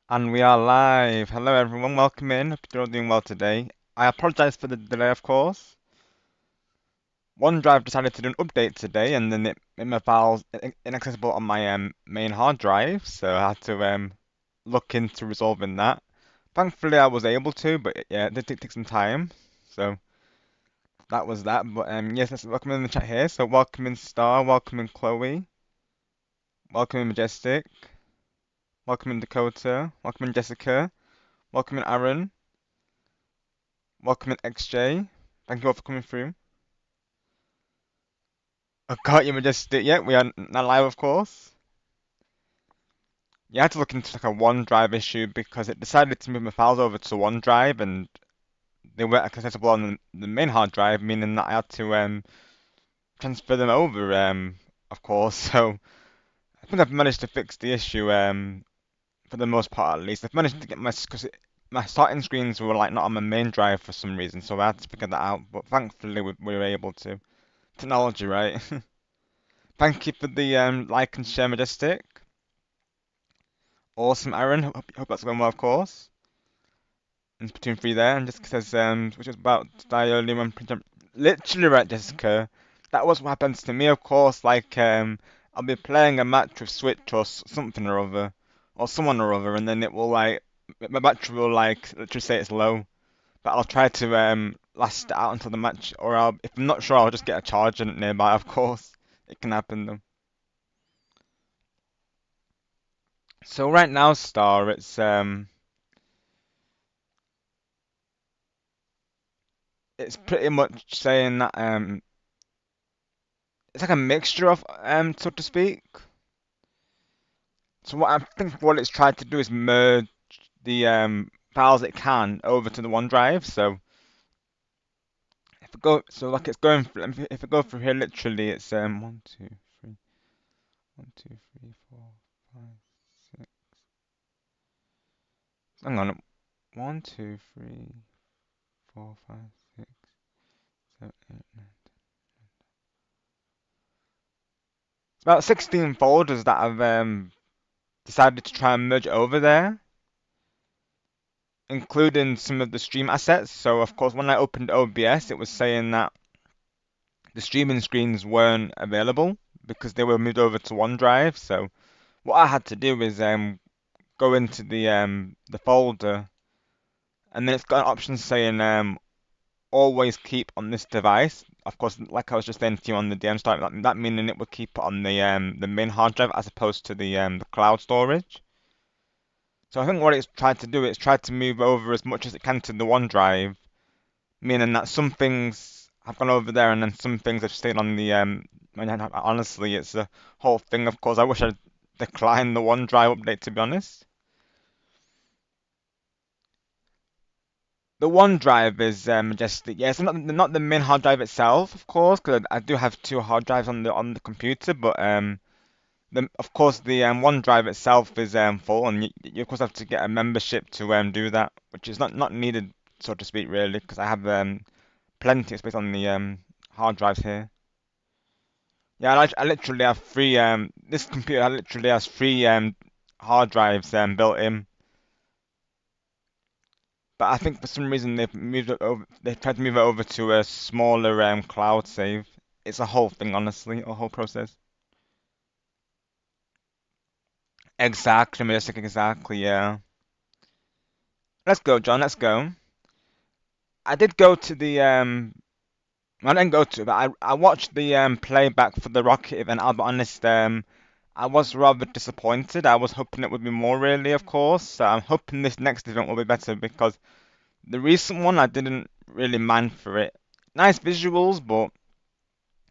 And we are live. Hello everyone, welcome in. Hope you're all doing well today. I apologize for the delay, of course. OneDrive decided to do an update today, and then it made my files inaccessible on my main hard drive, so I had to look into resolving that. Thankfully, I was able to, but yeah, it did take some time. So that was that. But yes, let's welcome in the chat here. So welcome in Star, welcome in Chloe, welcome in Majestic, welcome in Dakota, welcome in Jessica, welcome in Aaron. Welcome in XJ. Thank you all for coming through. I got you Majestic. Yeah, we are now live, of course. You had to look into like a OneDrive issue because it decided to move my files over to OneDrive and they weren't accessible on the main hard drive, meaning that I had to transfer them over, of course. So I think I've managed to fix the issue for the most part at least. I've managed to get because my starting screens were like not on my main drive for some reason, so I had to figure that out. But thankfully we were able to. Technology, right? Thank you for the like and share, Majestic. Awesome, Aaron. Hope that's going well, of course. And between three there, and Jessica says, which is about to die early when literally right, Jessica. That was what happens to me, of course. Like, I'll be playing a match with Switch or something or other, or someone or other, and then it will like my battery will like literally say it's low. But I'll try to last it out until the match, or if I'm not sure, I'll just get a charger nearby. Of course, it can happen though. So right now, Star, it's pretty much saying that it's like a mixture of so to speak. So what I think what it's tried to do is merge the files it can over to the OneDrive. So if I go, so like it's going, if I go through here, literally it's 1, 2, 3, 1, 2, 3, 4, 5, 6. Hang on, 1, 2, 3, 4, 5, 6, 7, 8, 9. It's about 16 folders that I've decided to try and merge over there, including some of the stream assets. So of course, when I opened OBS, it was saying that the streaming screens weren't available because they were moved over to OneDrive. So what I had to do is go into the folder, and then it's got an option saying always keep on this device. Of course, like I was just saying to you on the DM start, that meaning it would keep it on the main hard drive as opposed to the cloud storage. So I think what it's tried to do is tried to move over as much as it can to the OneDrive, meaning that some things have gone over there and then some things have stayed on the honestly, it's a whole thing. Of course, I wish I'd declined the OneDrive update to be honest. The OneDrive is just yeah, it's not the main hard drive itself, of course, because I do have two hard drives on the computer, but of course the OneDrive itself is full, and you of course have to get a membership to do that, which is not needed, so to speak, really, because I have plenty of space on the hard drives here. Yeah, I literally have three. This computer literally has three hard drives built in, but I think for some reason they've moved it over. They've tried to move it over to a smaller cloud save. It's a whole thing, honestly, a whole process. Exactly, Majestic, exactly. Yeah. Let's go, John. Let's go. I did go to the I didn't go to, but I watched the playback for the Rocket event. I'll be honest, I was rather disappointed. I was hoping it would be more really, of course. So I'm hoping this next event will be better because the recent one I didn't really mind for it. Nice visuals, but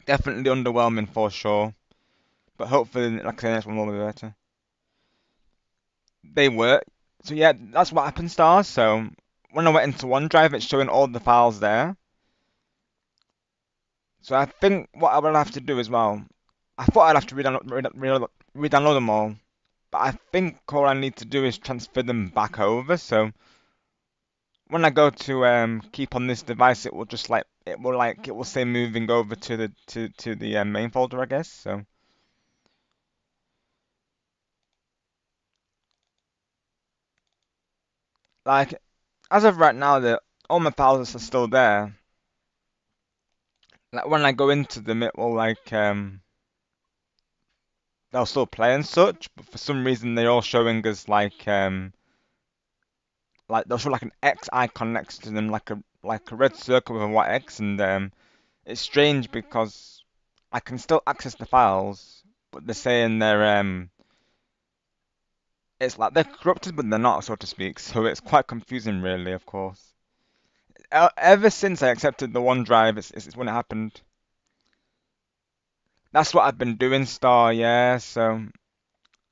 definitely underwhelming for sure. But hopefully, like I say, the next one will be better. They were. So yeah, that's what happened, Stars. So when I went into OneDrive, it's showing all the files there. So I think what I will have to do as well, I thought I'd have to re-download them all, but I think all I need to do is transfer them back over. So when I go to keep on this device, it will just like it will say moving over to the main folder, I guess. So Like as of right now, all my files are still there. Like when I go into them, it will they'll still play and such, but for some reason they're all showing as like they'll show like an X icon next to them, like a red circle with a white X, and it's strange because I can still access the files, but they're saying it's like they're corrupted, but they're not, so to speak. So it's quite confusing, really. Of course, ever since I accepted the OneDrive, it's when it happened. That's what I've been doing, Star. Yeah. So,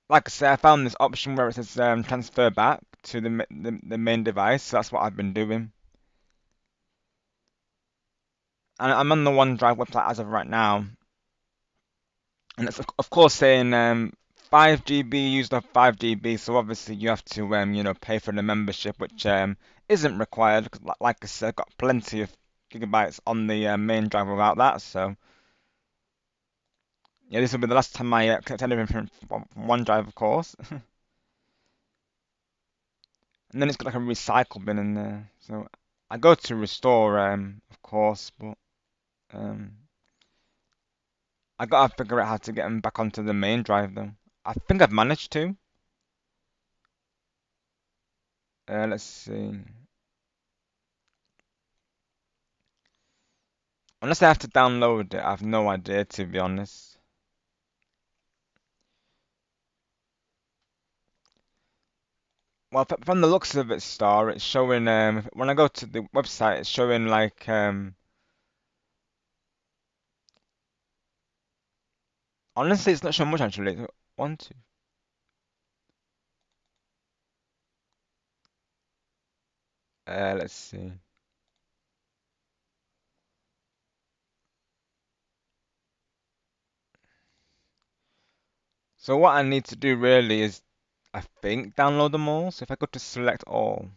like I said, I found this option where it says transfer back to the main device. So that's what I've been doing. And I'm on the OneDrive website as of right now, and it's of course saying 5 GB used up 5 GB. So obviously you have to pay for the membership, which isn't required because like I said, I've got plenty of gigabytes on the main drive without that. So yeah, this will be the last time I accept anything from OneDrive, of course. And then it's got like a recycle bin in there. So I go to restore, of course, but um, I gotta figure out how to get them back onto the main drive though. I think I've managed to. Let's see. Unless I have to download it, I have no idea to be honest. Well, from the looks of it, Star, it's showing. When I go to the website, it's showing honestly, it's not showing much actually. One, two. Let's see. So what I need to do really is, I think, download them all. So if I go to select all,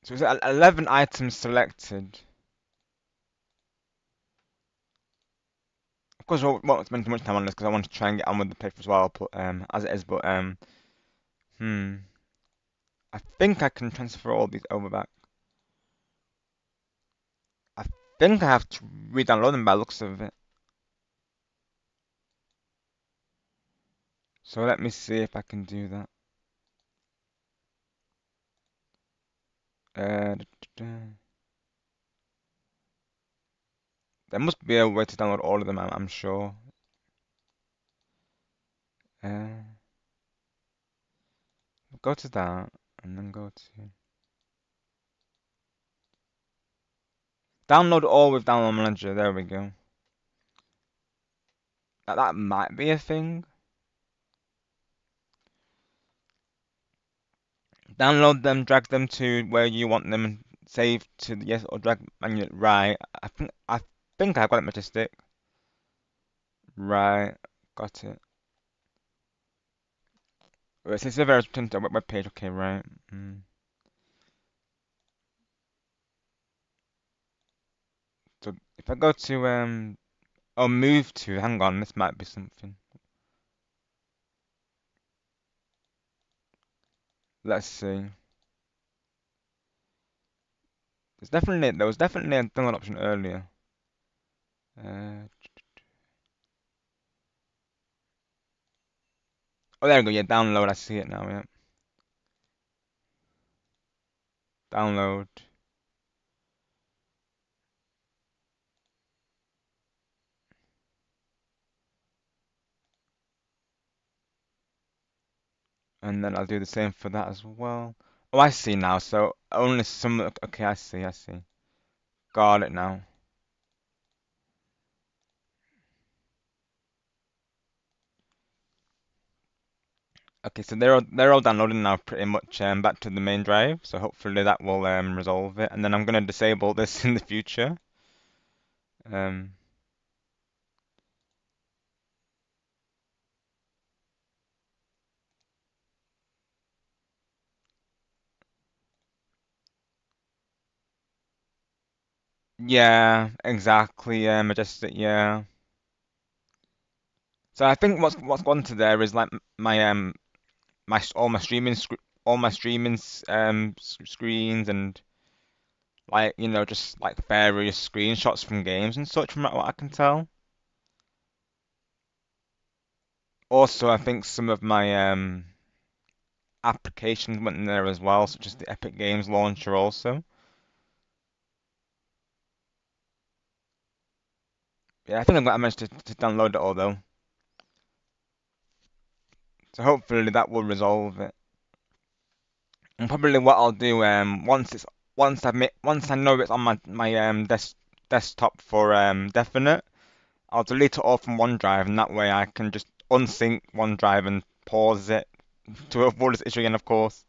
so it's 11 items selected. Of course, I won't spend too much time on this because I want to try and get on with the paper as well. But as it is, but hmm, I think I can transfer all these over back. I think I have to re-download them by the looks of it. So let me see if I can do that. Da, da, da. There must be a way to download all of them, I'm sure. Uh, go to that, and then go to download all with Download Manager. There we go. That might be a thing. Download them, drag them to where you want them, and save to the yes or drag manual right. I think I've got it, Majestic. Right, got it. Wait, so it's a very web page. Okay, right. Mm. So if I go to move to. Hang on, this might be something. Let's see. There was definitely a download option earlier. Uh, oh, there we go. Yeah, download. I see it now. Yeah, download. And then I'll do the same for that as well. Oh, I see now. So only some. Okay, I see. I see. Got it now. Okay, so they're all downloading now, pretty much back to the main drive. So hopefully that will resolve it. And then I'm gonna disable this in the future. Um, yeah, exactly. Yeah, Majestic. Yeah. So I think what's gone to there is like my all my all my screens and like just like various screenshots from games and such from what I can tell. Also, I think some of my applications went in there as well, such as the Epic Games launcher also. Yeah, I think I managed to download it all though. So hopefully that will resolve it. And probably what I'll do once I know it's on my desktop for definite, I'll delete it all from OneDrive, and that way I can just unsync OneDrive and pause it to avoid this issue again, of course.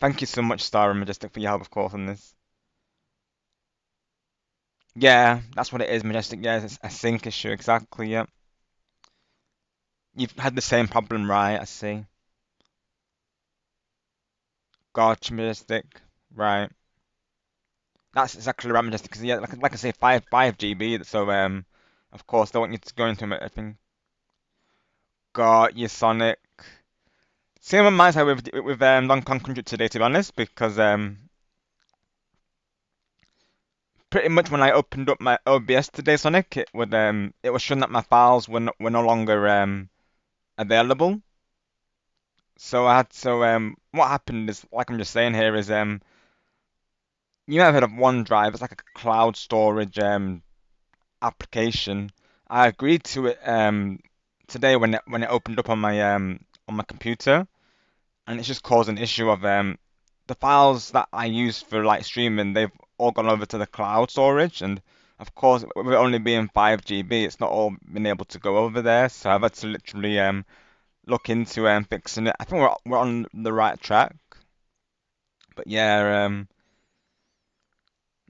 Thank you so much, Star and Majestic, for your help, of course, on this. Yeah, that's what it is, Majestic. Yeah, it's a sync issue, exactly. Yeah, you've had the same problem, right? I see. Gotcha, Majestic. Right. That's exactly right, Majestic. Because yeah, like I say, five GB. So of course, they want you to go into a thing. Got you, Sonic. Same on my side with Long Kong Country today, to be honest, because pretty much when I opened up my OBS today, Sonic, it was showing that my files were no longer available. So what happened is, like I'm just saying here, is you might have heard of OneDrive. It's like a cloud storage application. I agreed to it today when it opened up on my computer, and it's just caused an issue of the files that I use for like streaming. They've all gone over to the cloud storage, and of course, with it only being 5 GB, it's not all been able to go over there. So I've had to literally look into fixing it. I think we're on the right track. But yeah,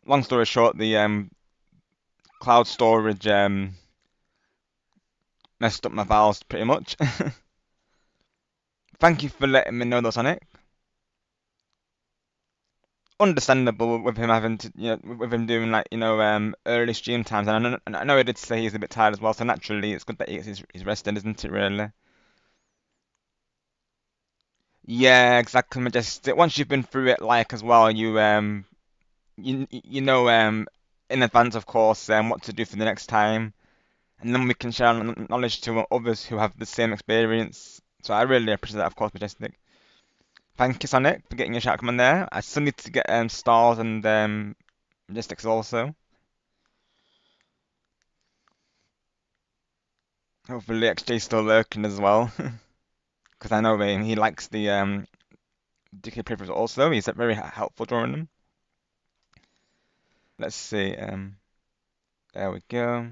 long story short, the cloud storage messed up my files pretty much. Thank you for letting me know though, Sonic. Understandable with him having to, with him doing like, early stream times. And I know he did say he's a bit tired as well, so naturally it's good that he's resting, isn't it, really? Yeah, exactly, Majestic. Once you've been through it, like, as well, you know, in advance, of course, what to do for the next time. And then we can share our knowledge to others who have the same experience. So I really appreciate that, of course, Majestic. Thank you, Sonic, for getting your shout come on there. I still need to get stars and Majestics also. Hopefully XJ's still lurking as well, because I know he likes the DK papers also. He's very helpful during them. Let's see. There we go.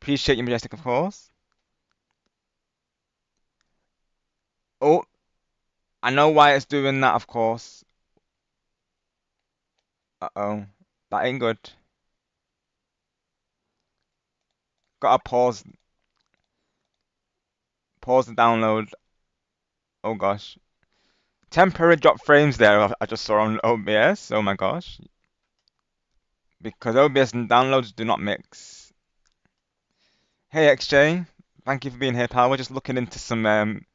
Appreciate you, Majestic, of course. Oh, I know why it's doing that, of course. Uh-oh. That ain't good. Gotta pause the download. Oh gosh. Temporary drop frames there, I just saw on OBS. Oh my gosh. Because OBS and downloads do not mix. Hey XJ, thank you for being here, pal. We're just looking into some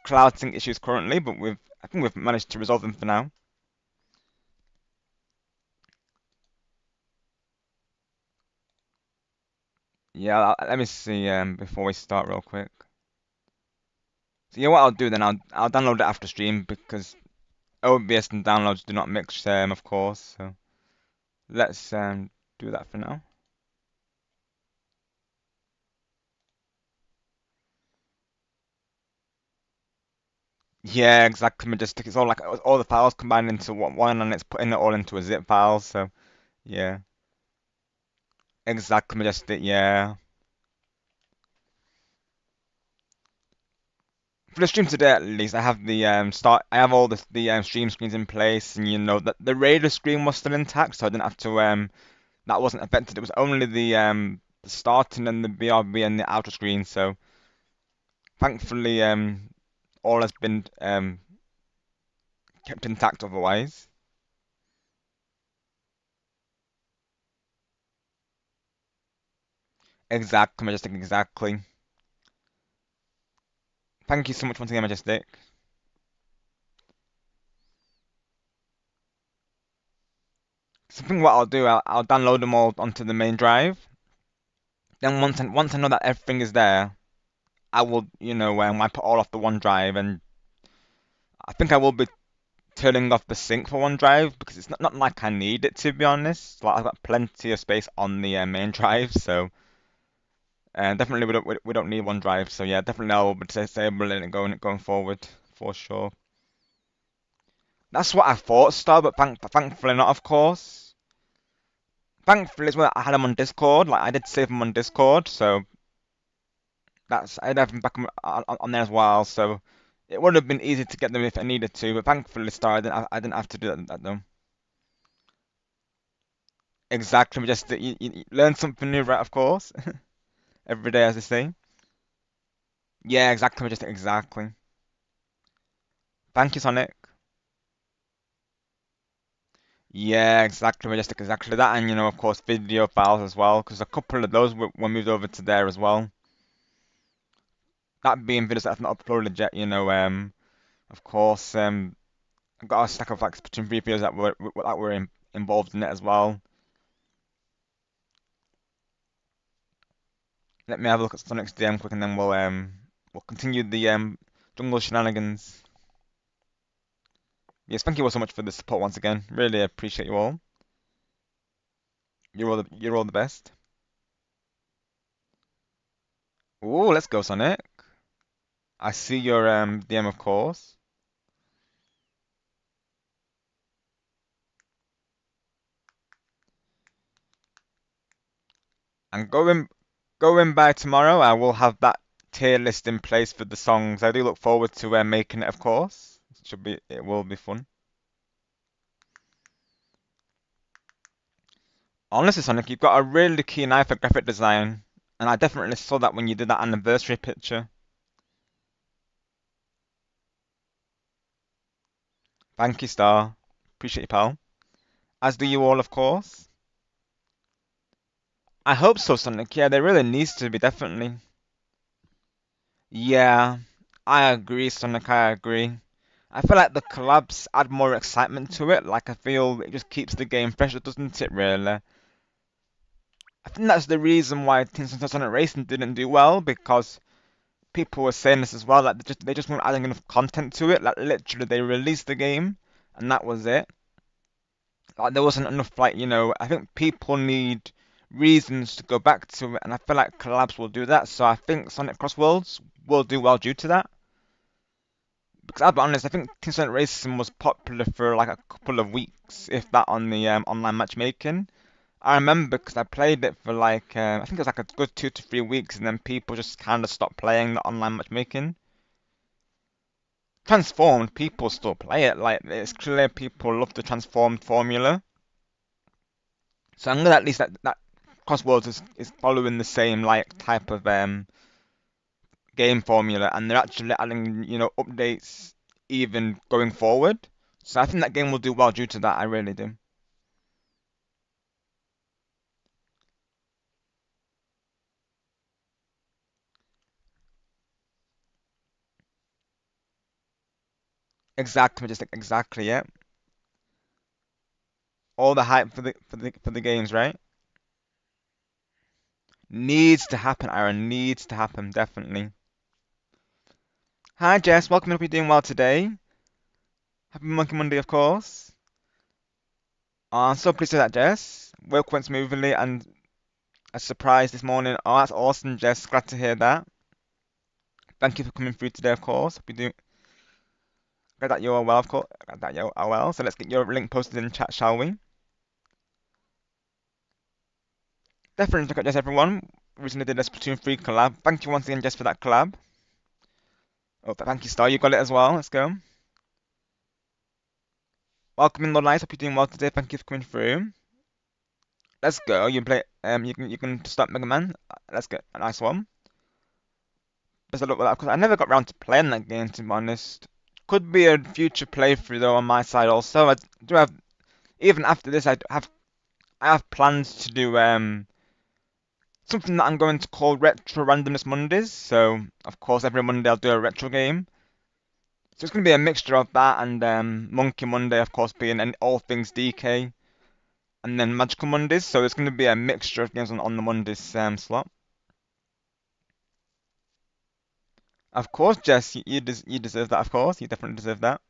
cloud sync issues currently, but I think we've managed to resolve them for now. Yeah, let me see before we start real quick. So yeah, what I'll do then, I'll download it after stream because OBS and downloads do not mix, of course. So let's do that for now. Yeah, exactly, Majestic. It's all like all the files combined into one, and it's putting it all into a zip file. So yeah, exactly, Majestic. Yeah. For the stream today, at least, I have the I have all the stream screens in place, and that the radar screen was still intact, so I didn't have to that wasn't affected. It was only the starting and the BRB and the outer screen. So thankfully, all has been kept intact otherwise. Exactly, Majestic. Exactly. Thank you so much once again, Majestic. So I think what I'll do, I'll download them all onto the main drive. Then once I know that everything is there, I will, wipe it all off the OneDrive, and I think I will be turning off the sync for OneDrive because it's not like I need it to be honest. Like I've got plenty of space on the main drive, so definitely we don't need OneDrive. So yeah, definitely I'll be disabling it going forward for sure. That's what I thought, Star, but thankfully not, of course. Thankfully as well, I had them on Discord. Like I did save them on Discord, so I had them back on there as well. So it would have been easy to get them if I needed to, but thankfully, Star, I didn't have to do that though. Exactly, just you learn something new, right? Of course, every day, as they say. Yeah, exactly, just exactly. Thank you, Sonic. Yeah, exactly, Majestic, exactly that, and of course, video files as well, because a couple of those were moved over to there as well. That being videos that I've not uploaded yet, of course, I've got a stack of like Splatoon 3 videos that were involved in it as well. Let me have a look at Sonic's DM quick, and then we'll continue the jungle shenanigans. Yes, thank you all so much for the support once again. Really appreciate you all. You're all the best. Ooh, let's go, Sonic. I see your DM, of course. And going by tomorrow, I will have that tier list in place for the songs. I do look forward to making it, of course. It will be fun. Honestly, Sonic, you've got a really keen eye for graphic design, and I definitely saw that when you did that anniversary picture. Thank you, Star. Appreciate you, pal. As do you all, of course. I hope so, Sonic. Yeah, there really needs to be, definitely. Yeah, I agree, Sonic. I agree. I feel like the collabs add more excitement to it. Like, I feel it just keeps the game fresh, doesn't it, really? I think that's the reason why Team Sonic Racing didn't do well, because people were saying this as well, like they just weren't adding enough content to it. Like literally, they released the game, and that was it. Like there wasn't enough, like I think people need reasons to go back to it, and I feel like collabs will do that. So I think Sonic Cross Worlds will do well due to that. Because I'll be honest, I think Team Sonic Racing was popular for like a couple of weeks, if that, on the online matchmaking. I remember because I played it for like I think it was like a good 2 to 3 weeks, and then people just kind of stopped playing the online matchmaking. Transformed, people still play it. Like it's clear people love the transformed formula. So I'm glad at least that Crossworlds is following the same like type of game formula, and they're actually adding updates even going forward. So I think that game will do well due to that. I really do. Exactly, just like, exactly, yeah. All the hype for the games, right? Needs to happen, Aaron. Needs to happen, definitely. Hi, Jess. Welcome. Hope you're doing well today. Happy Monkey Monday, of course. I'm so pleased with that, Jess. Work went smoothly, and a surprise this morning. Oh, that's awesome, Jess. Glad to hear that. Thank you for coming through today, of course. Hope you do. Glad that you're well, of course. Glad that you're well. So let's get your link posted in chat, shall we? Definitely check out Jess, everyone. Recently did a Splatoon 3 collab. Thank you once again, Jess, for that collab. Oh, thank you, Star. You got it as well. Let's go. Welcome in, Lord Lights. Hope you're doing well today. Thank you for coming through. Let's go. You play. You can start Mega Man. Let's get a nice one. Best of luck with that, because I never got around to playing that game, to be honest. Could be a future playthrough though on my side also. I do have, even after this, I have plans to do something that I'm going to call Retro Randomness Mondays. So, of course, every Monday I'll do a retro game. So it's going to be a mixture of that and Monkey Monday, of course, being all things DK, and then Magical Mondays. So it's going to be a mixture of games on the Mondays slot. Of course, Jess, you deserve that. Of course, you definitely deserve that.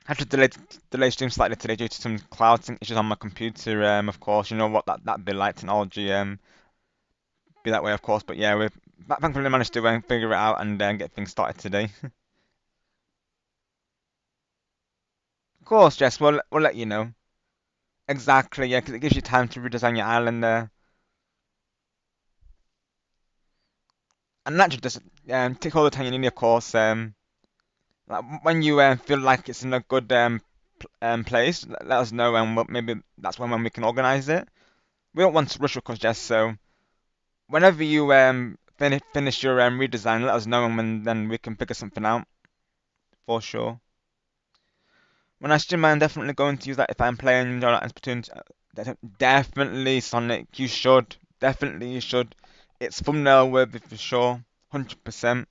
I had to delay stream slightly today due to some cloud sync issues on my computer. Of course, you know what that be like technology. Be that way, of course. But yeah, we thankfully managed to figure it out and get things started today. Of course, Jess, we'll let you know. Exactly, yeah, 'cause it gives you time to redesign your island there. And naturally, just take all the time you need, of course. Like when you feel like it's in a good place, let us know, and maybe that's when we can organize it. We don't want to rush, of course, Jess. So whenever you finish your redesign, let us know, and then we can figure something out for sure. When I stream, I'm definitely going to use that if I'm playing and Splatoon. Definitely, Sonic, you should. Definitely, you should. It's thumbnail worthy for sure. 100%.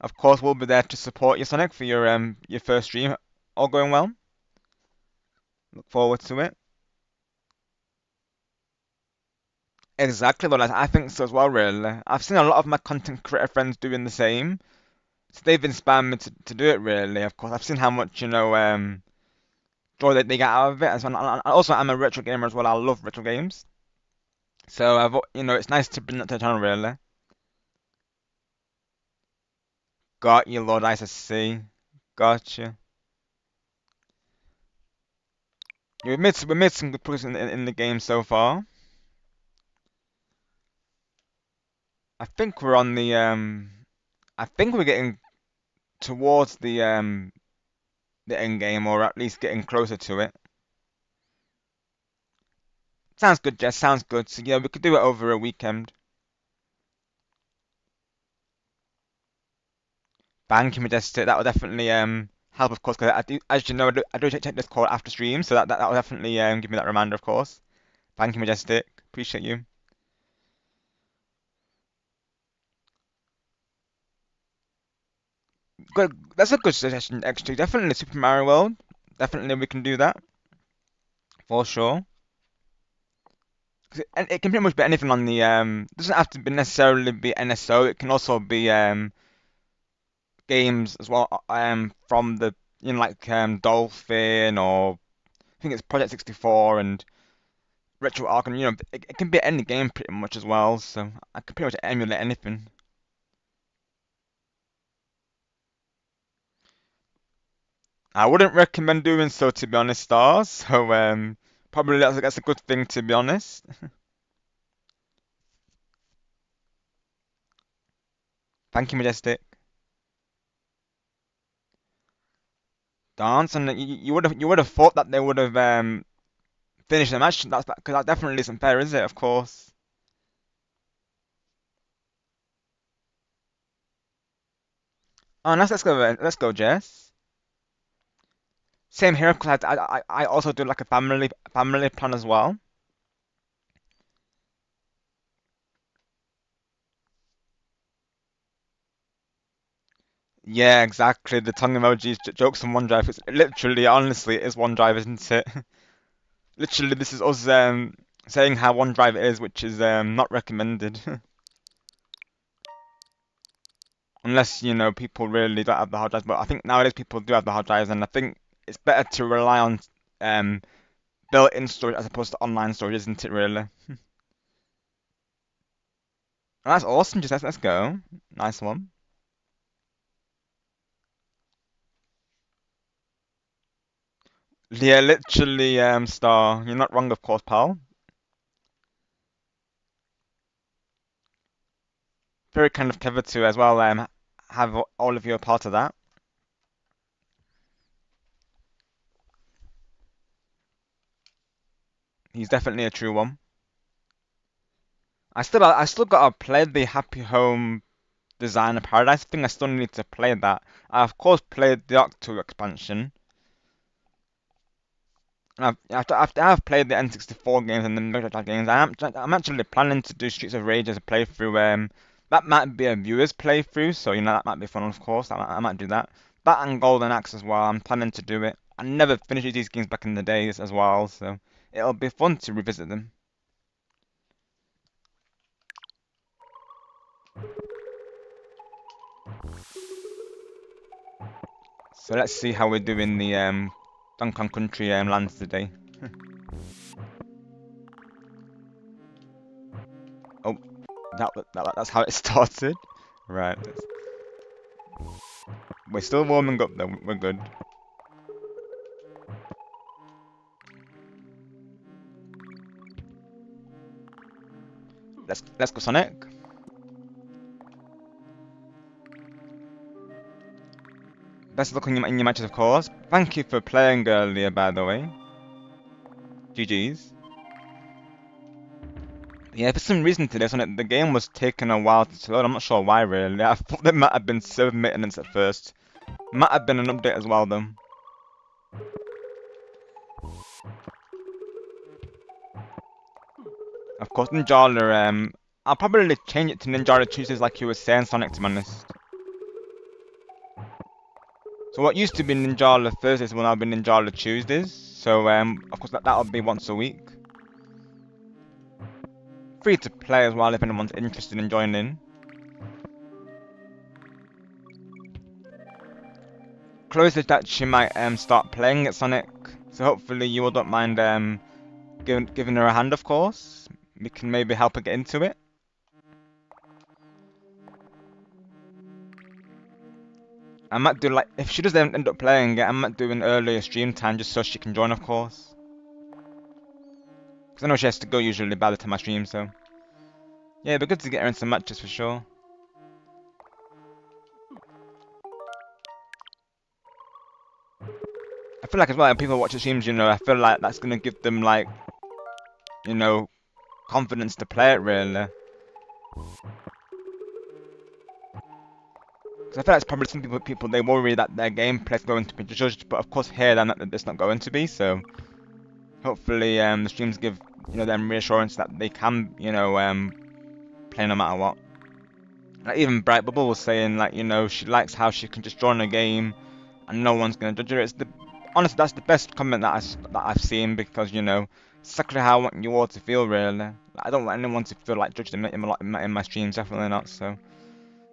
Of course, we'll be there to support you, Sonic, for your first stream. All going well. Look forward to it. Exactly, well, I think so as well, really. I've seen a lot of my content creator friends doing the same. So they've inspired me to do it, really. Of course, I've seen how much, joy that they get out of it. And also, I'm a retro gamer as well. I love retro games. So, it's nice to bring that to the channel, really. Got you, Lord ISSC. Gotcha. Yeah, we made some good progress in the game so far. I think we're on the I think we're getting towards the end game, or at least getting closer to it. Sounds good, Jess. Sounds good. So yeah, we could do it over a weekend. Thank you, Majestic. That will definitely help, of course. Because I do, as you know, I do check this call after stream, so that will definitely give me that reminder, of course. Thank you, Majestic. Appreciate you. Good. That's a good suggestion, actually. Definitely Super Mario World. Definitely we can do that for sure. 'Cause it can pretty much be anything on the doesn't have to be necessarily be NSO. It can also be games as well from the like Dolphin, or I think it's Project 64 and Retro Arc, and it can be any game pretty much as well. So I can pretty much emulate anything. I wouldn't recommend doing so, to be honest, stars. So probably that's a good thing, to be honest. Thank you, Majestic. Dance, and you would have thought that they would have finished the match. That's because that definitely isn't fair, is it? Of course. Oh, nice. Let's go. Let's go, Jess. Same here, because I also do like a family plan as well. Yeah, exactly. The tongue emojis, jokes on OneDrive. It's literally, honestly, it is OneDrive, isn't it? Literally, this is us saying how OneDrive is, which is not recommended. Unless, people really don't have the hard drives. But I think nowadays people do have the hard drives, and I think it's better to rely on um, built-in storage as opposed to online storage, isn't it, really? That's awesome, just let's go. Nice one. Yeah, literally, Star. You're not wrong, of course, pal. Very kind of clever to as well, have all of you a part of that. He's definitely a true one. I still gotta play the Happy Home Designer Paradise thing. I still need to play that. I of course played the Octo expansion, And after I've played the N64 games and the Mega Drive games, I'm actually planning to do Streets of Rage as a playthrough. That might be a viewer's playthrough, so you know that might be fun, of course. I might do that. That and Golden Axe as well. I'm planning to do it. I never finished these games back in the days as well, so it'll be fun to revisit them. So let's see how we do in the Donkey Kong Country lands today. Oh, that's how it started. Right. We're still warming up though. We're good. Let's go, Sonic. Best of luck in your matches, of course. Thank you for playing earlier, by the way. GG's. Yeah, for some reason today, Sonic, the game was taking a while to load. I'm not sure why, really. I thought there might have been server maintenance at first. Might have been an update as well, though. Of course, Ninjala, I'll probably change it to Ninjala Tuesdays like you were saying, Sonic, to be honest. So what used to be Ninjala Thursdays will now be Ninjala Tuesdays. So, of course, that'll be once a week. Free to play as well if anyone's interested in joining. Chloe said that she might start playing at Sonic, so hopefully you all don't mind giving her a hand, of course. We can maybe help her get into it. I might do like, if she does end up playing it, I might do an earlier stream time just so she can join, of course. Because I know she has to go usually by the time I stream, so. Yeah, it'd be good to get her in some matches for sure. I feel like as well, when people watch the streams, you know, I feel like that's gonna give them like, you know, confidence to play it really. Because I feel like it's probably some people they worry that their gameplay is going to be judged, but of course here then it's not going to be. So hopefully the streams give them reassurance that they can play no matter what. Like even Bright Bubble was saying like she likes how she can just join a game and no one's gonna judge her. Honestly that's the best comment that I've seen because exactly how I want you all to feel really. Like, I don't want anyone to feel like judged in my streams, definitely not. So.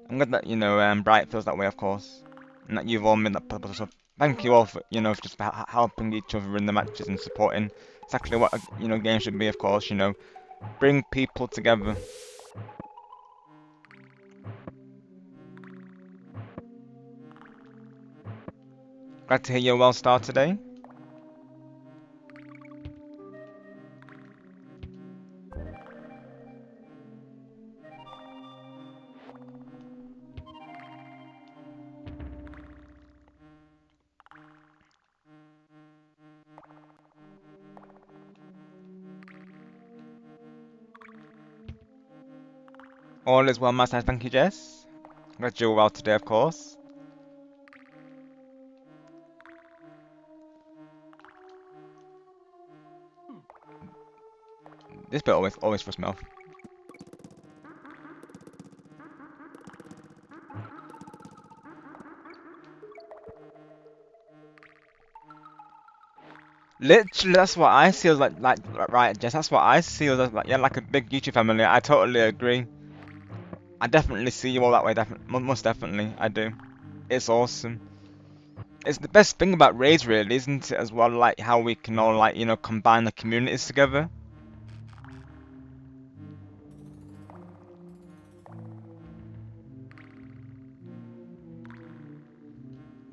I'm glad that Bright feels that way, of course, and that you've all made that possible. So thank you all for for just helping each other in the matches and supporting exactly what a game should be, of course. Bring people together. Glad to hear you're well started today. All is well, my side. Thank you, Jess. Glad you're well today, of course. This bit always throws me off. Literally, that's what I see as like right, Jess. That's what I see as like like a big YouTube family. I totally agree. I definitely see you all that way. Most definitely, I do. It's awesome. It's the best thing about raids, really, isn't it? As well, like how we can all like combine the communities together.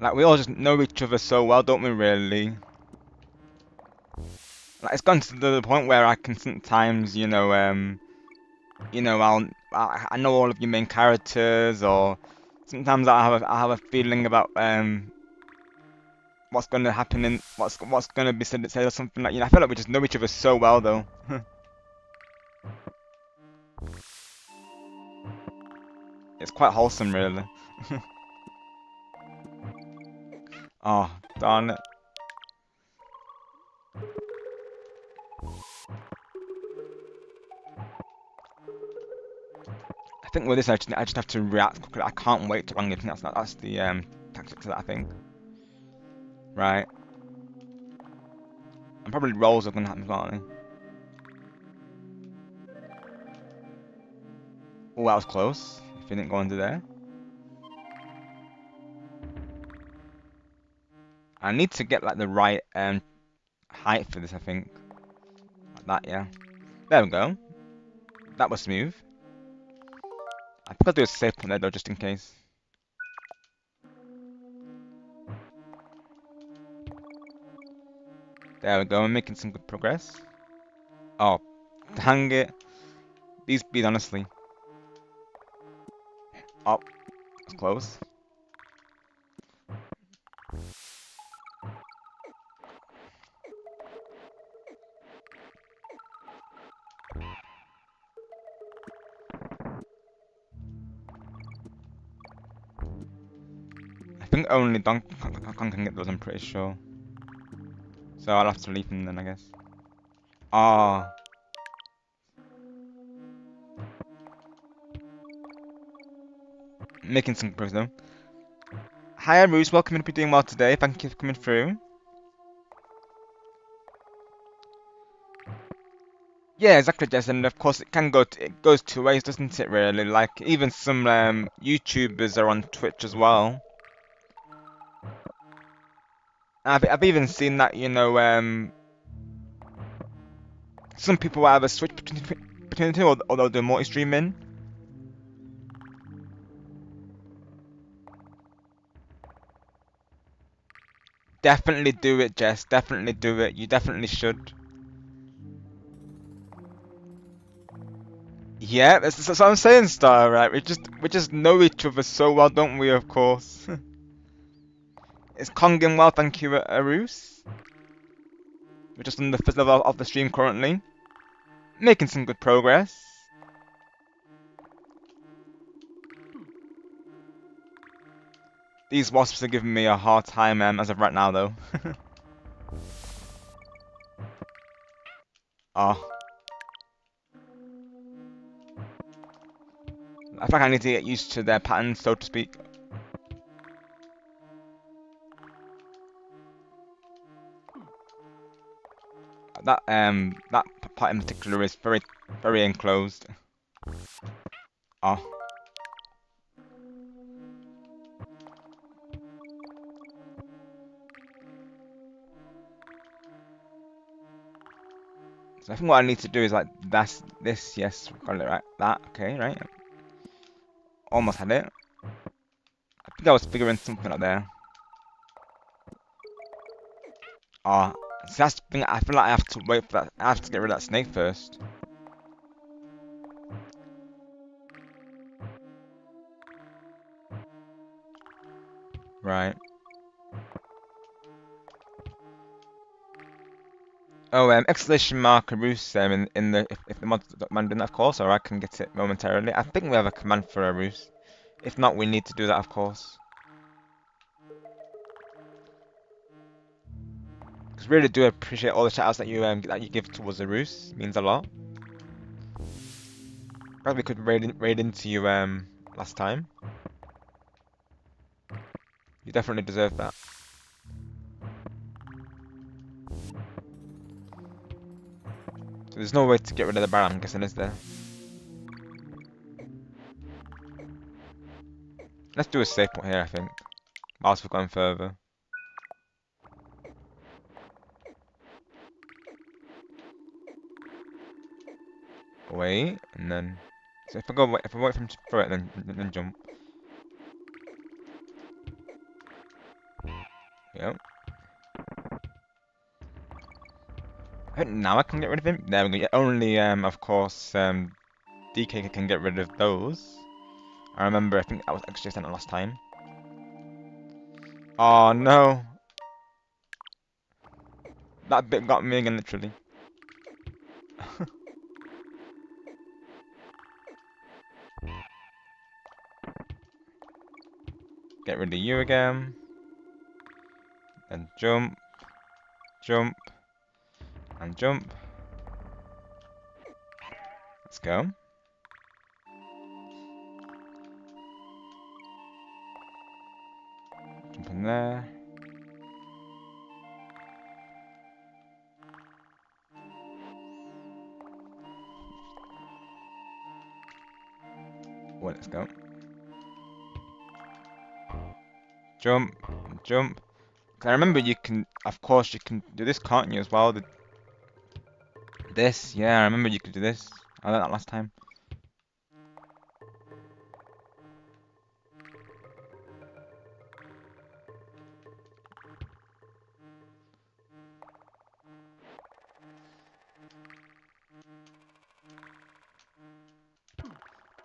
Like we all just know each other so well, don't we? Really. Like it's gone to the point where I can sometimes, I know all of your main characters, or sometimes I have a feeling about what's going to happen in what's going to be said or something like I feel like we just know each other so well though. It's quite wholesome, really. Oh, darn it. think with this, I just have to react quickly. I can't wait to run it. That's the tactic to that, I think. Right. And probably rolls are gonna happen, aren't they? Oh, that was close. If he didn't go under there. I need to get like the right height for this, I think. Like that, yeah. There we go. That was smooth. I think I'll do a safe point there though, just in case. There we go, I'm making some good progress. Oh, dang it. These beat, honestly. Oh, that's close. I think only Donkey Kong can get those, I'm pretty sure. So I'll have to leave him then, I guess. Ah, making some progress though. Hi, Bruce. Welcome to be doing well today. Thank you for coming through. Yeah, exactly, Jess. And of course, it goes two ways, doesn't it? Really, like even some YouTubers are on Twitch as well. I've even seen that, some people will either switch between the two, or they'll do multi-streaming. Definitely do it, Jess. Definitely do it. You definitely should. Yeah, that's what I'm saying, Star. Right? We just know each other so well, don't we? Of course. It's Kongin well, thank you, Arus. We're just on the fifth level of the stream currently, making some good progress. These wasps are giving me a hard time as of right now, though. Oh, I feel like I need to get used to their patterns, so to speak. That part in particular is very, very enclosed. Oh, so I think what I need to do is like this. Yes, got it right. That okay, right? Almost had it. I think I was figuring something out there. Oh, so that's the thing. I feel like I have to wait for that. I have to get rid of that snake first. Right. Oh, exclamation mark Arus in the if the mod's commanding that, of course, or I can get it momentarily. I think we have a command for Arus. If not, we need to do that, of course. Because really do appreciate all the shoutouts that you give towards Arus. It means a lot. Glad we could raid into you last time. You definitely deserve that. So there's no way to get rid of the Baron, I'm guessing, is there? Let's do a safe point here, I think. Whilst we're going further. Wait, and then. So if I wait for him to throw it, then jump. Yep. I think now I can get rid of him. There we go. Yeah, only of course DK can get rid of those. I remember. I think that was extra center last time. Oh no, that bit got me again, literally. Get rid of you again. And jump, jump, and jump. Let's go. from there. Well, let's go. Jump, jump. 'Cause I remember you can, of course, you can do this, can't you, as well? This, yeah, I remember you could do this. I learned that last time.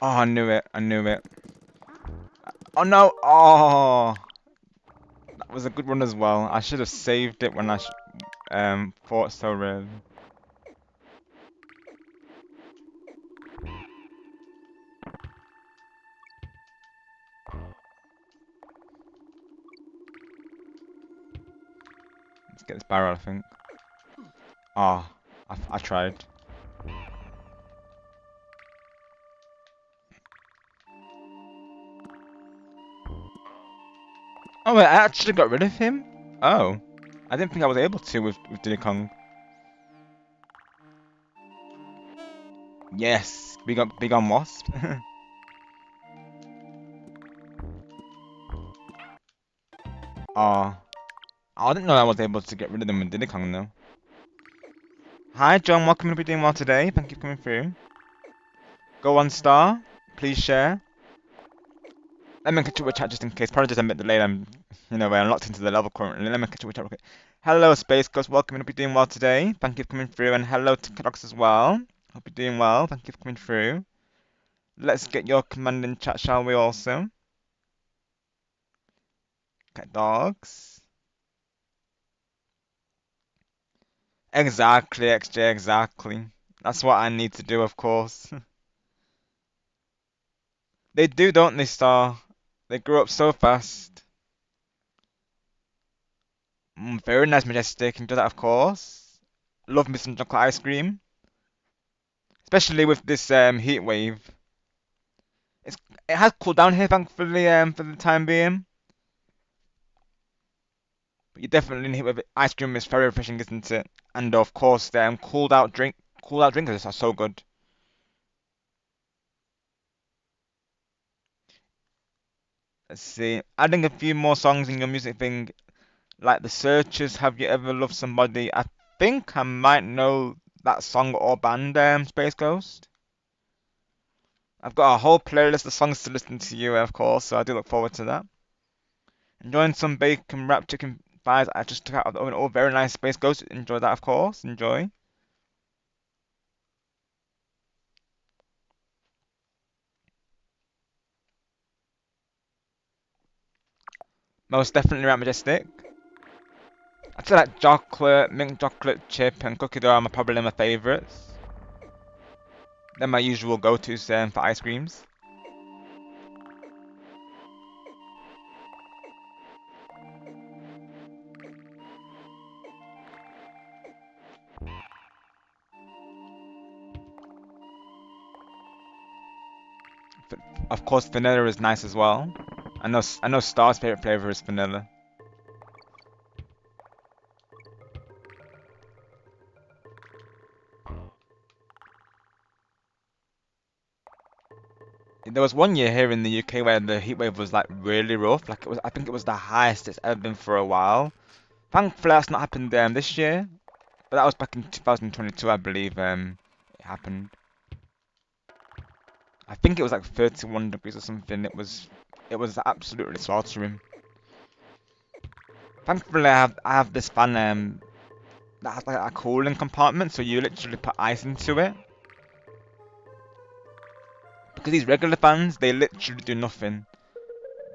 Oh, I knew it. I knew it. Oh no! Oh, that was a good one as well. I should have saved it when I fought so early. Let's get this barrel, I think. Oh, I tried. Oh wait, I actually got rid of him? Oh. I didn't think I was able to with Diddy Kong. Yes, big on Wasp. Oh, I didn't know I was able to get rid of them with Diddy Kong though. Hi John, welcome to be doing well today. Thank you for coming through. Go on star, please share. Let me catch up with chat just in case. Probably just a bit delayed. I'm locked into the level currently. Let me catch up with chat real quick. Hello Space Ghost, welcome to be doing well today. Thank you for coming through, and hello to Cadox as well. Hope you're doing well. Thank you for coming through. Let's get your command in chat, shall we also? Cat dogs. Exactly, XJ, exactly. That's what I need to do, of course. They do, don't they, Star? They grew up so fast. Very nice, Majestic. Enjoy that, of course. Love me some chocolate ice cream. Especially with this heat wave. It has cooled down here, thankfully, for the time being. But you definitely need with it. Ice cream is very refreshing, isn't it? And of course, the cooled out drinkers are so good. Let's see. Adding a few more songs in your music thing, like The Searchers, Have You Ever Loved Somebody? I think I might know that song or band, Space Ghost. I've got a whole playlist of songs to listen to you, of course, so I do look forward to that. Enjoying some bacon wrapped chicken thighs I just took out of the oven. Oh, very nice, Space Ghost. Enjoy that, of course. Enjoy. Most definitely right, Majestic. I'd say like chocolate, mint chocolate chip, and cookie dough are probably my favourites. They're my usual go-tos for ice creams. Of course, vanilla is nice as well. I know Star's favourite flavour is vanilla. There was one year here in the UK where the heatwave was like really rough. Like I think it was the highest it's ever been for a while. Thankfully, that's not happened this year. But that was back in 2022, I believe. It happened. I think it was like 31 degrees or something. It was absolutely sweltering. Thankfully, I have this fan that has like a cooling compartment, so you literally put ice into it. Because these regular fans, they literally do nothing.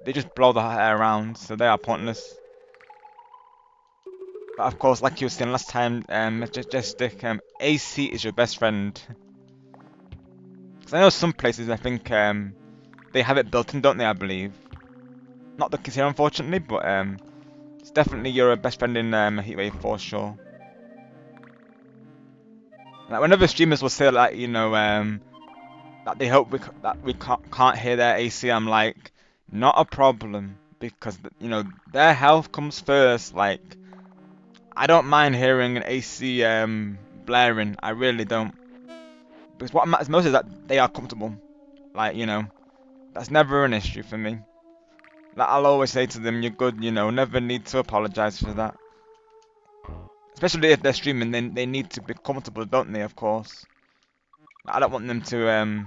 They just blow the air around, so they are pointless. But of course, like you were saying last time, Majestic, AC is your best friend. Because I know some places, I think, they have it built in, don't they, I believe. Not the case here, unfortunately, but it's definitely your best friend in a heatwave for sure. Like whenever streamers will say like, that they hope that we can't hear their AC, I'm like, not a problem. because you know their health comes first. Like I don't mind hearing an AC blaring. I really don't. Because what matters most is that they are comfortable. Like you know, that's never an issue for me. Like I'll always say to them, "You're good." You know, never need to apologize for that. Especially if they're streaming, then they need to be comfortable, don't they? Of course. I don't want them to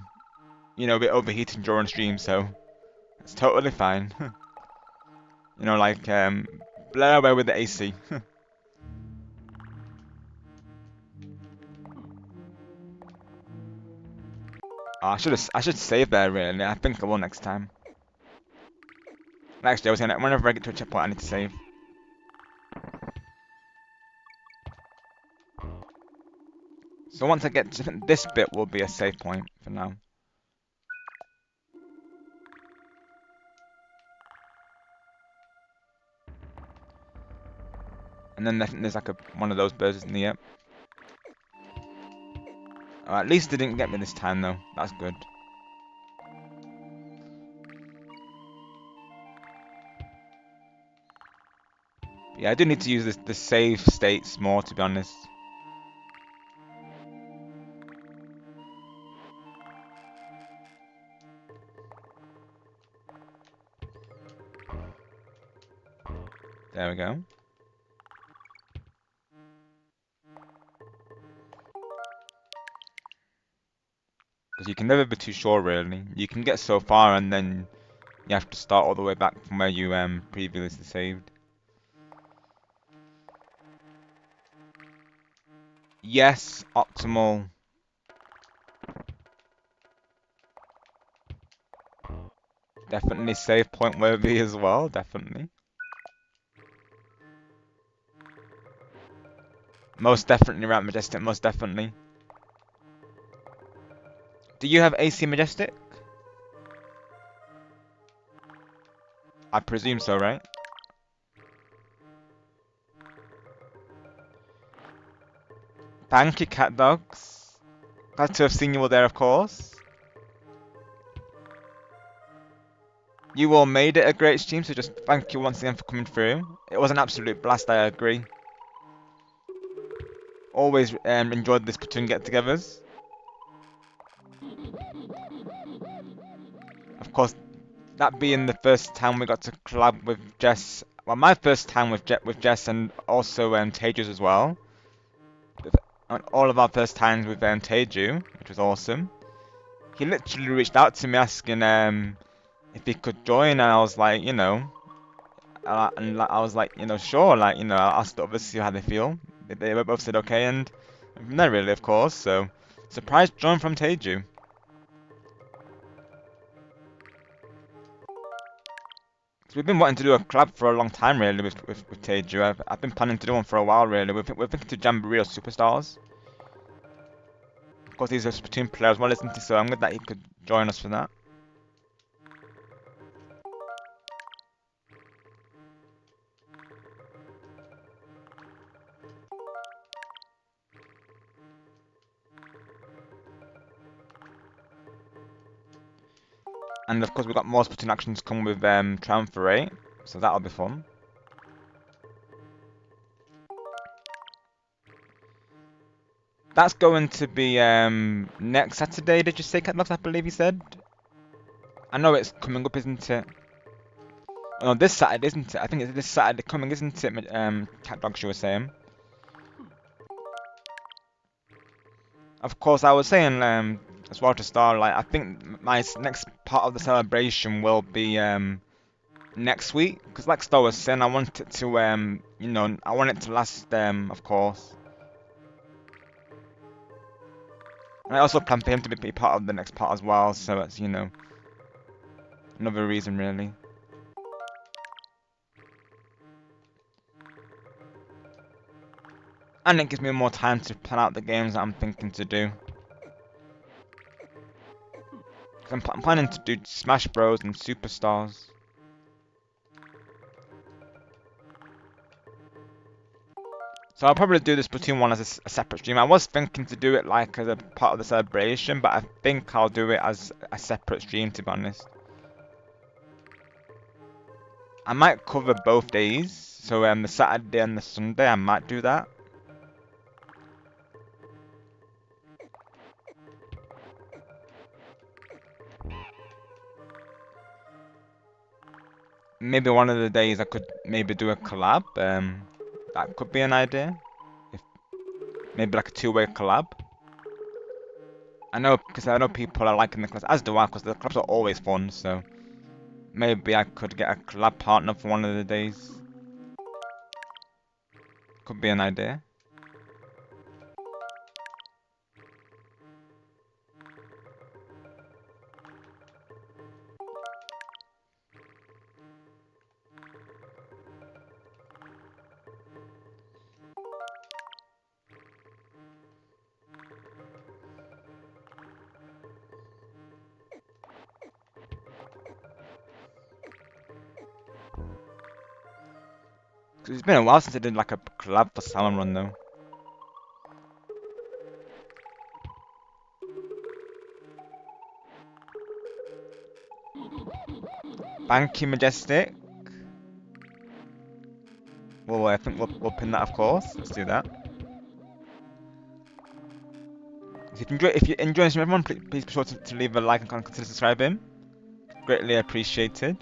you know, be overheating during stream, so it's totally fine. You know, like blare away with the AC. Oh, I should save there really. I think I will next time. Actually, I was gonna whenever I get to a checkpoint, I need to save. So once I get to this bit, will be a save point for now. And then I think there's like one of those birds in the air. Oh, at least they didn't get me this time though. That's good. Yeah, I do need to use the save states more, to be honest. There we go. Because you can never be too sure, really. You can get so far and then you have to start all the way back from where you previously saved. Yes, optimal. Definitely save point worthy as well, definitely. Most definitely Ramp Majestic, most definitely. Do you have AC Majestic? I presume so, right? Thank you, cat dogs. Glad to have seen you all there, of course. You all made it a great stream, so just thank you once again for coming through. It was an absolute blast, I agree. Always enjoyed this platoon get-togethers. Of course, that being the first time we got to collab with Jess. Well, my first time with Jess and also Teju's as well. On all of our first times with Teju, which was awesome. He literally reached out to me asking if he could join, and I was like, you know, and I was like, you know, sure, like, you know, I asked the others to see how they feel. They both said okay, and not really, of course. So, surprise join from Teju. So we've been wanting to do a collab for a long time, really, with Teju. I've been planning to do one for a while, really. We're thinking to Jamboree or Superstars. Of course, he's a Splatoon player as well, isn't he? So I'm glad that he could join us for that. And of course, we've got more Splatoon actions come with Triumph 8, so that'll be fun. That's going to be next Saturday, did you say, Catbox? I believe you said? I know it's coming up, isn't it? Oh, no, this Saturday, isn't it? I think it's this Saturday coming, isn't it, Catbox, you were saying? Of course, I was saying as well to start, like, I think my next part of the celebration will be next week, because like Star was saying, I want it to, you know, I want it to last, of course. And I also plan for him to be part of the next part as well, so that's, you know, another reason really. And it gives me more time to plan out the games that I'm thinking to do. I'm planning to do Smash Bros and Superstars. So I'll probably do this Splatoon one as a separate stream. I was thinking to do it like as a part of the celebration, but I think I'll do it as a separate stream, to be honest. I might cover both days. So the Saturday and the Sunday, I might do that. Maybe one of the days I could maybe do a collab. That could be an idea. If maybe like a two-way collab. I know because I know people are liking the collabs, as do I, because the collabs are always fun. So maybe I could get a collab partner for one of the days. Could be an idea. 'Cause it's been a while since I did like a collab for Salmon Run though. Thank you, Majestic. Well, I think we'll pin that, of course. Let's do that. If you enjoy stream, everyone, please be sure to leave a like and consider subscribing. Greatly appreciated.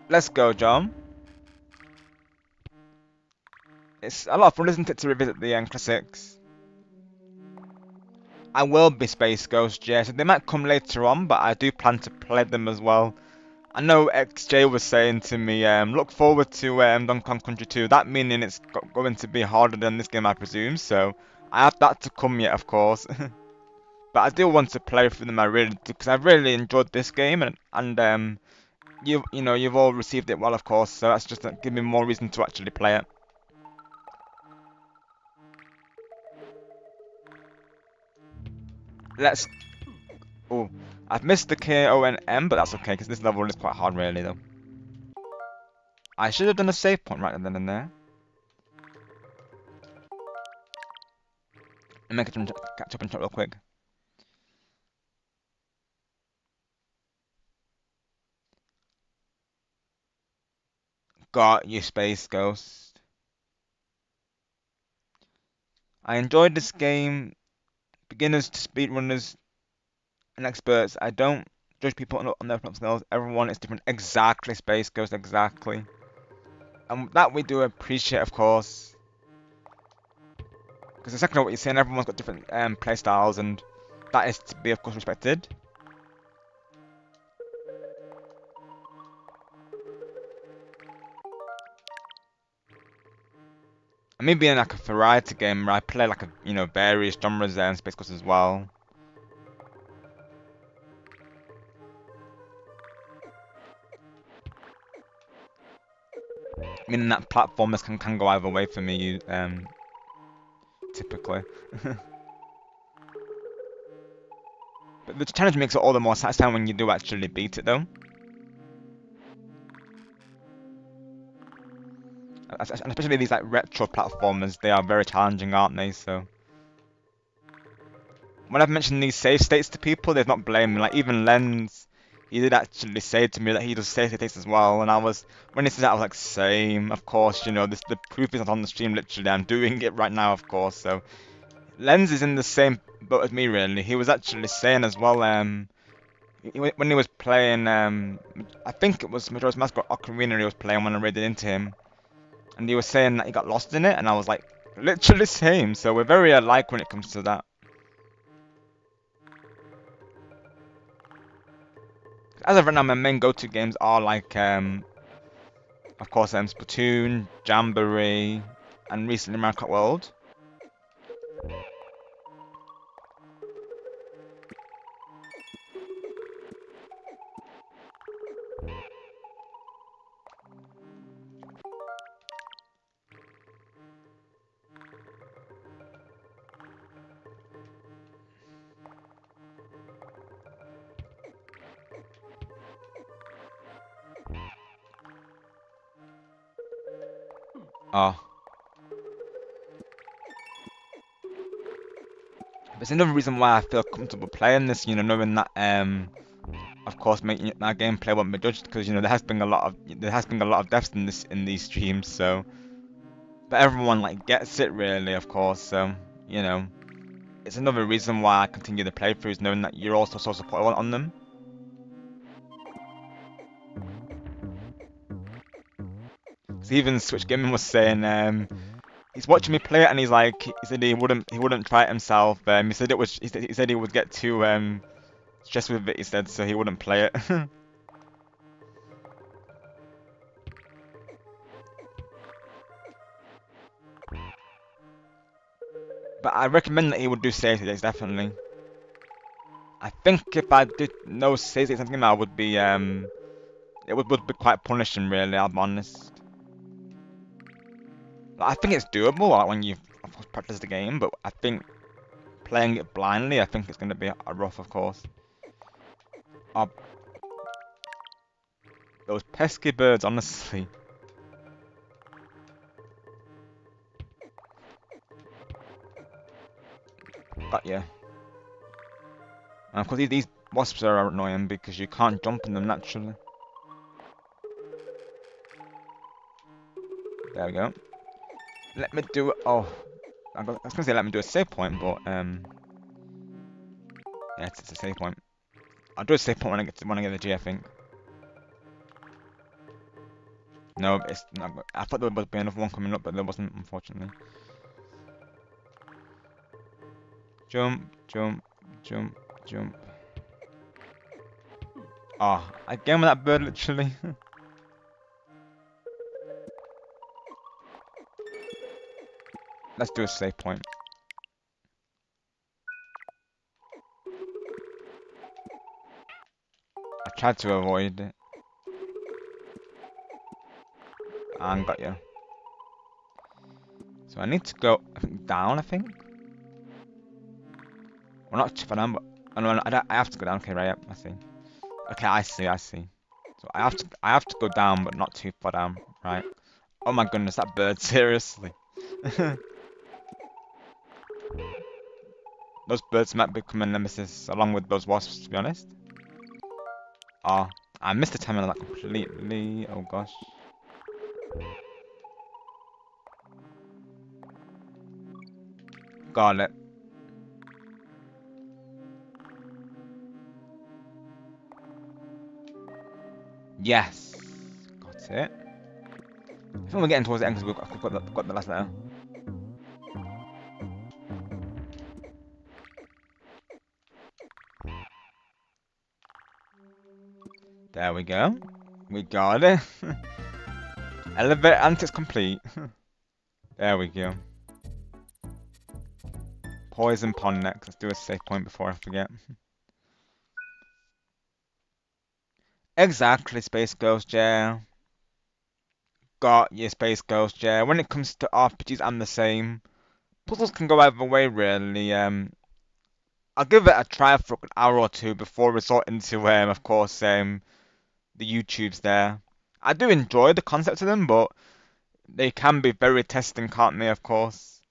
Let's go, John. It's a lot of fun, isn't it, to revisit the classics? I will be Space Ghost, yeah, so they might come later on, but I do plan to play them as well. I know XJ was saying to me, look forward to Donkey Kong Country 2, that meaning it's going to be harder than this game, I presume, so I have that to come yet, of course. But I do want to play through them, I really do, because I've really enjoyed this game, and you've all received it well, of course, so that's just give me more reason to actually play it. Let's... Oh, I've missed the KONM, but that's okay, because this level is quite hard, really, though. I should have done a save point right then and there. Let me catch up and chat real quick. Got you, Space Ghost. I enjoyed this game. Beginners to speedrunners and experts. I don't judge people on their skills. Everyone is different. Exactly, Space Ghost, exactly. And that we do appreciate, of course. Because exactly what you're saying, everyone's got different play styles, and that is to be, of course, respected. And me being like a variety game where I play like various genres there in Space Ghost as well. Meaning that platformers can go either way for me, typically. But the challenge makes it all the more satisfying when you do actually beat it, though. And especially these like retro platformers, they are very challenging, aren't they? So when I've mentioned these save states to people, they've not blamed me. Like even Lens, he did actually say to me that he does save states as well. And when he said that, I was like, same. Of course, the proof is not on the stream. Literally, I'm doing it right now, of course. So Lens is in the same boat as me, really. He was actually saying as well, when he was playing, I think it was Majora's Mask or Ocarina he was playing when I raided into him, and he was saying that he got lost in it, and I was like, literally same. So we're very alike when it comes to that. As of right now, my main go-to games are like, of course, Splatoon, Jamboree, and recently Minecart World. Oh. There's another reason why I feel comfortable playing this, knowing that of course, my gameplay won't be judged because there has been a lot of deaths in these streams. So, but everyone like gets it really, of course. So you know, it's another reason why I continue the playthroughs, knowing that you're also so supportive on them. So even Switch Gaming was saying, he's watching me play it, and he said he wouldn't try it himself. He said he would get too stressed with it. He said so he wouldn't play it. But I recommend that he would do safety days definitely. I think if I did no safety something, I would be it would be quite punishing really. I'll be honest. Like, I think it's doable like, when you of course practice the game, but I think playing it blindly, I think it's going to be a rough, of course. Oh, those pesky birds, honestly. Got ya. And of course, these wasps are annoying because you can't jump in them naturally. There we go. Let me do it. Oh, I was gonna say let me do a save point, but yeah, it's a save point. I'll do a save point when I get the G, I think. No, it's not. I thought there would be another one coming up, but there wasn't, unfortunately. Jump, jump, jump, jump. Oh, again with that bird, literally. Let's do a save point. I tried to avoid it. And got you. So I need to go, I think, down, I think? Well, not too far down, but... Oh, no, I have to go down. Okay, right, yep, I see. Okay, I see. So I have to go down, but not too far down, right? Oh my goodness, that bird, seriously. Those birds might become a nemesis along with those wasps, to be honest. Oh, I missed the timing of that completely. Oh gosh. Got it. Yes. Got it. I think we're getting towards the end because we've got the last letter. There we go. We got it. Elevator antics complete. There we go. Poison pond next. Let's do a save point before I forget. Exactly, Space Ghost, yeah. Got your Space Ghost, yeah. When it comes to RPGs, I'm the same. Puzzles can go either way, really. I'll give it a try for an hour or two before resorting to, of course, the YouTubes there. I do enjoy the concept of them, but they can be very testing, can't they? Of course.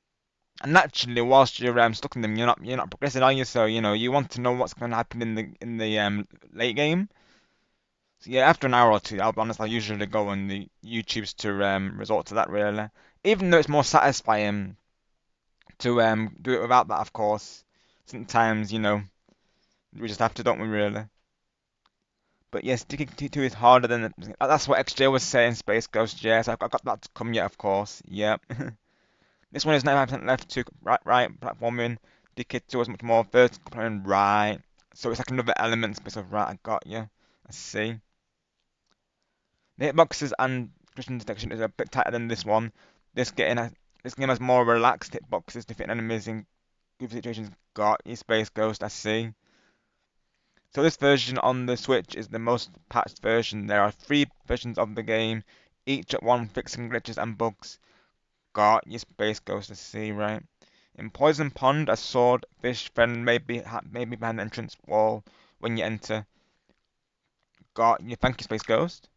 And naturally, whilst you're stuck in them, you're not progressing, are you? So you want to know what's going to happen in the late game. So yeah, after an hour or two, I'll be honest, I usually go on the YouTubes to resort to that really. Even though it's more satisfying to do it without that, of course. Sometimes we just have to, don't we? Really. But yes, DK2 is harder than that's what XJ was saying. Space Ghost, yes, I've got that to come yet, of course. Yep. This one is 95% left to right platforming. DK2 is much more vertical and right. So it's like another element space of right. I got you. I see. The hitboxes and collision detection is a bit tighter than this one. This game has more relaxed hitboxes to fit enemies in good situations. Got you, Space Ghost. I see. So this version on the Switch is the most patched version. There are 3 versions of the game, each at one fixing glitches and bugs. Got your Space Ghost to see, right? In Poison Pond, a sword fish friend may be behind the entrance wall when you enter. Got your thank you, Space Ghost.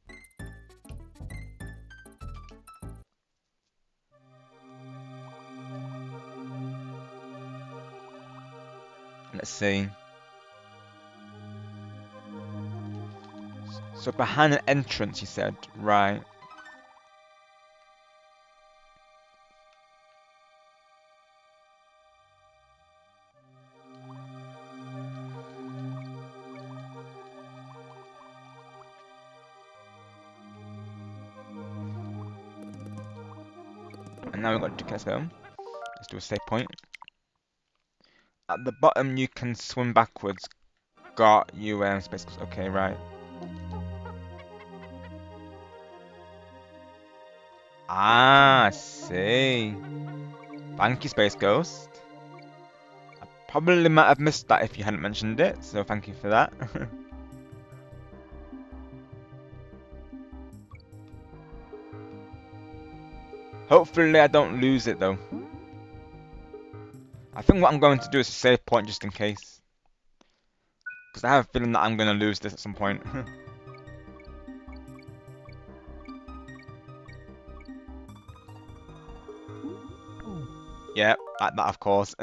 Let's see. So behind an entrance, you said, right? And now we've got to let's go. Let's do a save point. At the bottom, you can swim backwards. Got you, space. Okay, right. Ah, I see. Thank you, Space Ghost. Probably might have missed that if you hadn't mentioned it, so thank you for that. Hopefully I don't lose it though. I think what I'm going to do is a save point just in case. Because I have a feeling that I'm going to lose this at some point. Yeah, like that of course.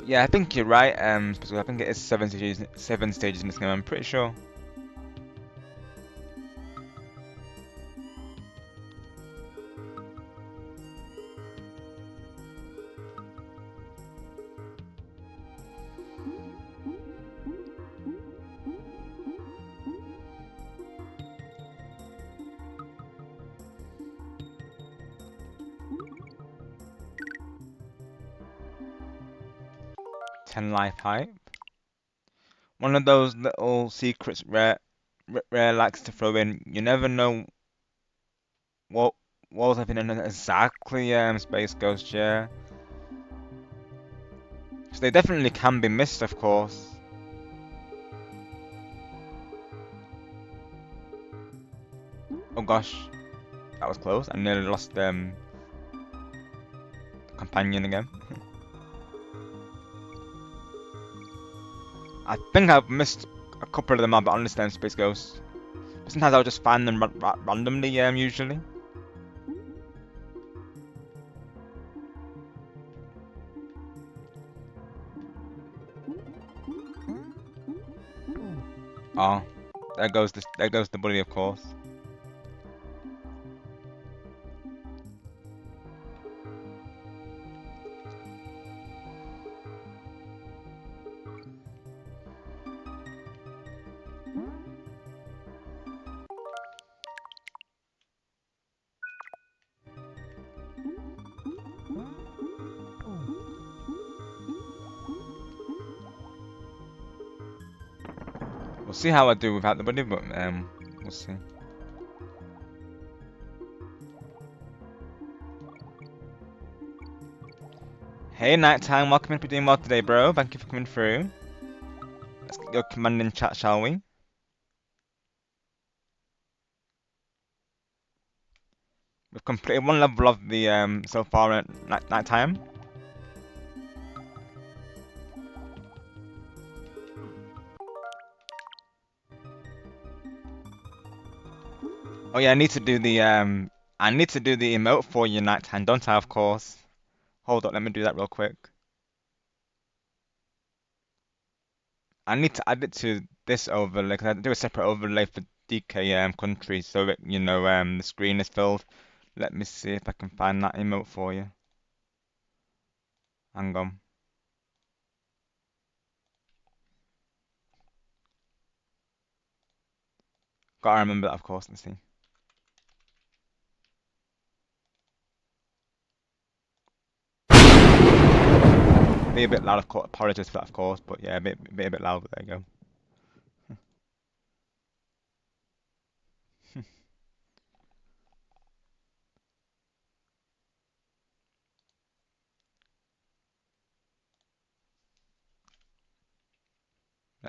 Yeah, I think you're right. Because I think it is seven stages in this game. I'm pretty sure. Ten life hype. One of those little secrets Rare likes to throw in. You never know what was happening exactly. Space Ghost, yeah. So they definitely can be missed, of course. Oh gosh, that was close. I nearly lost companion again. I think I've missed a couple of them out, but honestly, Space Ghost. But sometimes I'll just find them randomly, usually. Oh, there goes the bully, of course. We'll see how I do without the bully, but we'll see. Hey, Nighttime, welcome in for doing well today, bro. Thank you for coming through. Let's get your command in chat, shall we? We've completed one level of the so far at nighttime. Oh yeah, I need to do the emote for you, Nighttime, don't I? Of course. Hold on, let me do that real quick. I need to add it to this overlay because I do a separate overlay for DK countries so that the screen is filled. Let me see if I can find that emote for you. Hang on. Gotta remember that, of course. Let's see. Be a bit loud, of course. Apologies for that, of course, but yeah, be a bit loud. But there you go.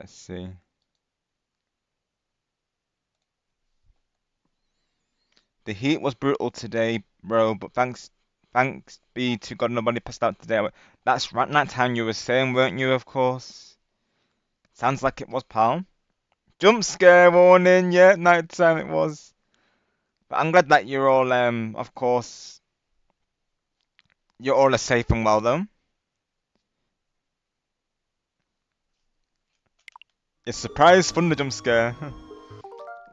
Let's see. The heat was brutal today, bro, but thanks be to God nobody passed out today. That's right, night time you were saying, weren't you, of course? Sounds like it was, pal. Jump scare warning, yeah, night time it was. But I'm glad that you're all, of course, you're all safe and well, though. Your surprise thunder jump scare.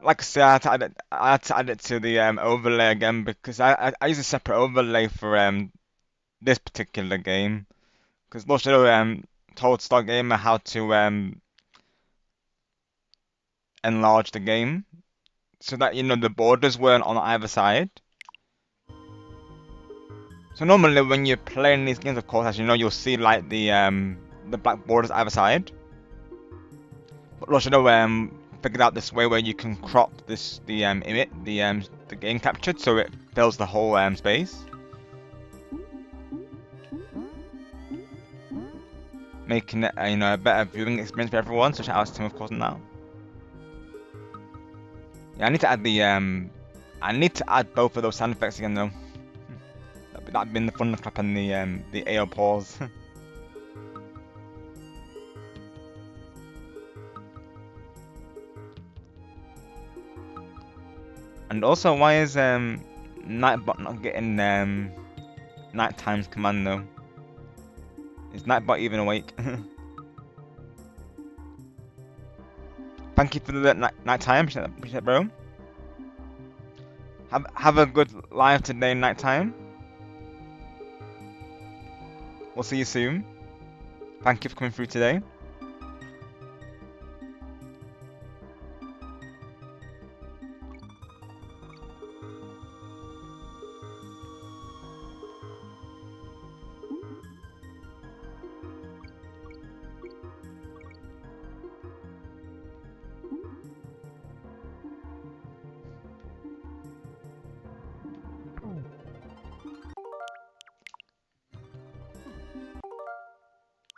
Like I say, I had to add it to the overlay again because I use a separate overlay for this particular game because Lost Shadow told Star Gamer how to enlarge the game so that the borders weren't on either side. So normally when you're playing these games, of course, as you know, you'll see like the black borders either side. But Lost Shadow figured out this way where you can crop the game captured so it fills the whole space. Making it a better viewing experience for everyone. So shout out to him, of course, now. Yeah, I need to add both of those sound effects again though. That'd been the thunderclap and the AO pause. And also, why is Nightbot not getting night times command though? Is Nightbot even awake? Thank you for the night time, appreciate that, bro. Have a good live today, night time. We'll see you soon. Thank you for coming through today.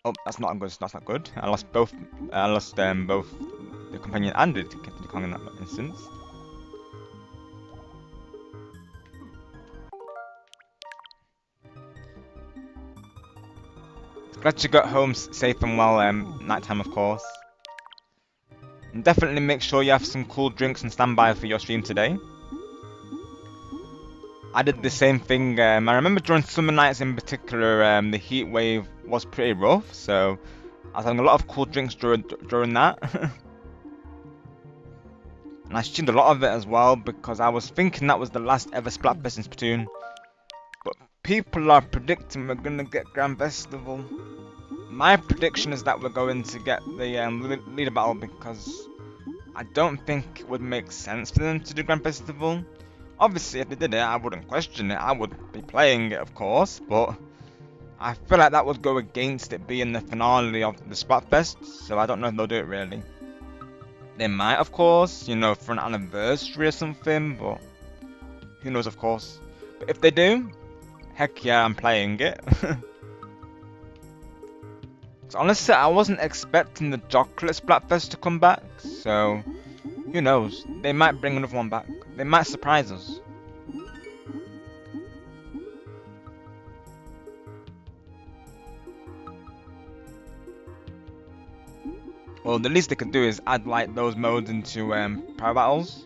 Oh, that's not good. That's not good. I lost both. I lost both the companion and the Kong in that instance. Glad you got home safe and well. Nighttime, of course. And definitely make sure you have some cool drinks and standby for your stream today. I did the same thing. I remember during summer nights in particular, the heat wave was pretty rough, so I was having a lot of cool drinks during that. And I streamed a lot of it as well because I was thinking that was the last ever Splatfest in Splatoon. But people are predicting we're gonna get Grand Festival. My prediction is that we're going to get the leader battle because I don't think it would make sense for them to do Grand Festival. Obviously, if they did it, I wouldn't question it. I would be playing it, of course, but I feel like that would go against it being the finale of the Splatfest, so I don't know if they'll do it really. They might, of course, for an anniversary or something, but who knows, of course. But if they do, heck yeah, I'm playing it. So honestly, I wasn't expecting the chocolate Splatfest to come back, so who knows? They might bring another one back. They might surprise us. Well, the least they could do is add like those modes into Power Battles.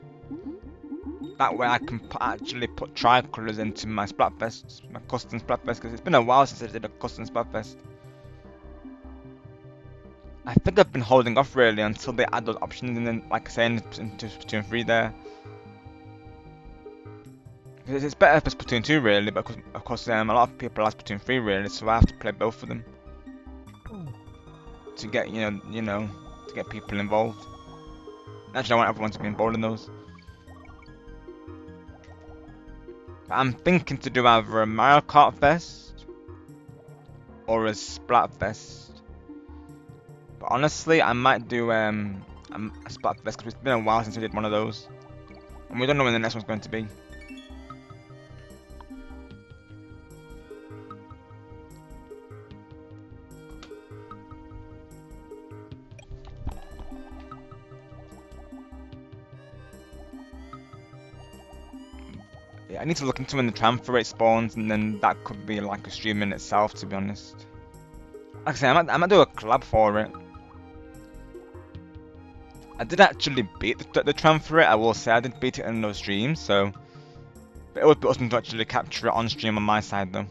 That way I can actually put tricolors into my Splatfest, my custom Splatfest, because it's been a while since I did a custom Splatfest. I think I've been holding off really until they add those options and then, like I say, into Splatoon 3 there. It's better for Splatoon 2 really, but of course a lot of people like Splatoon 3 really, so I have to play both of them to get to get people involved. Actually, I want everyone to be involved in those. But I'm thinking to do either a Minecart Fest or a Splatfest. But honestly, I might do a Splatfest because it's been a while since we did one of those, and we don't know when the next one's going to be. Yeah, I need to look into when the transfer rate spawns, and then that could be like a stream in itself, to be honest. Like I say, I might do a collab for it. I did actually beat the transfer rate, I will say. I did beat it in those streams, so... But it would be awesome to actually capture it on stream on my side, though.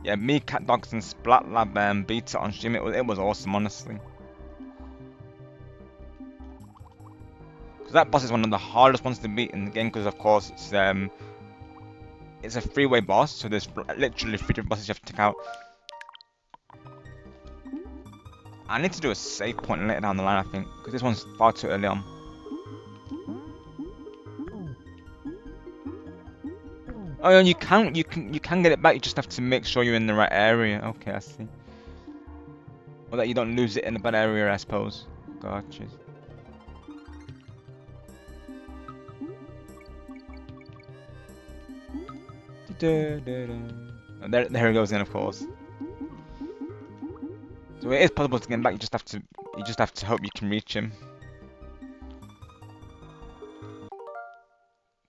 Yeah, me, Cat Dogs, and Splat Lab beat it on stream. It was awesome, honestly. Because that boss is one of the hardest ones to beat in the game, because of course it's a freeway boss, so there's literally 3 different bosses you have to take out. I need to do a save point later down the line, I think, because this one's far too early on. Oh, and you can get it back. You just have to make sure you're in the right area. Okay, I see. Or that you don't lose it in a bad area, I suppose. Gotcha. Oh, there he goes in, of course. So it is possible to get him back. You just have to hope you can reach him.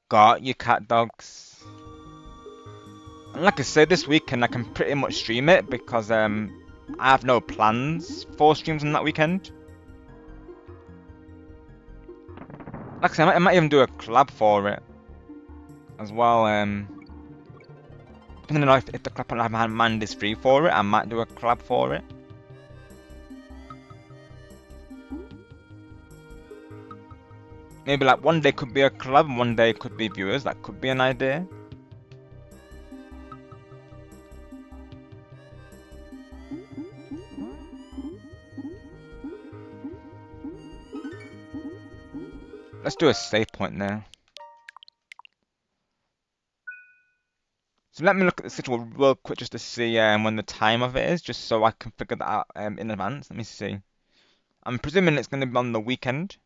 Got you, Cat Dogs. And like I said, this weekend I can pretty much stream it because I have no plans for streams on that weekend. Like I said, I might even do a collab for it as well. Depending on if the collab I have mind is free for it, I might do a collab for it. Maybe like one day could be a collab and one day could be viewers. That could be an idea. Let's do a save point now. So let me look at the schedule real quick just to see when the time of it is, just so I can figure that out in advance. Let me see. I'm presuming it's going to be on the weekend.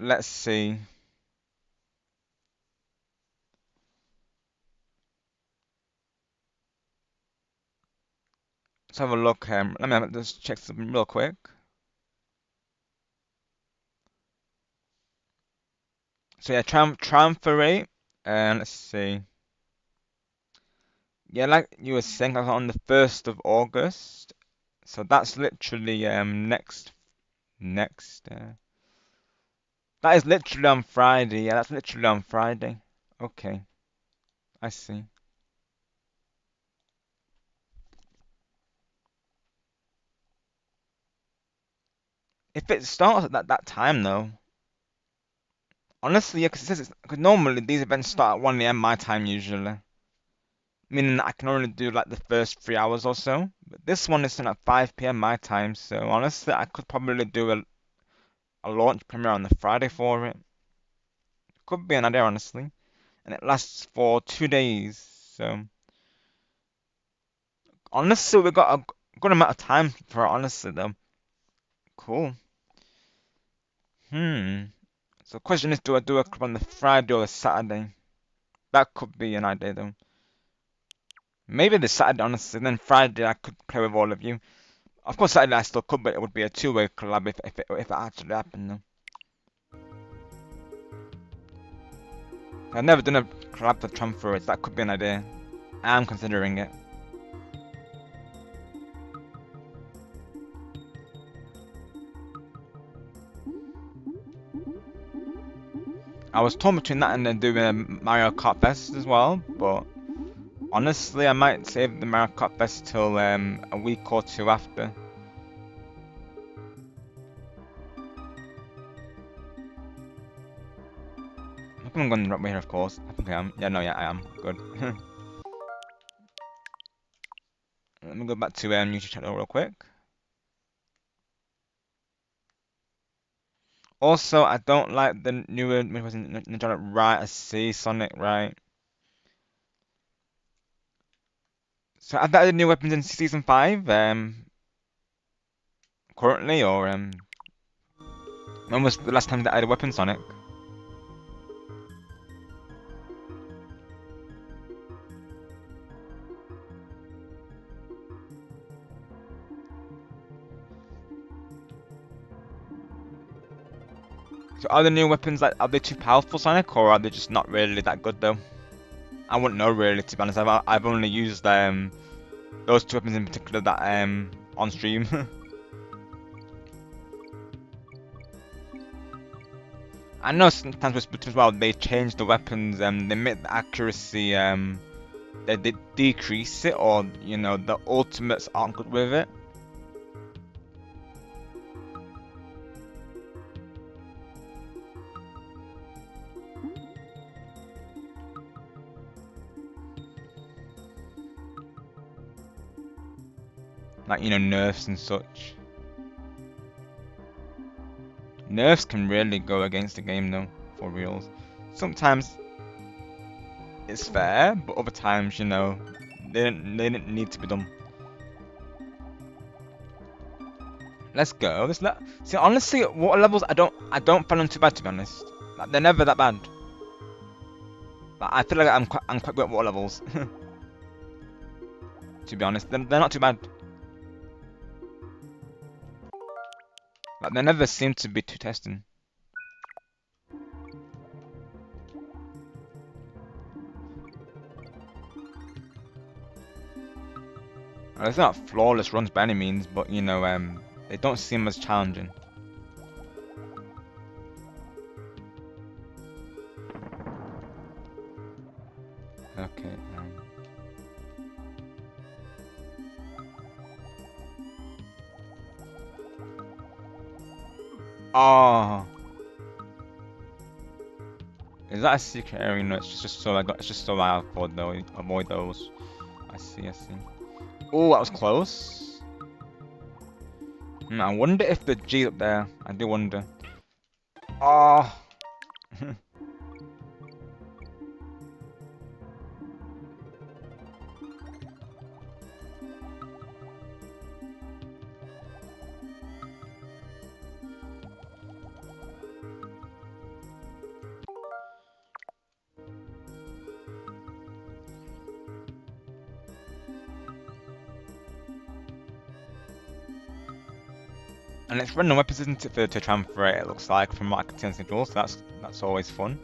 Let's see. Let's have a look. Let me just check something real quick. So yeah, transfer rate. Let's see. Yeah, like you were saying, I was on the 1st of August. So that's literally next. That is literally on Friday. Yeah, that's literally on Friday. Okay, I see. If it starts at that time though, honestly, yeah, because normally these events start at 1 a.m. my time usually, meaning that I can only do like the first 3 hours or so. But this one is at 5 p.m. my time, so honestly, I could probably do a launch premiere on the Friday for it. Could be an idea, honestly, and it lasts for 2 days. So honestly, we got a good amount of time for it. Honestly, though, cool. So the question is, do I do a club on the Friday or the Saturday? That could be an idea, though. Maybe the Saturday, honestly, then Friday I could play with all of you. Of course, Saturday I still could, but it would be a two-way collab if it actually happened, though. I've never done a collab for transfers. That could be an idea. I'm considering it. I was torn between that and then doing a Mario Kart Fest as well, but honestly, I might save the Mario Kart Fest till a week or two after. I think I'm going the right way here, of course. I think I am. Yeah, no, yeah, I am. Good. Let me go back to YouTube channel real quick. Also, I don't like the newer right. I see Sonic, right? So have they added new weapons in season 5? Currently, or when was the last time they added weapons, Sonic? So are the new weapons, like, are they too powerful, Sonic, or are they just not really that good though? I wouldn't know really, to be honest. I've only used those two weapons in particular that on stream. I know sometimes with Splatoon as well, they change the weapons and they make the accuracy they decrease it, or you know, the ultimates aren't good with it. Like, you know, nerfs and such. Nerfs can really go against the game though, for reals. Sometimes it's fair, but other times, you know, they didn't need to be done. Let's go. See, honestly, water levels I don't find them too bad, to be honest. Like, they're never that bad. Like, I feel like I'm quite good at water levels. To be honest, they're not too bad. Like, they never seem to be too testing. It's not flawless runs by any means, but you know, they don't seem as challenging. Okay. Oh, is that a secret area? No, it's just so I avoid those. I see. Oh, that was close. I wonder if the G up there. I do wonder. Oh. And it's random weapons, isn't it, to transfer it, it looks like, from what I can see on schedule, so that's always fun.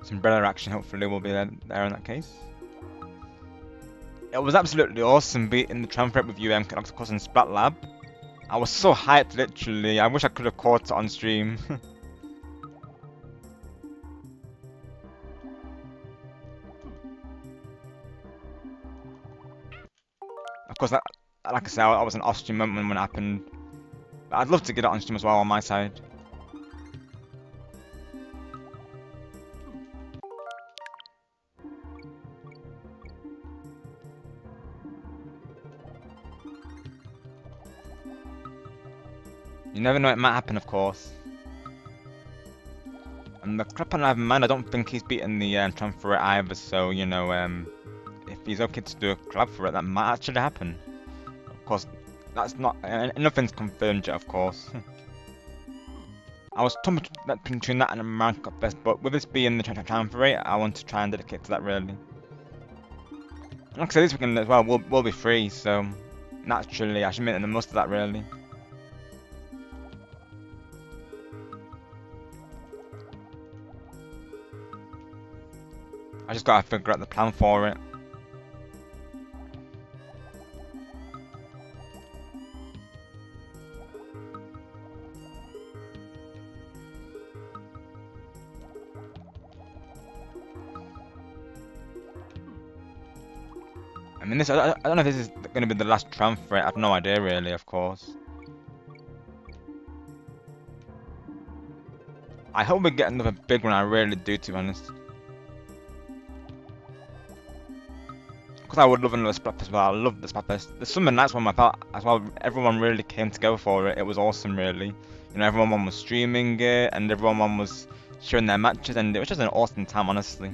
Some better action hopefully will be there in that case. It was absolutely awesome beating the transfer with you, Octocus and Splat Lab. I was so hyped, literally. I wish I could have caught it on stream. Of course, like I said, I was an off-stream moment when it happened. But I'd love to get it on stream as well on my side. You never know, it might happen, of course. And the crap on Man, I don't think he's beaten the tram for it either, so, you know, if he's okay to do a collab for it, that might actually happen. Of course, that's not, nothing's confirmed yet, of course. I was torn between that and a Minecart best, but with this being the tram for it, I want to try and dedicate to that, really. Like I said, this weekend as well will be free, so naturally I should make the most of that, really. I just gotta figure out the plan for it. I mean, I don't know if this is going to be the last tram for it. I have no idea, really, of course. I hope we get another big one, I really do, to be honest. Because I would love another Splatfest as well. I love the Splatfest. The Summer Nights one I felt as well, everyone really came together for it. It was awesome, really. You know, everyone was streaming it, and everyone was sharing their matches, and it was just an awesome time, honestly.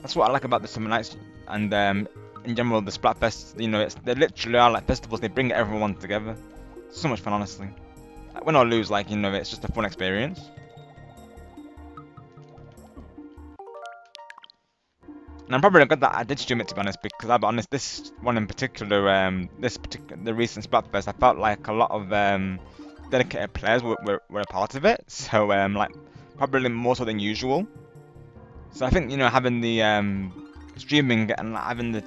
That's what I like about the Summer Nights, and in general, the Splatfest. You know, they literally are like festivals. They bring everyone together. So much fun, honestly. Like, win or lose, like, you know, it's just a fun experience. And I'm probably glad that I did stream it, to be honest, because I'll be honest, this one in particular, the recent Splatfest, I felt like a lot of dedicated players were a part of it. So like probably more so than usual. So I think having the streaming and like, having the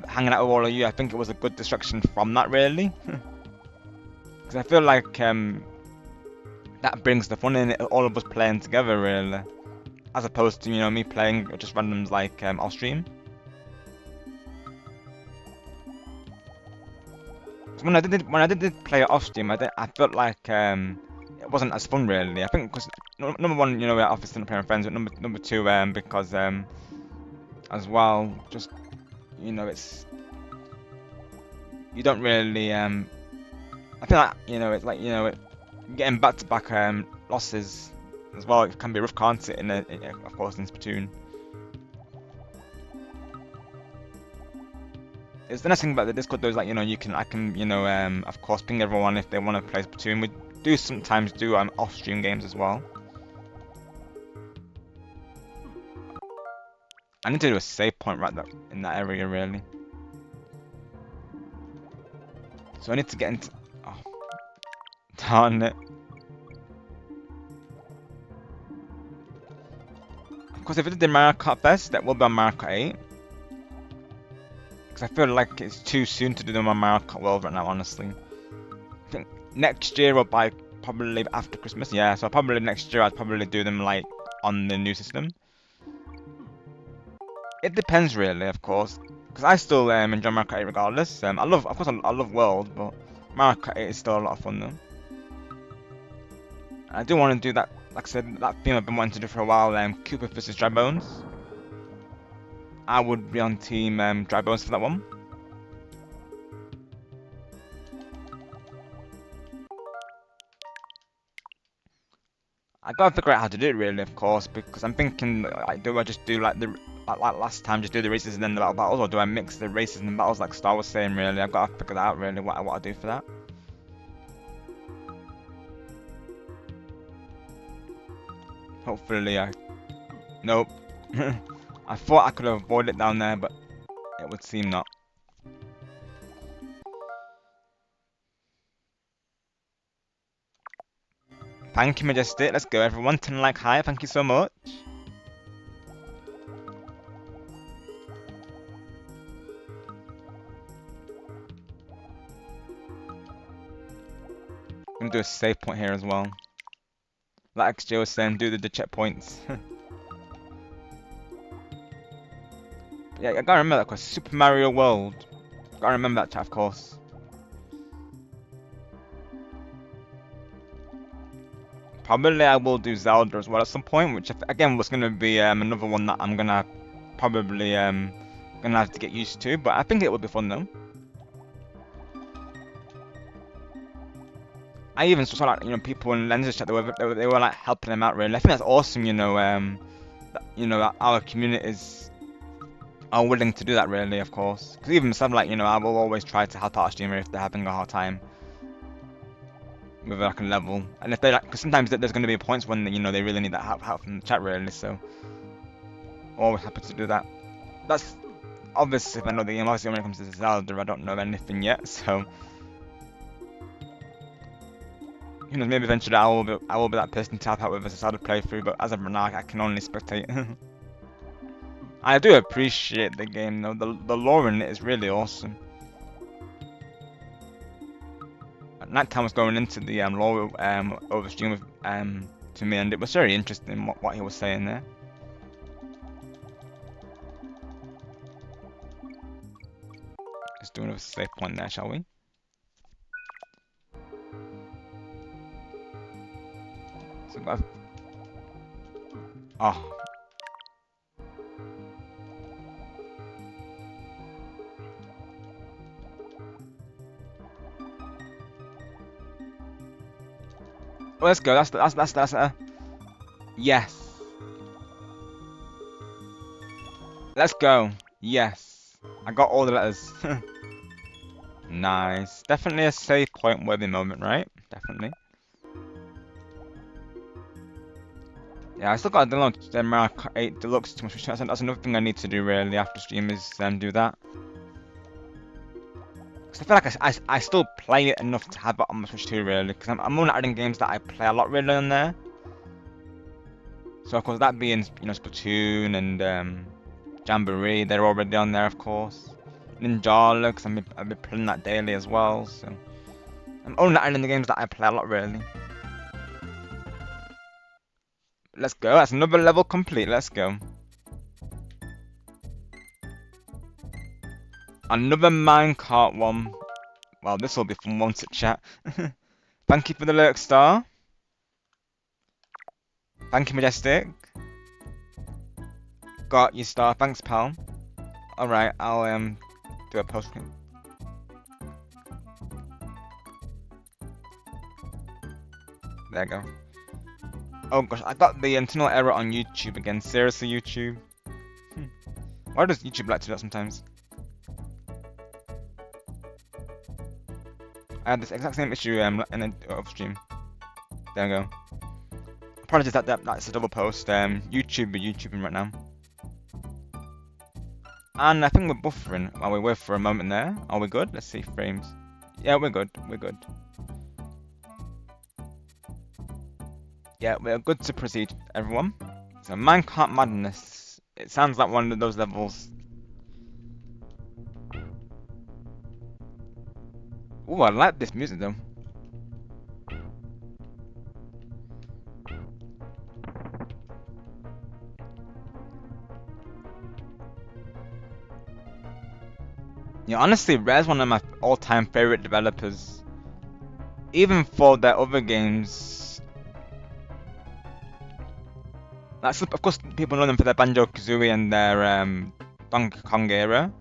hanging out with all of you, I think it was a good distraction from that really, because I feel like that brings the fun in it, all of us playing together really, as opposed to me playing just randoms like off stream. So when I did play it off stream, I felt like it wasn't as fun really. I think because number one, we're obviously not playing with friends, but number two, because as well, just it's you don't really I feel like it's like getting back to back losses as well. It can be rough, can't it? Of course in Splatoon. It's the nice thing about the Discord though is like I can of course ping everyone if they want to play Splatoon. We do sometimes do off stream games as well. I need to do a save point right there in that area really. So I need to get into. Oh, darn it. Of course, if it did the Minecart Fest, that will be on Minecart 8. Because I feel like it's too soon to do them on Minecart World right now, honestly. I think next year or by probably after Christmas, yeah. So probably next year I'd probably do them like on the new system. It depends really, of course. Because I still enjoy Minecart 8 regardless. I love, of course, I love World, but Minecart 8 is still a lot of fun though. I do want to do that, like I said, that theme I've been wanting to do for a while, Cooper versus Dry Bones. I would be on team Dry Bones for that one. I gotta figure out how to do it really, of course, because I'm thinking, like, do I just do like like last time, just do the races and then the battle battles, or do I mix the races and the battles like Star was saying really? I've got to figure that out really, what I do for that. Hopefully Nope. I thought I could avoid it down there, but it would seem not. Thank you, Majestic. Let's go, everyone. 10 like high. Thank you so much. I'm gonna do a save point here as well. Like XJ was saying, do the checkpoints. Yeah, I gotta remember that, because Super Mario World. Gotta remember that chat, of course. Probably I will do Zelda as well at some point, which again was gonna be another one that I'm gonna probably gonna have to get used to, but I think it would be fun though. I even saw like people in Lenses chat, they were like helping them out really. I think that's awesome, that our communities are willing to do that really, of course. Because even myself, like I will always try to help out a streamer if they're having a hard time with like a level, and if they like, because sometimes there's going to be points when they really need that help from the chat really. So always happy to do that. That's obviously if I know the game. Obviously when it comes to Zelda, I don't know anything yet, so maybe eventually I will be that person to help out with a Zelda playthrough. But as of right now, I can only spectate. I do appreciate the game though. The lore in it is really awesome. At night time was going into the lore over stream with to me, and it was very interesting what he was saying there. Let's do another save point there, shall we? So oh. Oh, let's go. That's yes. Let's go. Yes. I got all the letters. Nice. Definitely a save point worthy moment, right? Definitely. Yeah, I still got to download the Minecart 8 Deluxe too much. That's another thing I need to do really after stream is do that. Cause I feel like I still play it enough to have it on my Switch too really. Because I'm only adding games that I play a lot really on there. So of course that being Splatoon and Jamboree, they're already on there of course. Ninjala, because I've been playing that daily as well. So I'm only adding the games that I play a lot really. Let's go. That's another level complete. Let's go. Another minecart one. Well, this will be fun one to chat. Thank you for the lurk star. Thank you, Majestic. Got your star. Thanks, pal. Alright, I'll do a post. There you go. Oh gosh, I got the internal error on YouTube again. Seriously, YouTube? Why does YouTube like to do that sometimes? I had this exact same issue in the off stream. There we go. Apologies that's a double post. YouTubing right now. And I think we're buffering while we were for a moment there. Are we good? Let's see frames. Yeah, we're good. We're good. Yeah, we're good to proceed, everyone. So Minecart Madness. It sounds like one of those levels. Ooh, I like this music though. Yeah, honestly, Rare's one of my all-time favorite developers. Even for their other games. That's of course people know them for their Banjo-Kazooie and their Donkey Kong era.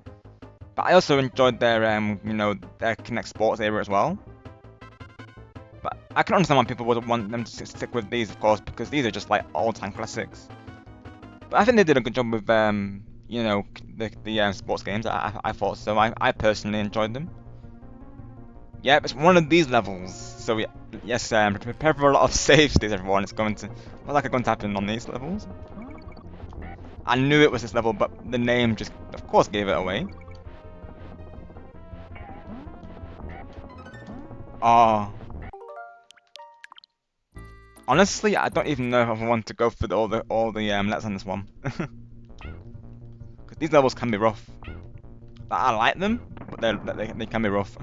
But I also enjoyed their their Kinect Sports era as well. But I can understand why people would want them to stick with these, of course, because these are just like all-time classics. But I think they did a good job with the sports games. I thought so. I personally enjoyed them. Yeah, it's one of these levels. So yeah, yes, prepare for a lot of save states, everyone. It's going to what's going to happen on these levels. I knew it was this level, but the name just, of course, gave it away. Oh. Honestly, I don't even know if I want to go for all the letters on this one. Because these levels can be rough. I like them, but they can be rough.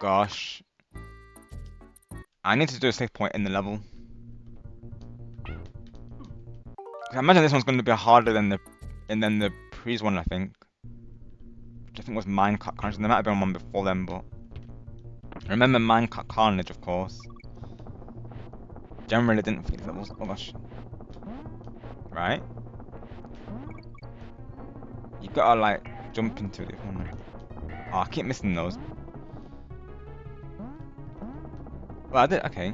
Gosh. I need to do a save point in the level. I imagine this one's going to be harder than the previous one, I think. Which I think was Minecart Carnage. There might have been one before them, but I remember Minecart Carnage, of course. Generally didn't think that was. Oh gosh. Right. You gotta like jump into it. Oh, I keep missing those. Well, I did. Okay.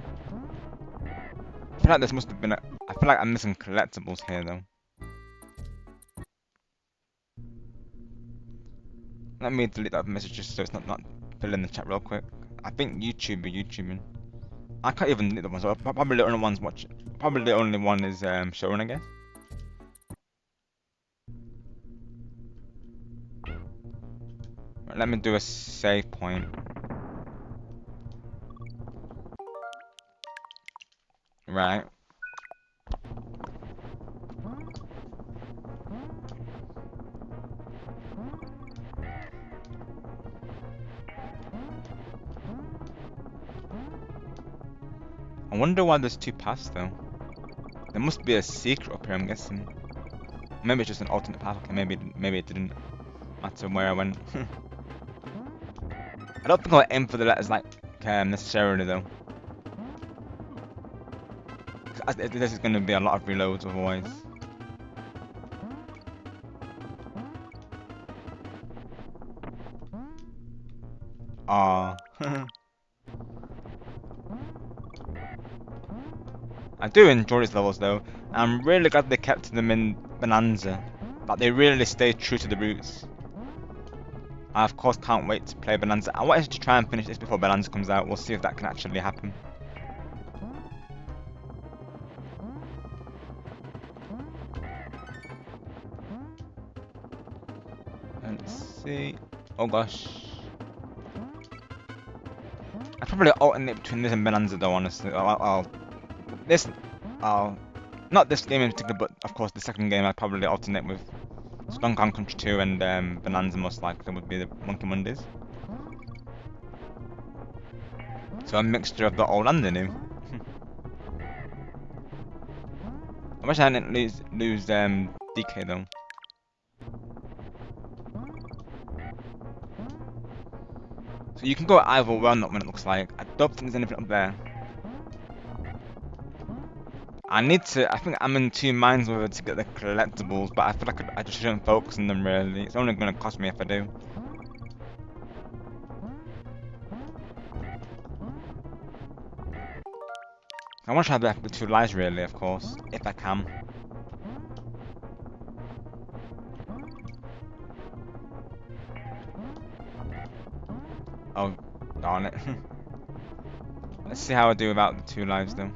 I feel like this must have been. I feel like I'm missing collectibles here, though. Let me delete that message just so it's not fill in the chat real quick. I think YouTubing. I can't even delete the ones. So probably the only ones watching. Probably the only one is showing, I guess. Right, let me do a save point. Right. I wonder why there's two paths though. There must be a secret up here, I'm guessing. Maybe it's just an alternate path. Okay, maybe it didn't matter where I went. I don't think I'll aim for the letters like necessarily though. This is going to be a lot of reloads otherwise. Ah. I do enjoy these levels though. I'm really glad they kept them in Bonanza. Like they really stayed true to the roots. I of course can't wait to play Bonanza. I wanted to try and finish this before Bonanza comes out. We'll see if that can actually happen. Let's see. Oh gosh. I'd probably alternate between this and Bonanza though, honestly. Not this game in particular, but of course the second game I'd probably alternate with Skunk Country 2 and Bonanza most likely would be the Monkey Mondays. So a mixture of the old and the new. I wish I didn't lose DK though. So you can go either way on that one, it looks like. I don't think there's anything up there. I think I'm in two minds whether to get the collectibles, but I feel like I just shouldn't focus on them really. It's only going to cost me if I do. I want to try the two lives really, of course, if I can. Oh, darn it. Let's see how I do without the two lives though.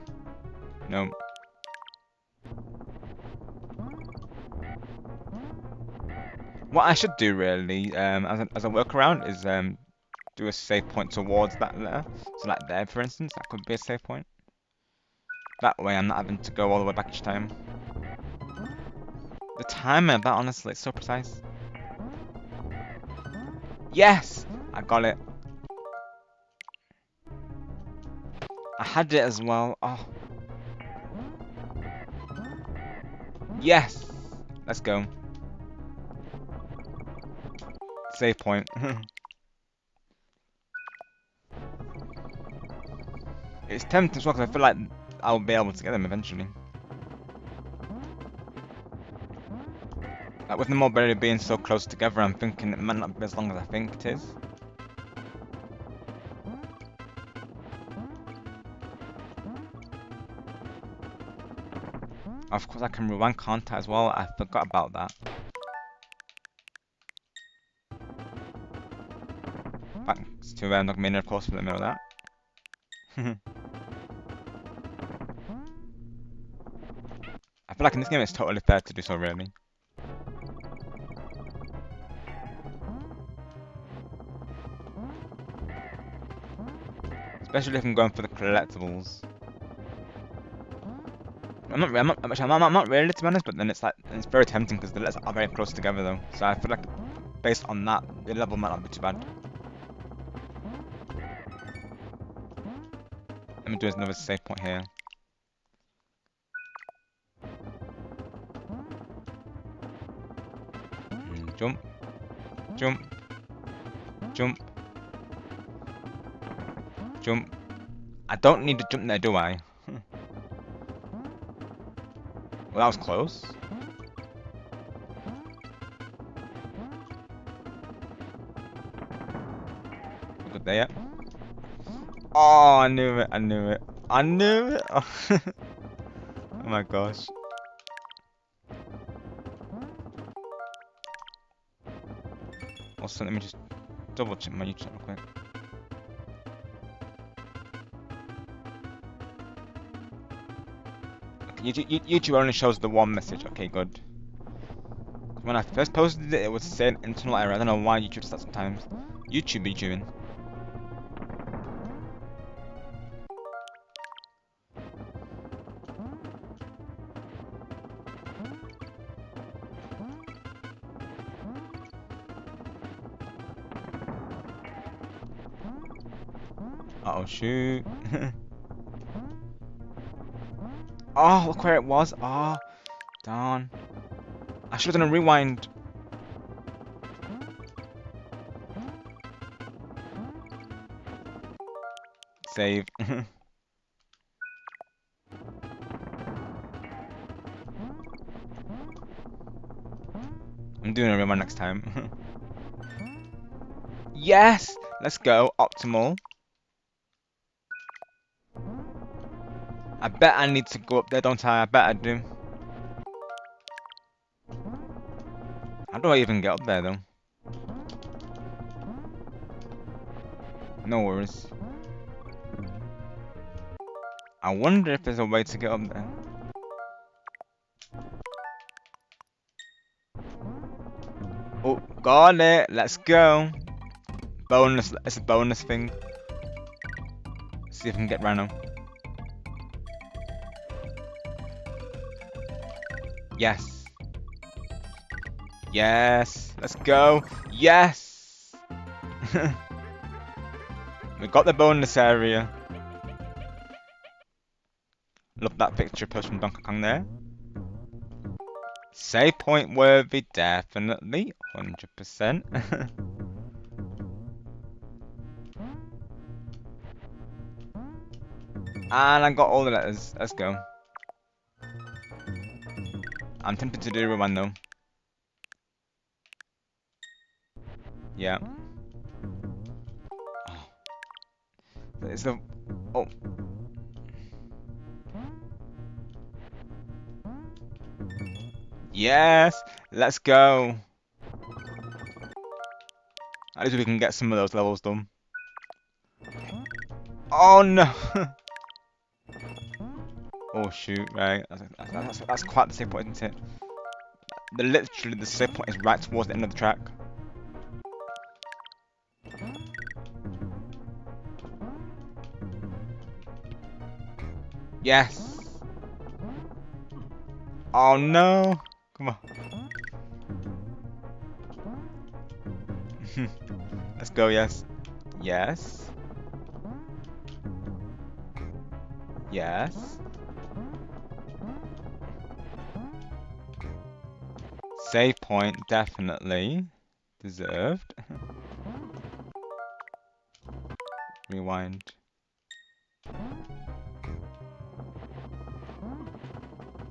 No. What I should do really, as a workaround, is do a save point towards that letter. So like there, for instance, that could be a save point. That way I'm not having to go all the way back each time. The timing of that, honestly, it's so precise. Yes! I got it. I had it as well. Oh. Yes! Let's go. Save point. It's tempting as well because I feel like I'll be able to get them eventually. Like with them all barely being so close together, I'm thinking it might not be as long as I think it is. Of course I can rewind, can't I, as well? I forgot about that. Thanks to Dogmania, of course, for letting me know that. I feel like in this game it's totally fair to do so, really. Especially if I'm going for the collectibles. I'm not really, to be honest, but then it's very tempting because the letters are very close together though. So I feel like based on that, the level might not be too bad. Let me do another save point here. Jump. Jump. Jump. Jump. I don't need to jump there, do I? Well, that was close. Good there yet? Oh, I knew it, I knew it. I knew it! Oh, oh my gosh. Also, let me just double check my YouTube real quick. Okay, YouTube only shows the one message. Okay, good. When I first posted it, it was saying internal error. I don't know why YouTube does that sometimes. YouTubing. Oh shoot. Oh, look where it was. Oh, darn. I should have done a rewind. Save. I'm doing a rewind next time. Yes! Let's go. Optimal. I bet I need to go up there, don't I? I bet I do. How do I even get up there, though? No worries. I wonder if there's a way to get up there. Oh, got it! Let's go! Bonus, it's a bonus thing. See if I can get Rhino. Yes. Yes. Let's go. Yes. We got the bonus area. Love that picture post from Donkey Kong there. Save point worthy, definitely. 100%. And I got all the letters. Let's go. I'm tempted to do one though. Yeah. Oh. It's the... Oh. Yes! Let's go! At least we can get some of those levels done. Oh no! Oh shoot, right. That's quite the save point, isn't it? Literally, the save point is right towards the end of the track. Yes! Oh no! Come on. Let's go, yes. Yes. Yes. Save point, definitely. Deserved. Rewind.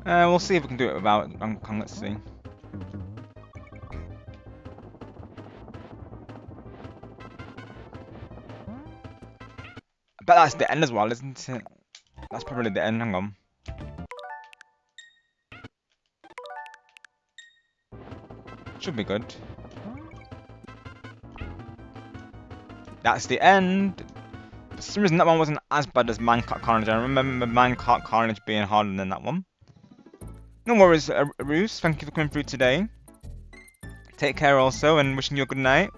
We'll see if we can do it without Donkey Kong, let's see. I bet that's the end as well, isn't it? That's probably the end, hang on. Should be good. That's the end! For some reason that one wasn't as bad as Minecart Carnage. I remember Minecart Carnage being harder than that one. No worries, Roos. Thank you for coming through today. Take care also, and wishing you a good night.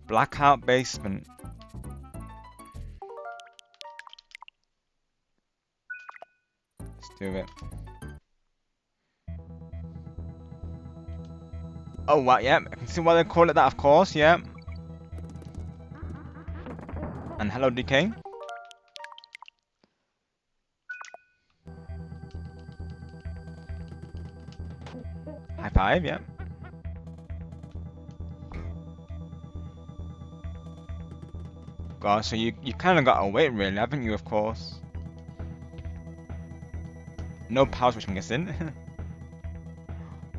Blackout basement. Let's do it. Oh, wow, yeah. I can see why they call it that, of course, yeah. And hello, DK. High five, yeah. God, so you kind of got to wait, really, haven't you, of course? No power switch, I'm guessing.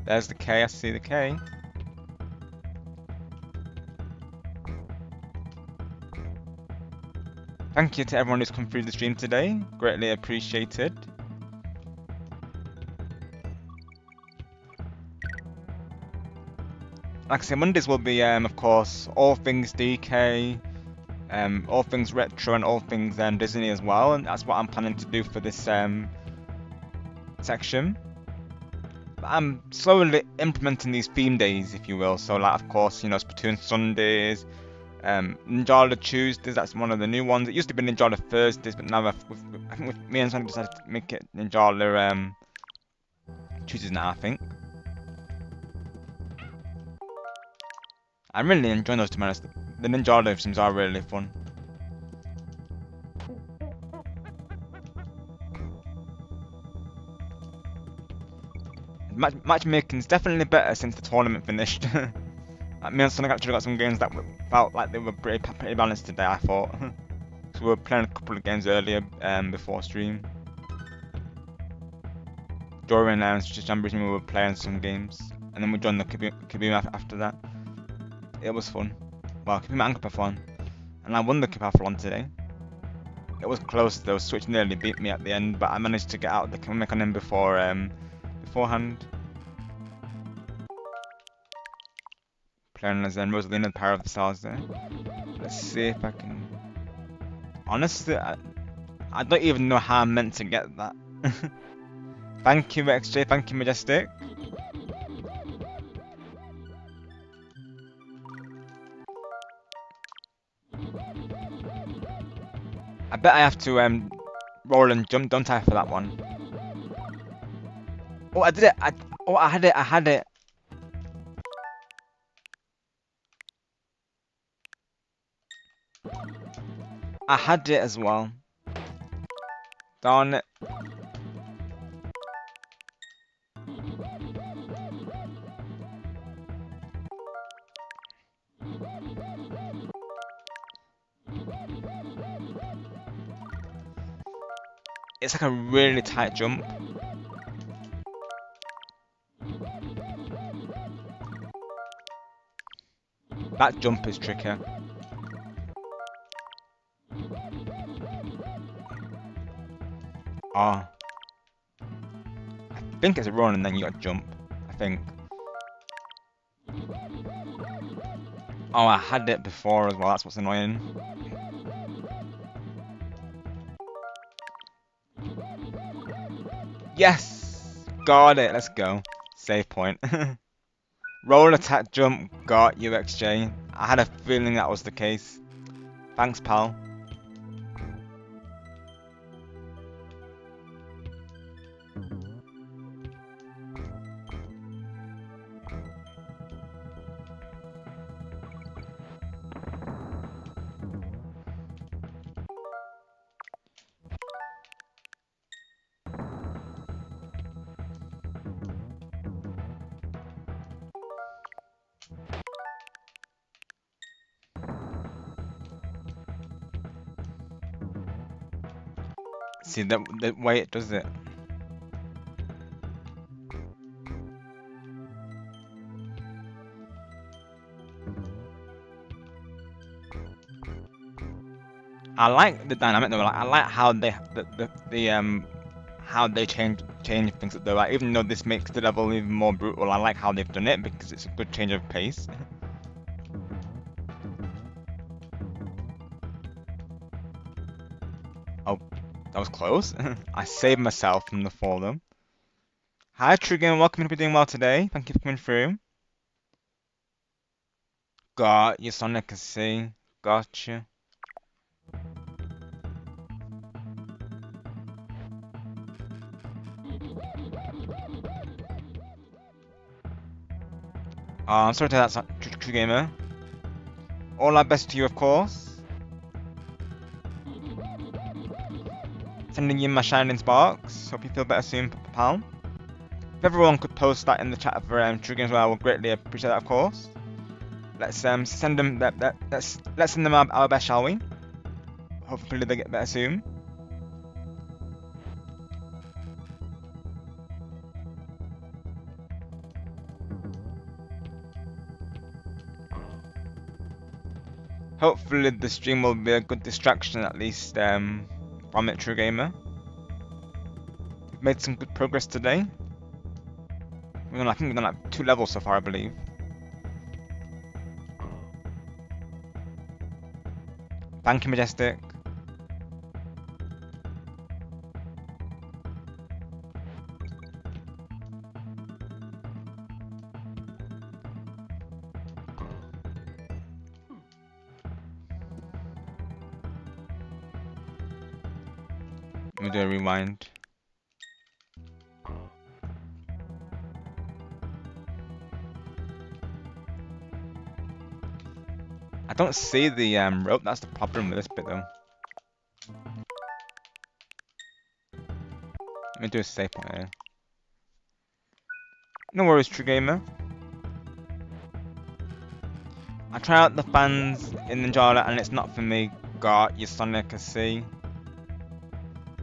There's the K, I see the K. Thank you to everyone who's come through the stream today. Greatly appreciated. Like I say, Mondays will be, of course, all things DK, all things retro, and all things Disney as well. And that's what I'm planning to do for this section. But I'm slowly implementing these theme days, if you will. So, like, of course, you know, Splatoon Sundays, Ninjala Tuesdays. That's one of the new ones. It used to be Ninjala Thursdays, but now I think with me and Sonny decided to make it Ninjala Tuesdays now, I think. I'm really enjoying those, to be honest. The Ninjala sims are really fun. Matchmaking's definitely better since the tournament finished. Me and Sonic actually got some games that felt like they were pretty balanced today, I thought. So we were playing a couple of games earlier before stream. During Jamborees, we were playing some games. And then we joined the Kaboom after that. It was fun. Well, keeping my Anchorpathlon. And I won the Decathlon today. It was close though, Switch nearly beat me at the end, but I managed to get out the comic on him beforehand. Playing as Rosalina, the Power of the Stars there. Let's see if I can... Honestly, I don't even know how I'm meant to get that. Thank you, XJ, thank you, Majestic. I bet I have to roll and jump, don't I, for that one? Oh, I did it! I had it! I had it as well. Darn it. It's like a really tight jump. That jump is tricky. Oh. I think it's a run and then you gotta jump. I think. Oh, I had it before as well, that's what's annoying. Yes! Got it, let's go. Save point. Roll, attack, jump, got you, XJ. I had a feeling that was the case. Thanks, pal. See the way it does it. I like the dynamic though. Like, I like how they how they change things though. Like, even though this makes the level even more brutal, I like how they've done it because it's a good change of pace. Oh, that was close. I saved myself from the fall though. Hi Trigan, welcome to be doing well today. Thank you for coming through. Got you, Sonic, I see. Gotcha. I'm sorry to that, True Gamer. All our best to you, of course. Sending you my shining sparks. Hope you feel better soon, pal. If everyone could post that in the chat for True Games, well, I would greatly appreciate that, of course. Let's send them let's send them our best, shall we? Hopefully they get better soon. Hopefully the stream will be a good distraction at least from it, True Gamer. We've made some good progress today. I think we've done like 2 levels so far, I believe. Thank you, Majestic. Let me do a rewind. I don't see the rope, that's the problem with this bit though. Let me do a save point here. No worries, True Gamer. I try out the fans in Ninjala and it's not for me. Got you, Sonic, I see.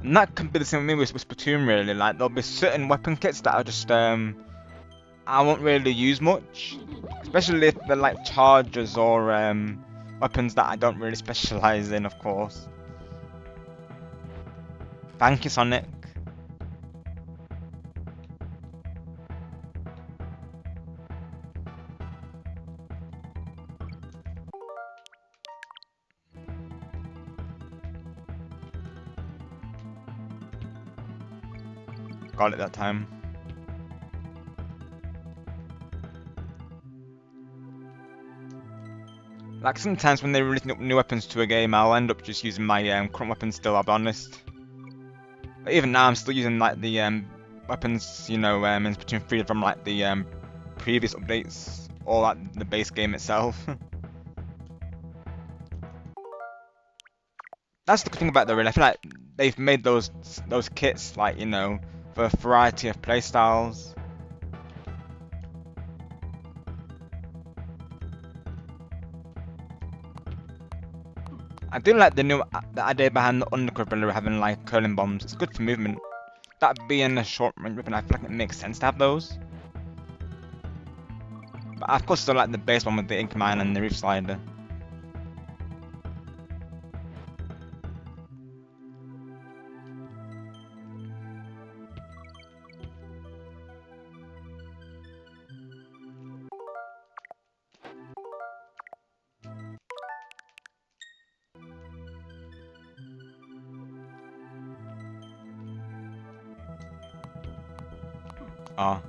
And that can be the same with me with Splatoon really, there'll be certain weapon kits that I just I won't really use much. Especially if they're like chargers or weapons that I don't really specialize in, of course. Thank you, Sonic. Got it that time. Like sometimes when they're releasing up new weapons to a game, I'll end up just using my current weapons still, I'll be honest. But even now I'm still using like the weapons, you know, in between freed from like the previous updates or like the base game itself. That's the good thing about the really. I feel like they've made those kits like, you know, for a variety of playstyles. I do like the idea behind the undercover having like curling bombs. It's good for movement. That being a short range weapon, I feel like it makes sense to have those. But I of course still like the base one with the ink mine and the reef slider. Ah.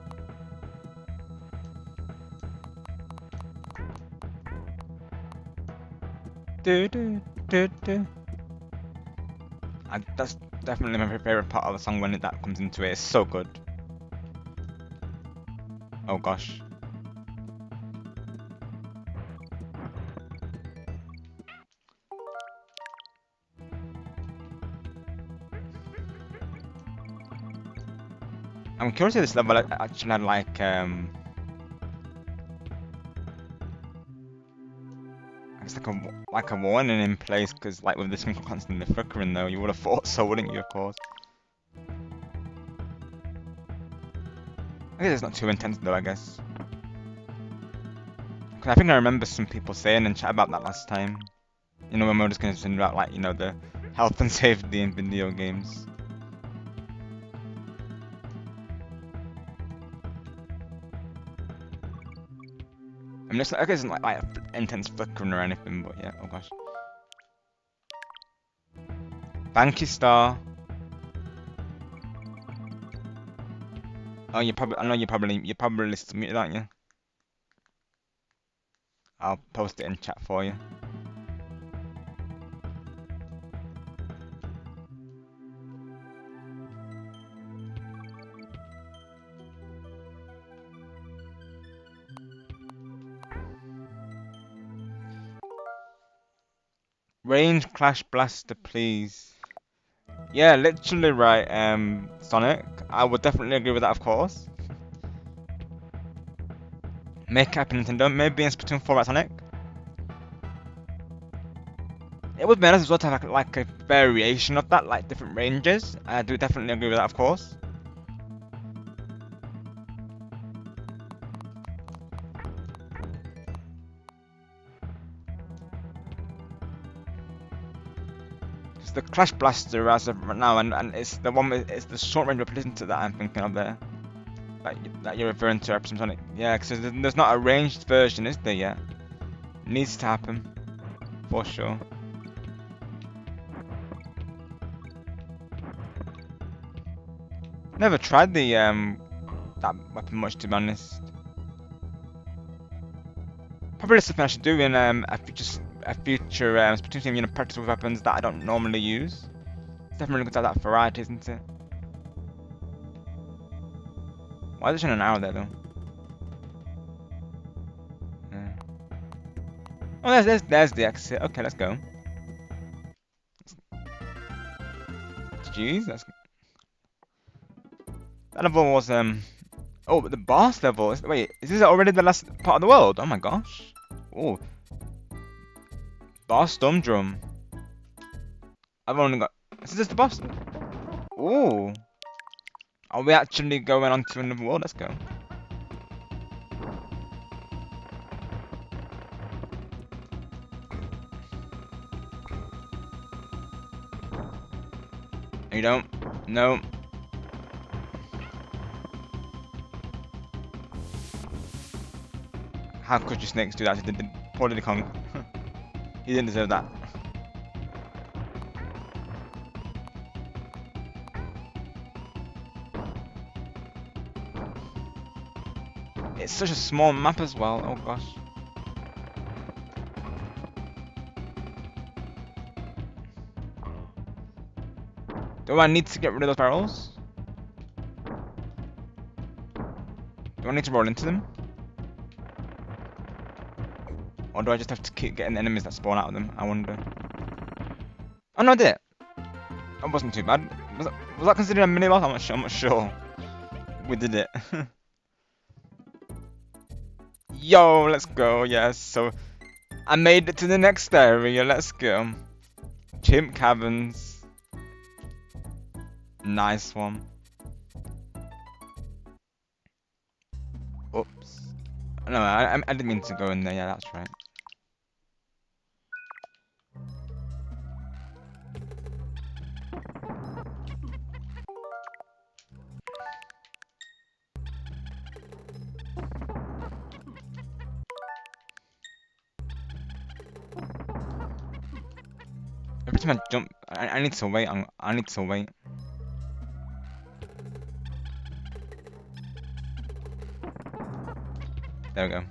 That's definitely my favorite part of the song when that comes into it. It's so good. Oh gosh. I'm curious if this level actually had it's like a warning in place, because like with this one constantly flickering though, you would have thought so, wouldn't you? Of course. I guess it's not too intense though, I guess. Cause I think I remember some people saying in chat about that last time. You know, when we were discussing about like, you know, the health and safety in video games. I mean, I guess it's not like intense flickering or anything, but yeah. Oh gosh. Thank you, Star. Oh, I know you're probably still muted, aren't you? I'll post it in chat for you. Range Clash Blaster, please. Yeah, literally right, Sonic. I would definitely agree with that, of course. Make it happen, Nintendo. Maybe in Splatoon 4, right, Sonic? It would be nice as well to have like a variation of that, like different ranges. I do definitely agree with that, of course. It's the Clash Blaster as of right now, and it's the one with, it's the short range replacement that I'm thinking of there. That you're referring to, Epsom Sonic. Yeah, because there's not a ranged version, is there yet? Needs to happen. For sure. Never tried the that weapon much, to be honest. Probably something I should do in a future Splatoon team, you know, practice with weapons that I don't normally use. It's definitely good to have that variety, isn't it? Why is there an arrow there though? Yeah. Oh, there's the exit. Okay, let's go. Jeez, that level was oh, but the boss level. Wait, is this already the last part of the world? Oh my gosh. Oh, boss Storm Drum. I've only got. Is this the boss? Oh, are we actually going on to another world? Let's go. don't. No. How could you snakes do that? Poor Diddy Kong. He didn't deserve that. It's such a small map as well. Oh gosh. Do I need to get rid of those barrels? Do I need to roll into them? Or do I just have to keep getting the enemies that spawn out of them? I wonder. Oh no, I did it! That wasn't too bad. Was that considered a mini boss? I'm not sure. We did it. Yo, let's go. Yes, so I made it to the next area. Let's go. Chimp Caverns. Nice one. Oops. No, I didn't mean to go in there. Yeah, that's right. Every time I jump, I need to wait. I need to wait. There we go.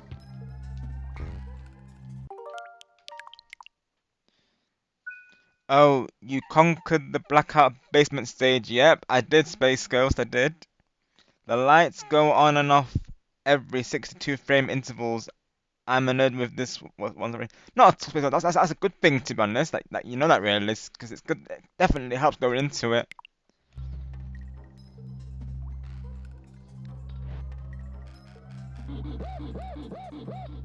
Oh, you conquered the Blackout basement stage. Yep, I did, Space Ghost. I did. The lights go on and off every 62 frame intervals. I'm a nerd with this one. Not a Space Ghost. That's a good thing, to be honest. Like you know that really, because it's good. It definitely helps going into it.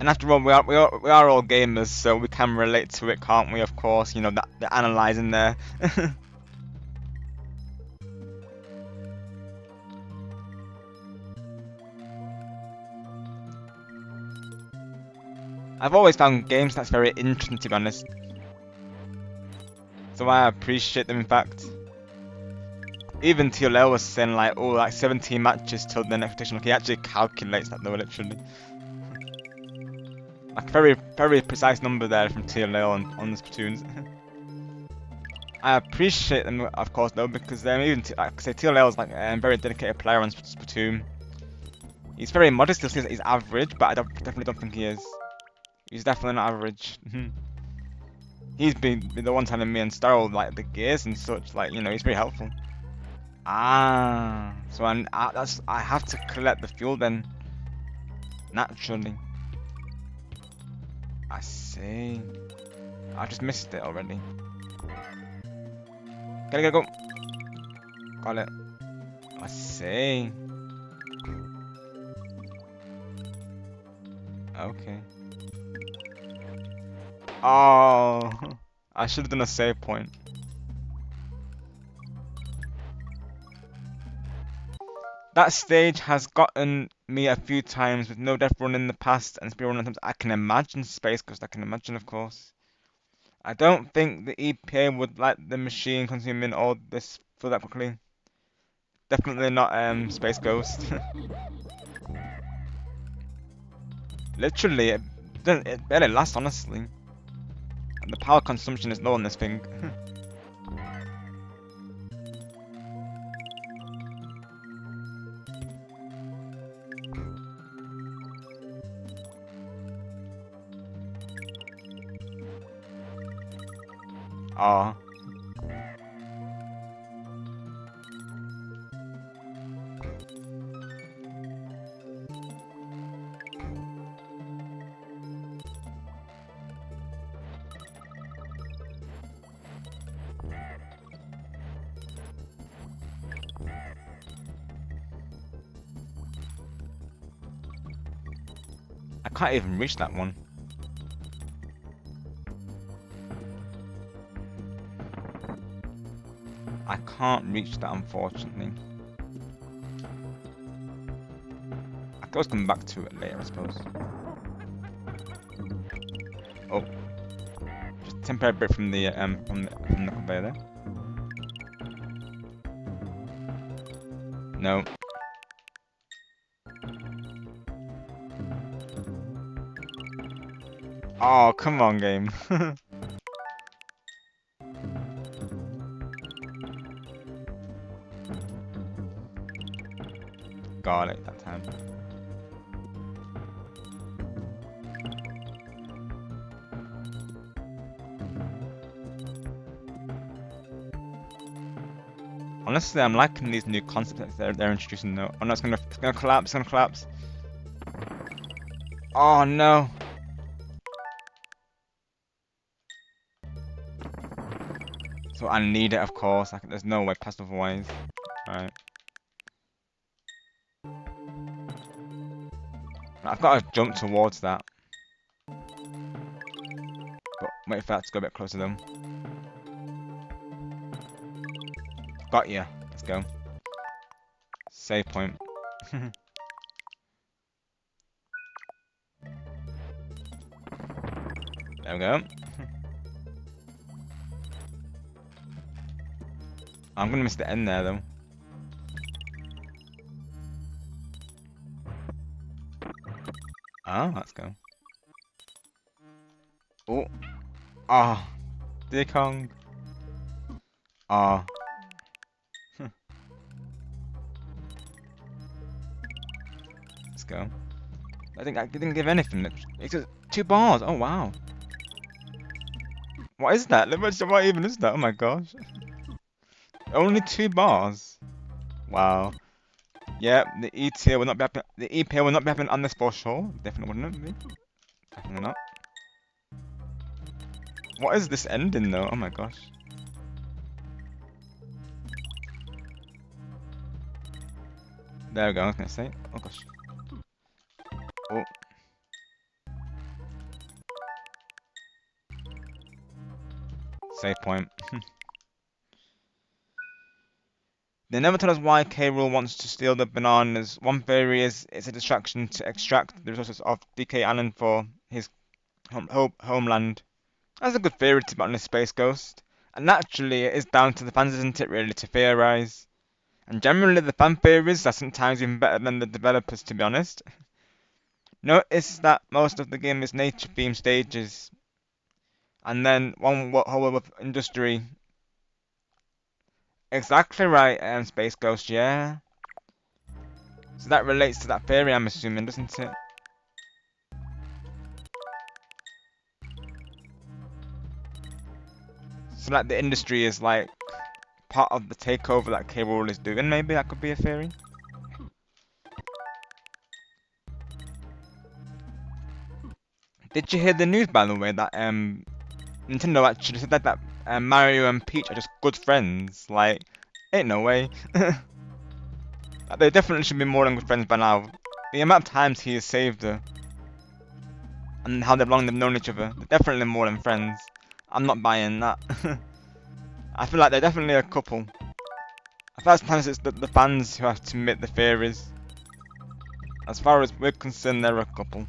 And after all, we are all gamers, so we can relate to it, can't we? Of course, you know that the analyzing there. I've always found games that's very interesting, to be honest. So I appreciate them. In fact, even TLL was saying like, oh, like 17 matches till the next rotation. Like he actually calculates that though, literally. Like very precise number there from TLL on the Splatoons. I appreciate them, of course, though, because even like say TLL is like a very dedicated player on Splatoon. He's very modest. He'll say that he's average, but I definitely don't think he is. He's definitely not average. He's been the one telling me and Starl like the gears and such. Like you know, he's very helpful. Ah, so I have to collect the fuel then. Naturally. I see. I just missed it already. Gotta go. Got it. I see. Okay. Oh, I should have done a save point. That stage has gotten me a few times with no death run in the past and speedrun attempts. I can imagine, Space Ghost. I can imagine, of course. I don't think the EPA would like the machine consuming all this for that quickly. Definitely not Space Ghost. Literally, it barely lasts, honestly. And the power consumption is low on this thing. Ah. I can't even reach that one. I can't reach that, unfortunately. I could always come back to it later, I suppose. Oh, just temporary break from the conveyor there. No. Oh, come on, game. Got it that time. Honestly, I'm liking these new concepts that they're introducing though. Oh no, it's gonna collapse, it's gonna collapse. Oh no. So I need it, of course. There's no way past otherwise. Right. I've got to jump towards that. But wait for that to go a bit closer though. Got ya. Let's go. Save point. There we go. I'm gonna miss the end there though. Ah, let's go. Oh. Ah. Dick Kong. Ah. Let's go. I think I didn't give anything. It's just 2 bars. Oh wow. What is that? What even is that? Oh my gosh. Only 2 bars. Wow. Yeah, the E tier will not be happening. The E tier will not be happening on this for sure. Definitely wouldn't be. Definitely not. What is this ending though? Oh my gosh. There we go. I was gonna say. Oh gosh. Oh. Save point. They never tell us why K. Rool wants to steal the bananas. One theory is it's a distraction to extract the resources of DK Island for his homeland. That's a good theory to be honest, Space Ghost. And naturally, it is down to the fans, isn't it, really, to theorise. And generally, the fan theories are sometimes even better than the developers, to be honest. Notice that most of the game is nature-themed stages, and then one whole of industry. Exactly right, Space Ghost, yeah. So that relates to that theory, I'm assuming, doesn't it? So like the industry is like part of the takeover that K. Rool is doing, maybe that could be a theory. Did you hear the news, by the way, that Nintendo actually said that Mario and Peach are just good friends? Like, ain't no way. They definitely should be more than good friends by now. The amount of times he has saved her, and how long they've known each other, they're definitely more than friends. I'm not buying that. I feel like they're definitely a couple. I feel like sometimes it's the fans who have to admit the theories. As far as we're concerned, they're a couple.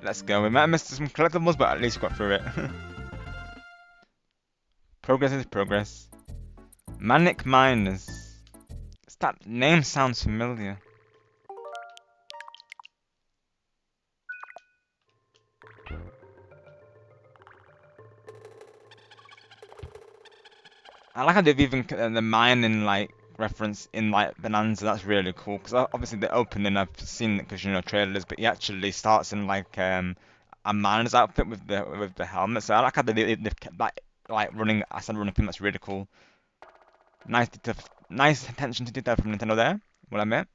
Let's go. We might have missed some collectibles, but at least we got through it. Progress is progress. Manic Miners. That name sounds familiar. I like how they've even the mining like reference in like Bonanza. That's really cool because obviously the opening I've seen it because trailers, but he actually starts in like a miner's outfit with the helmet. So I like how they've kept that like running. I said running thing. That's really cool. Nice attention to detail from Nintendo there. Will I admit?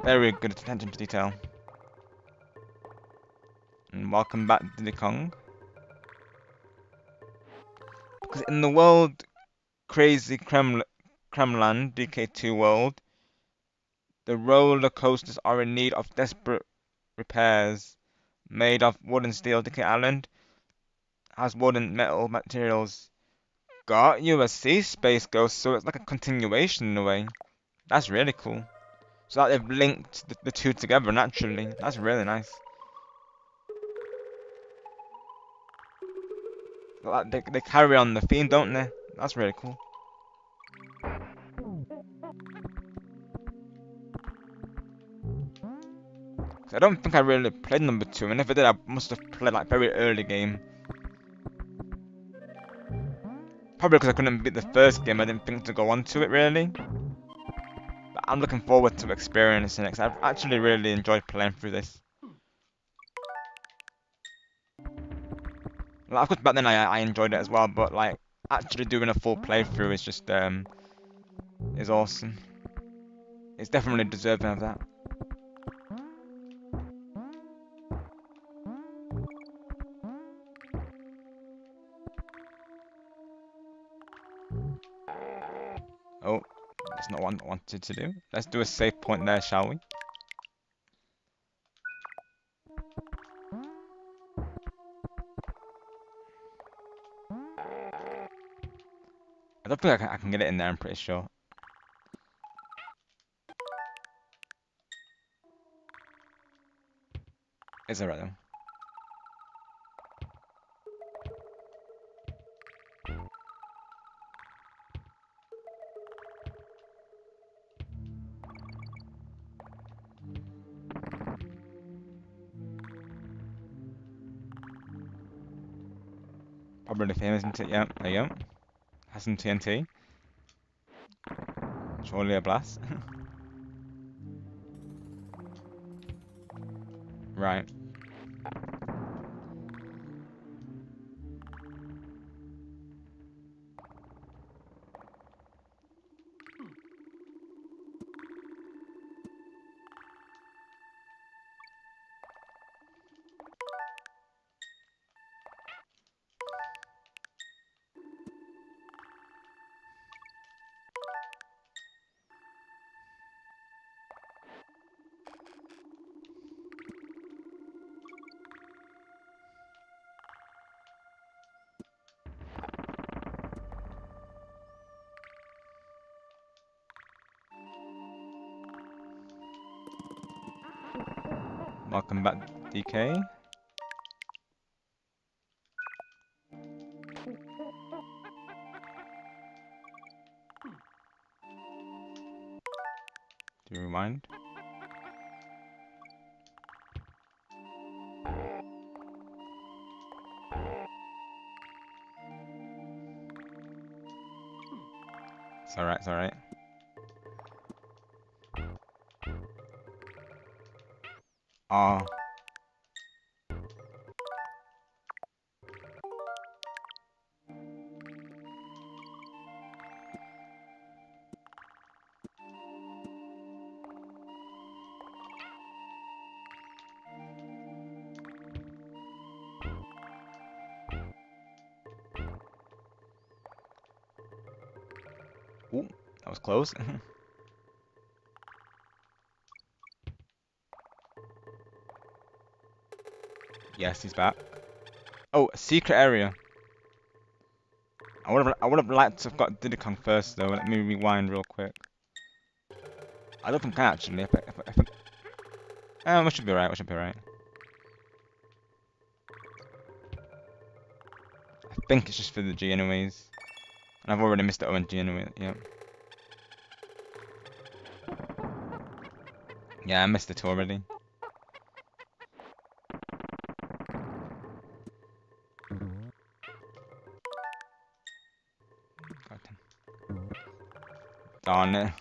Very good attention to detail. And welcome back, Diddy Kong. Because in the world Crazy Kremland DK2 world, the roller coasters are in need of desperate repairs. made of wood and steel. Decay Island has wood and metal materials. Got you a sea space ghost, so it's like a continuation in a way. That's really cool. So that they've linked the two together naturally. That's really nice. Like they carry on the theme, don't they? That's really cool. I don't think I really played number 2, and if I did, I must have played like very early game. Probably because I couldn't beat the first game, I didn't think to go on to it really. But I'm looking forward to experiencing it, because I've actually really enjoyed playing through this. Like, of course, back then I enjoyed it as well, but like actually doing a full playthrough is just is awesome. It's definitely deserving of that. Oh, that's not what I wanted to do. Let's do a save point there, shall we? I don't think I can get it in there, I'm pretty sure. Is it right though? Probably the famous, isn't it? Yeah, there you go. Has some TNT. Surely a blast. Right. Welcome back, DK. Do you rewind? It's alright, it's alright. Oh. Ooh, that was close. Yes, he's back. Oh, a secret area. I would have liked to have got Diddy Kong first though. Let me rewind real quick. I don't think I can actually. We should be right. We should be right. I think it's just for the G anyways. And I've already missed the O and G anyway. Yeah. Yeah, I missed it already. Darn it.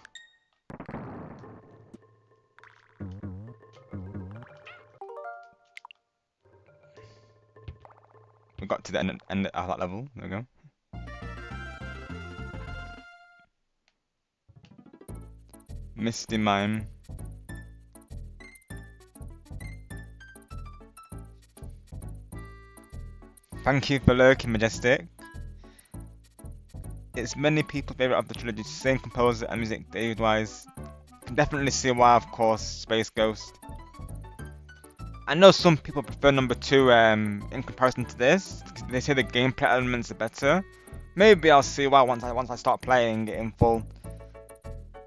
We got to the end of that level. There we go. Misty Mime. Thank you for lurking, Majestic. It's many people's favourite of the trilogy, same composer and music David-wise. Can definitely see why, of course, Space Ghost. I know some people prefer number 2 in comparison to this. They say the gameplay elements are better. Maybe I'll see why once I start playing it in full.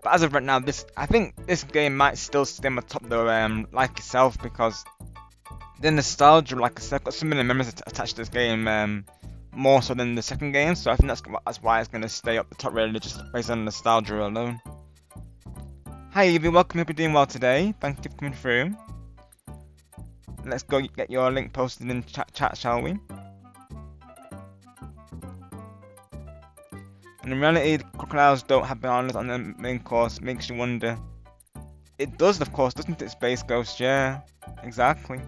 But as of right now, I think this game might still stay on the top though, like itself, because the nostalgia, like I said, I've got so many memories attached to this game, more so than the second game. So I think that's why it's gonna stay up the top really, just based on nostalgia alone. Hi Evie, welcome. Hope you're doing well today. Thank you for coming through. Let's go get your link posted in chat, shall we? And in reality, crocodiles don't have bananas on the main course. Makes you wonder. It does, of course, doesn't it, Space Ghost? Yeah, exactly.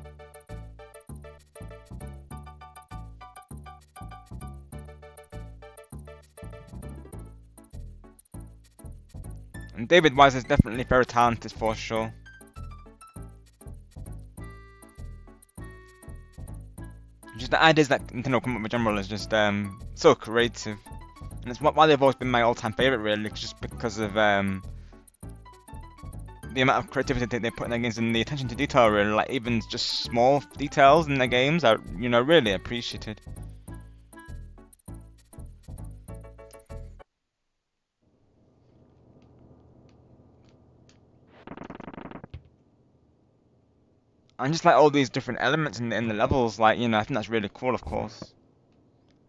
And David Wise is definitely very talented for sure. Just the ideas that Nintendo come up with in general is just so creative. And it's why they've always been my all-time favorite, really, just because of the amount of creativity they put in their games and the attention to detail, really. Like even just small details in their games are, really appreciated. And just like all these different elements in the levels, like I think that's really cool, of course.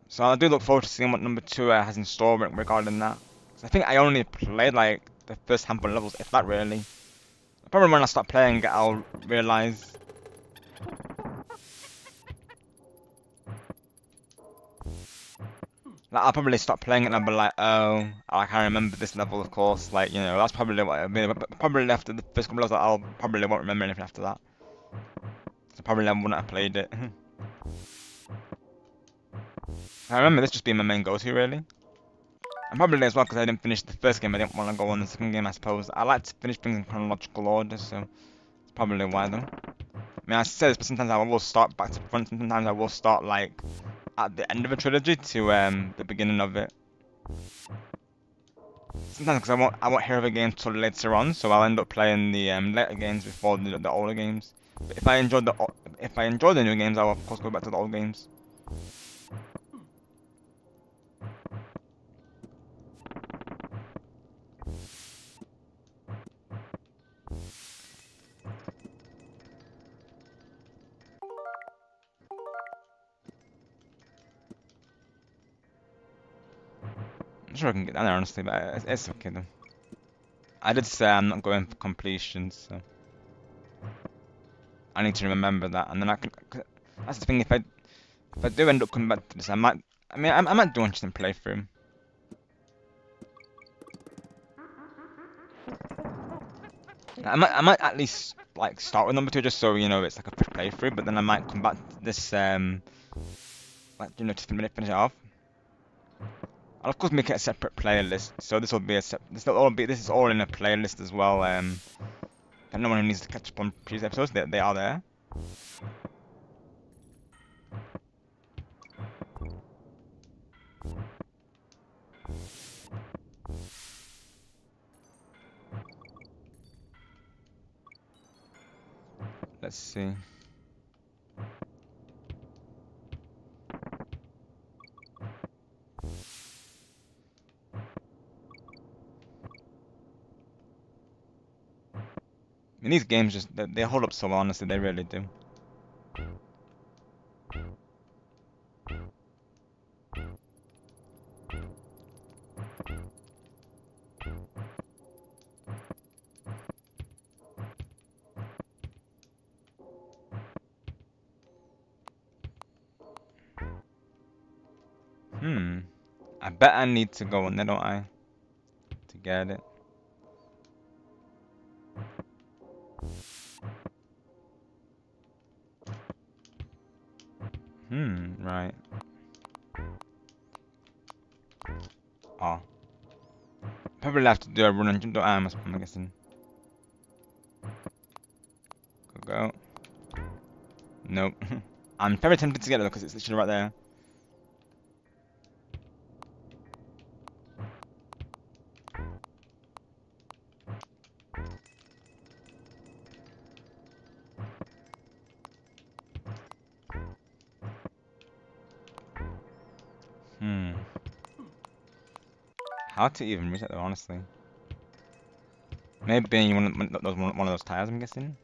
So I do look forward to seeing what number 2 has in store regarding that. 'Cause I think I only played like the first handful of levels, if that really. Probably when I start playing, I'll realize. Like I'll probably stop playing it and I'll be like, oh, I can't remember this level, of course. Like that's probably what I mean. But probably after the first couple of levels, I'll probably won't remember anything after that. So probably I wouldn't have played it. I remember this just being my main go-to, really. And probably as well because I didn't finish the first game, I didn't want to go on the second game, I suppose. I like to finish things in chronological order, so it's probably why though. I mean, I say this, but sometimes I will start back to front, sometimes I will start like at the end of a trilogy to the beginning of it. Sometimes because I won't hear of a game till later on, so I'll end up playing the later games before the older games. But if I enjoy the new games, I'll of course go back to the old games. I'm sure I can get down there honestly, but it's okay though. I did say I'm not going for completion, so I need to remember that, and then I can. That's the thing. If I do end up coming back to this, I might. I mean, I might do an interesting playthrough. I might at least like start with number 2 just so it's like a quick playthrough, but then I might come back to this like to finish it off. I'll of course make it a separate playlist, so this will be this is all in a playlist as well. If anyone who needs to catch up on previous episodes, they are there. Let's see. I mean, these games just they hold up so well, honestly, they really do. I bet I need to go in there, don't I? To get it. Right. Oh. Probably have to do a run and jump, I'm guessing. Go. Nope. I'm very tempted to get it because it's literally right there. How to even reach it though, honestly. Maybe one of those tires, I'm guessing.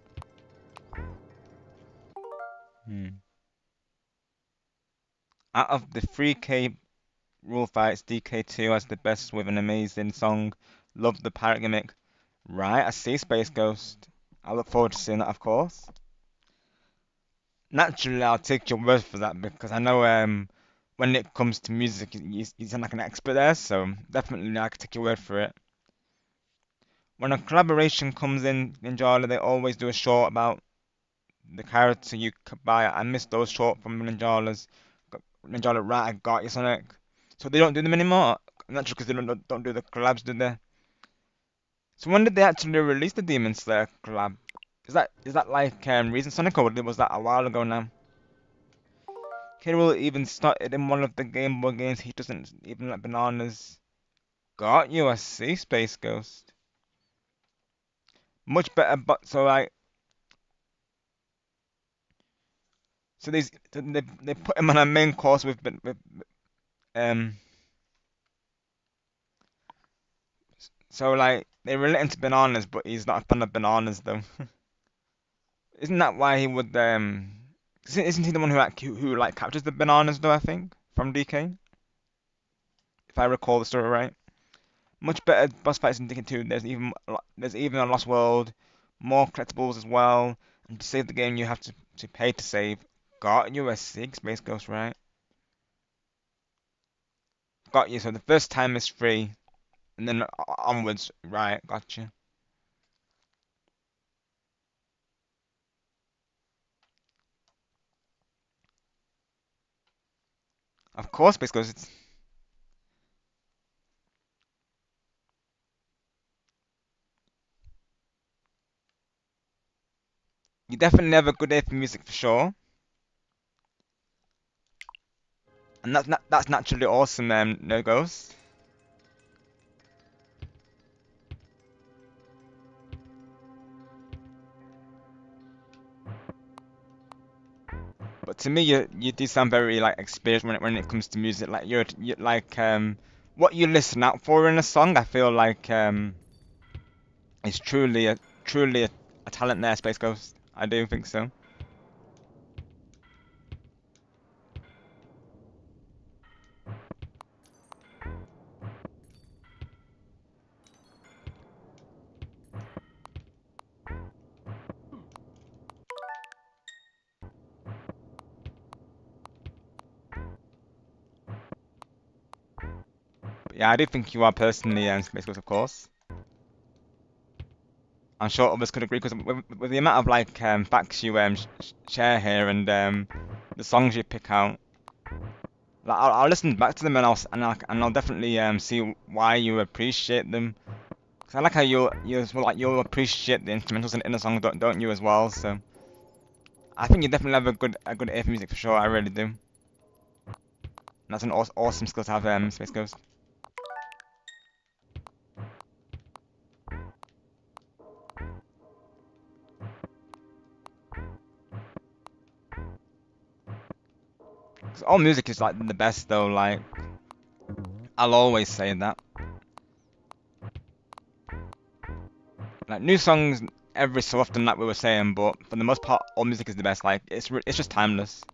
Hmm. Out of the 3K rule fights, DK2 has the best with an amazing song. Love the pirate gimmick. Right, I see Space Ghost. I look forward to seeing that, of course. Naturally, I'll take your word for that because I know when it comes to music, you sound like an expert there, so definitely I can take your word for it. When a collaboration comes in Ninjala, they always do a short about the character you could buy. I miss those short from Ninjalas. Ninjala, right, I got you, Sonic. So they don't do them anymore. Naturally, because they don't do the collabs, do they? So when did they actually release the Demon Slayer collab? Is that like recent Sonic or was that a while ago now? Kirill even started in one of the Game Boy games. He doesn't even like bananas. Got you, I see, Space Ghost. Much better, but so like, they put him on a main course with um. So like they relate him to bananas, but he's not a fan of bananas though. Isn't that why he would Isn't he the one who like captures the bananas though? I think from DK, if I recall the story right. Much better boss fights in DK 2. There's even a Lost World, more collectibles as well. And to save the game, you have to pay to save. Got you a Space Ghost, right? Got you. So the first time is free, and then onwards, right? Got you. Of course, Space Ghost. You definitely have a good ear for music for sure, and that's naturally awesome. No Ghost. But to me, you do sound very like experienced when it comes to music. Like you like what you listen out for in a song. I feel like it's truly a talent there, Space Ghost. I do think so. But yeah, I do think you are personally Space Ghost, of course. I'm sure others could agree because with the amount of like facts you share here and the songs you pick out, like I'll listen back to them and I'll definitely see why you appreciate them. Cause I like how you'll appreciate the instrumentals in the song, don't you as well? So I think you definitely have a good ear for music for sure. I really do. And that's an awesome skill to have, Space Ghost. 'Cause all music is like the best though. Like I'll always say that. Like new songs every so often, like we were saying, but for the most part, all music is the best. Like it's just timeless.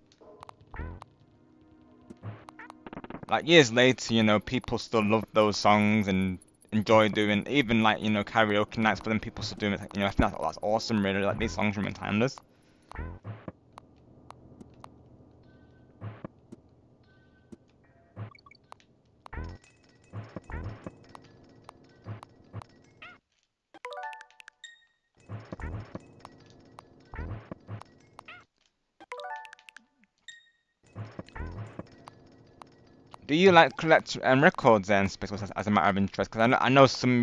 Like years later, people still love those songs and enjoy doing even like karaoke nights, but then people still doing it. I think that's awesome. Really, like these songs remain timeless. Do you like collect records and specials as a matter of interest? Because I know some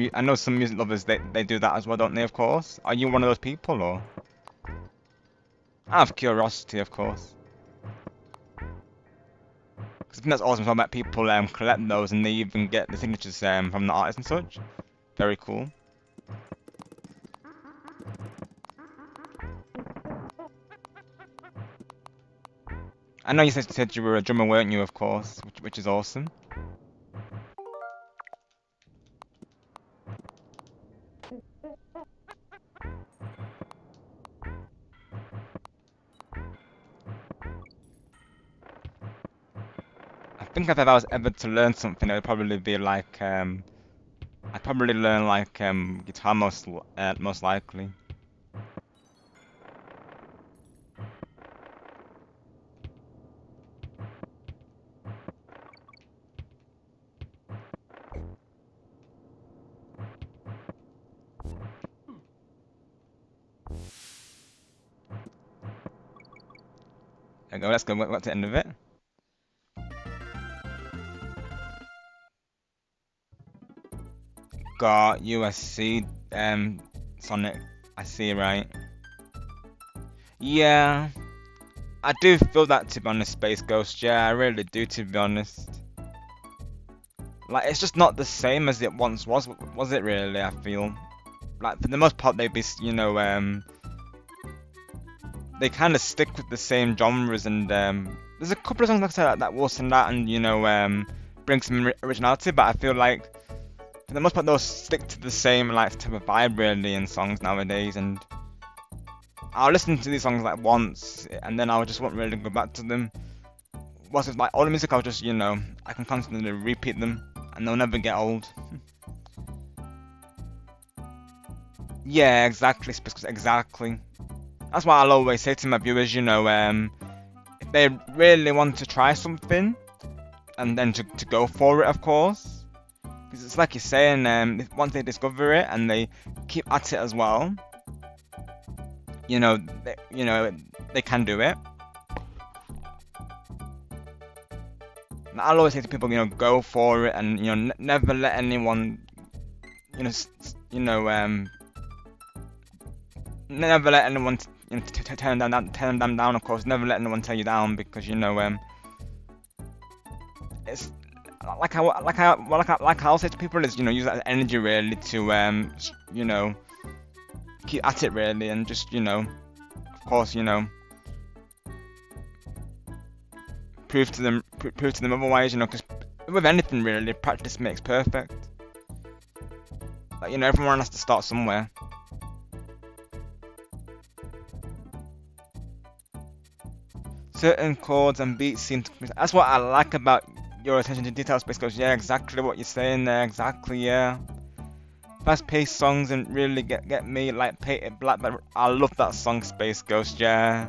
music lovers they do that as well, don't they? Of course. Are you one of those people or? Out of curiosity, of course. Because I think that's awesome. Talking about people collect those and they even get the signatures from the artists and such. Very cool. I know you said you were a drummer, weren't you? Of course, which is awesome. think if I was ever to learn something, it would probably be like I'd probably learn like guitar most likely. There we go. Let's go. What's the end of it? Got USC Sonic. I see, right? Yeah, I do feel that, to be honest, Space Ghost. Yeah, I really do, to be honest. Like, it's just not the same as it once was it really? I feel like for the most part they be, they kind of stick with the same genres, and there's a couple of songs like I said that will sing that and bring some originality, but I feel like for the most part they'll stick to the same like type of vibe really in songs nowadays, and I'll listen to these songs like once and then I just won't really go back to them. What's it like? All the music I'll just I can constantly repeat them and they'll never get old. Yeah, exactly, exactly. That's why I'll always say to my viewers, if they really want to try something, and then to go for it, of course. Because it's like you're saying, once they discover it and they keep at it as well, they can do it. And I'll always say to people, go for it, and never let anyone, never let anyone turn them down. Of course, never let anyone tear you down, because it's like I'll say to people is use that energy really to keep at it really, and just of course prove to them otherwise, because with anything really, practice makes perfect. Like everyone has to start somewhere. Certain chords and beats seem to. That's what I like about your attention to detail, Space Ghost. Yeah, exactly what you're saying there. Exactly, yeah. Fast-paced songs and really get me, like Painted Black. But I love that song, Space Ghost. Yeah,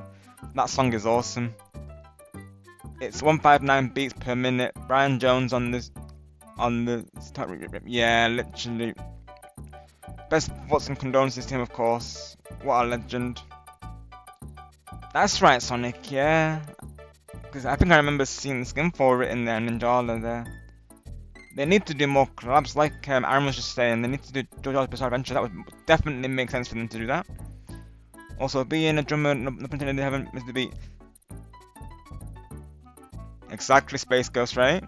that song is awesome. It's 159 beats per minute. Brian Jones on the start. Yeah, literally. Best thoughts and condolences to him, of course. What a legend. That's right, Sonic, yeah. Because I think I remember seeing the skin for it in there, Ninjala there. They need to do more collabs, like Aaron was just saying. They need to do JoJo's Bizarre Adventure. That would definitely make sense for them to do that. Also, being a drummer, no pretending they haven't missed the beat. Exactly, Space Ghost, right?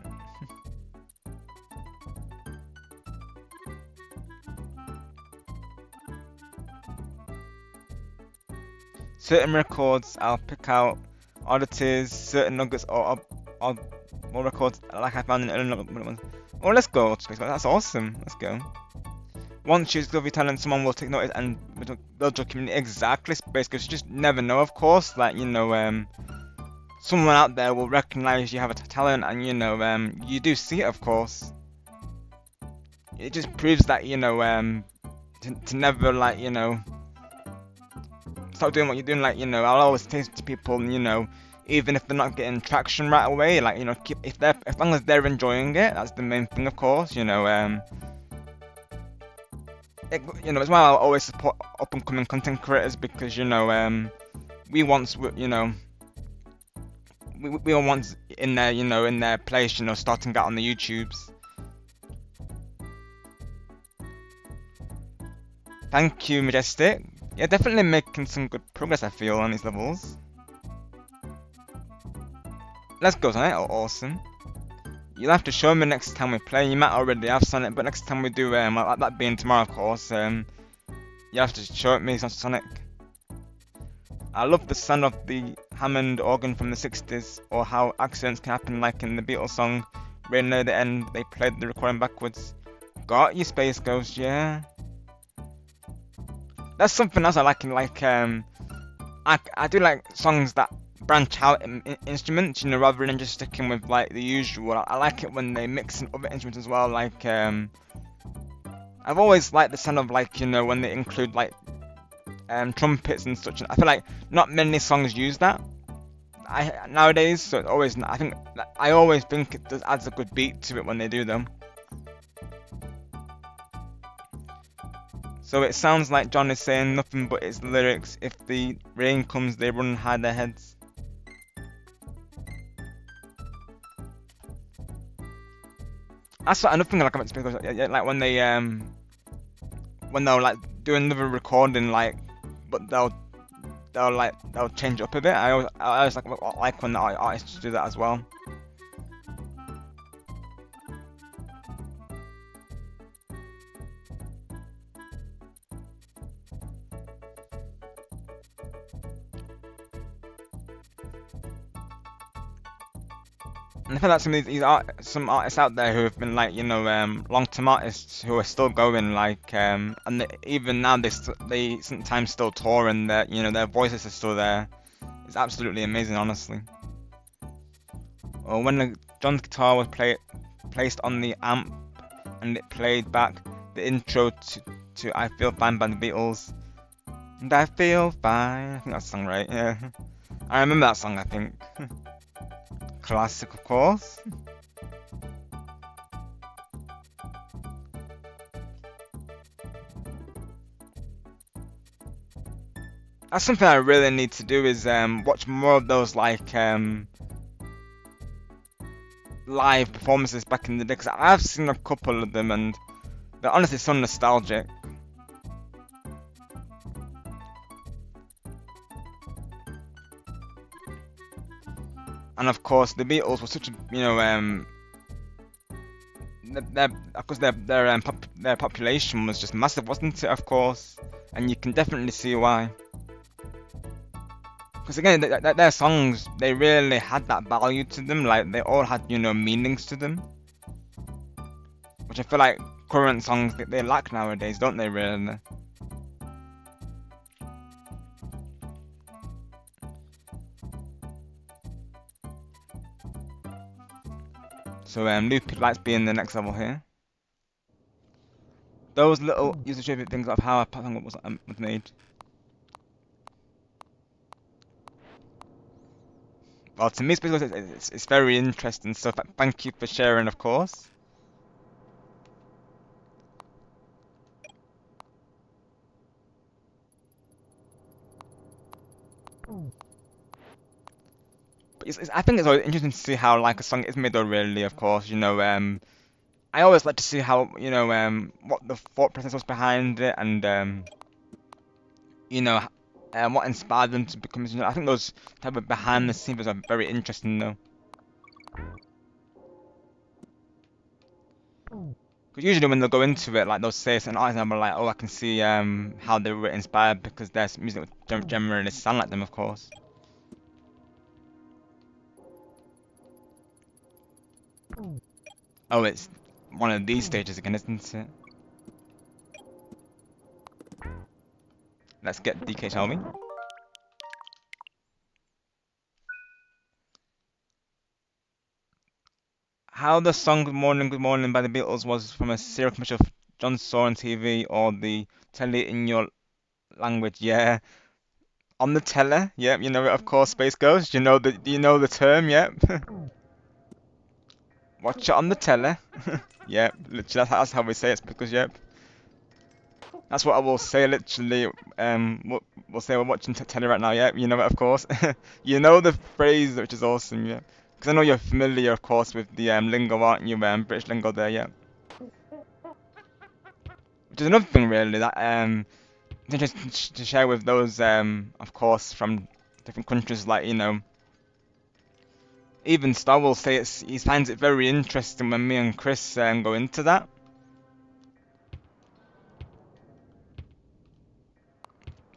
Certain records I'll pick out oddities, certain nuggets or records like I found in early ones. Oh, let's go, Space Ghost. That's awesome. Let's go. Once you discover your talent, someone will take notice and build your community. Exactly, Space Ghost. You just never know, of course. Like someone out there will recognize you have a talent, and you do see it, of course. It just proves that to never stop doing what you're doing. I'll always say to people, even if they're not getting traction right away, keep as long as they're enjoying it, that's the main thing, of course. It's why I'll always support up and coming content creators, because we once we were once in their in their place, starting out on the YouTubes. Thank you, Majestic. Yeah, definitely making some good progress, I feel, on these levels. Let's go, Sonic. Oh, awesome. You'll have to show me next time we play. You might already have Sonic, but next time we do, like that being tomorrow, of course, you'll have to show it me, Sonic. I love the sound of the Hammond organ from the 60s, or how accidents can happen, like in the Beatles song, right near the end, they played the recording backwards. Got you, Space Ghost, yeah. That's something else I like in I do like songs that branch out in instruments, you know, rather than just sticking with like the usual. I like it when they mix in other instruments as well. Like I've always liked the sound of like, you know, when they include like trumpets and such. I feel like not many songs use that nowadays, so I always think it does adds a good beat to it when they do them. So it sounds like John is saying nothing but its lyrics. If the rain comes, they run and hide their heads. That's what another thing I like about this because like when they'll like do another recording like, but they'll change it up a bit. I always like when the artists do that as well. And I feel like some artists out there who have been like, you know, long-term artists who are still going, like, and even now they sometimes still tour and you know, their voices are still there. It's absolutely amazing, honestly. Or when John's guitar was placed on the amp and it played back the intro to I Feel Fine by the Beatles. And I feel fine. I think that's the song, right? Yeah. I remember that song, I think. Classic, of course. That's something I really need to do is watch more of those like live performances back in the day because I've seen a couple of them and they're honestly so nostalgic. And of course, the Beatles were such a, you know, of course their population was just massive, wasn't it? Of course, and you can definitely see why. Because again, their songs, they really had that value to them. Like they all had, you know, meanings to them, which I feel like current songs they lack nowadays, don't they? Really. So Loopy likes being the next level here. Those little user-driven things of how a pattern was made. Well, to me, it's very interesting. So thank you for sharing, of course. But I think it's always interesting to see how like a song is made, though. Really, of course, you know, I always like to see how, you know, what the thought process was behind it, and you know, what inspired them to become. You know, I think those type of behind the scenes are very interesting, though. Because usually when they go into it, like they'll say an artist, and I'm like, oh, I can see how they were inspired because their music would generally sound like them, of course. Oh, it's one of these stages again, isn't it? Let's get DK, shall we? How the song Good Morning by the Beatles was from a serial commercial John saw on TV or the telly in your language, yeah. On the telly, yep, you know it, of course, Space Ghost. Do you know the term, yep. Watch it on the telly. Yep, literally, that's how we say it, because, yep. That's what I will say, literally. We'll say we're watching telly right now, yep, you know it, of course. You know the phrase, which is awesome, yeah. Because I know you're familiar, of course, with the lingo, aren't you? British lingo there, yeah. Which is another thing, really, that it's interesting to share with those, of course, from different countries, like, you know, even Star will say he finds it very interesting when me and Chris go into that.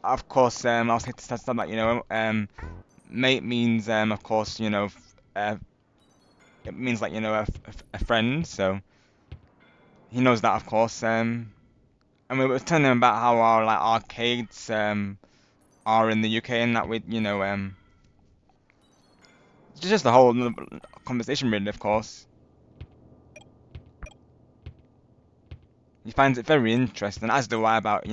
Of course, I'll say to stuff like, you know, mate means, of course, you know, it means like, you know, a friend, so he knows that, of course. And we were telling him about how our like arcades are in the UK and that we, you know, just a whole nother conversation, really. Of course, he finds it very interesting, as do I, about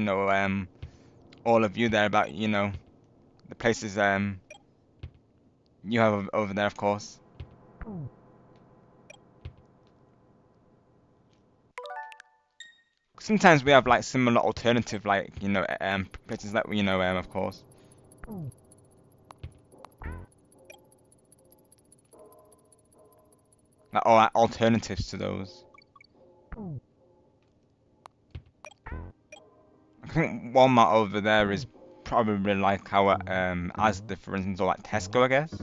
all of you there, about the places you have over there, of course. Sometimes we have like similar alternative, like places that of course. Like, or like, alternatives to those. I think Walmart over there is probably like our Asda, for instance, or like Tesco, I guess.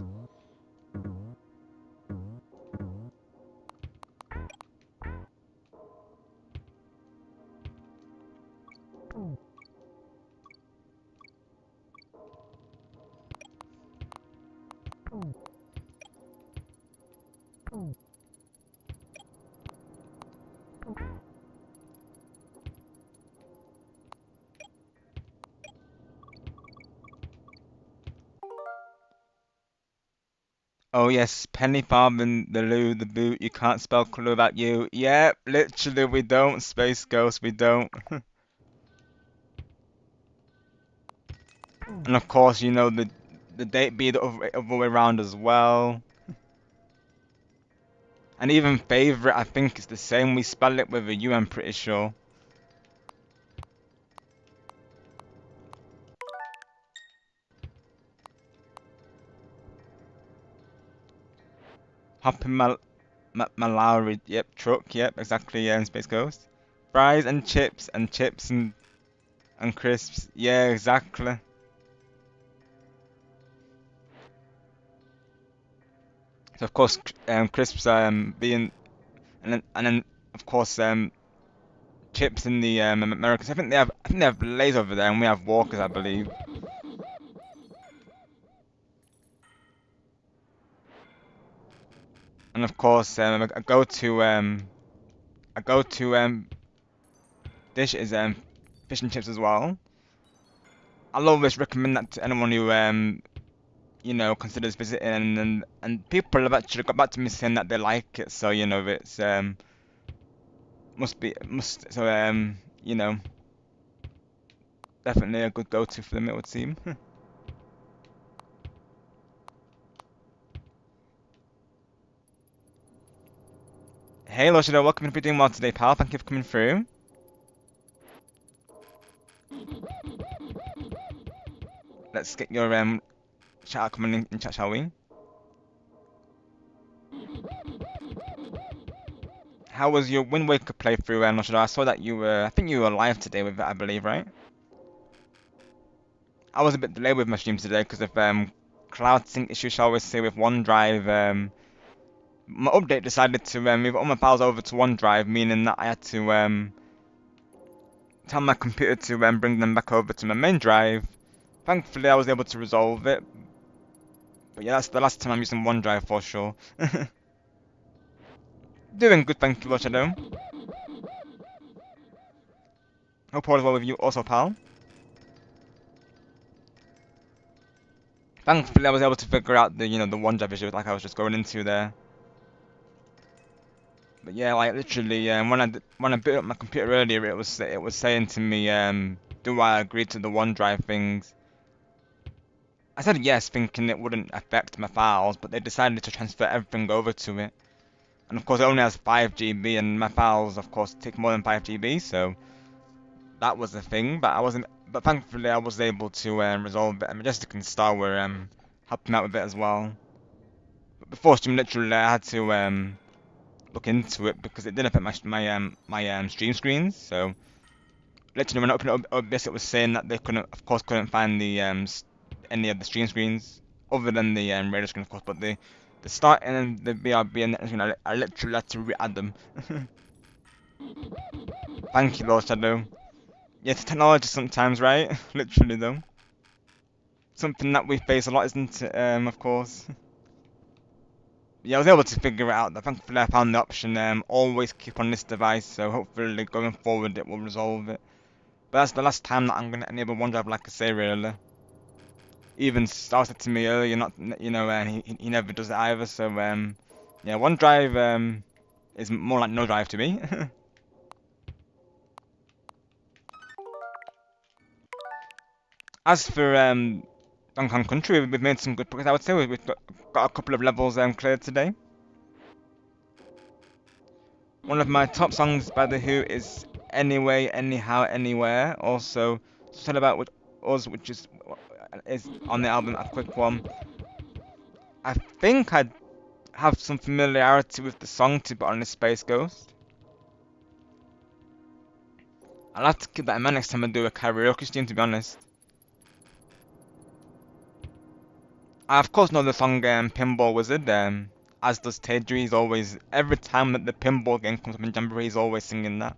Oh yes, Penny Farthing, the loo, the boot. You can't spell colour without you. Yep, literally we don't. Space Ghost, we don't. And of course, the date be the other way around as well. And even favorite, I think it's the same. We spell it with a U, I'm pretty sure. Hopping Mallory, yep, truck, yep, exactly, yeah, and Space Ghost. Fries and chips and crisps, yeah, exactly. So of course, crisps being, and then of course chips in the Americans. I think they have Lay's over there, and we have Walkers, I believe. And of course, a go to dish is fish and chips as well. I'll always recommend that to anyone who considers visiting, and people have actually got back to me saying that they like it. So it's must so definitely a good go-to for them, it would seem. Hey, Loshida, welcome to be doing well today, pal. Thank you for coming through. Let's get your shout out coming in chat, shall we? How was your Wind Waker playthrough, Loshida? I saw that I think you were live today with it, I believe, right? I was a bit delayed with my stream today because of cloud sync issues, shall we say, with OneDrive. My update decided to move all my files over to OneDrive, meaning that I had to tell my computer to bring them back over to my main drive. Thankfully, I was able to resolve it. But yeah, that's the last time I'm using OneDrive for sure. Doing good, thank you, Shadow. Hope all is well with you also, pal. Thankfully, I was able to figure out the OneDrive issue like I was just going into there. But yeah, like literally, when I built up my computer earlier, it was saying to me, do I agree to the OneDrive things? I said yes, thinking it wouldn't affect my files, but they decided to transfer everything over to it. And of course, it only has 5 GB, and my files, of course, take more than 5 GB, so that was the thing. But I wasn't. But thankfully, I was able to resolve it. And Majestic and Star were helping out with it as well. But before stream, literally, I had to look into it because it did affect my stream screens. So literally, when I opened up OBS, it was saying that they couldn't find the any of the stream screens other than the radar screen, of course. But the start and the BRB and the screen, I literally had to re-add them. Thank you, Lord Shadow. Yeah, it's technology sometimes, right? Literally, though. Something that we face a lot, isn't it? Of course. Yeah, I was able to figure it out. Thankfully, I found the option, always keep on this device, so hopefully going forward it will resolve it. But that's the last time that I'm going to enable OneDrive, like I say, really. even Star said to me earlier, not and he never does it either. So yeah, OneDrive is more like no drive to me. As for Donkey Kong Country, we've made some good progress. I would say we've got a couple of levels cleared today. One of my top songs by The Who is Anyway, Anyhow, Anywhere. Also, Said About With Us, which is on the album A Quick One. I think I have some familiarity with the song, to be honest, Space Ghost. I'll have to keep that in mind next time I do a karaoke stream, to be honest. I of course know the song Pinball Wizard, as does Tedry. He's always, every time that the pinball game comes up in Jamboree, he's always singing that.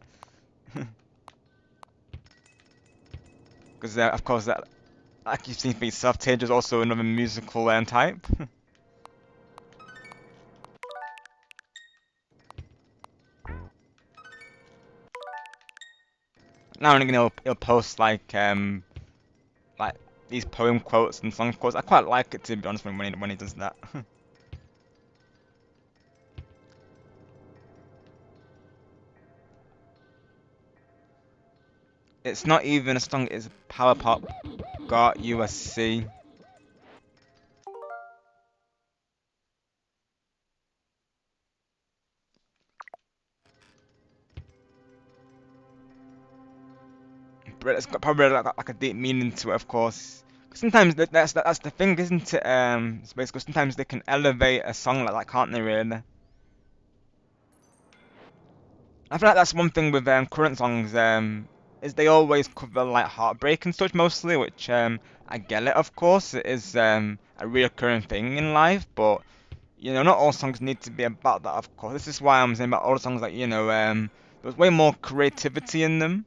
Because of course, like you've seen for yourself, Tedry's also another musical type. Now and again he'll post like these poem quotes and song quotes. I quite like it, to be honest, when he does that. It's not even a song, it's power pop. Got USC. But it's got probably like a deep meaning to it, of course. 'Cause sometimes that's the thing, isn't it? It's basically sometimes they can elevate a song like that, can't they? Really. I feel like that's one thing with current songs. Is they always cover like heartbreak and such mostly, which I get it, of course. It is a reoccurring thing in life, but not all songs need to be about that, of course. This is why I'm saying about all the songs, like, there's way more creativity in them.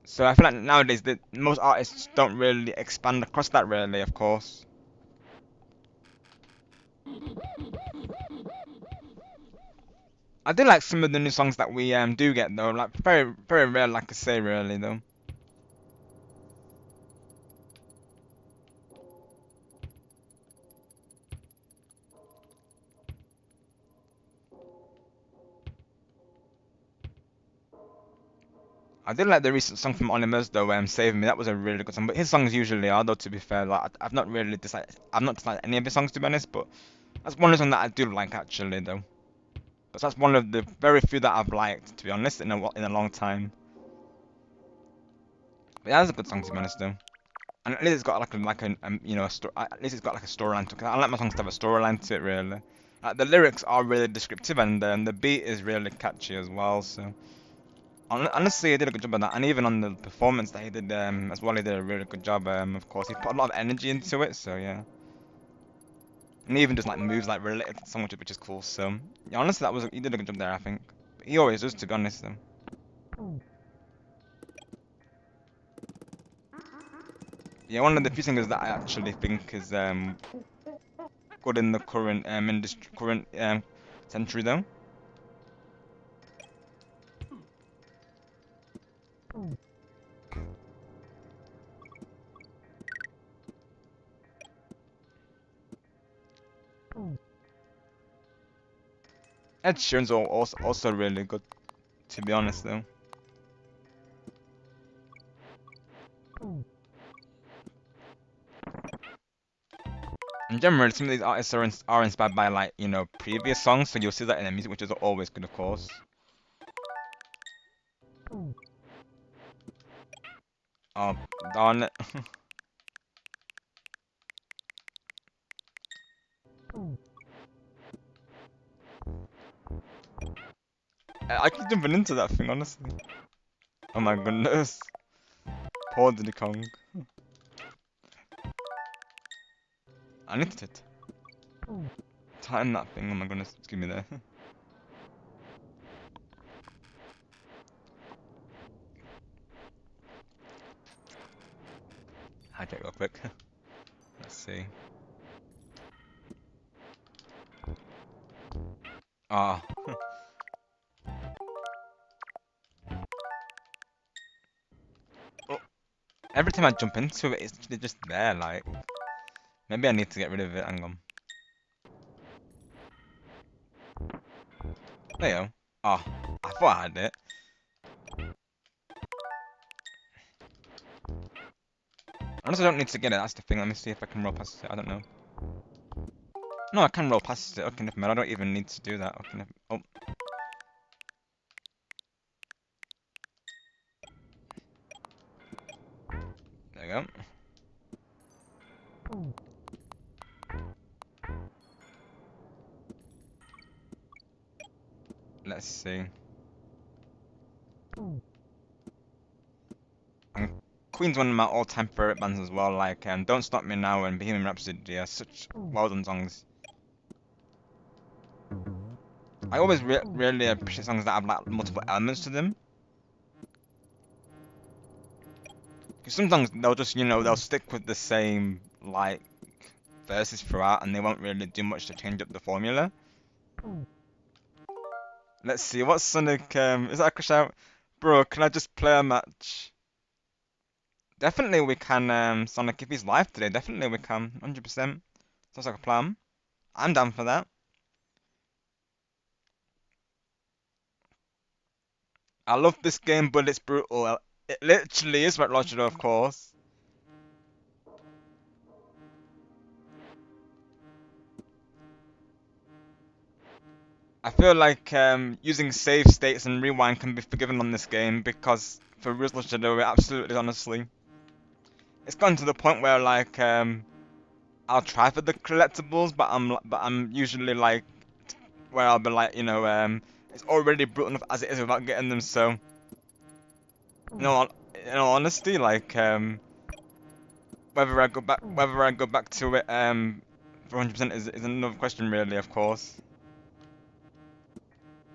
So I feel like nowadays that most artists don't really expand across that, really, of course. I do like some of the new songs that we do get though, like very very rare, like I say, really though. I did like the recent song from Oliver's though, "Save Me." That was a really good song. But his songs usually are though. To be fair, like I've not really decided. I've not disliked any of his songs, to be honest. But that's one of the songs that I do like actually though. But that's one of the very few that I've liked, to be honest, in a long time. But yeah, that's a good song, to be honest though. And at least it's got a at least it's got like a storyline to it. 'Cause I like my songs to have a storyline to it, really. The lyrics are really descriptive, and the beat is really catchy as well. So honestly, he did a good job on that. And even on the performance that he did as well, he did a really good job. Of course, he put a lot of energy into it. So yeah, and he even just like moves like related to the song, which is cool. So yeah, honestly, he did a good job there, I think. But he always does, to be honest. Though. Yeah, one of the few singers that I actually think is good in the current current century though. Ed Sheeran's also really good, to be honest though. In general, some of these artists are inspired by like previous songs, so you'll see that in the music, which is always good, of course. Oh, darn it! I keep jumping into that thing, honestly. Oh my goodness, poor Diddy Kong. I need to time that thing. Oh my goodness, excuse me there. Hack it real quick. Let's see. Ah. Oh. every time I jump into it, it's just there. Like, maybe I need to get rid of it. Hang on. There you go. Oh, I thought I had it. Honestly, I don't need to get it. That's the thing. Let me see if I can roll past it. I don't know. No, I can roll past it. Okay, never mind. I don't even need to do that. Okay, oh. There you go. Let's see. And Queen's one of my all-time favorite bands as well. Like, Don't Stop Me Now and Bohemian Rhapsody are such well-done songs. I always really appreciate songs that have like multiple elements to them. Because some songs they'll just, they'll stick with the same like verses throughout, and they won't really do much to change up the formula. Let's see, what's Sonic? Is that a crash out? Bro, can I just play a match? Definitely we can, Sonic, if he's live today, definitely we can, 100%. Sounds like a plan. I'm down for that. I love this game, but it's brutal. It literally is Red Lodger, of course. I feel like using save states and rewind can be forgiven on this game because for Red Lodger, it absolutely, honestly. It's gotten to the point where like I'll try for the collectibles, but I'm usually like where I'll be like, it's already brutal enough as it is without getting them. So, in all honesty, like whether I go back to it for 100% is another question, really, of course.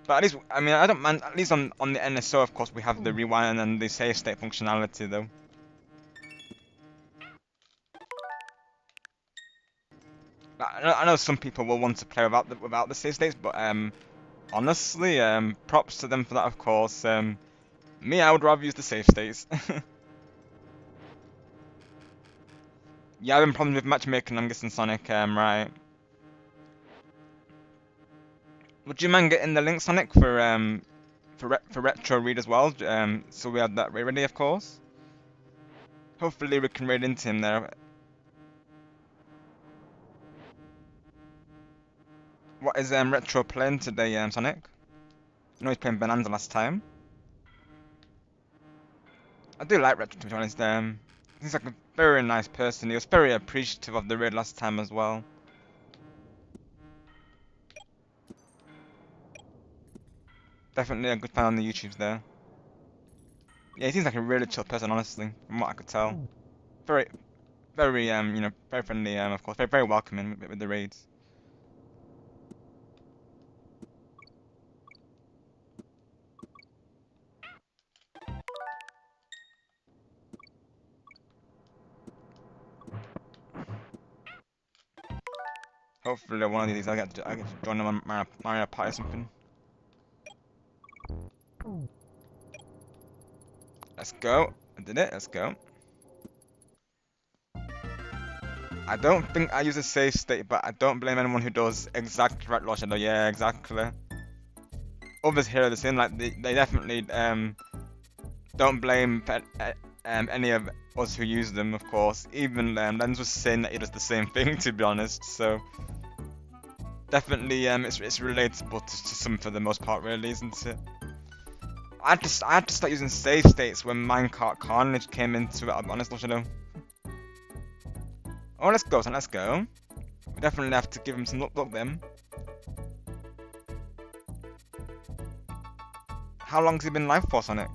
But at least, I mean, I don't mind. At least on the NSO, of course, we have the rewind and the save state functionality, though. I know some people will want to play without the save states, but honestly, props to them for that, of course. Me, I would rather use the save states. Yeah, having problems with matchmaking, I'm guessing, Sonic, right. Would you mind getting the link, Sonic, for retro read as well? So we have that ready, of course. Hopefully we can raid into him there. What is retro playing today, Sonic? I know he's playing Bonanza last time. I do like retro, to be honest. He's like a very nice person. He was very appreciative of the raid last time as well. Definitely a good fan on the YouTubes there. Yeah, he seems like a really chill person, honestly, from what I could tell. Very, very, very friendly, of course, very, very welcoming with the raids. Hopefully one of these I get to join them on Mario Party or something. Let's go. I did it. Let's go. I don't think I use a save state, but I don't blame anyone who does. Exactly right, Lord Shadow. Yeah, exactly. Others here are the same. Like they definitely don't blame any of us who use them. Of course, even Lens was saying that he does the same thing. To be honest, so definitely it's relatable to some for the most part, really, isn't it? I had to start using save states when Minecart Carnage came into it. I'm honest, Lord Shadow. Oh, let's go, son, let's go. We definitely have to give him some look then. How long's he been live for, Sonic?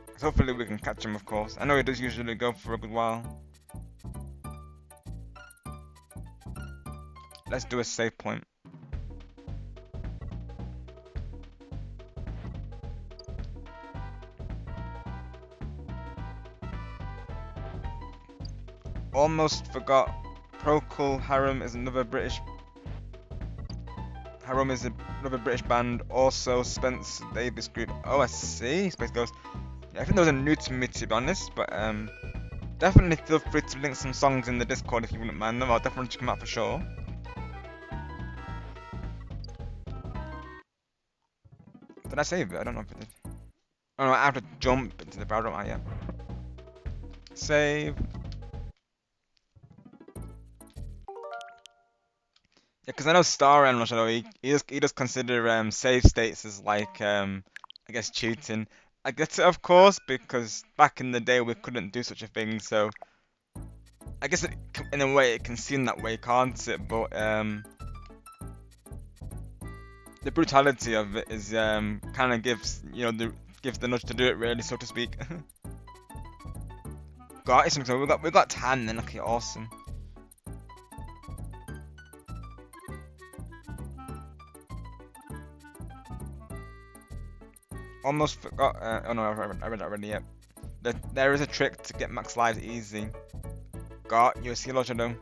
'Cause hopefully we can catch him, of course. I know he does usually go for a good while. Let's do a save point. Almost forgot. Procol Harum is another British. Harum is another British band. Also, Spence Davis Group. Oh, I see. Space Ghost. Yeah, I think those are new to me, to be honest. But Definitely feel free to link some songs in the Discord if you wouldn't mind them. I'll definitely check them out for sure. Did I save it? I don't know if it did. Oh no, I have to jump into the browser. Oh yeah. Save. Yeah, because I know Star and Rush, he does consider save states as like I guess cheating. I get it, of course, because back in the day we couldn't do such a thing. So I guess in a way it can seem that way, can't it? But the brutality of it is kind of gives gives the nudge to do it, really, so to speak. Got it. So we got 10 then. Okay, awesome. Almost forgot. Oh no, I read that already. Yep. There is a trick to get max lives easy. Got you. See, though.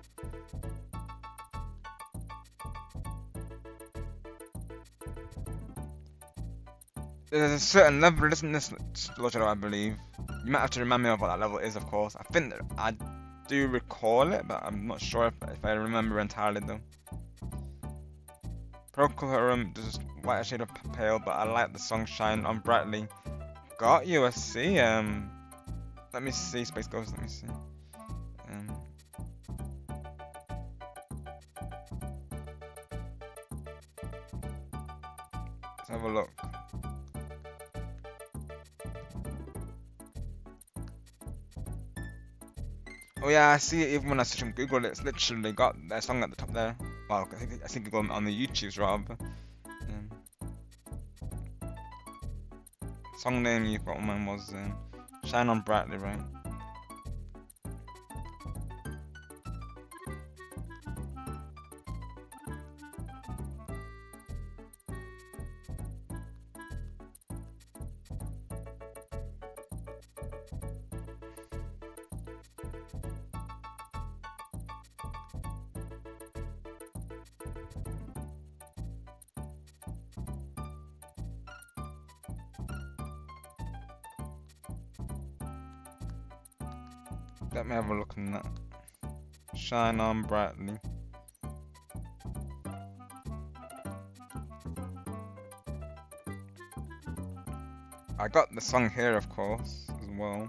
There's a certain level, isn't this, I believe? You might have to remind me of what that level is, of course. I think that I do recall it, but I'm not sure if I remember entirely, though. Procolorum does white shade of pale, but I like the song Shine on Brightly. Got you, I see. Let me see, Space Ghost, let me see. Let's have a look. Oh yeah, I see it even when I search on Google, it's literally got their song at the top there. Well, I think Google on the YouTubes rather. Song name you got mine was Shine on Brightly, right? Let me have a look on that. Shine on Brightly. I got the song here, of course, as well.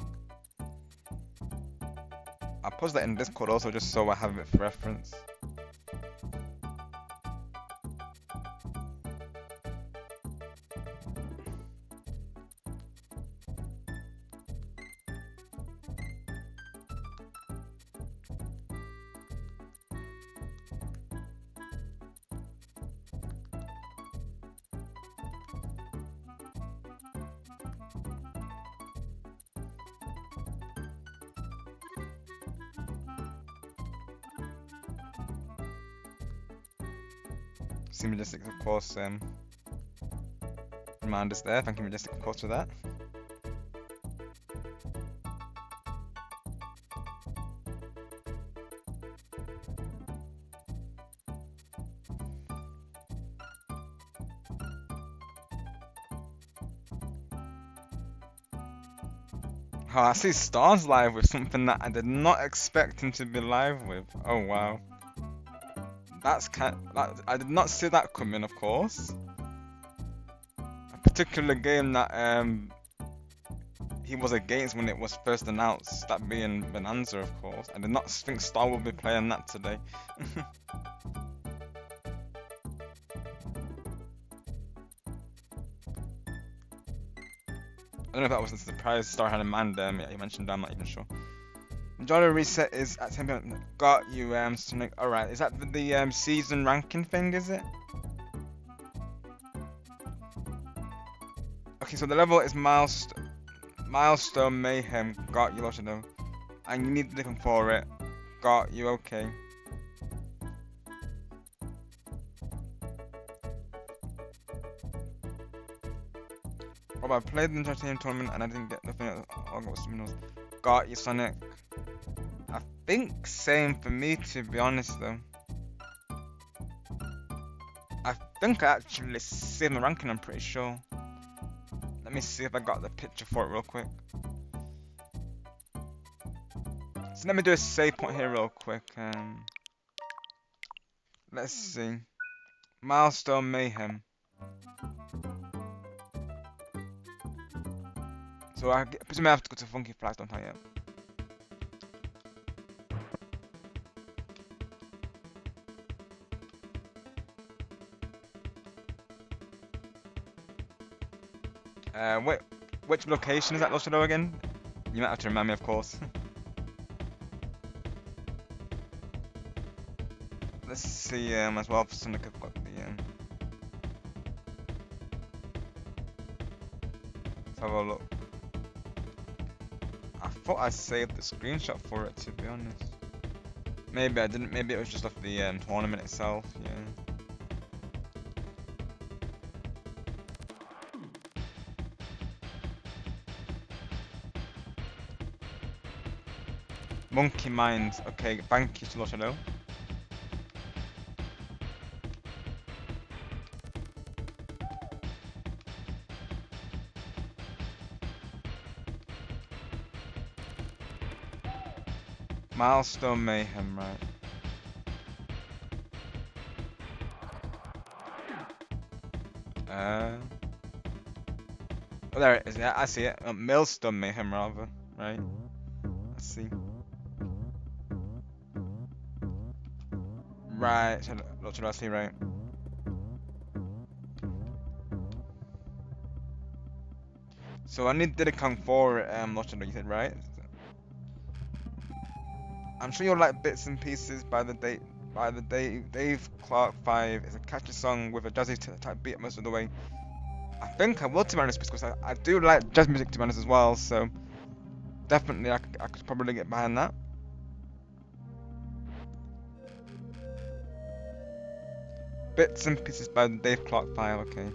I'll post that in Discord also, just so I have it for reference. See Majestic, of course, remind us there. Thank you, Majestic, of course, for that. Oh, I see Stars live with something that I did not expect him to be live with. Oh wow. That's I did not see that coming, of course. A particular game that he was against when it was first announced, that being Bonanza, of course. I did not think Star would be playing that today. I don't know if that was a surprise Star had in mind. Yeah, you mentioned that, I'm not even sure. Majority reset is at 10 p.m. Got you, Sonic. Alright, is that the season ranking thing, is it? Okay, so the level is Milestone Mayhem. Got you, Loshino. And you need looking for it. Got you, okay. Oh, I played the entertainment tournament and I didn't get nothing else. Oh, got something else. Got you, Sonic. I think same for me, to be honest, though. I think I actually saved the ranking, I'm pretty sure. Let me see if I got the picture for it real quick. So let me do a save point here real quick. Let's see. Milestone Mayhem. So I presume I have to go to Funky Flags, don't I? Yeah. Wait, which location is that Lost Shadow again? You might have to remind me, of course. Let's see, as well, for Sonic, I've got the, let's have a look. I thought I saved the screenshot for it, to be honest. Maybe I didn't, maybe it was just off the tournament itself, yeah. Monkey Minds, okay, thank you to Lost Shadow. Milestone Mayhem, right. Oh, there it is, yeah, I see it. Millstone Mayhem, rather, right. Let's see. Right, so what should I see, right? So I need Diddycon 4, what should I said, right? I'm sure you'll like Bits and Pieces by the Dave Clark 5. It's a catchy song with a jazzy type beat most of the way. I think I will, to be honest, because I do like jazz music, to be honest, as well, so definitely I could probably get behind that. Bits and Pieces by Dave Clark 5, okay.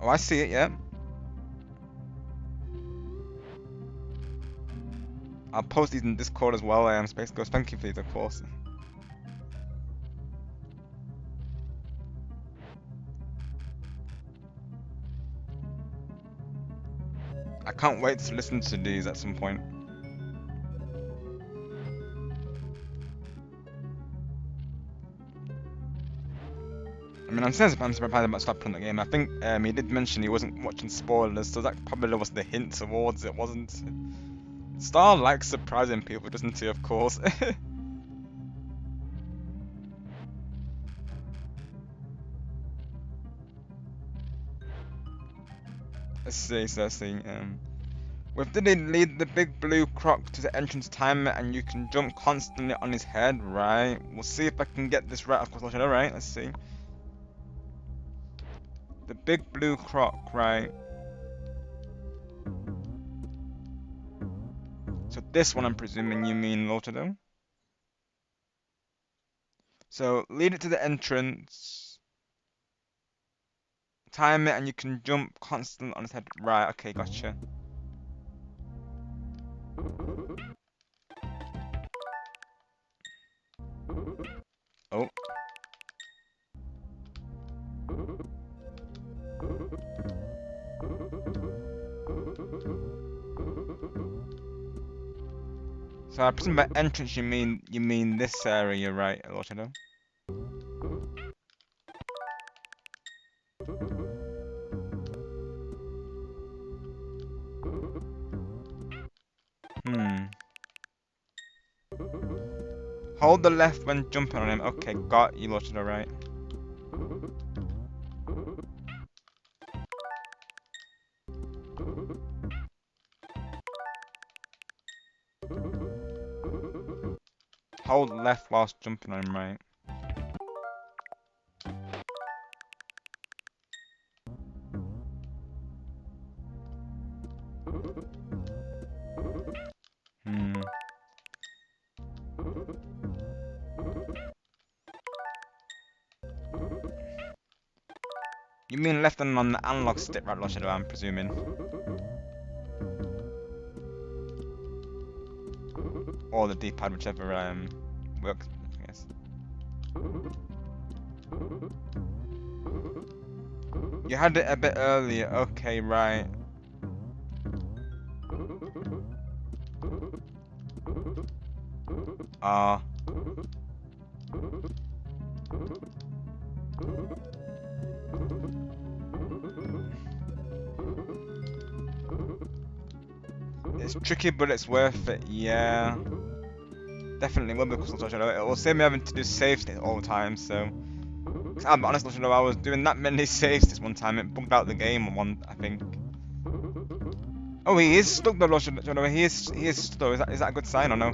Oh, I see it, yeah. I'll post these in Discord as well, Space Ghost. Thank you for these, of course. I can't wait to listen to these at some point. I mean, I'm surprised about stop playing the game. I think he did mention he wasn't watching spoilers, so that probably was the hint towards it, wasn't it? Star likes surprising people, doesn't he, of course? Let's see. With Diddy lead the big blue croc to the entrance timer and you can jump constantly on his head, right? We'll see if I can get this right, of course, alright, let's see. The big blue croc, right? So this one I'm presuming you mean Lotado. So lead it to the entrance, time it and you can jump constantly on his head. Right, okay, gotcha. Oh. So I presume by entrance you mean this area, right, Lotado? Hold the left when jumping on him. Okay, got you, Lotado, right? Hold left whilst jumping on him, right? You mean left and on the analog stick, right, Lotado, I'm presuming? Or the D-pad, whichever works, I guess. You had it a bit earlier, okay, right. Ah. It's tricky, but it's worth it, yeah. Definitely will be because it will save me having to do save states all the time, so... Cause I'll be honest, I was doing that many save states one time, it bugged out the game one, I think. Oh, he is stuck though, he is stuck though, is that a good sign or no?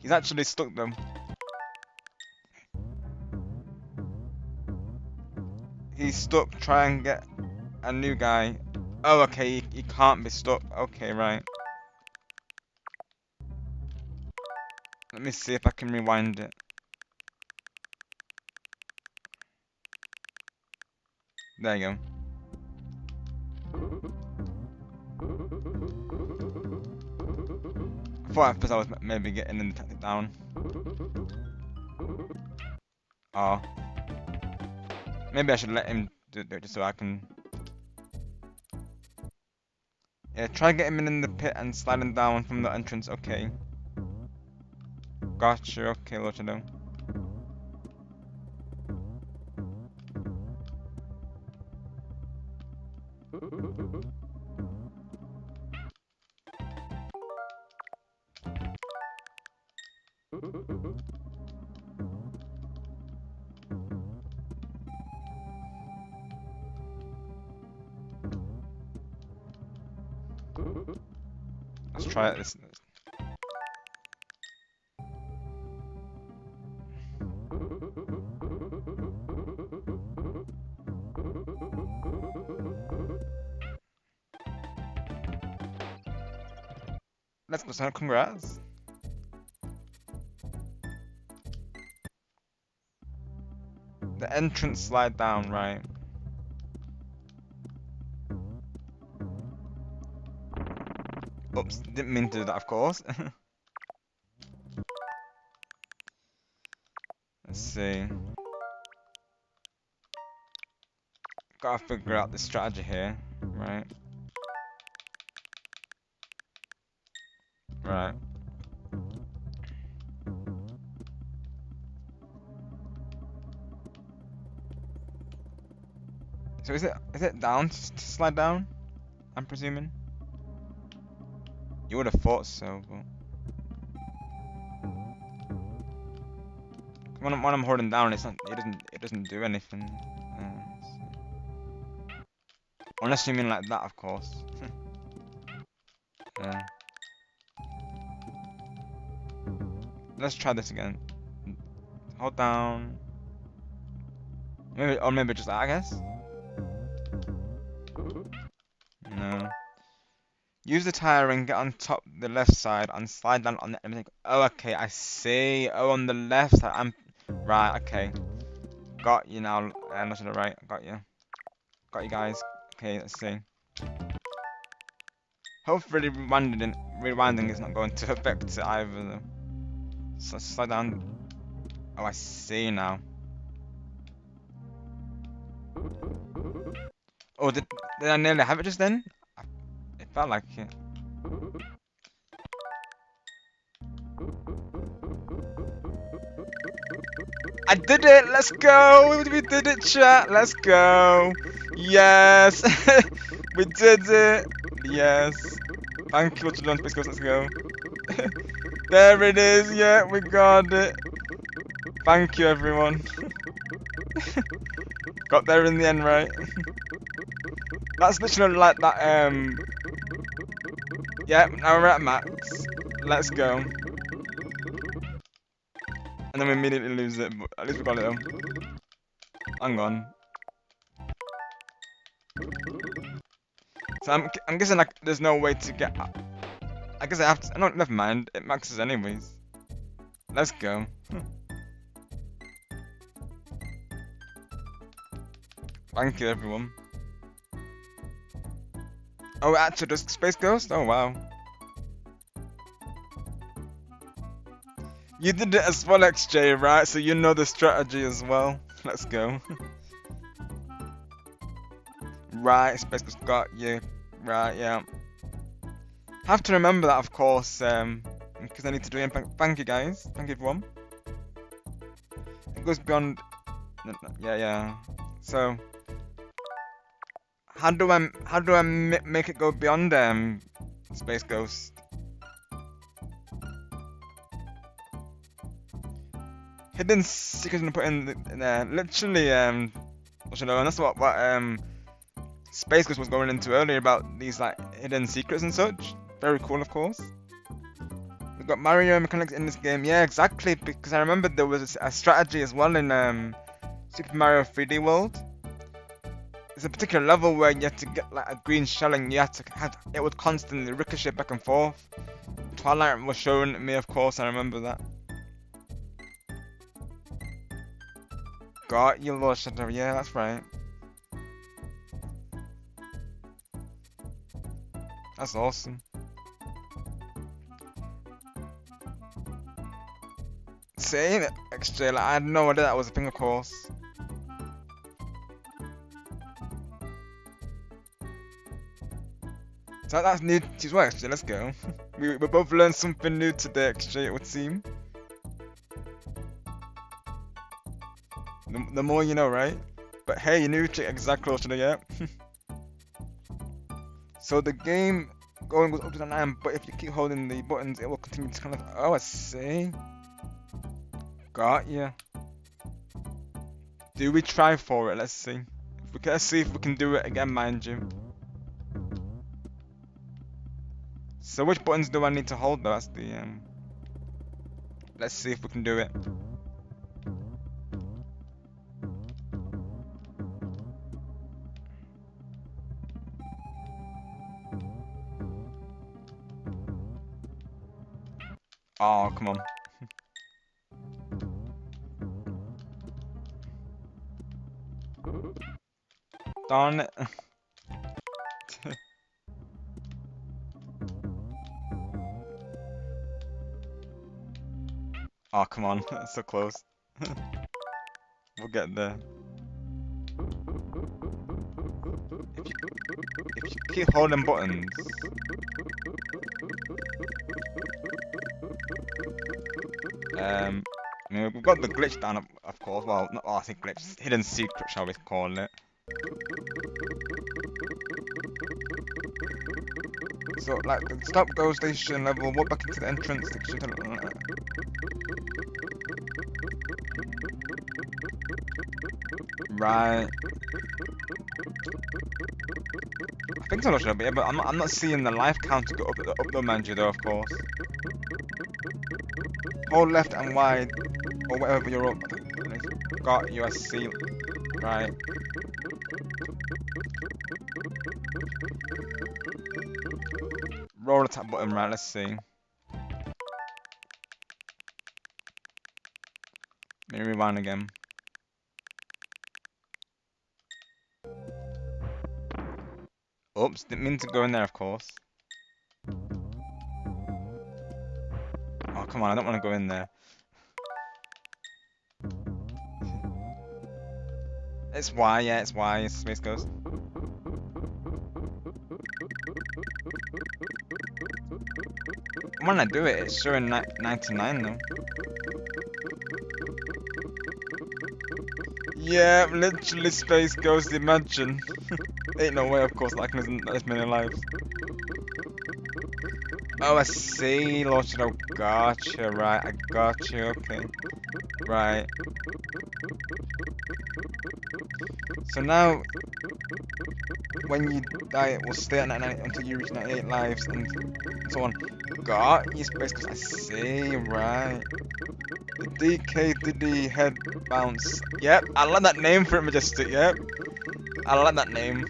He's actually stuck though. He's stuck, try and get a new guy. Oh, okay, he can't be stuck, okay, right. Let me see if I can rewind it. There you go. I thought at first I was maybe getting in the tactic down. Oh. Maybe I should let him do it just so I can... Yeah, try getting him in the pit and sliding down from the entrance, okay. Gotcha, okay, let you know. Let's try it this. Let's go, son, congrats. The entrance slide down, right. Oops, didn't mean to do that, of course. Let's see. Gotta figure out the strategy here, right? Right. So is it down to slide down? I'm presuming. You would have thought so, but when I'm holding down, it's not. It doesn't do anything. Unless you mean like that, of course. Yeah. Let's try this again. Hold down. Maybe, or maybe just that, I guess. No. Use the tire and get on top the left side and slide down on the everything. Oh, okay, I see. Oh, on the left side. I'm right. Okay, got you now. Not to the right. Got you. Got you guys. Okay, let's see. Hopefully, rewinding is not going to affect it either. Though. So slide down. Oh, I see now. Oh, did I nearly have it just then? It felt like it. I did it! Let's go! We did it, chat! Let's go! Yes! We did it! Yes! Thank you, Children Space Ghost, let's go! There it is! Yeah, we got it! Thank you, everyone! Got there in the end, right? That's literally like that, yeah, now we're at max. Let's go. And then we immediately lose it, but at least we got it though. Hang on. So I'm guessing like there's no way to get. I guess I have to. No, never mind. It maxes anyways. Let's go. Thank you, everyone. Oh, actually, does Space Ghost? Oh wow. You did it as well, XJ, right? So you know the strategy as well. Let's go. Right, Space Ghost got you. Right, yeah. Have to remember that, of course, when because I need to do it. Thank you guys. Thank you everyone. It goes beyond. Yeah. So how do I make it go beyond Space Ghost? Hidden secrets to put in there. Literally you know, and that's what Space Ghost was going into earlier about these like hidden secrets and such. Very cool, of course. We've got Mario mechanics in this game. Yeah, exactly. Because I remember there was a strategy as well in Super Mario 3D World. There's a particular level where you had to get like a green shell and you had to it would constantly ricochet back and forth. Twilight was showing me, of course. I remember that. Got you, Lord Shadow. Yeah, that's right. That's awesome. Saying it extra, like, I had no idea that was a thing, of course. So that's new to you as well, actually. Let's go. we both learned something new today, actually, it would seem. The more you know, right? But hey, you knew exactly what to yeah. So the game going goes up to the 9, but if you keep holding the buttons, it will continue to kind of. Oh, I see. Got ya. Do we try for it? Let's see. Let's see if we can do it again, mind you. So which buttons do I need to hold though? That's the Let's see if we can do it. Oh, come on. Darn it. Oh, come on. So close. We'll get there. If you keep holding buttons. I mean, we've got the glitch down, of course. Well, not I think glitch. Hidden secret, shall we call it. So, like, the stop go station level, walk back into the entrance section. Right. I think so, not sure, but yeah, but I'm not seeing the life counter go up the manager though, of course. Hold left and wide, or whatever you're up. Got you, I see. Right. Roll attack button, right, let's see. Let me rewind again. Oops, didn't mean to go in there, of course. Oh, come on, I don't want to go in there. It's Y, yeah, it's Y, it's Space Ghost. When I do it, it's showing 99 though. Yeah, literally Space Ghost, imagine. Ain't no way, of course, like there's this many lives. Oh, I see, Lord Shadow, gotcha, right, I got you, okay. Right. So now, when you die, it will stay at 99 until you reach 98 lives, and so on. Got you, Space Ghost, I see, right. The DK Diddy head bounce. Yep, I like that name for it, Majestic, yep. I like that name.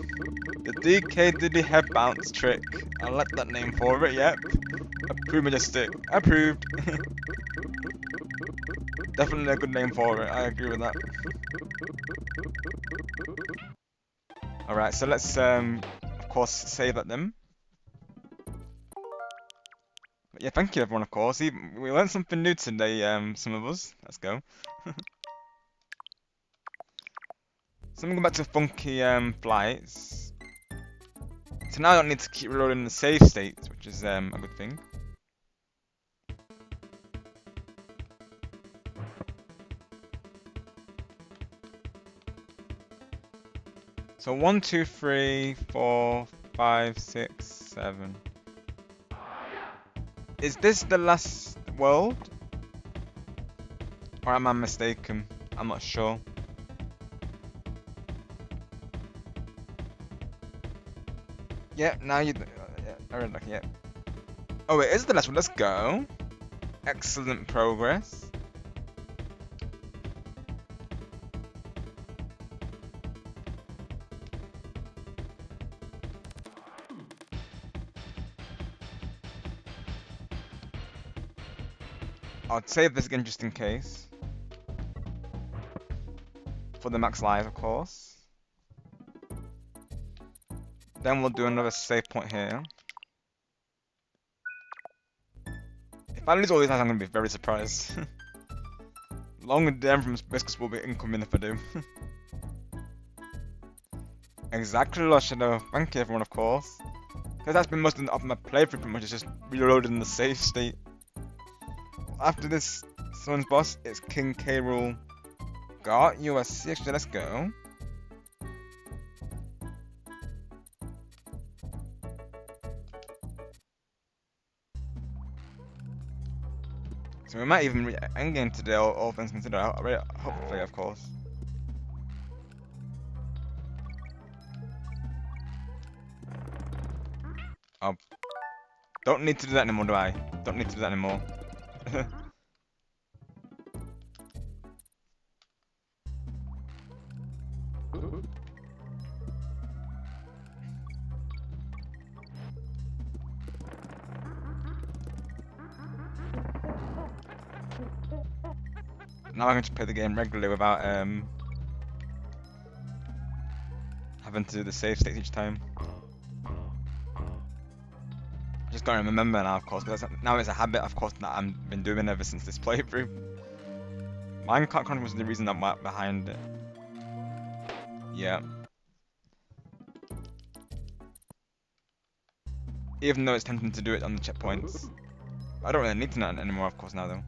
The DK Diddy head bounce trick. I like that name for it, yep. Approved, Majestic. Approved. Definitely a good name for it, I agree with that. Alright, so let's of course save at them. But yeah, thank you everyone, of course. We learned something new today, some of us. Let's go. So I'm going back to funky flights. So now I don't need to keep reloading the save states, which is a good thing. So 1, 2, 3, 4, 5, 6, 7. Is this the last world? Or am I mistaken? I'm not sure. Yeah, now you. Yeah, I read that. Yeah. Oh, it is the last one. Let's go. Excellent progress. I'll save this again just in case. For the max life, of course. Then we'll do another save point here. If I lose all these lives, I'm going to be very surprised. Long DM from Biscuits will be incoming if I do. Exactly, Lost Shadow. Thank you, everyone, of course. Because that's been most of my playthrough, pretty much. It's just reloaded in the safe state. After this Sun's boss, it's King K. Rool. Got USC. Actually, let's go. So we might even reach Endgame today, all things considered. Hopefully, of course. Oh, don't need to do that anymore, do I? Don't need to do that anymore. Now I can just play the game regularly without having to do the save states each time. Just gotta remember now, of course, because now it's a habit, of course, that I've been doing ever since this playthrough. Minecart Chronicles was the reason I'm behind it. Yeah. Even though it's tempting to do it on the checkpoints. I don't really need to know it anymore, of course, now though.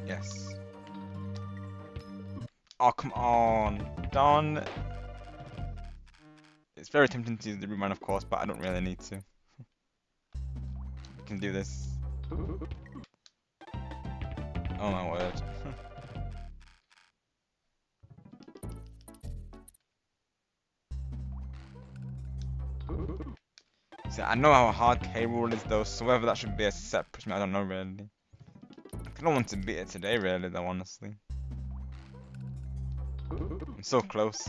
Yes. Oh, come on. Darn. It's very tempting to use the remind, of course, but I don't really need to. We can do this. Oh my word. See, I know how hard K Rool is though, so whether that should be a set push me, I don't know really. I don't want to beat it today really though, honestly. I'm so close.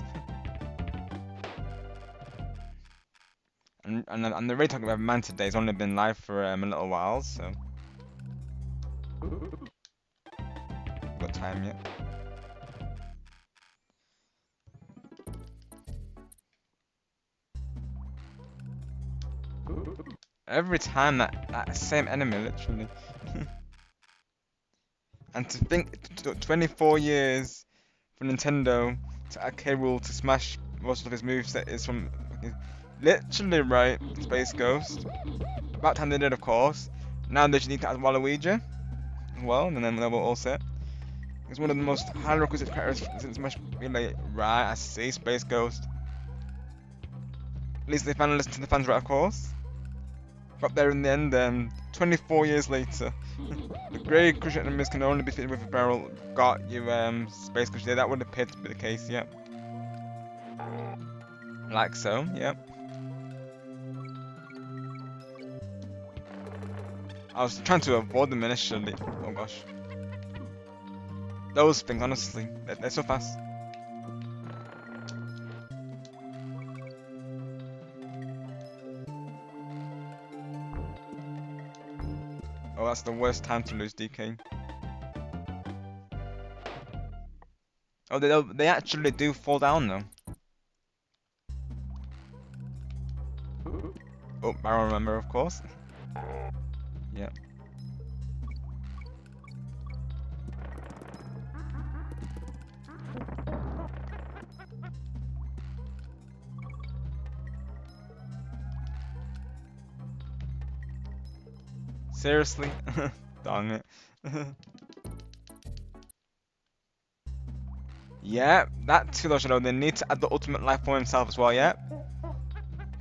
And the rate talking about man today has only been live for a little while, so got time yet. Every time that same enemy, literally. And to think, it took 24 years for Nintendo to add K Rool to smash most of his moveset is from literally right, Space Ghost. About time they did, of course. Now they just need to add Waluigi as well, and then they'll all set. It's one of the most high requisite characters since Smash Relay. Right, I see, Space Ghost. At least they finally listened to the fans, right, of course. Got there in the end, 24 years later. The grey crucial enemies can only be fitted with a barrel. Got you, Space Ghost. Yeah, that would appear to be the case, yep. Like so, yep. I was trying to avoid them initially. Oh gosh. Those things, honestly, they're so fast. Oh, that's the worst time to lose DK. Oh, they actually do fall down though. Oh, barrel remember, of course. Yep. Seriously? Dang it. Yeah, that too, though, Shadow. They need to add the ultimate life for himself as well, yeah?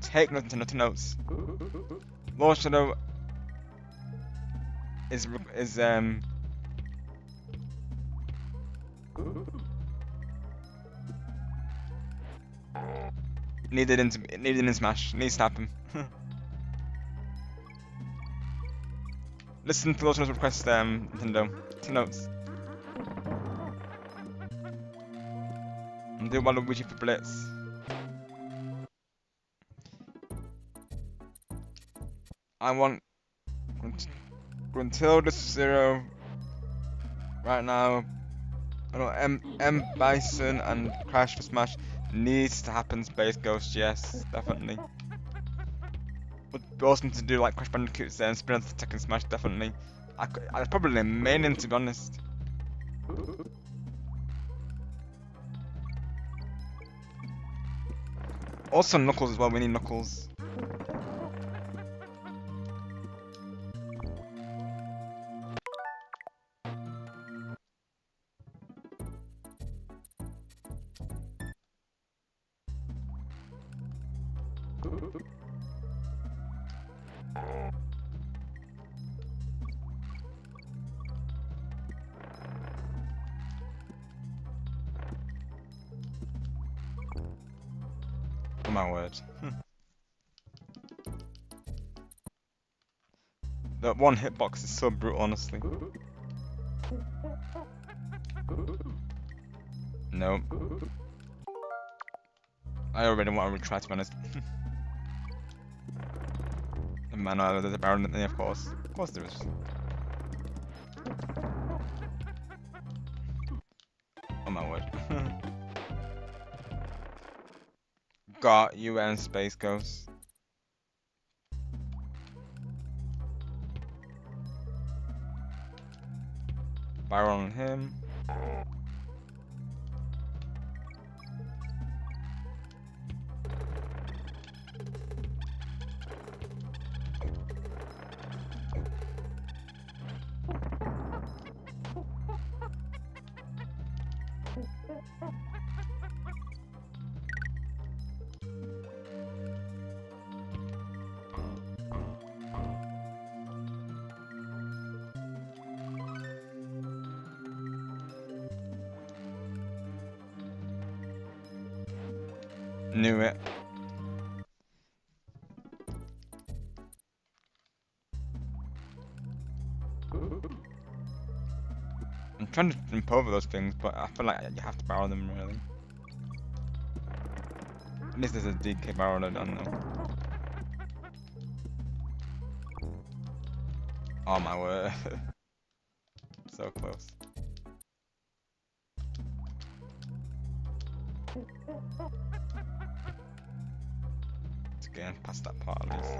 Take nothing notes. Lord Shadow is needed in Smash. Needs to happen. Listen to Lord Shadow's request, Nintendo. 2 notes. And do Waluigi for Blitz. I want Gruntilda Zero right now. I know M Bison and Crash for Smash needs to happen. Space Ghost, yes, definitely. Would be awesome to do like Crash Bandicoot's and Splinter the Tekken Smash, definitely. I'd probably main him, to be honest. Also Knuckles as well. We need Knuckles. Oh my word. That one hitbox is so brutal, honestly. Nope. I already want to retry, to be honest. Man, there's a Baron in there, of course. Of course there is. Oh my word. Got UN Space Ghost. Byron on him. Knew it. I'm trying to jump over those things, but I feel like you have to barrel them, really. At least there's a DK barrel, I don't know. Oh my word. So close. Let's get past that part at least.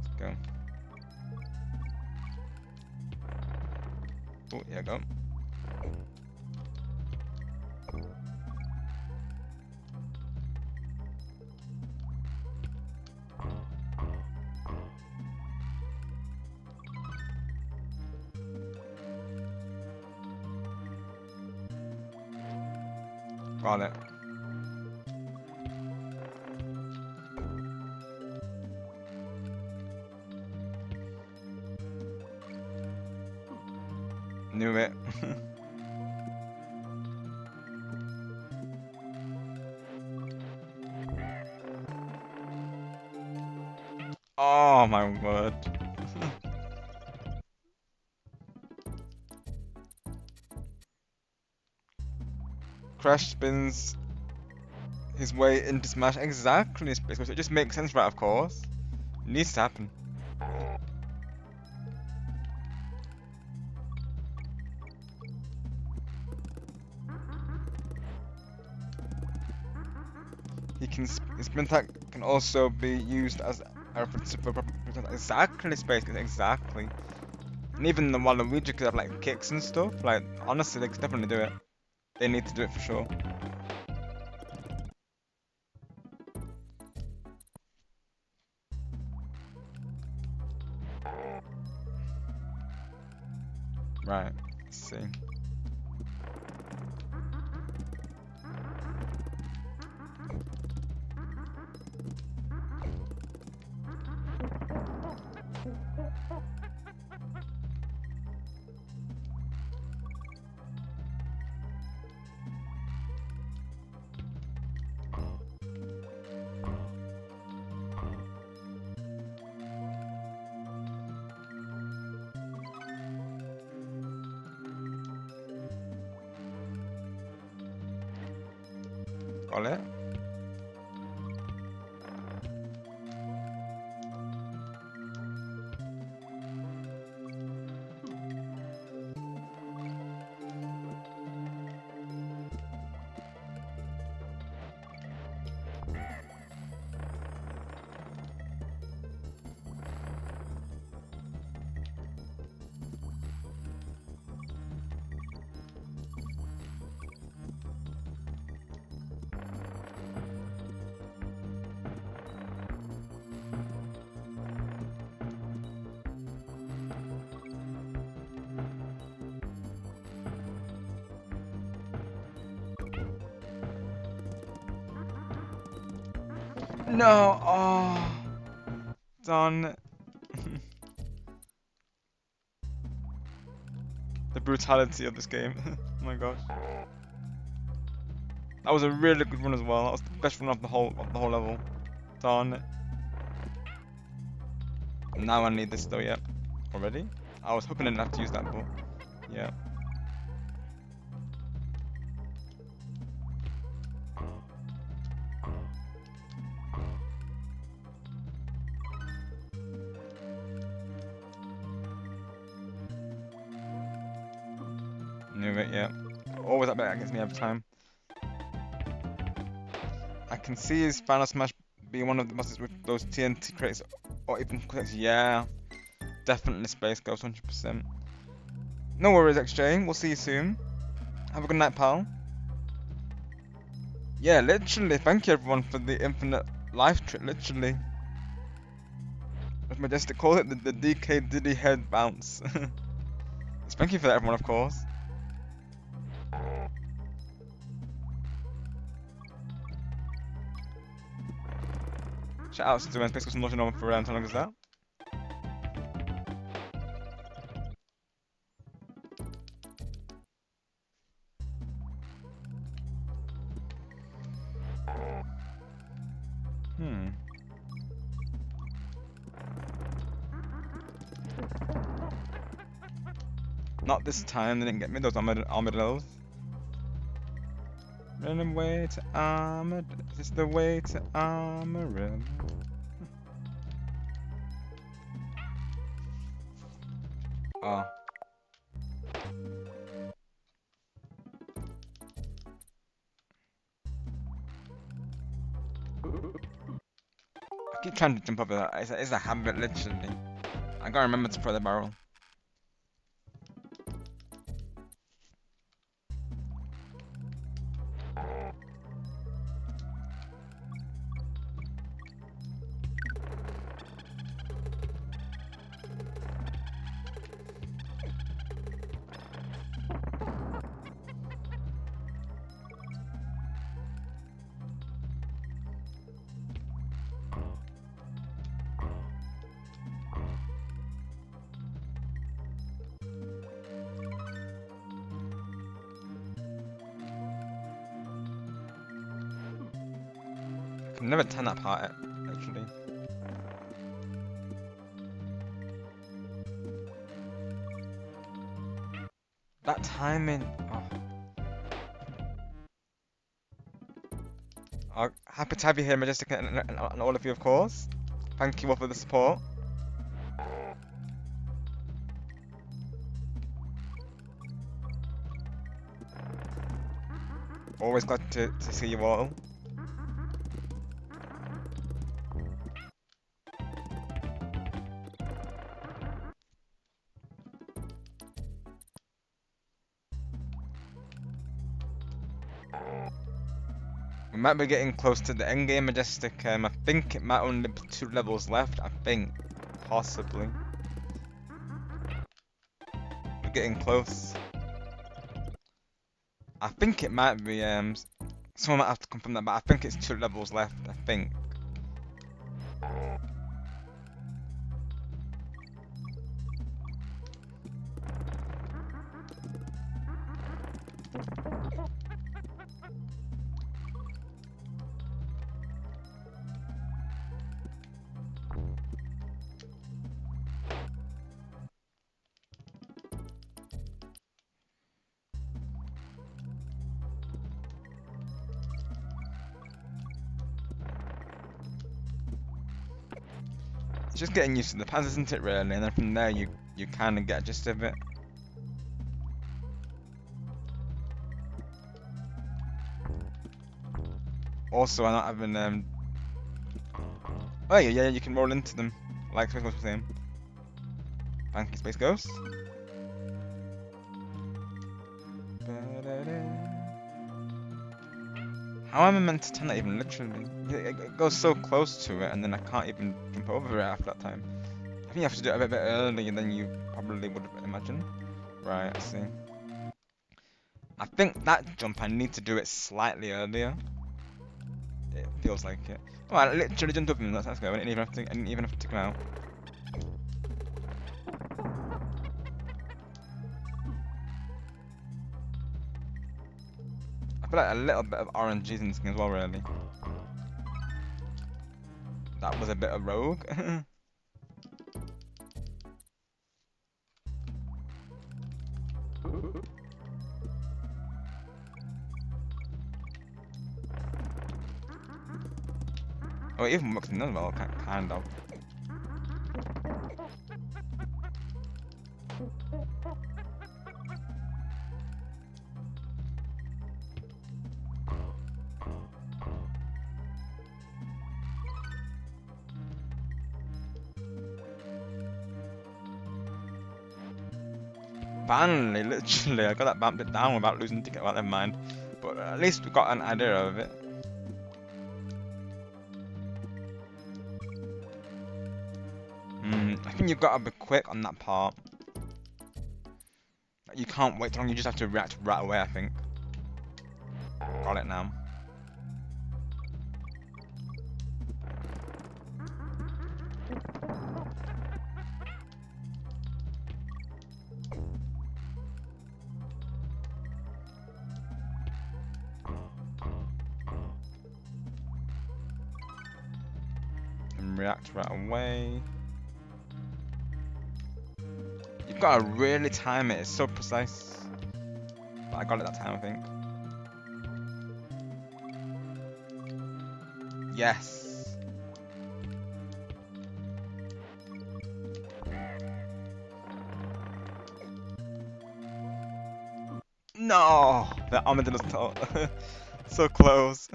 Let's go. Oh, here we go. Got it. Knew it. Oh my word. Crash spins his way into Smash. Exactly, Space Ghost. It just makes sense, right? Of course. It needs to happen. His spin attack can also be used as a reference for exactly Space Ghost, exactly. And even the Waluigi could have like kicks and stuff. Like honestly, they could definitely do it. They need to do it for sure. Right, let's see. Got it? No! Oh! Done. The brutality of this game. Oh my gosh. That was a really good run as well. That was the best run of the whole level. Darn it. Now I need this though, yeah. Already? I was hoping I didn't have to use that, but yeah. Knew it, yeah. Always that bet against me every time. I can see his Final Smash being one of the bosses with those TNT crates or even crates. Yeah, definitely Space Ghost 100%. No worries, XJ. We'll see you soon. Have a good night, pal. Yeah, literally. Thank you everyone for the infinite life trip. Literally. As Majestic called it, the DK Diddy head bounce. Thank you for that, everyone, of course. Shout out to Space Ghost and Lotion over for how long is that? Not this time, they didn't get me those armadillos. Run away to armadillo. This is the way to Amarillo. Oh. I keep trying to jump over that. It's a habit, literally. I gotta remember to throw the barrel. I can never turn that part, actually. That timing. Oh. Happy to have you here, Majestic, and all of you, of course. Thank you all for the support. Always glad to see you all. We might be getting close to the endgame, Majestic. I think it might only be 2 levels left. I think. Possibly. we're getting close. I think it might be someone might have to confirm that, but I think it's 2 levels left. I think. It's just getting used to the paths, isn't it, really? And then from there, you kind of get a gist of it. Also, I'm not having oh yeah, you can roll into them like Space Ghost was saying. Thank you, Space Ghost. How am I meant to turn that even literally? It goes so close to it, and then I can't even jump over it after that time. I think you have to do it a bit earlier than you probably would imagine. Right, I see. I think that jump I need to do it slightly earlier. It feels like it. Oh, I literally jumped over him. Let's go. I didn't even have to come out. I feel like a little bit of RNG's in this game as well, really. That was a bit of rogue. Oh, it even works in as well, kind of. Finally, literally, I got that bumped it down without losing ticket. Well, never mind. But at least we got an idea of it. I think you've got to be quick on that part. You can't wait too long, you just have to react right away, I think. Got it now. And react right away. You've got to really time it, it's so precise. But I got it that time, I think. Yes. No! The armadillo's so close.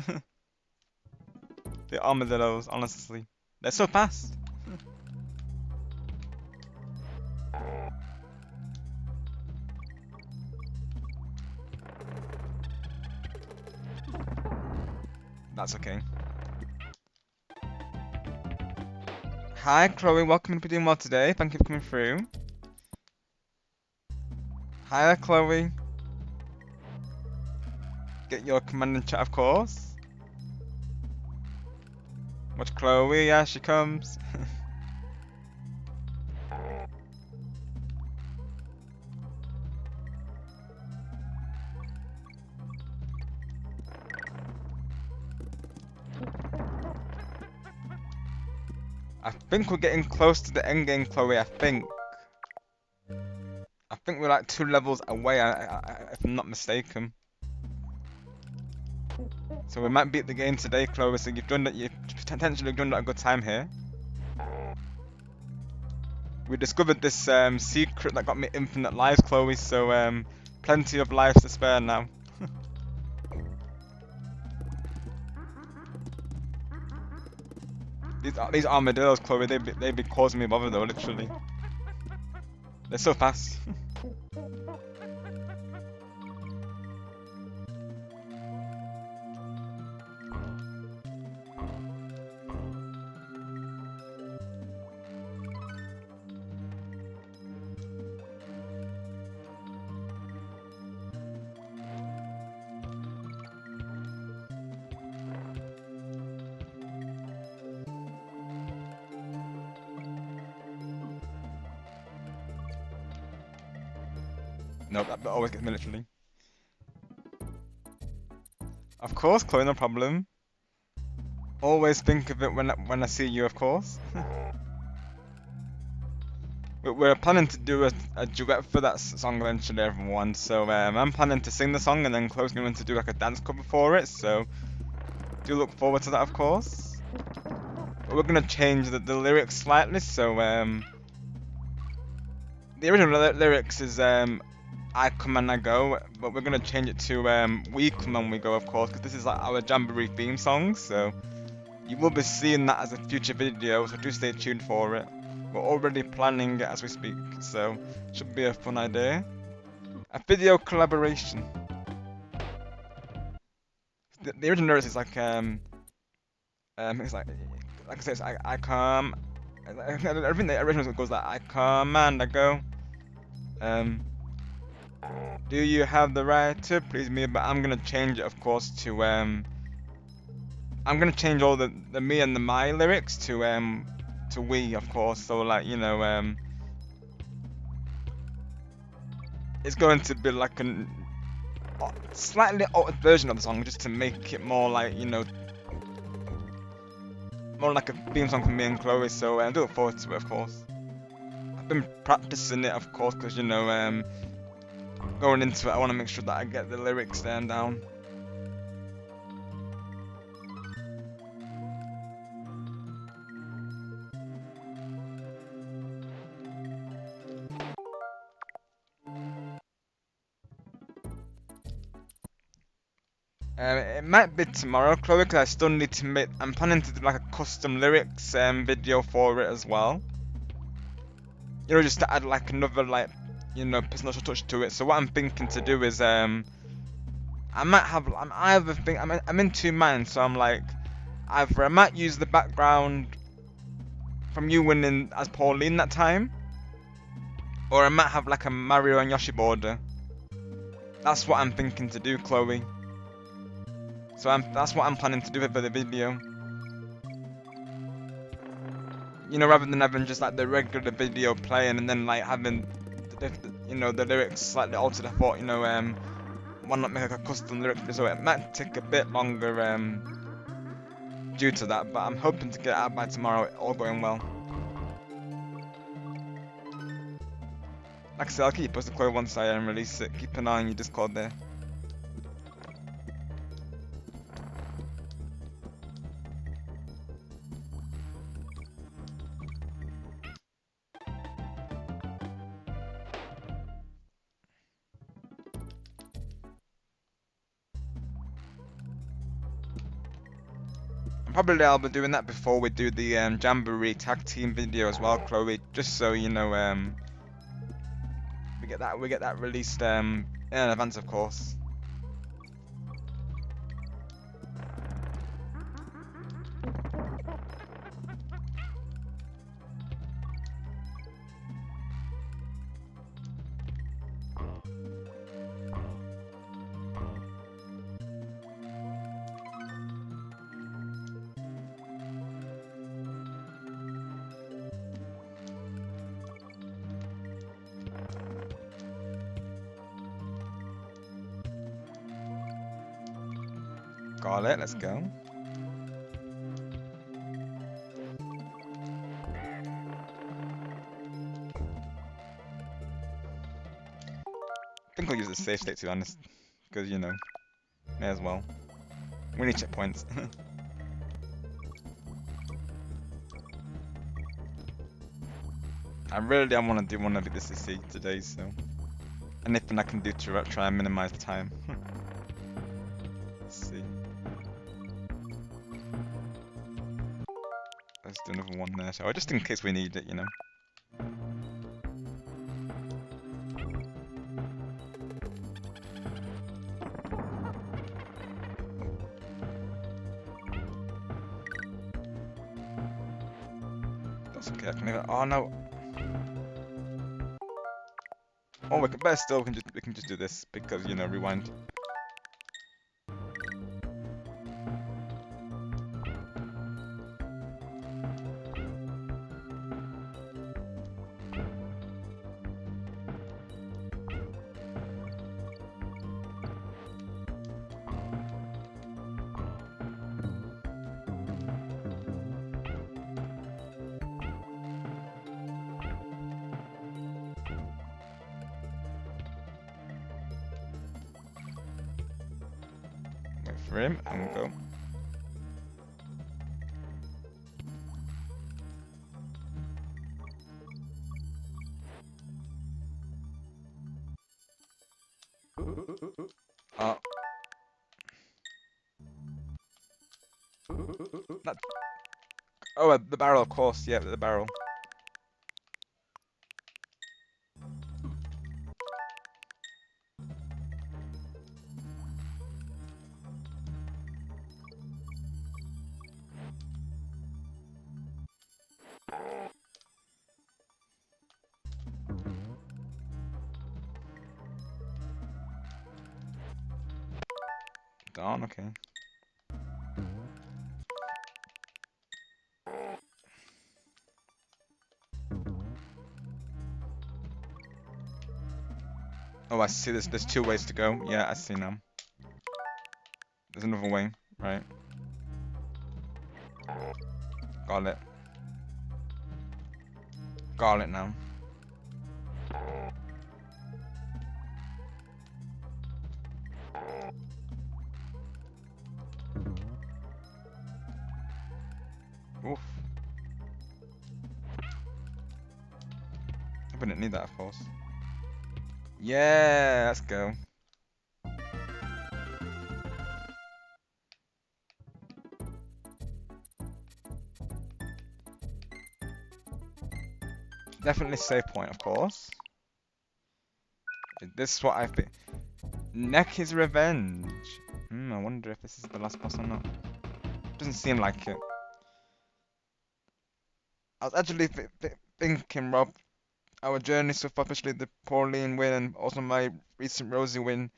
The armadillos, honestly. They're so fast. That's okay. Hi Chloe, welcome to doing well today. Thank you for coming through. Hi there, Chloe. Get your command in chat, of course. Watch Chloe, yeah, she comes. I think we're getting close to the endgame, Chloe, I think. I think we're like 2 levels away, if I'm not mistaken. So we might beat the game today, Chloe, so you've potentially done a good time here. We discovered this secret that got me infinite lives, Chloe, so plenty of lives to spare now. These armadillos, Chloe, they be causing me bother though, literally. They're so fast. Nope, that bit always gets me literally. Of course, Chloe, no problem. Always think of it when I see you, of course. We're planning to do a duet for that song eventually, everyone. So I'm planning to sing the song and then Chloe's going to do like a dance cover for it. So do look forward to that, of course. But we're gonna change the lyrics slightly. So the original lyrics is I come and I go, but we're gonna change it to we come and we go, of course, because this is like our Jamboree theme song. So you will be seeing that as a future video. So do stay tuned for it. We're already planning it as we speak, so should be a fun idea. A video collaboration. The original lyrics is like it's like I say, it's I come. I think the original goes like I come and I go. Do you have the right to please me? But I'm gonna change it, of course, to I'm gonna change all the me and the my lyrics to we, of course. So like it's going to be like a slightly altered version of the song, just to make it more like more like a theme song for me and Chloe. So I do look forward to it, of course. I've been practicing it, of course, because going into it, I want to make sure that I get the lyrics down. It might be tomorrow, Chloe, because I still need to make. I'm planning to do like a custom lyrics video for it as well. Just to add like another personal touch to it. So what I'm thinking to do is I'm in two minds. So I'm like, either I might use the background from you winning as Pauline that time, or I might have like a Mario and Yoshi border. That's what I'm thinking to do, Chloe. So that's what I'm planning to do for the video. Rather than having just like the regular video playing and then like having the lyrics slightly altered. I thought why not make like a custom lyric video? So it might take a bit longer due to that, but I'm hoping to get it out by tomorrow, all going well. Like I said, I'll keep you posted, Chloe, once I release it. Keep an eye on your Discord there. Probably I'll be doing that before we do the Jamboree tag team video as well, Chloe. Just so we get that released in advance, of course. Got it, let's go. I think I'll use the safe state, to be honest, because may as well. We need checkpoints. I really want to do one of this today, so anything I can do to try and minimize the time. Let's see. Let's do another one there, shall I? Just in case we need it, That's okay, I can leave it. Oh no! Oh, we can better still. We can just do this because rewind. for him and go. Oh. That... Oh, the barrel, of course. Yeah, the barrel. Darn, okay. Oh, I see. There's two ways to go. Yeah, I see now. There's another way, right? Got it. Got it now. Oof. I wouldn't need that, of course. Yeah, let's go. Definitely save point, of course. This is what I think. Neck his revenge. I wonder if this is the last boss or not. Doesn't seem like it. I was actually thinking, Rob, our journey so far, especially the Pauline win and also my recent Rosie win.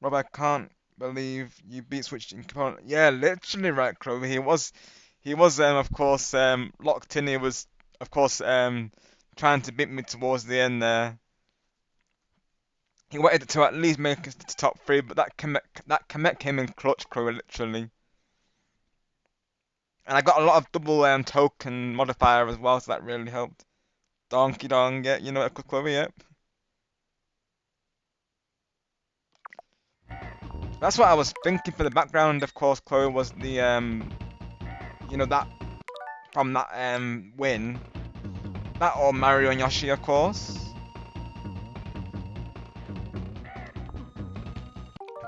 Rob, I can't believe you beat Switch in component. Yeah, literally right, Chloe. He was of course locked in. He was of course trying to beat me towards the end there. He wanted to at least make us to top three, but that commit came in clutch, Chloe, literally. And I got a lot of double token modifier as well, so that really helped. Donkey Dong, yeah, you know what, Chloe, yeah. That's what I was thinking for the background, of course, Chloe, was the you know, that from that win. That or Mario and Yoshi, of course.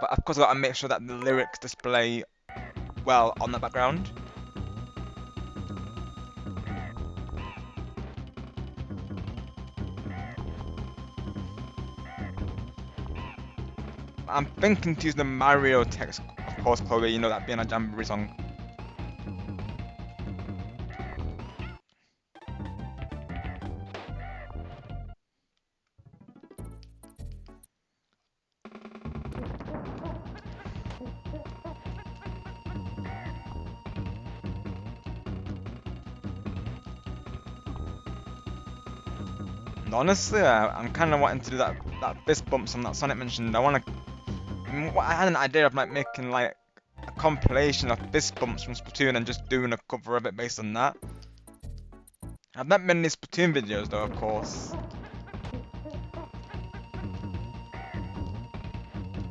But of course I gotta make sure that the lyrics display well on the background. I'm thinking to use the Mario text, of course, Chloe, you know, that being a Jamboree song. And honestly, I'm kind of wanting to do that fist bumps on that Sonic mentioned. I had an idea of like making like a compilation of fist bumps from Splatoon and just doing a cover of it based on that. I've not many Splatoon videos though, of course.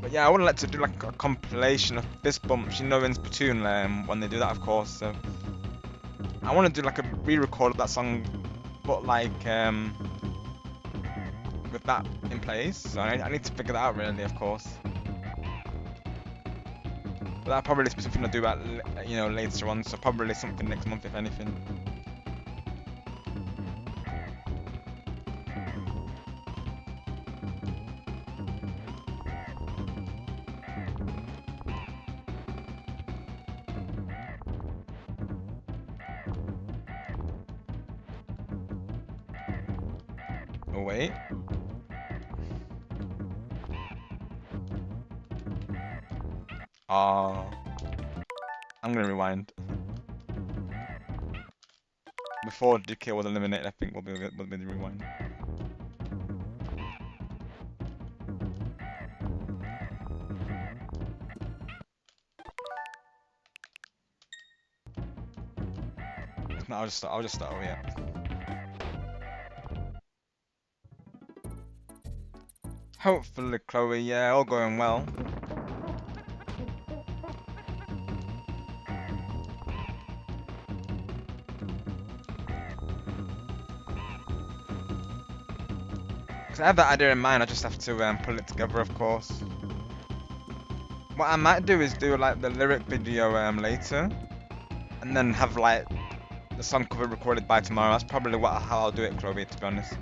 But yeah, I would like to do like a compilation of fist bumps, you know, in Splatoon when they do that, of course. So I want to do like a re-record of that song, but like with that in place. So I need to figure that out really, of course. But that'll probably be something I'll do about, you know, later on. So probably something next month, if anything. Oh wait. Ah, I'm gonna rewind. Before DK was eliminated, I think will be the rewind. If not, I'll just start over, yeah. Hopefully, Chloe, yeah, all going well. Because I have that idea in mind, I just have to put it together, of course. What I might do is do like the lyric video later, and then have like the song cover recorded by tomorrow. That's probably how I'll do it, Chloe, to be honest.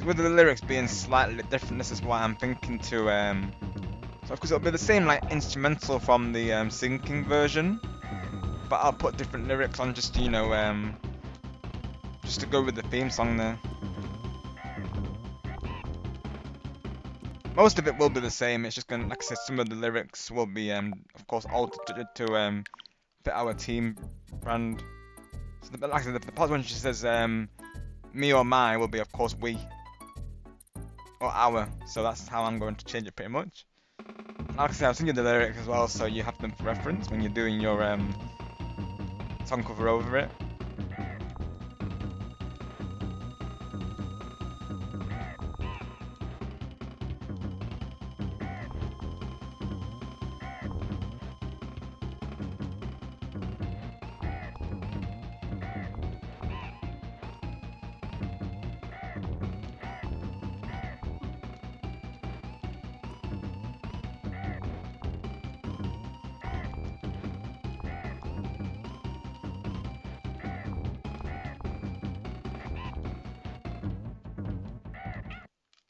With the lyrics being slightly different, this is why I'm thinking to so of course it'll be the same like instrumental from the singing version, but I'll put different lyrics on just to, you know, just to go with the theme song there. Most of it will be the same. It's just gonna, like I said, some of the lyrics will be of course altered to fit our team brand. So like I said, the part when she says me or my will be of course we or our. So that's how I'm going to change it pretty much. Like I said, I'll send you the lyrics as well, so you have them for reference when you're doing your song cover over it.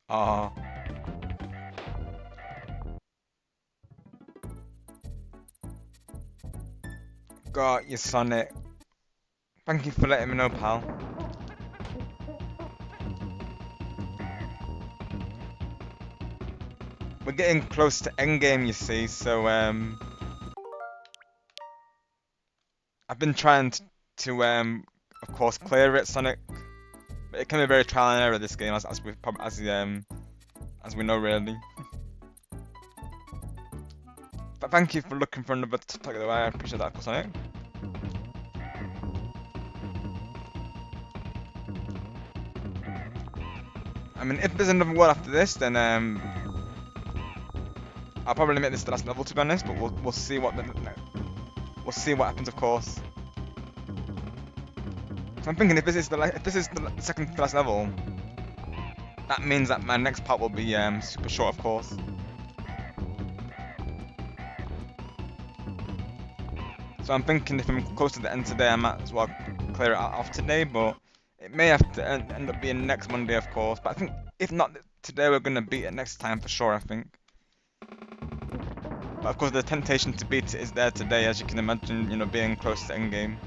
Oh, got you, Sonic. Thank you for letting me know, pal. We're getting close to Endgame, you see, so I've been trying to of course clear it, Sonic. But it can be very trial and error this game, as we know really. But thank you for looking for another tag of the way. I appreciate that, Sonic. I mean, if there's another one after this, then I'll probably make this the last level, to be honest. But we'll see what we'll see what happens, of course. So I'm thinking if this is the second to last level, that means that my next part will be super short, of course. So I'm thinking if I'm close to the end today, I might as well clear it off today, but it may have to end up being next Monday, of course. But I think if not today, we're gonna beat it next time for sure, I think. But of course, the temptation to beat it is there today, as you can imagine, you know, being close to endgame.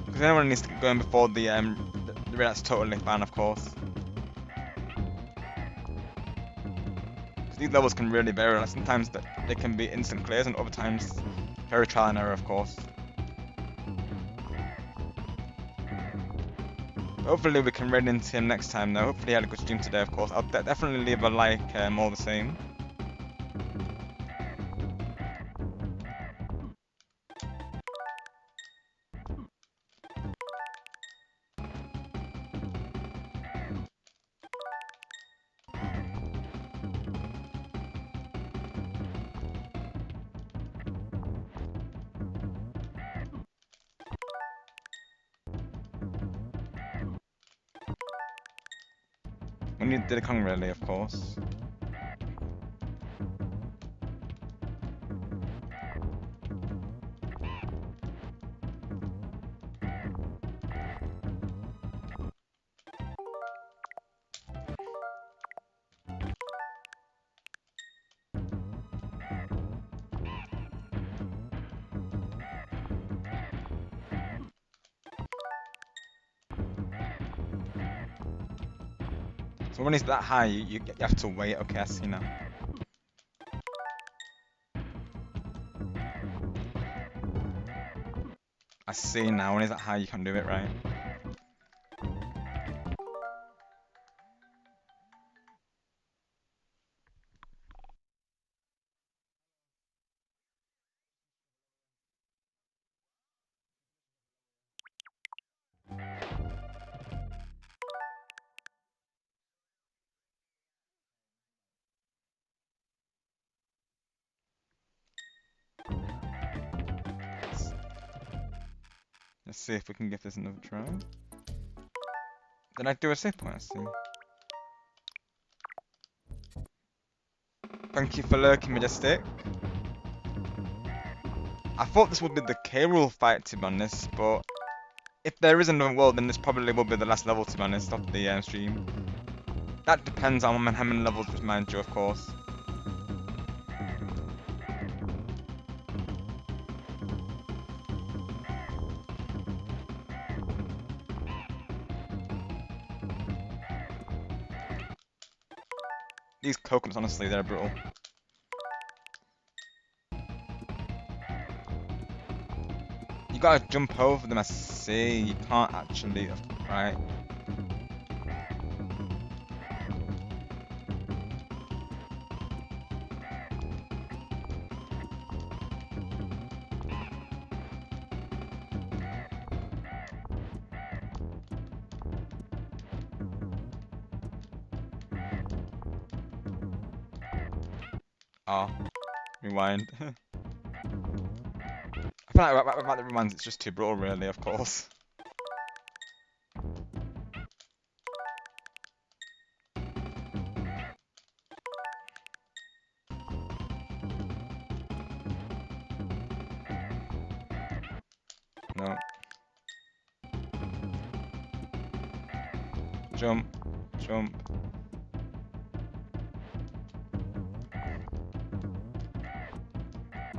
Because anyone needs to get going before the that's totally fine, of course. These levels can really vary. Like sometimes they can be instant clears, and other times very trial and error, of course. But hopefully we can raid into him next time, though. Hopefully he had a good stream today, of course. I'll definitely leave a like all the same. We need Diddy Kong really, of course. So when he's that high, you have to wait. Okay, I see now. I see now. When he's that high, you can do it, right? Let's see if we can give this another try. Did I do a save point? Let's see. Thank you for lurking, Majestic. I thought this would be the K-Rool fight, to be honest, but if there is another world, then this probably will be the last level, to be honest, of the stream. That depends on how many levels with mind you, of course. These coconuts, honestly, they're brutal. You gotta jump over them, I see. You can't actually, right? Oh, rewind. I feel like about the rewinds, it's just too brutal, really, of course. No. Jump. Jump.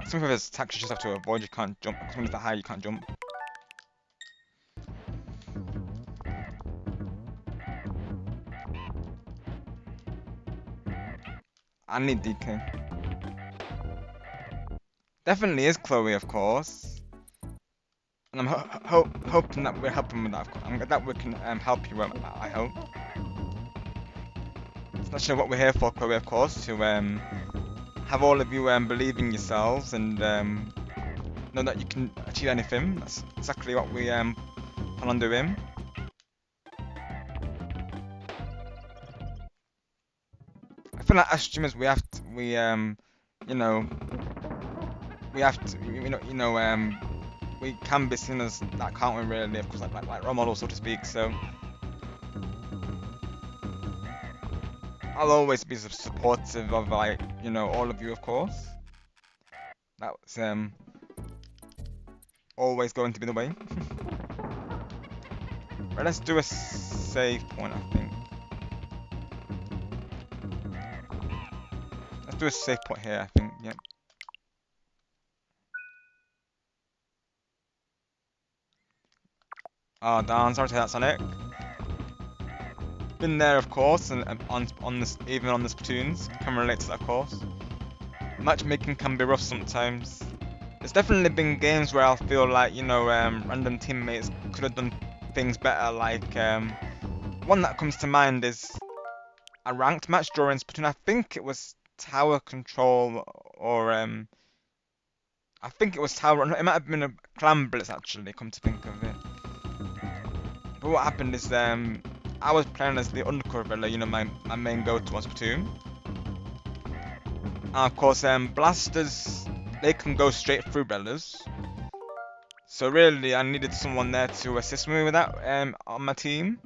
Some of his attacks you just have to avoid, you can't jump. Because when it's that high, you can't jump. I need DK. Definitely is Chloe, of course. And I'm hoping that we're helping with that, of course. That we can help you, I hope. It's not sure what we're here for, Chloe, of course, to have all of you believe in yourselves and know that you can achieve anything. That's exactly what we plan on doing. I feel like as streamers we have to, you know, we have to, we can be seen as that, can't we? Really, of course, like role models, so to speak. So I'll always be supportive of all of you, of course. That's always going to be the way. Right, let's do a save point, I think. Let's do a save point here, I think. Yep. Oh, darn, sorry to hear that, Sonic. Been there, of course, and on this, even on the Splatoons, can relate to that, of course. Matchmaking can be rough sometimes. There's definitely been games where I feel like, random teammates could have done things better. Like, one that comes to mind is a ranked match during Splatoon. I think it was Tower Control, or I think it was Tower. It might have been a Clan Blitz, actually, come to think of it. But what happened is, I was playing as the undercover, my main go-to on Splatoon. And of course, blasters, they can go straight through Bellas. So really, I needed someone there to assist me with that on my team.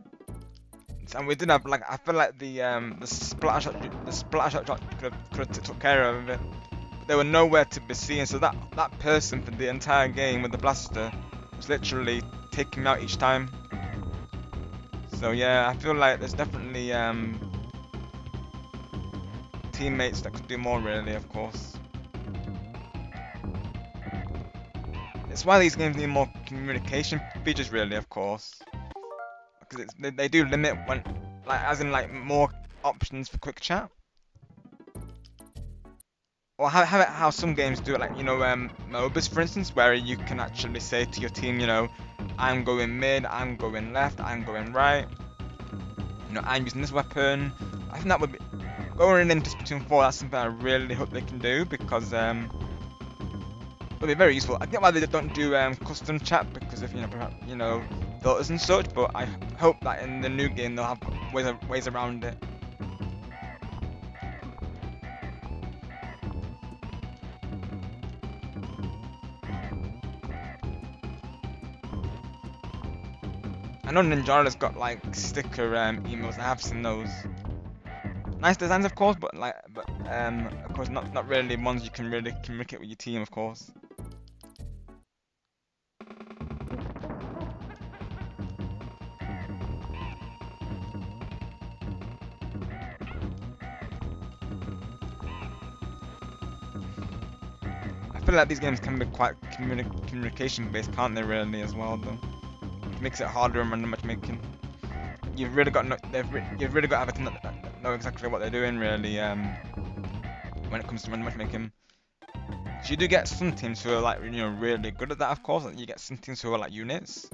And we did have, like, I feel like the splash shot could have took care of it. But they were nowhere to be seen. So that person for the entire game with the blaster was literally taking me out each time. So yeah, I feel like there's definitely teammates that could do more, really, of course. It's why these games need more communication features, really, of course. Because they do limit when, as in more options for quick chat. Or how some games do it, MOBAs, for instance, where you can actually say to your team, I'm going mid, I'm going left, I'm going right. I'm using this weapon. I think that would be going into Splatoon 4. That's something I really hope they can do, because it would be very useful. I get why they don't do custom chat because of filters and such. But I hope that in the new game they'll have ways around it. I know Ninjara's got like sticker emails. I have seen those. Nice designs, of course, but of course not really ones you can really communicate with your team, of course. I feel like these games can be quite communication based, can't they? Really, as well, though. It makes it harder in random matchmaking. You've really got you've really got to have a team that know exactly what they're doing, really. When it comes to random matchmaking. So you do get some teams who are like, really good at that, of course. Like you get some teams who are like units.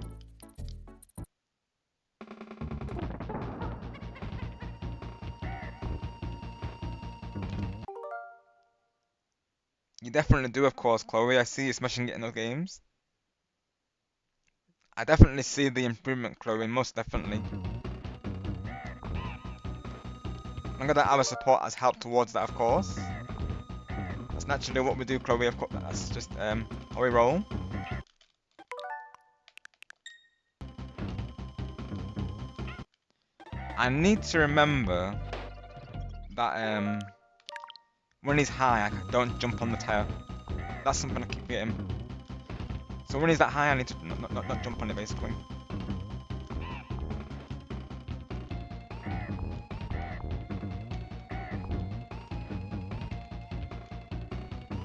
You definitely do, of course, Chloe. I see you smashing it in those games. I definitely see the improvement, Chloe, most definitely. I'm glad that our support has helped towards that, of course. That's naturally what we do, Chloe, of course. That's just how we roll. I need to remember that when he's high, I don't jump on the tire. That's something I keep getting. So when he's that high, I need to not jump on it, basically.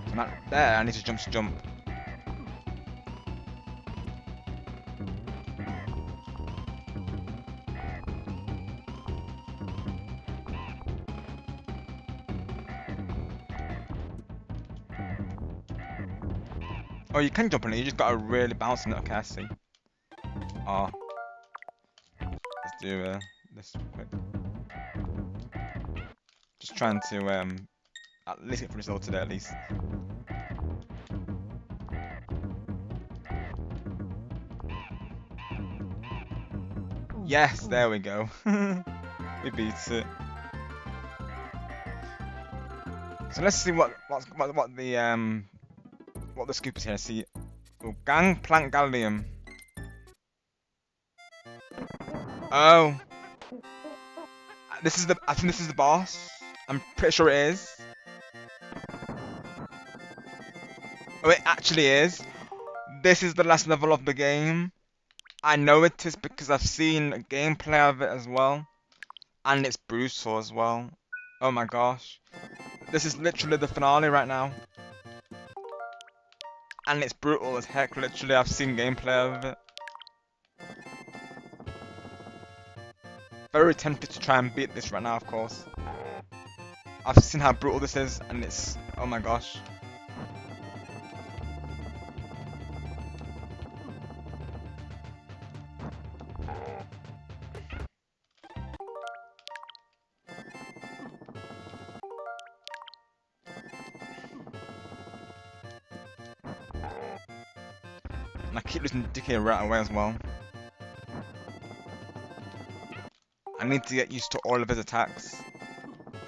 So now, there, I need to jump. Oh, you can jump on it, you just gotta really bounce on it. Okay, I see. Oh. Let's do this quick. Just trying to at least get the result today, at least. Yes, there we go. We beat it. So let's see what the scoop is here. See, oh, gangplank gallium. Oh, I think this is the boss. I'm pretty sure it is. Oh, it actually is. This is the last level of the game. I know it is because I've seen a gameplay of it as well. And it's brutal as well. Oh my gosh. This is literally the finale right now. And it's brutal as heck, literally. I've seen gameplay of it. Very tempted to try and beat this right now, of course. I've seen how brutal this is, and it's... oh my gosh. And I keep losing decay right away as well. I need to get used to all of his attacks.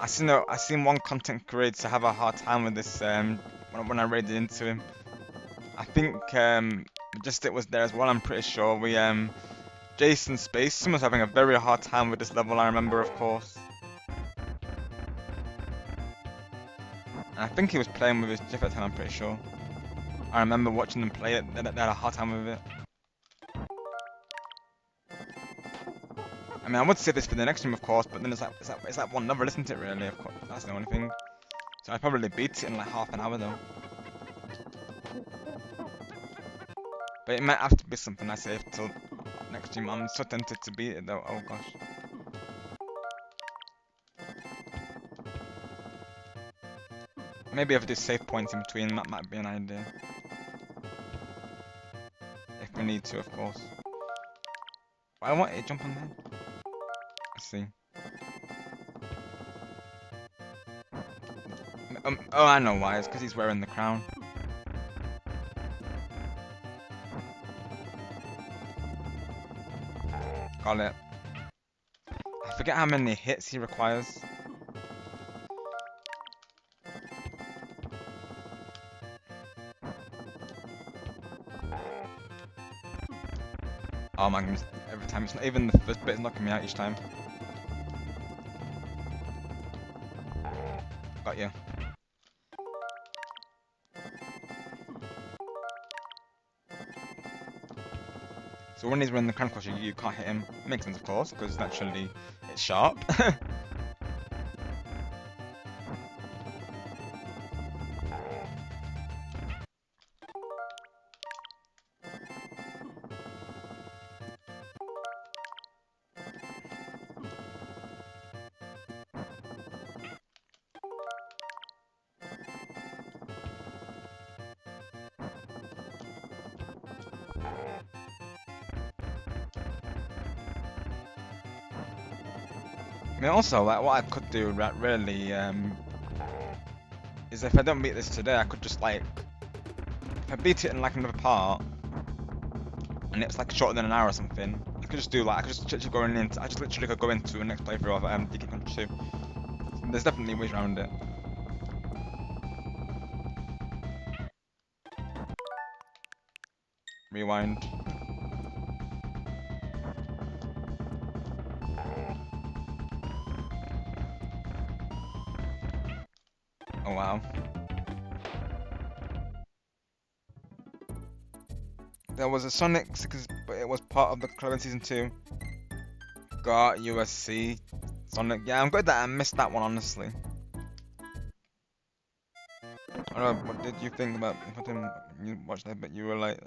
I seen one content creator have a hard time with this when I raided into him. I think Majestic was there as well. I'm pretty sure Jason Space was having a very hard time with this level. I remember, of course. And I think he was playing with his Jiff at the time. I'm pretty sure. I remember watching them play it. They had a hard time with it. I mean, I would say this for the next room, of course, but then it's like one level, isn't it? Really, of course, that's the only thing. So I probably beat it in like half an hour though. But it might have to be something I save till next stream. I'm so tempted to beat it though. Oh gosh. Maybe if I do save points in between, that might be an idea. If we need to, of course. Why won't it jump on there? Let's see. Oh, I know why. It's because he's wearing the crown. Got it. I forget how many hits he requires. Oh my goodness. Every time. It's not even the first bit is knocking me out each time. Got you. So when he's running the Crown Crusher, you can't hit him. Makes sense, of course, because naturally it's sharp. I mean, also, like, what I could do, really, is if I don't beat this today, I could just, like, if I beat it in, like, another part, and it's, like, shorter than an hour or something, I could just do, like, I could just literally go into the next playthrough of Donkey Kong 2. There's definitely ways around it. Rewind. Oh wow. There was a Sonic 6, but it was part of the Clover Season 2. Got USC. Sonic. Yeah, I'm glad that I missed that one, honestly. I don't know, what did you think about him? You watched that, but you were like,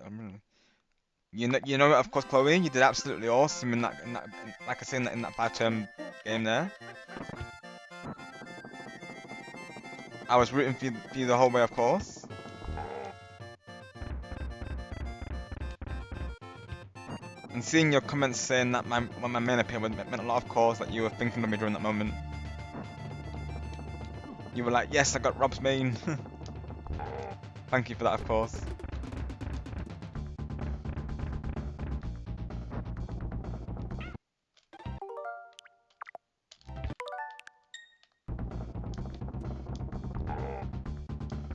you know, of course, Chloe, you did absolutely awesome like I said, in that 5-term game there. I was rooting for you the whole way, of course. And seeing your comments saying that my main appeal meant a lot, of course, that you were thinking of me during that moment. You were like, yes, I got Rob's main. Thank you for that, of course.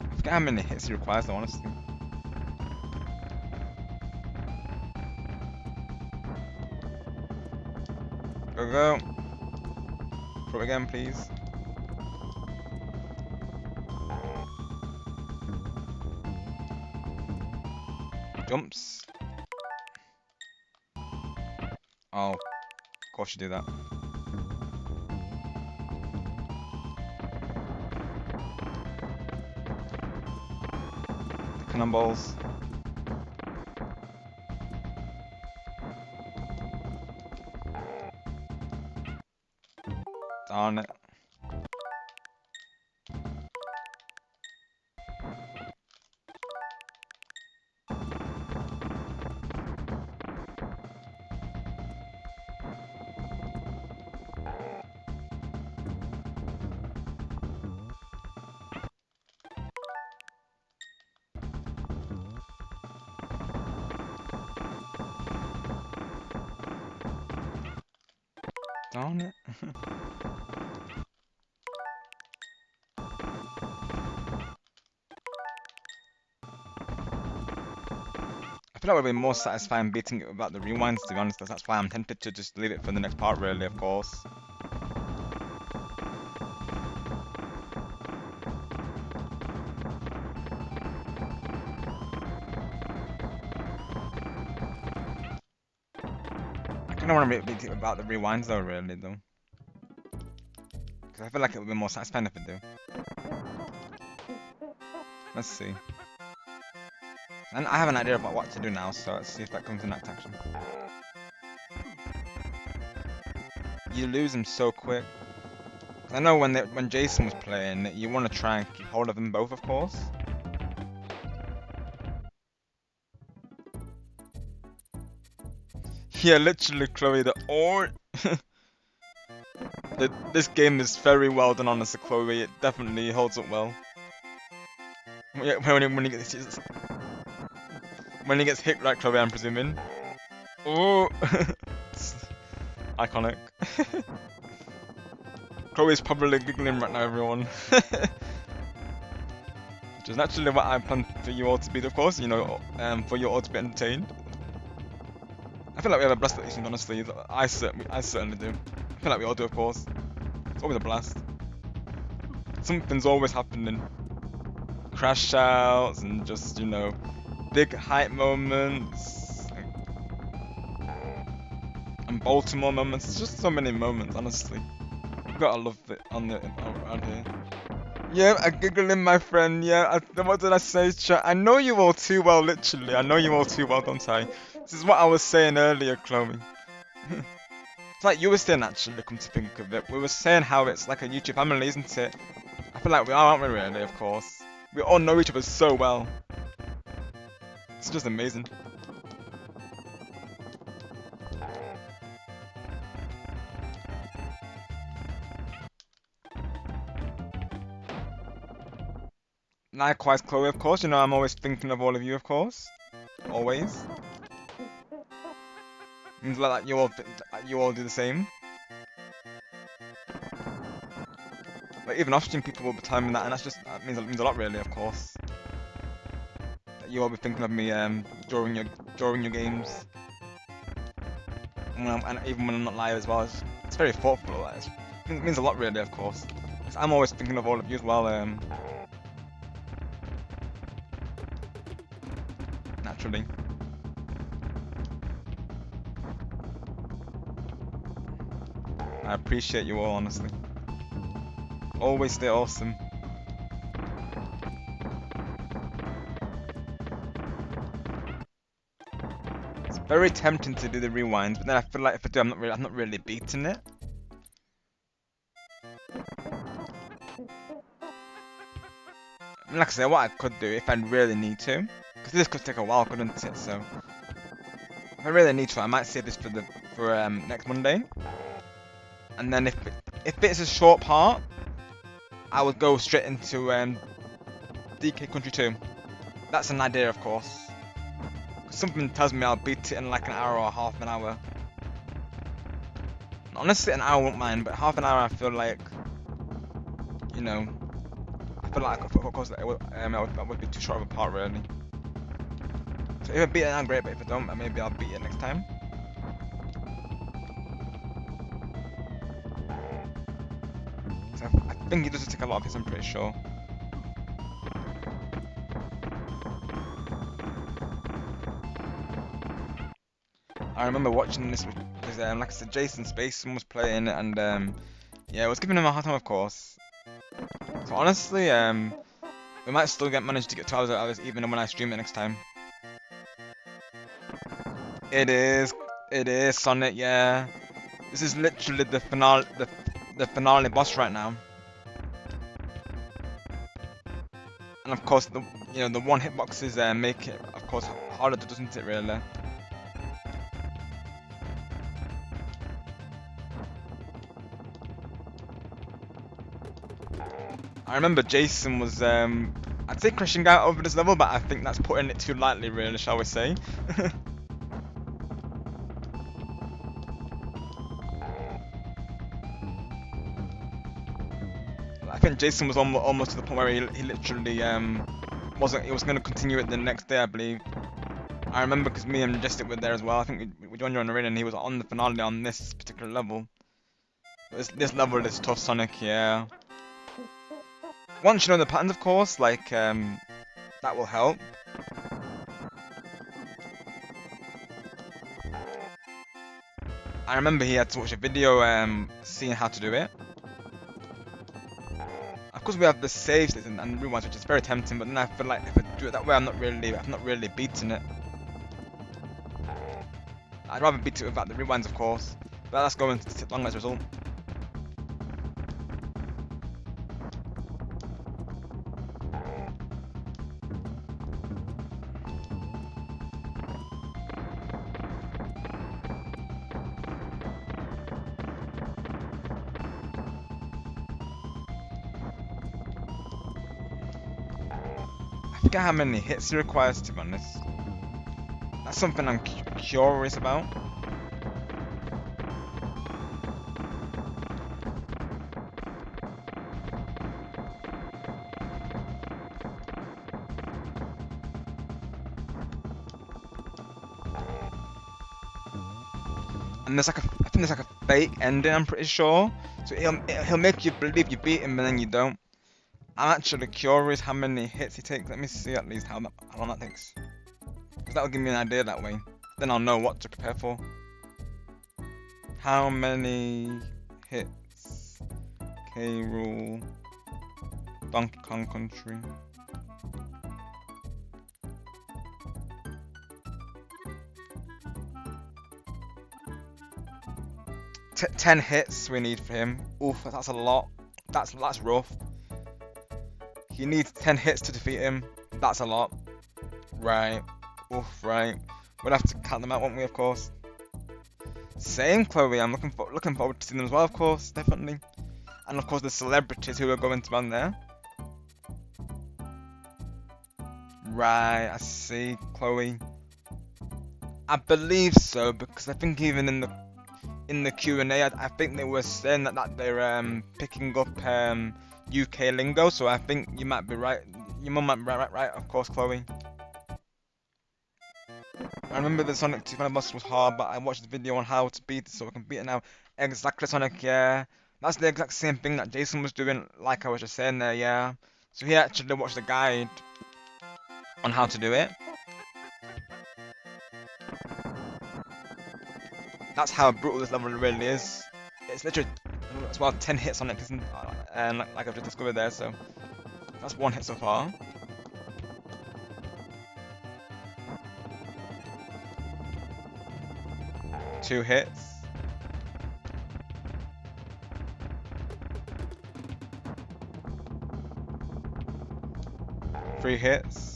I forget how many hits he requires, though, honestly. Go. Throw it again, please. Jumps. Oh, of course you do that. The cannonballs. Darn it. Darn it. I feel like it would be more satisfying beating it without the rewinds, to be honest. That's why I'm tempted to just leave it for the next part, really, of course. I kind of want to beat it without the rewinds, though, really, though. Because I feel like it would be more satisfying if it do. Let's see. And I have an idea about what to do now, so let's see if that comes in act action. You lose him so quick. I know when Jason was playing, you want to try and keep hold of them both, of course. Yeah, literally, Chloe, this game is very well done, honestly, Chloe. It definitely holds up well. When he gets hit right, Chloe, I'm presuming. Oh, iconic. Chloe's probably giggling right now, everyone. Which is naturally what I plan for you all to be, of course. You know, for you all to be entertained. I feel like we have a blast at this, honestly. I certainly do. I feel like we all do, of course. It's always a blast. Something's always happening. Crash outs and just, you know, big hype moments. And Baltimore moments. It's just so many moments, honestly. You gotta love it on the around here. Yeah, I'm giggling, my friend. Yeah, what did I say, chat? I know you all too well, literally. I know you all too well, don't I? This is what I was saying earlier, Chloe. It's like you were saying, actually, come to think of it. We were saying how it's like a YouTube family, isn't it? I feel like we are, aren't we, really, of course? We all know each other so well. It's just amazing. Likewise, Chloe, of course. You know, I'm always thinking of all of you, of course. Always. Means like you all do the same. Like even off stream, people will be timing that, and that means a lot, really, of course. That you all be thinking of me during your games, and even when I'm not live as well. It's very thoughtful. Like, it means a lot, really, of course. 'Cause I'm always thinking of all of you as well. Naturally. I appreciate you all, honestly. Always stay awesome. It's very tempting to do the rewinds, but then I feel like if I do, I'm not really beating it. I mean, like I said, what I could do if I really need to, because this could take a while, couldn't it? So if I really need to, I might save this for next Monday. And then if it's a short part, I would go straight into DK Country 2. That's an idea, of course. Something tells me I'll beat it in like an hour or half an hour. Honestly, an hour won't mind, but half an hour I feel like, you know, I feel like of course I would be too short of a part, really. So if I beat it, I'm great, but if I don't, maybe I'll beat it next time. So I think it does take a lot of hits, I'm pretty sure. I remember watching this because, like I said, Jason Spaceman was playing it, and yeah, I was giving him a hard time, of course. So honestly, we might still manage to get 2 hours out of this, even when I stream it next time. It is Sonic, yeah. This is literally the finale, the finale boss right now. And of course, the one hitboxes make it, of course, harder, doesn't it, really? I remember Jason was, I'd say crashing out over this level, but I think that's putting it too lightly, really, shall we say. I think Jason was almost to the point where he literally he was going to continue it the next day, I believe. I remember because me and Majestic were there as well. I think we joined you on the arena and he was on the finale on this particular level. This level is tough, Sonic, yeah. Once you know the patterns, of course, like, that will help. I remember he had to watch a video, seeing how to do it. Of course, we have the saves and rewinds, which is very tempting. But then I feel like if I do it that way, I'm not really beating it. I'd rather beat it without the rewinds, of course. But that's going to take long as a result. I forget how many hits he requires, to be honest. That's something I'm curious about. And there's like I think there's like a fake ending. I'm pretty sure. So he'll make you believe you beat him, and then you don't. I'm actually curious how many hits he takes. Let me see at least how long that takes. Because that'll give me an idea that way. Then I'll know what to prepare for. How many hits? K. Rool. Donkey Kong Country. T 10 hits we need for him. Oof, that's a lot. That's rough. He needs 10 hits to defeat him. That's a lot. Right. Oof, right. We'll have to count them out, won't we, of course? Same, Chloe. I'm looking forward to seeing them as well, of course, definitely. And of course the celebrities who are going to be on there. Right, I see, Chloe. I believe so, because I think even in the Q&A, I think they were saying that they're picking up UK lingo, so I think you might be right. Your mum might be right, of course, Chloe. I remember the Sonic 2 final boss was hard, but I watched the video on how to beat it, so I can beat it now. Exactly, Sonic, yeah. That's the exact same thing that Jason was doing, like I was just saying there, yeah. So he actually watched the guide on how to do it. That's how brutal this level really is. It's literally, as well, 10 hits on it, and like I've just discovered there, so that's one hit so far. Two hits. Three hits.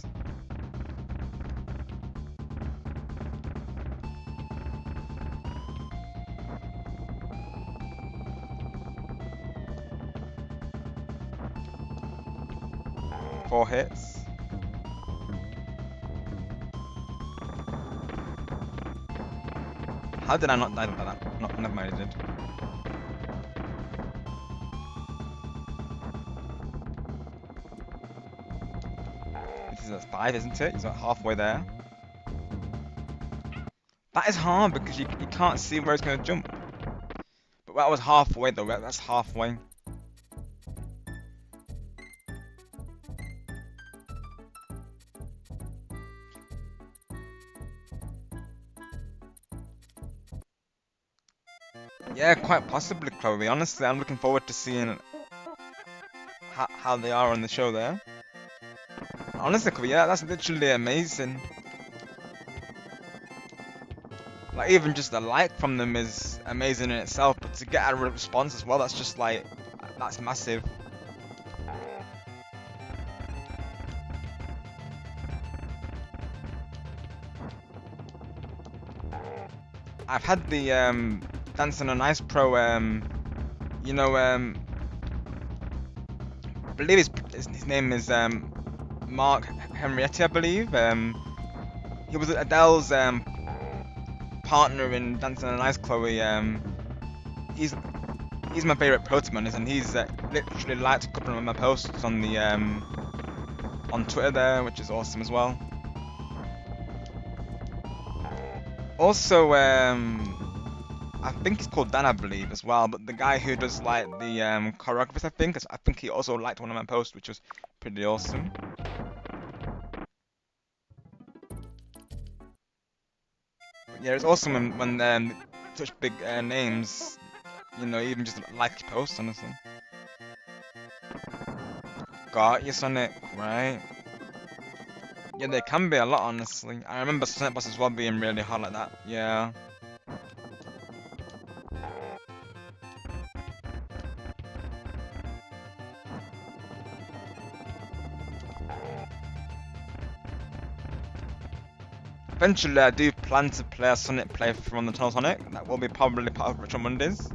Four hits. How did I not die by that? Not, never mind, I did. This is a 5, isn't it? He's about halfway there. That is hard because you can't see where it's going to jump. But that was halfway though, that's halfway. Yeah, quite possibly, Chloe. Honestly, I'm looking forward to seeing how they are on the show there. Honestly, Chloe, yeah, that's literally amazing. Like, even just a like from them is amazing in itself, but to get a response as well, that's just like, that's massive. I've had the Dancing on Ice Pro, you know, I believe his name is Mark Henrietti, I believe. He was Adele's partner in Dancing on Ice, Chloe. He's my favorite pro, to be honest, and he's literally liked a couple of my posts on the on Twitter there, which is awesome as well. Also, I think he's called Dan, I believe, as well. But the guy who does like the choreographers, I think he also liked one of my posts, which was pretty awesome. But yeah, it's awesome when such big names, you know, even just like your posts, honestly. Got you, Sonic, right? Yeah, they can be a lot, honestly. I remember Sonic Boss as well being really hard like that. Yeah. Eventually, I do plan to play a Sonic playthrough on the Tunnel Sonic. That will be probably part of Retro Mondays.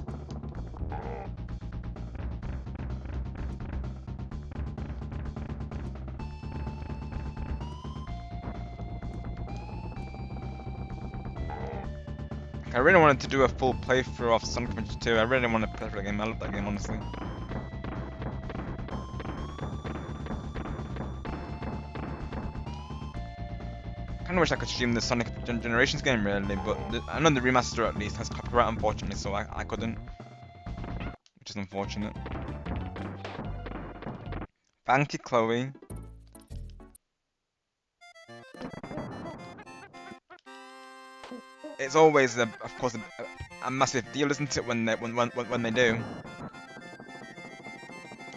I really wanted to do a full playthrough of Sonic Adventure 2. I really want to play through the game. I love that game, honestly. Kind of wish I could stream the Sonic Generations game really, but I know the remaster at least has copyright unfortunately, so I couldn't, which is unfortunate. Thank you, Chloe. It's always, of course, a massive deal, isn't it, when they do?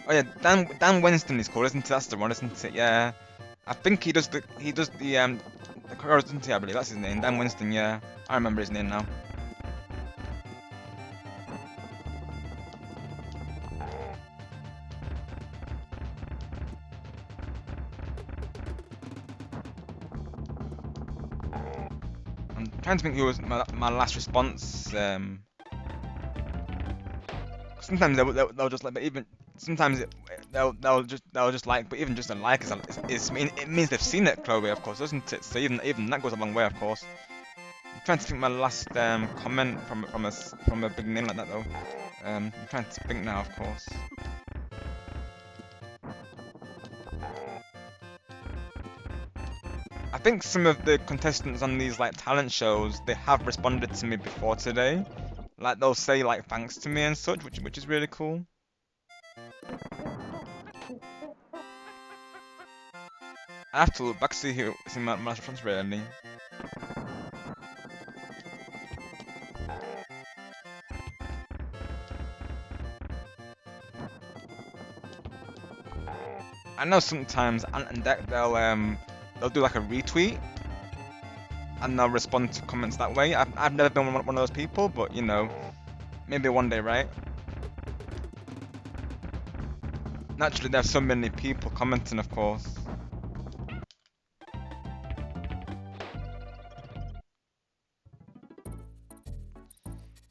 Oh yeah, Dan Winston is called, isn't it? That's the one, isn't it? Yeah, I think he does the chorus, doesn't he? I believe that's his name, Dan Winston. Yeah, I remember his name now. I'm trying to think who was my last response. Sometimes they'll just like, but even sometimes they'll just like, but even just a like it means they've seen it, Chloe, of course, doesn't it? So even that goes a long way, of course. I'm trying to think my last comment from a big name like that though. I'm trying to think now, of course. I think some of the contestants on these like talent shows, they have responded to me before today. Like they'll say like thanks to me and such, which is really cool. I have to look back to see my last response really. I know sometimes Ant and Deck they'll do like a retweet and they'll respond to comments that way. I've never been one of those people, but you know, maybe one day, right? Naturally, there's so many people commenting, of course.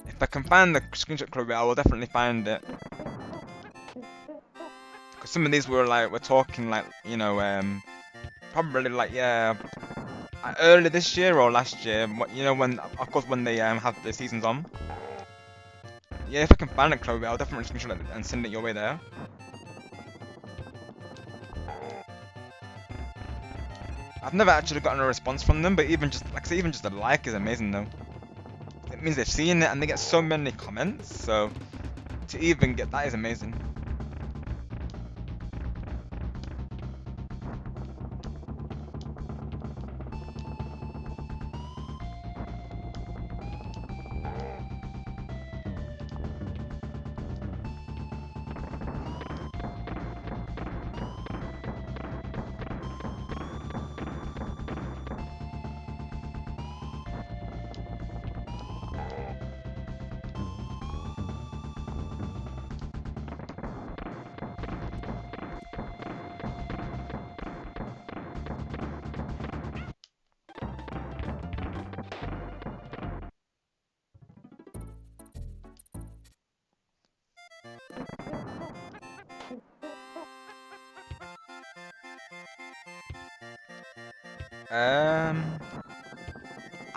If I can find the screenshot, Chloe, I will definitely find it. Because some of these we're talking like, you know, probably like, yeah, early this year or last year, you know, of course when they have the seasons on. Yeah, if I can find it, Chloe, I'll definitely screenshot it and send it your way there. I've never actually gotten a response from them, but even just, like I say, even just a like is amazing though. It means they've seen it and they get so many comments, so to even get that is amazing.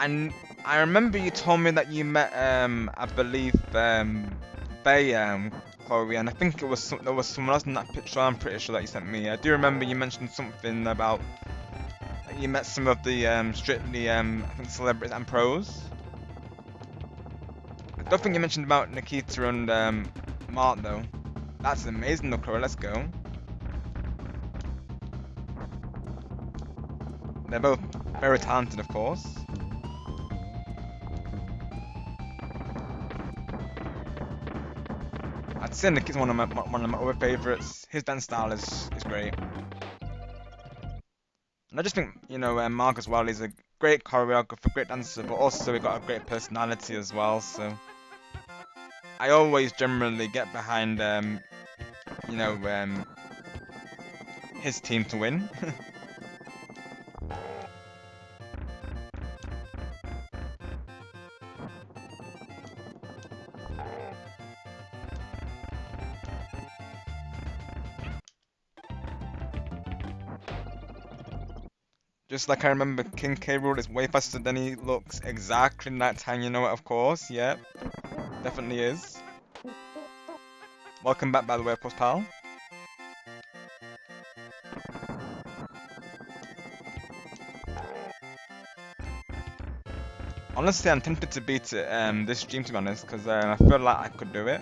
And I remember you told me that you met I believe Faye Chloe, and I think there was someone else in that picture. I'm pretty sure that you sent me. I do remember you mentioned something about that you met some of the strictly I think celebrities and pros. I don't think you mentioned about Nikita and Mark though. That's amazing though, Chloe. Let's go. They're both very talented, of course. I'd say Nick is one of my other favourites. His dance style is great. And I just think, you know, Mark as well, he's a great choreographer, great dancer, but also he got a great personality as well, so I always generally get behind, you know, his team to win. Just like I remember King K. Rool is way faster than he looks exactly in that time, you know it, of course, yep. Definitely is. Welcome back, by the way, of course, pal. Honestly, I'm tempted to beat it this stream, to be honest, because I feel like I could do it.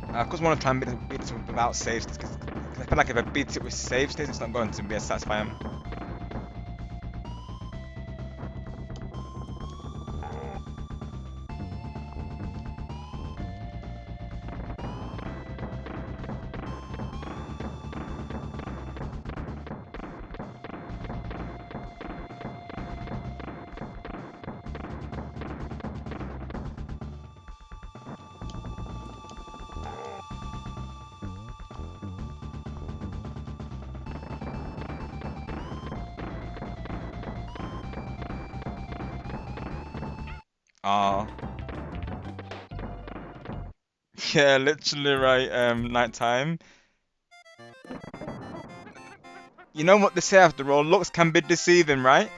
I of course want to try and beat it without saves, because I feel like if I beat it with save states, it's not going to be as satisfying. Ah, yeah, literally right. Nighttime. You know what they say after all, looks can be deceiving, right?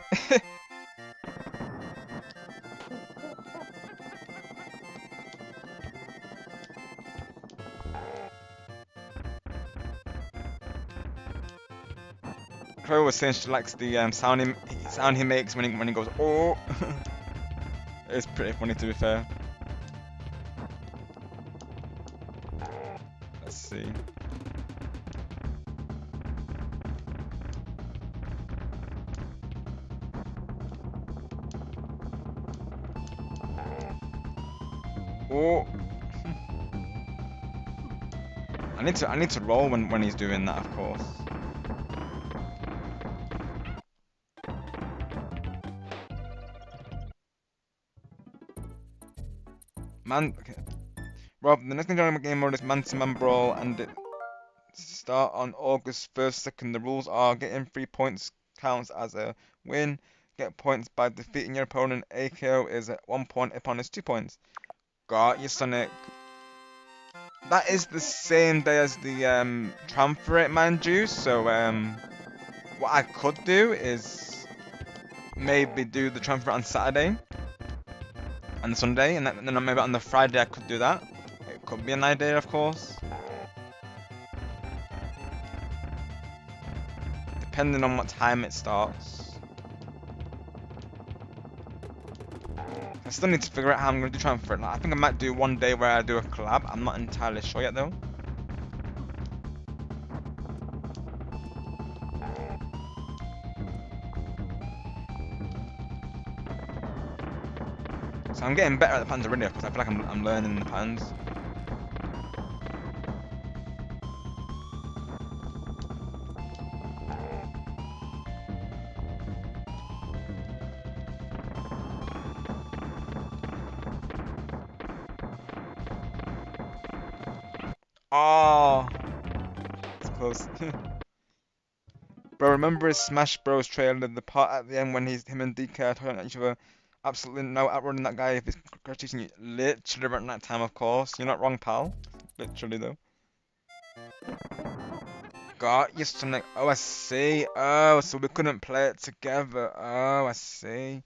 Chloe was saying she likes the sound he makes when he goes oh. It's pretty funny, to be fair. Let's see. Oh. I need to roll when he's doing that, of course. Man, okay. Rob, the next game mode is man-to-man brawl, and it start on August 1st, 2nd. The rules are getting 3 points counts as a win. Get points by defeating your opponent. AKO is at 1 point, opponent is 2 points. Got you, Sonic. That is the same day as the transfer rate, mind you. So what I could do is maybe do the transfer on Saturday and Sunday, and then maybe on the Friday I could do that. It could be an idea, of course. Depending on what time it starts. I still need to figure out how I'm going to do transfer. Like, I think I might do one day where I do a collab. I'm not entirely sure yet though. So I'm getting better at the patterns already because I feel like I'm learning the patterns. Oh, it's close. Bro, remember his Smash Bros trailer, the part at the end when him and DK are talking at each other? Absolutely no outrunning that guy if he's congratulating you. Literally around that time, of course. You're not wrong, pal. Literally, though. Got you, Sonic. Oh, I see. Oh, so we couldn't play it together. Oh, I see.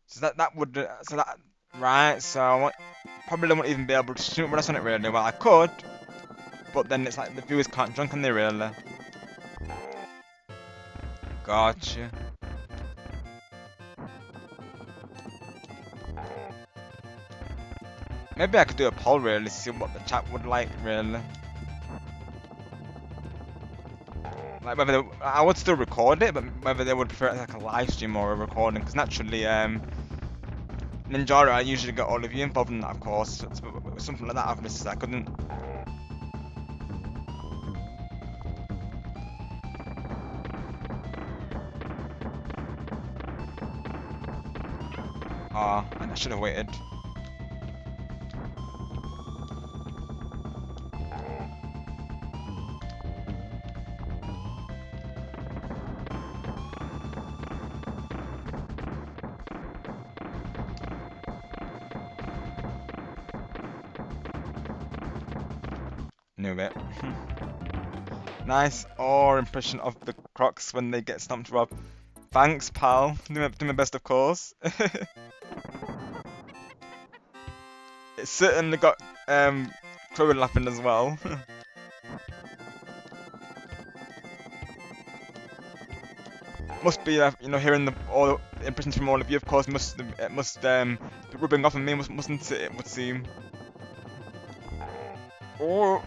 So that would so that right. So probably won't even be able to shoot with us on it really. Well, I could, but then it's like the viewers can't drunk on they really. Gotcha. Maybe I could do a poll really, see what the chat would like really. Like whether I would still record it, but whether they would prefer it like a live stream or a recording. Because naturally, Ninjara, I usually get all of you involved in that, of course. So something like that, obviously, I couldn't. Ah, I should have waited. Knew it. Nice or impression of the crocs when they get stomped, Rob. Thanks, pal. Do my best, of course. It certainly got Chloe laughing as well. Must be hearing all the impressions from all of you. Of course, it must be rubbing off on me, mustn't it? It would seem. Oh.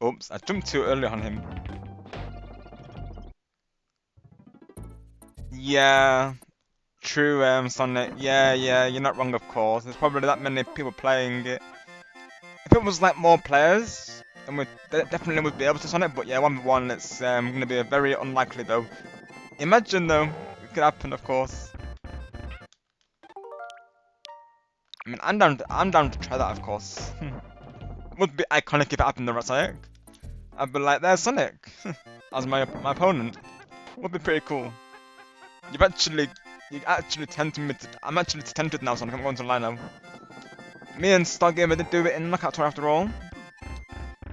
Oops, I jumped too early on him. Yeah, true, Sonic. Yeah, you're not wrong, of course. There's probably that many people playing it. If it was like more players, then we definitely would be able to Sonic. But yeah, 1v1, it's going to be very unlikely though. Imagine though, it could happen, of course. I mean, I'm down to try that, of course. Would be iconic if it happened, though, Sonic. I'd be like, there's Sonic as my opponent. Would be pretty cool. You actually tempted me to. I'm actually tempted now, Sonic. I'm going to lie now. Me and Stargamer did do it in Knockout Tour after all.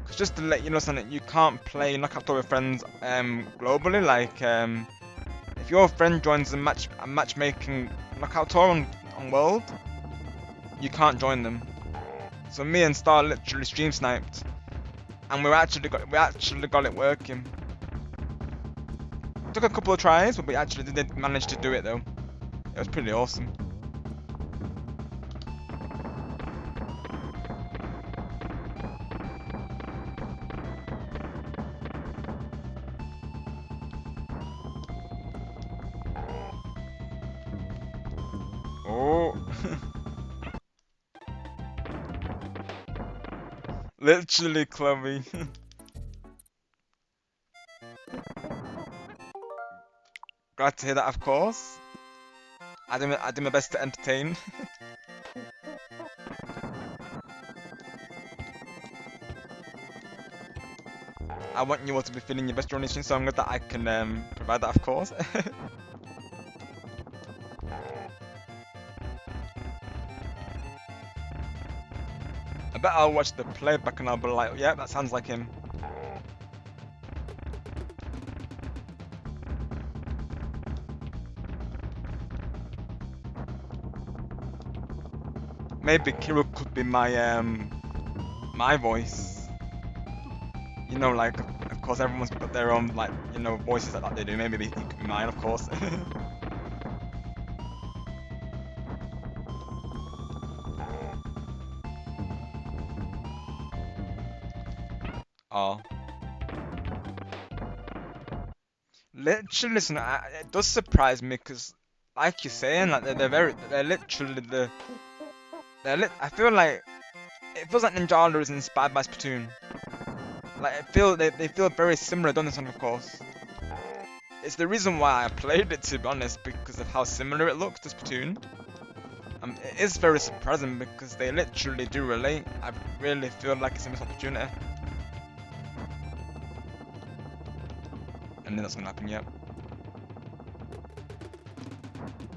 Cause just to let you know, Sonic, you can't play Knockout Tour with friends globally. Like if your friend joins a matchmaking Knockout Tour on World, you can't join them. So me and Star literally stream sniped, and we actually got it working. Took a couple of tries, but we actually did manage to do it though. It was pretty awesome. Oh. Literally, Chloe. Glad to hear that, of course. I do my best to entertain. I want you all to be feeling your best during this, so I'm glad that I can provide that, of course. I bet I'll watch the playback and I'll be like, yeah, that sounds like him. Maybe Kiro could be my voice. You know, like of course everyone's got their own like voices that they do. Maybe he could be mine, of course. Oh. Literally, listen, it does surprise me because, like you're saying, like they're literally I feel like it feels like Ninjala is inspired by Splatoon. Like they feel very similar, don't they, of course. It's the reason why I played it, to be honest, because of how similar it looks to Splatoon. It is very surprising because they literally do relate. I really feel like it's a missed opportunity. And then that's gonna happen, yet.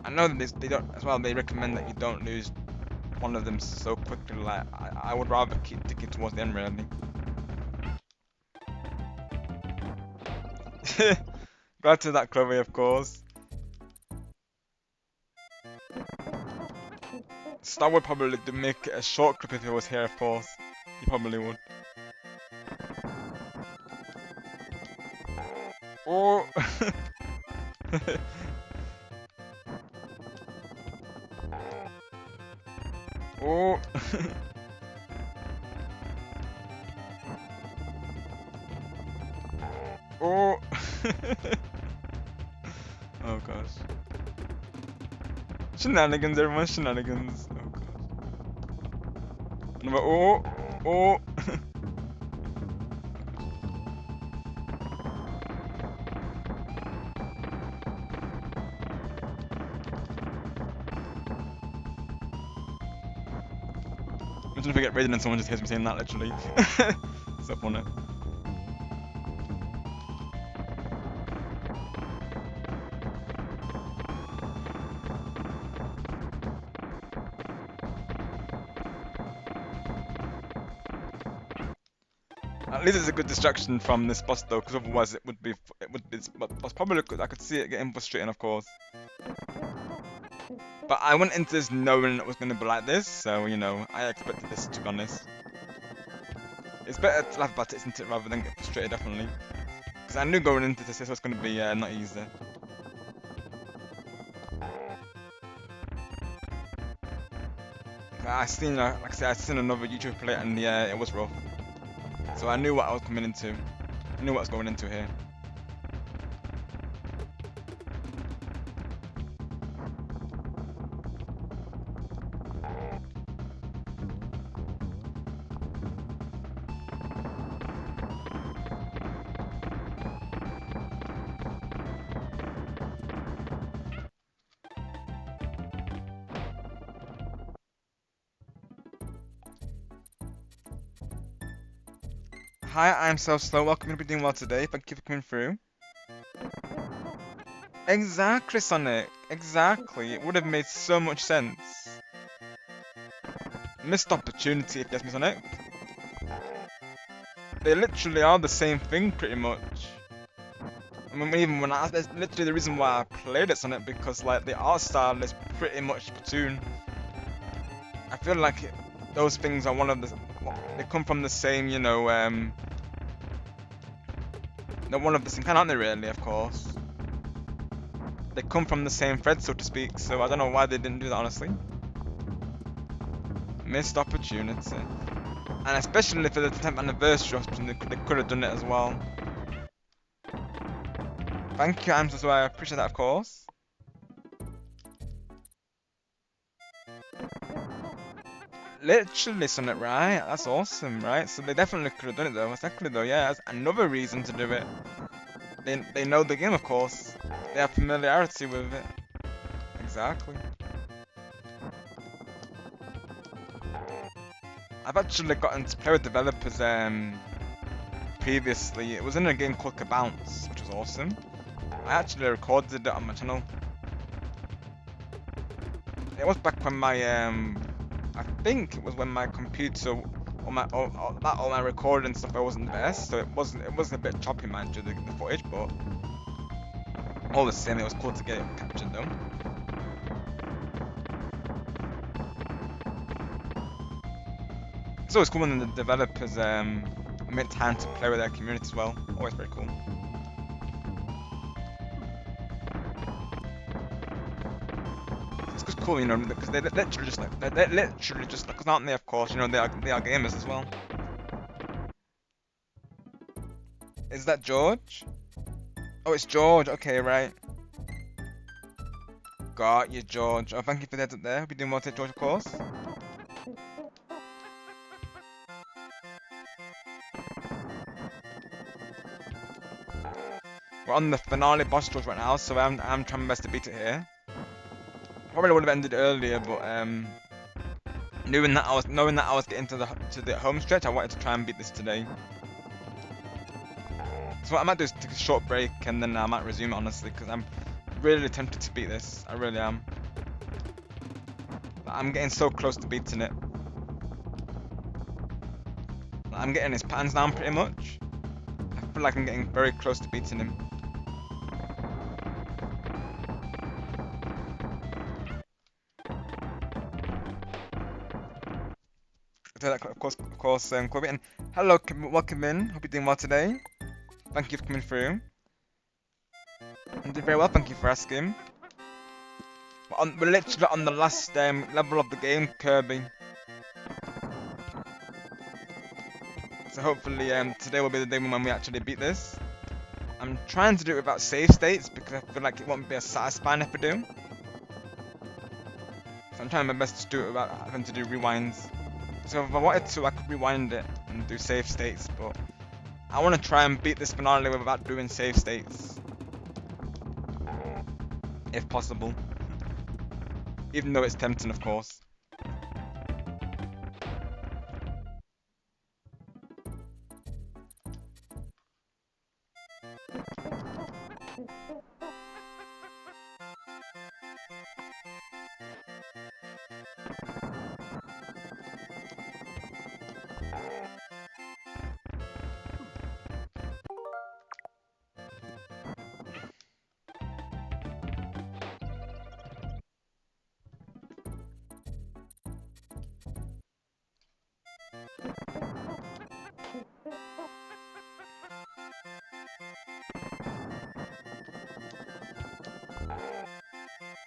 I know that they don't as well. They recommend that you don't lose one of them so quickly. Like I would rather keep ticking towards the end, really. Glad to that, Chloe, of course. Star would probably make it a short clip if he was here, of course. He probably would. Oh. Oh. Oh. Oh gosh. Shenanigans, everyone, shenanigans. Oh gosh. Oh. Oh. imagine if I get raided and someone just hears me saying that, literally. So funny. At least it's a good distraction from this boss though, because otherwise it would be but probably I could see it getting frustrating, of course. But I went into this knowing it was going to be like this, so you know I expected this, to be honest. It's better to laugh about it, isn't it, rather than get frustrated, definitely. Because I knew going into this was going to be not easy. I seen, like I said, I seen another YouTube play, and yeah, it was rough. So I knew what I was coming into. I knew what I was going into here. Hi, I'm so slow. Welcome to be doing well today. Thank you for coming through. Exactly, Sonic. Exactly. It would have made so much sense. Missed opportunity, if you ask me, Sonic. They literally are the same thing, pretty much. I mean, even when that's literally the reason why I played it, Sonic, because like the art style is pretty much Splatoon. I feel like those things are one of the. They come from the same, you know, they're one of the same kind, aren't they, really, of course? They come from the same thread, so to speak, so I don't know why they didn't do that, honestly. Missed opportunity. And especially for the 10th anniversary, they could have done it as well. Thank you, Ams, as well, I appreciate that, of course. Literally, Sonic, right? That's awesome, right? So they definitely could have done it, though. Exactly, though, yeah, that's another reason to do it. They know the game, of course. They have familiarity with it. Exactly. I've actually gotten to play with developers previously. It was in a game called Bounce, which was awesome. I actually recorded it on my channel. It was back when my I think it was when my computer or my recording stuff wasn't the best, so it wasn't a bit choppy, mind you, the footage, but all the same, it was cool to get it captured though. It's always cool when the developers make time to play with their community as well. Always very cool. It's just cool, you know, because they're literally just like because aren't they? Of course, you know, they are gamers as well. Is that George? Oh, it's George. Okay, right. Got you, George. Oh, thank you for the heads up there. Hope you're doing well today, George, of course. We're on the finale boss George right now, so I'm trying my best to beat it here. Probably would have ended earlier, but knowing that I was getting to the home stretch, I wanted to try and beat this today. So what I might do is take a short break and then I might resume it, honestly, because I'm really tempted to beat this. I really am. I'm getting so close to beating it. I'm getting his patterns down pretty much. I feel like I'm getting very close to beating him. Of course, Corbett. And hello, welcome in. Hope you're doing well today. Thank you for coming through. I'm doing very well, thank you for asking. We're literally on the last level of the game, Kirby. So hopefully today will be the day when we actually beat this. I'm trying to do it without save states because I feel like it won't be as satisfying if I do. So I'm trying my best to do it without having to do rewinds. So if I wanted to, I could rewind it and do save states, but I want to try and beat this finale without doing save states. If possible. Even though it's tempting, of course.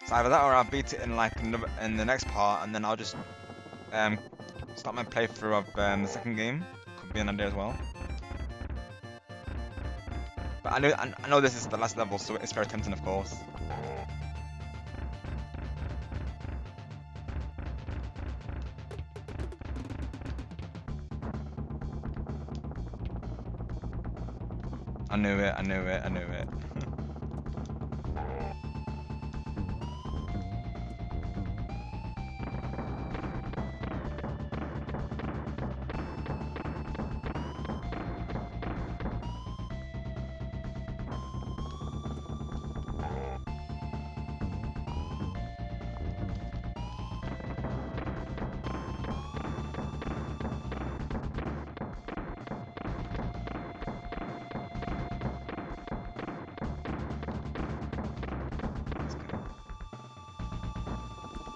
It's either that or I'll beat it in like in the next part, and then I'll just um start my playthrough of the second game. Could be an idea as well. But I know this is the last level, so it's very tempting, of course. I knew it. I knew it. I knew it.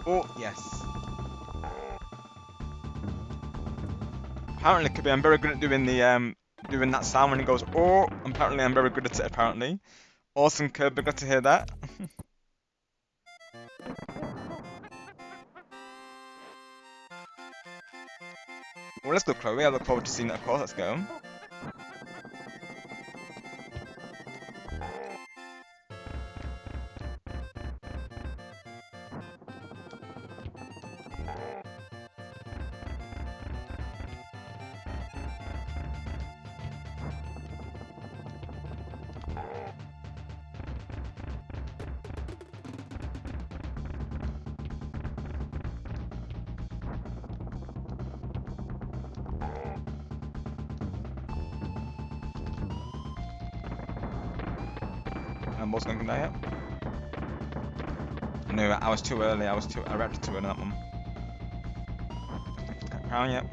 Oh yes. Apparently, Kirby, I'm very good at doing the doing that sound when it goes oh. Apparently, I'm very good at it. Apparently, awesome, Kirby. Got to hear that. Well, let's go, Chloe. I look forward to seeing that. Of course, let's go. What's going to die yet? I knew it. I was too early. I reacted too early on that one. Crown yet?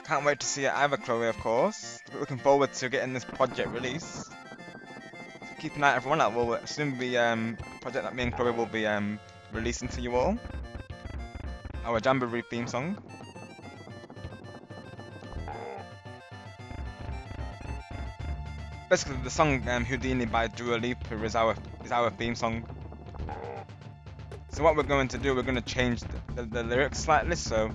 Can't wait to see it either, Chloe, of course. Looking forward to getting this project released. Keep an eye out, everyone. That will soon be a project that me and Chloe will be releasing to you all. Our Jamboree theme song. Basically, the song Houdini by Dua Lipa is our theme song. So what we're going to do, we're going to change the lyrics slightly. So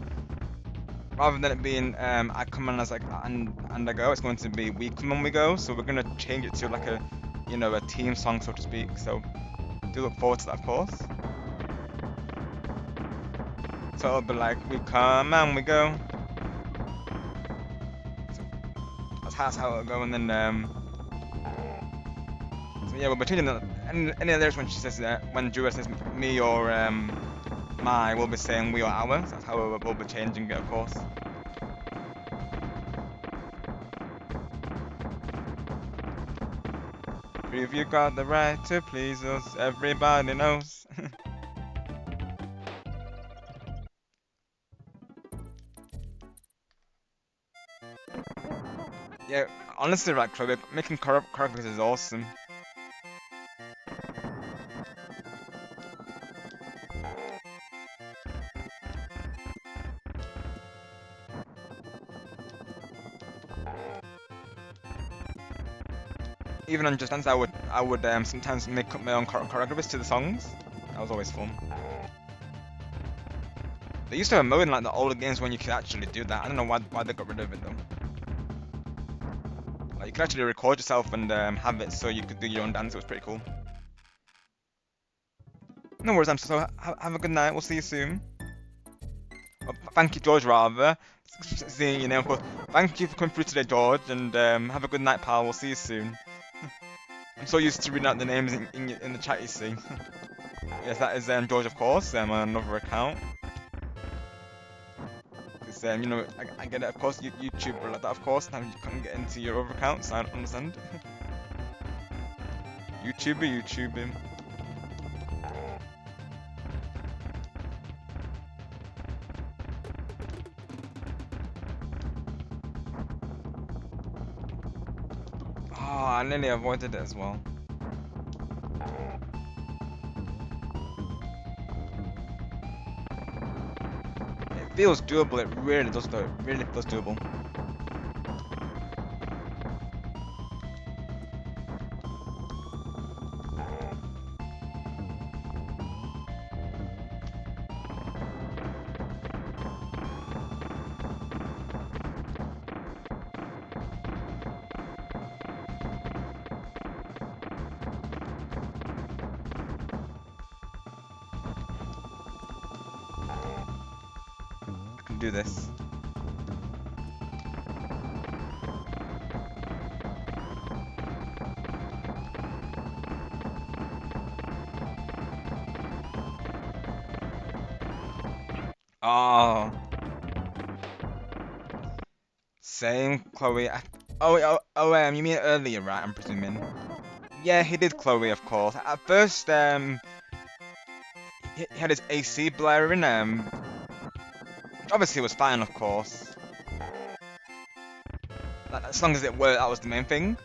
rather than it being I come on as like and I go, it's going to be we come and we go. So we're going to change it to like a a team song, so to speak. So do look forward to that, of course. So it'll be like we come and we go. So that's how it'll go, and then so yeah, we'll be changing that. Any lyrics when she says when Dua says me or my, we'll be saying we or our. So that's how we'll be changing it, of course. If you got the right to please us, everybody knows. Yeah, honestly, right, Chloe, making choreographies is awesome. Even on Just Dance, I would sometimes make up my own choreographies to the songs. That was always fun. They used to have a mode in like the older games when you could actually do that. I don't know why they got rid of it though. Like you could actually record yourself and have it so you could do your own dance. It was pretty cool. No worries, so have a good night. We'll see you soon. Well, thank you, George, rather. seeing your name. Of course, thank you for coming through today, George, and have a good night, pal. We'll see you soon. I'm so used to reading out the names in the chat, you see. Yes, that is George, of course, on another account. Because, you know, I get it, of course, YouTube like that, of course. Now you can't get into your other accounts, I don't understand. YouTuber. Oh, I nearly avoided it as well. It feels doable, it really does though, it really feels doable. I can do this. Oh, same, Chloe. You mean earlier, right? I'm presuming. Yeah, he did, Chloe, of course. At first, he had his AC blaring. Obviously, it was fine, of course. As long as it worked, that was the main thing.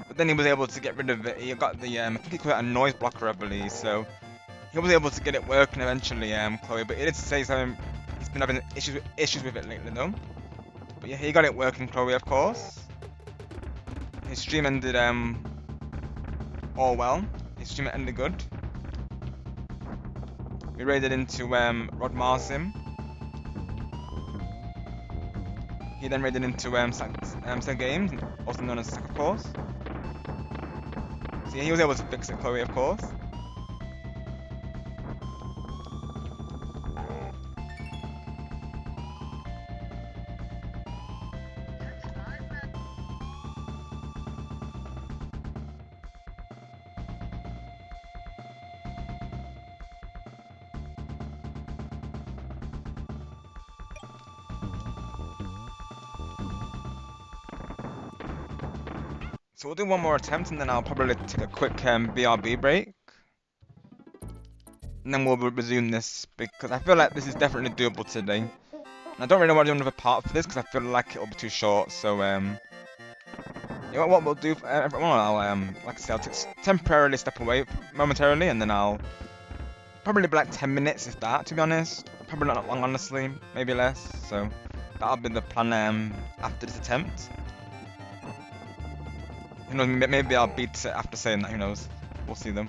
But then he was able to get rid of it. He got the I think he called it a noise blocker, I believe. So he was able to get it working eventually, Chloe. But he did say something. He's been having issues with it lately, though. But yeah, he got it working, Chloe, of course. His stream ended all well. His stream ended good. We raided into Rod Marsim. He then raided into Games, also known as Sack, of course. So yeah, he was able to fix it, Chloe, of course. So we'll do one more attempt and then I'll probably take a quick BRB break. And then we'll resume this because I feel like this is definitely doable today. And I don't really want to do another part for this because I feel like it'll be too short. So you know what we'll do? Everyone, I'll like I said, I'll temporarily step away momentarily, and then I'll probably be like 10 minutes, if that. To be honest, probably not long, honestly, maybe less. So that'll be the plan after this attempt. Who knows? Maybe I'll beat it after saying that. Who knows? We'll see them.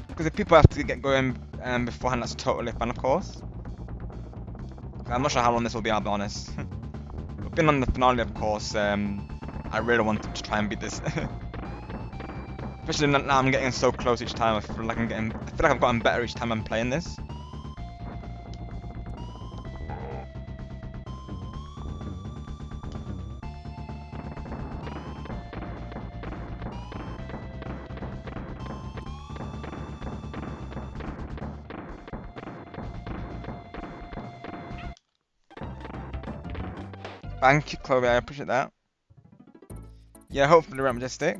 Because if people have to get going beforehand, that's totally fine, of course. I'm not sure how long this will be, I'll be honest. But being on the finale, of course, I really wanted to try and beat this. Especially now I'm getting so close each time. I feel like I've gotten better each time I'm playing this. Thank you, Chloe, I appreciate that. Yeah, hopefully we're majestic.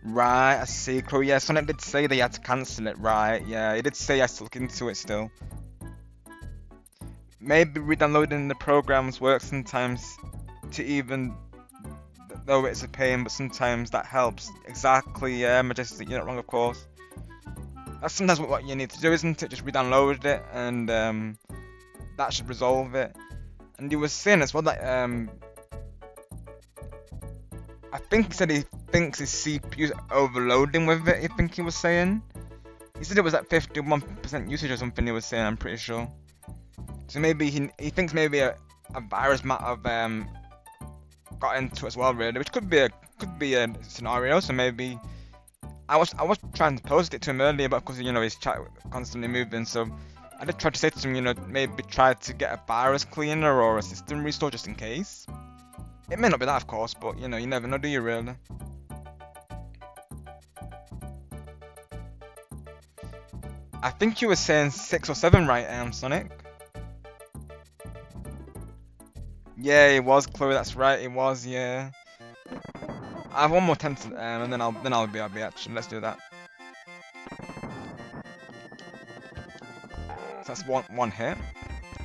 Right, I see, Chloe. Yeah, Sonic did say that he had to cancel it, right? Yeah, he did say he has to look into it still. Maybe re-downloading the programs works sometimes to even though it's a pain, but sometimes that helps. Exactly, yeah, Majestic, you're not wrong, of course. That's sometimes what you need to do, isn't it? Just re-download it, and that should resolve it. And he was saying as well that I think he said he thinks his CPU's overloading with it. I think he was saying. He said it was at 51% usage or something. He was saying, I'm pretty sure. So maybe he thinks maybe a virus might have got into it as well, really, which could be a scenario. So maybe I was trying to post it to him earlier, but of course, you know, his chat constantly moving. So I did try to say to him, you know, maybe try to get a virus cleaner or a system restore just in case. It may not be that, of course, but you know, you never know, do you really? I think you were saying 6 or 7, right, Sonic? Yeah, it was Chloe. That's right. It was. Yeah. I have one more attempt, and then I'll be action. Let's do that. So that's one hit.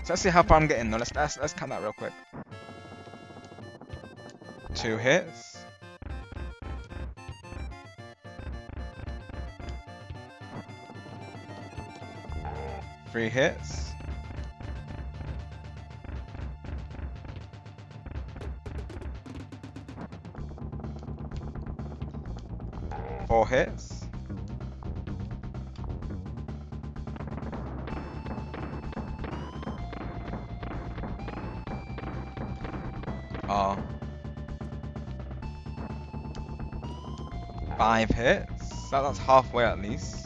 So let's see how far I'm getting though. Let's count that real quick. 2 hits. 3 hits. 4 hits. 5 hits. That's halfway at least.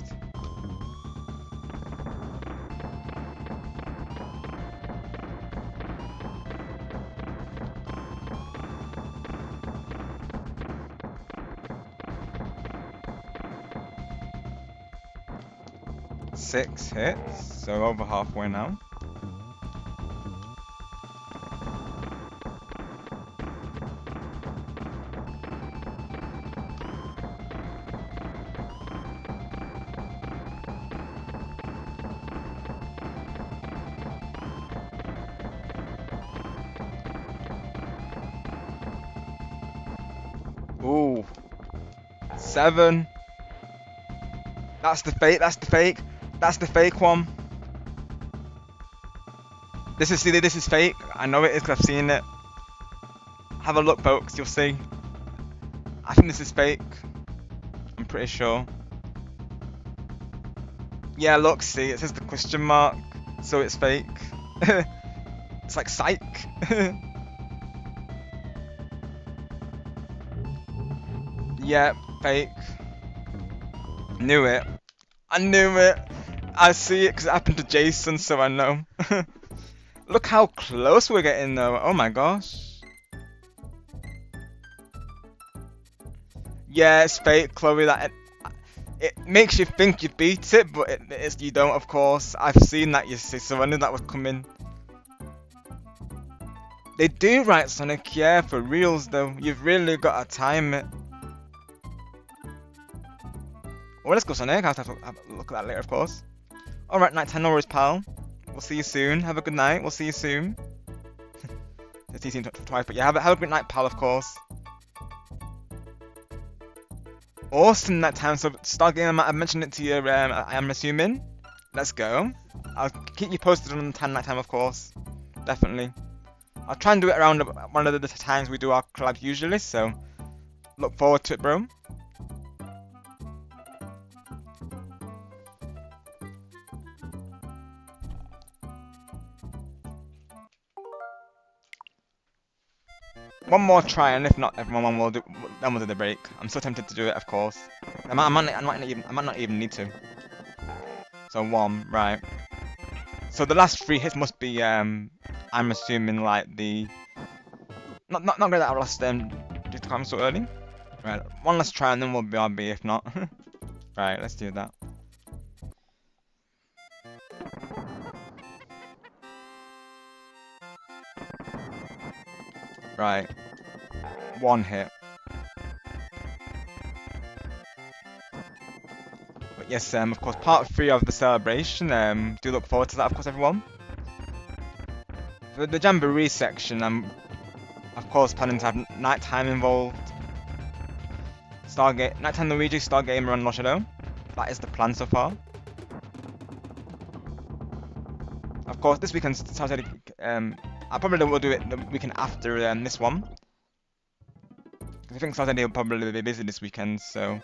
6 hits, so over halfway now. Ooh. 7. That's the fake, that's the fake. That's the fake one. This is fake. I know it is because I've seen it. Have a look, folks, you'll see. I think this is fake. I'm pretty sure. Yeah, look, see, it says the question mark, so it's fake. It's like psych. Yeah, fake. Knew it. I knew it. I see it because it happened to Jason, so I know. Look how close we're getting though. Oh my gosh. Yeah, it's fake, Chloe. That it makes you think you beat it, but you don't, of course. I've seen that, you see, so I knew that was coming. They do right, Sonic, yeah, for reals though. You've really got to time it. Well, let's go, Sonic. I'll have to have a look at that later, of course. Alright, night time, no worries, pal. We'll see you soon. Have a good night. We'll see you soon. See you soon twice, but yeah, have a good night, pal, of course. Awesome that time. So, start game, I mentioned it to you, I'm assuming. Let's go. I'll keep you posted on the night time, of course. Definitely. I'll try and do it around one of the times we do our collabs usually, so look forward to it, bro. One more try, and if not, everyone will do. Then we'll do the break. I'm so tempted to do it, of course. I might not even need to. So 1, right. So the last 3 hits must be I'm assuming like the not great that our last due to come so early. Right, one last try and then we'll be RB if not. Right, let's do that. Right. 1 hit. But yes, of course, part 3 of the celebration. Do look forward to that, of course, everyone. For the Jamboree section, I'm, of course, planning to have nighttime involved. Stargate, nighttime Luigi, Stargamer, and Noshido. That is the plan so far. Of course, this weekend Saturday, I probably will do it the weekend after this one. I think Saturday will probably be busy this weekend, so.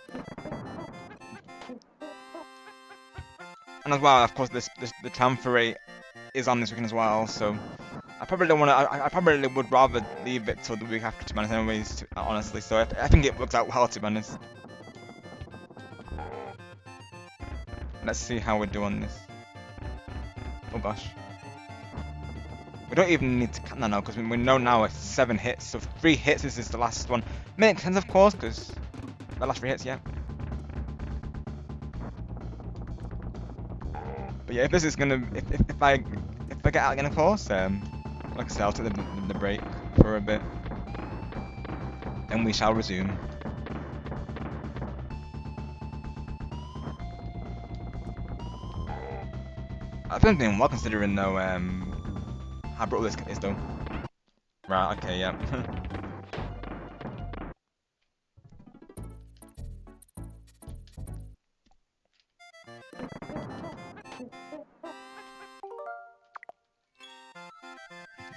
And as well, of course, the transfer rate is on this weekend as well, so I probably don't want to. I probably would rather leave it till the week after, to be honest, anyways. Honestly, so I think it works out well, to be honest. Let's see how we do on this. Oh gosh. We don't even need to count that now because we know now it's 7 hits. So 3 hits, this is the last one. Makes sense, of course, because the last 3 hits, yeah. But yeah, if this is gonna, if I get out again, of course, like I said, I'll take the break for a bit. Then we shall resume. I think I'm doing well considering though, how brutal this is though. Right, okay, yeah.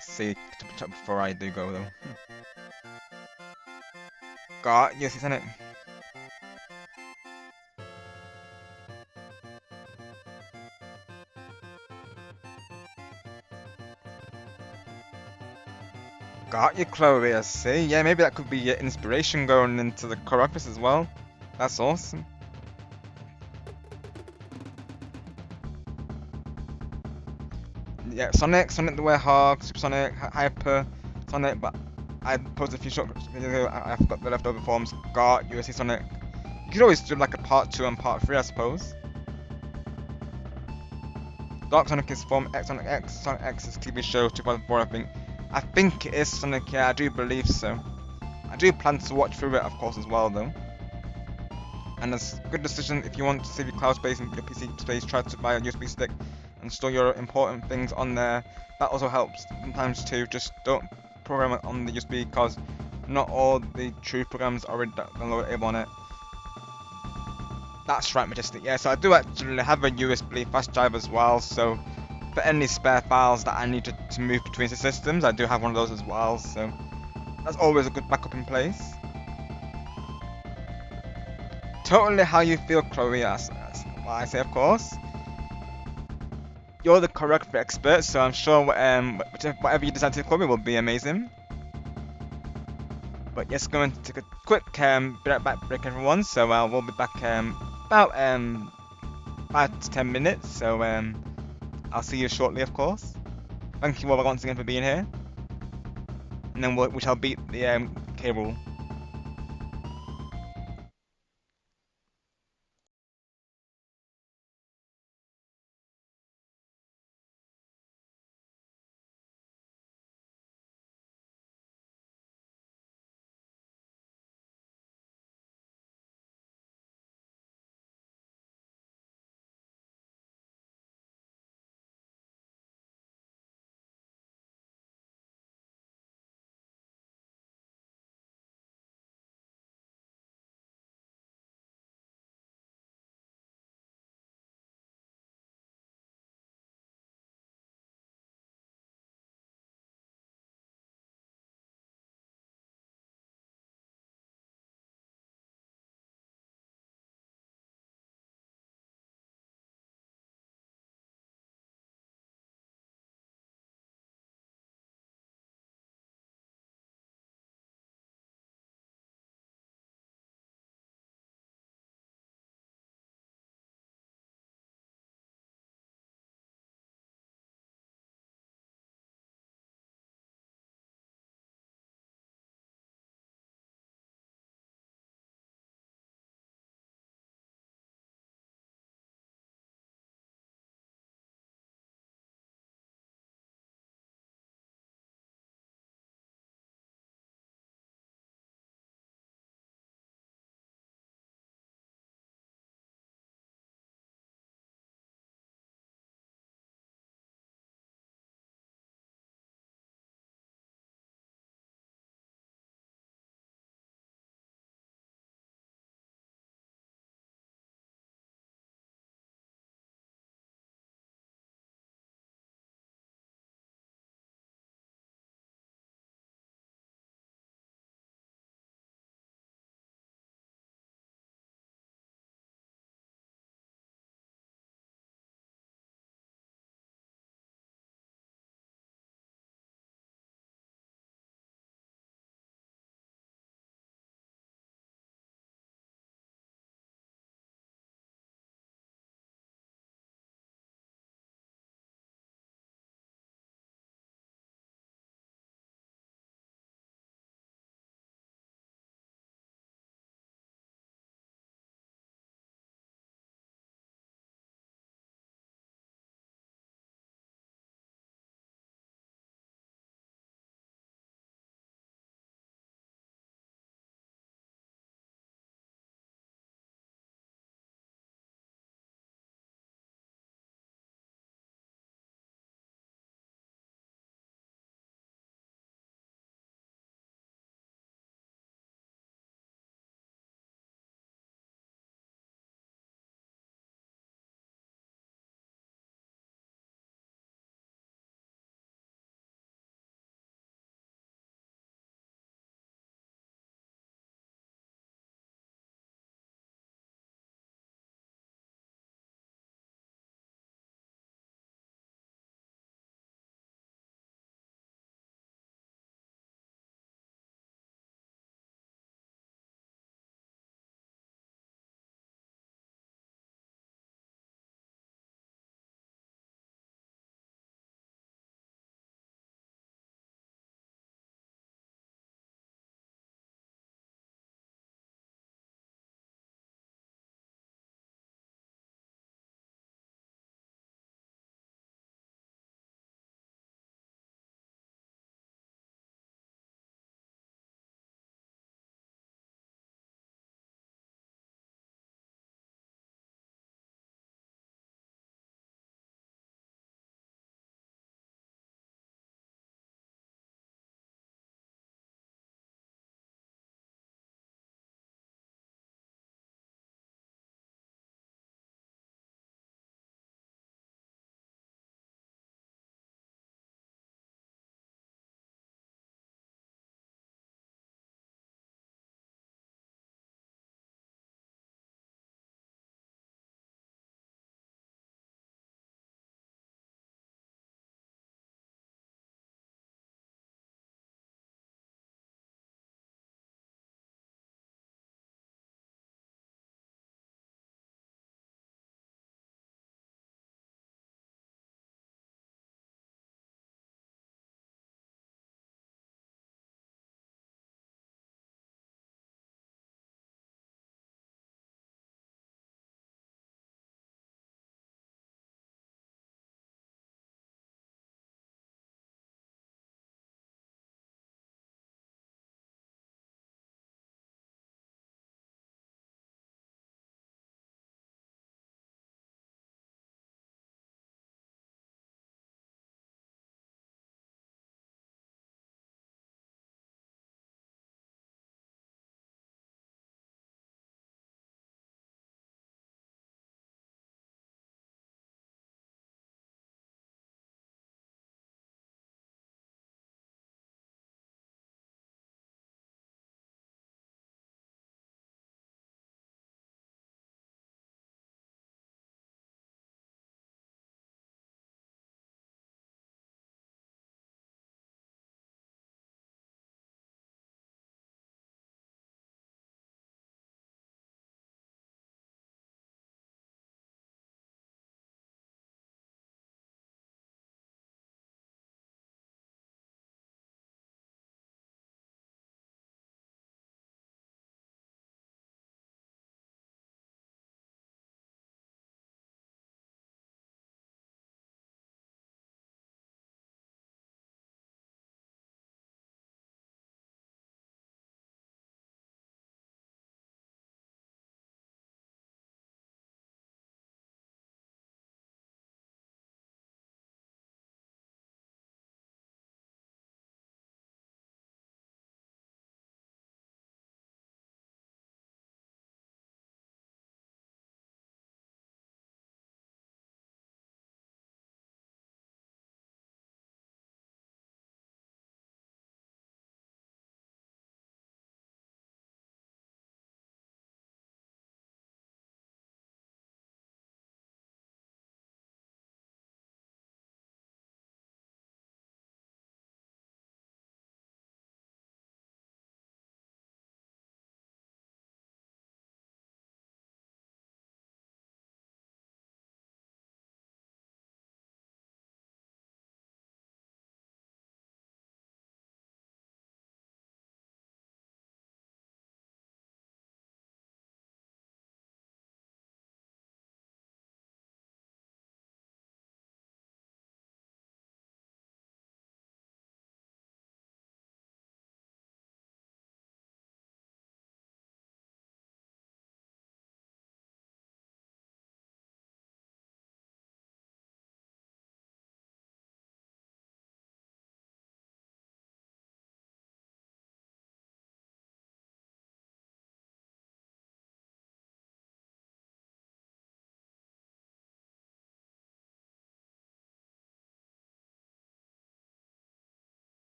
See, before I do go though. Yes, isn't it? Got you, Chloe, I see. Yeah, maybe that could be your inspiration going into the core office as well. That's awesome. Yeah, Sonic the Werehog, Super Sonic, Hyper, Sonic, but I posted a few short videos ago, I forgot the leftover forms. Got USC Sonic. You could always do like a part 2 and part 3, I suppose. Dark Sonic is from X Sonic X, Sonic X's TV show 2004, I think. I think it is Sonic, yeah, I do believe so. I do plan to watch through it, of course, as well, though. And it's a good decision if you want to save your cloud space and your PC space, try to buy a USB stick and store your important things on there. That also helps sometimes too. Just don't program it on the USB because not all the true programs are downloadable on it. That's right, Majestic. Yeah, so I do actually have a USB flash drive as well. So for any spare files that I need to move between the systems, I do have one of those as well. So that's always a good backup in place. Totally how you feel, Chloe. As what I say, of course. You're the correct expert, so I'm sure whatever you decide to call me will be amazing. But yes, going to take a quick break, everyone. So we'll be back about 5 to 10 minutes. So I'll see you shortly, of course. Thank you all once again for being here, and then we shall beat the cable.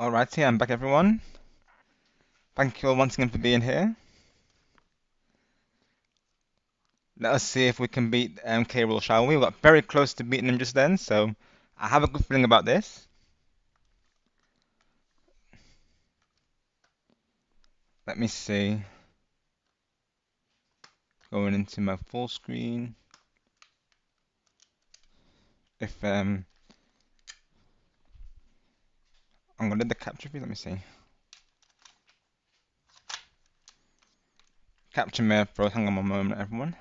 Alrighty, I'm back everyone. Thank you all once again for being here. Let us see if we can beat K-Rool, shall we? We got very close to beating him just then, so I have a good feeling about this. Let me see. Going into my full screen. If I'm gonna do the capture view, let me see. Capture mirror pro, hang on one moment everyone.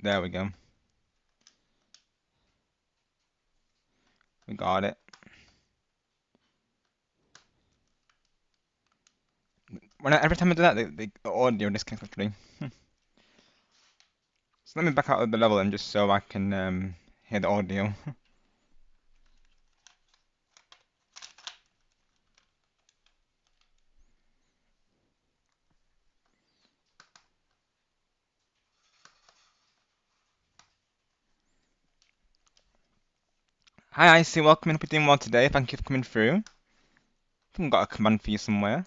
There we go. We got it. Every time I do that, the audio disconnects actually. So let me back out of the level then, just so I can hear the audio. Hi Icy, welcome in. Hope you're doing well today. Thank you for coming through. I think I've got a command for you somewhere.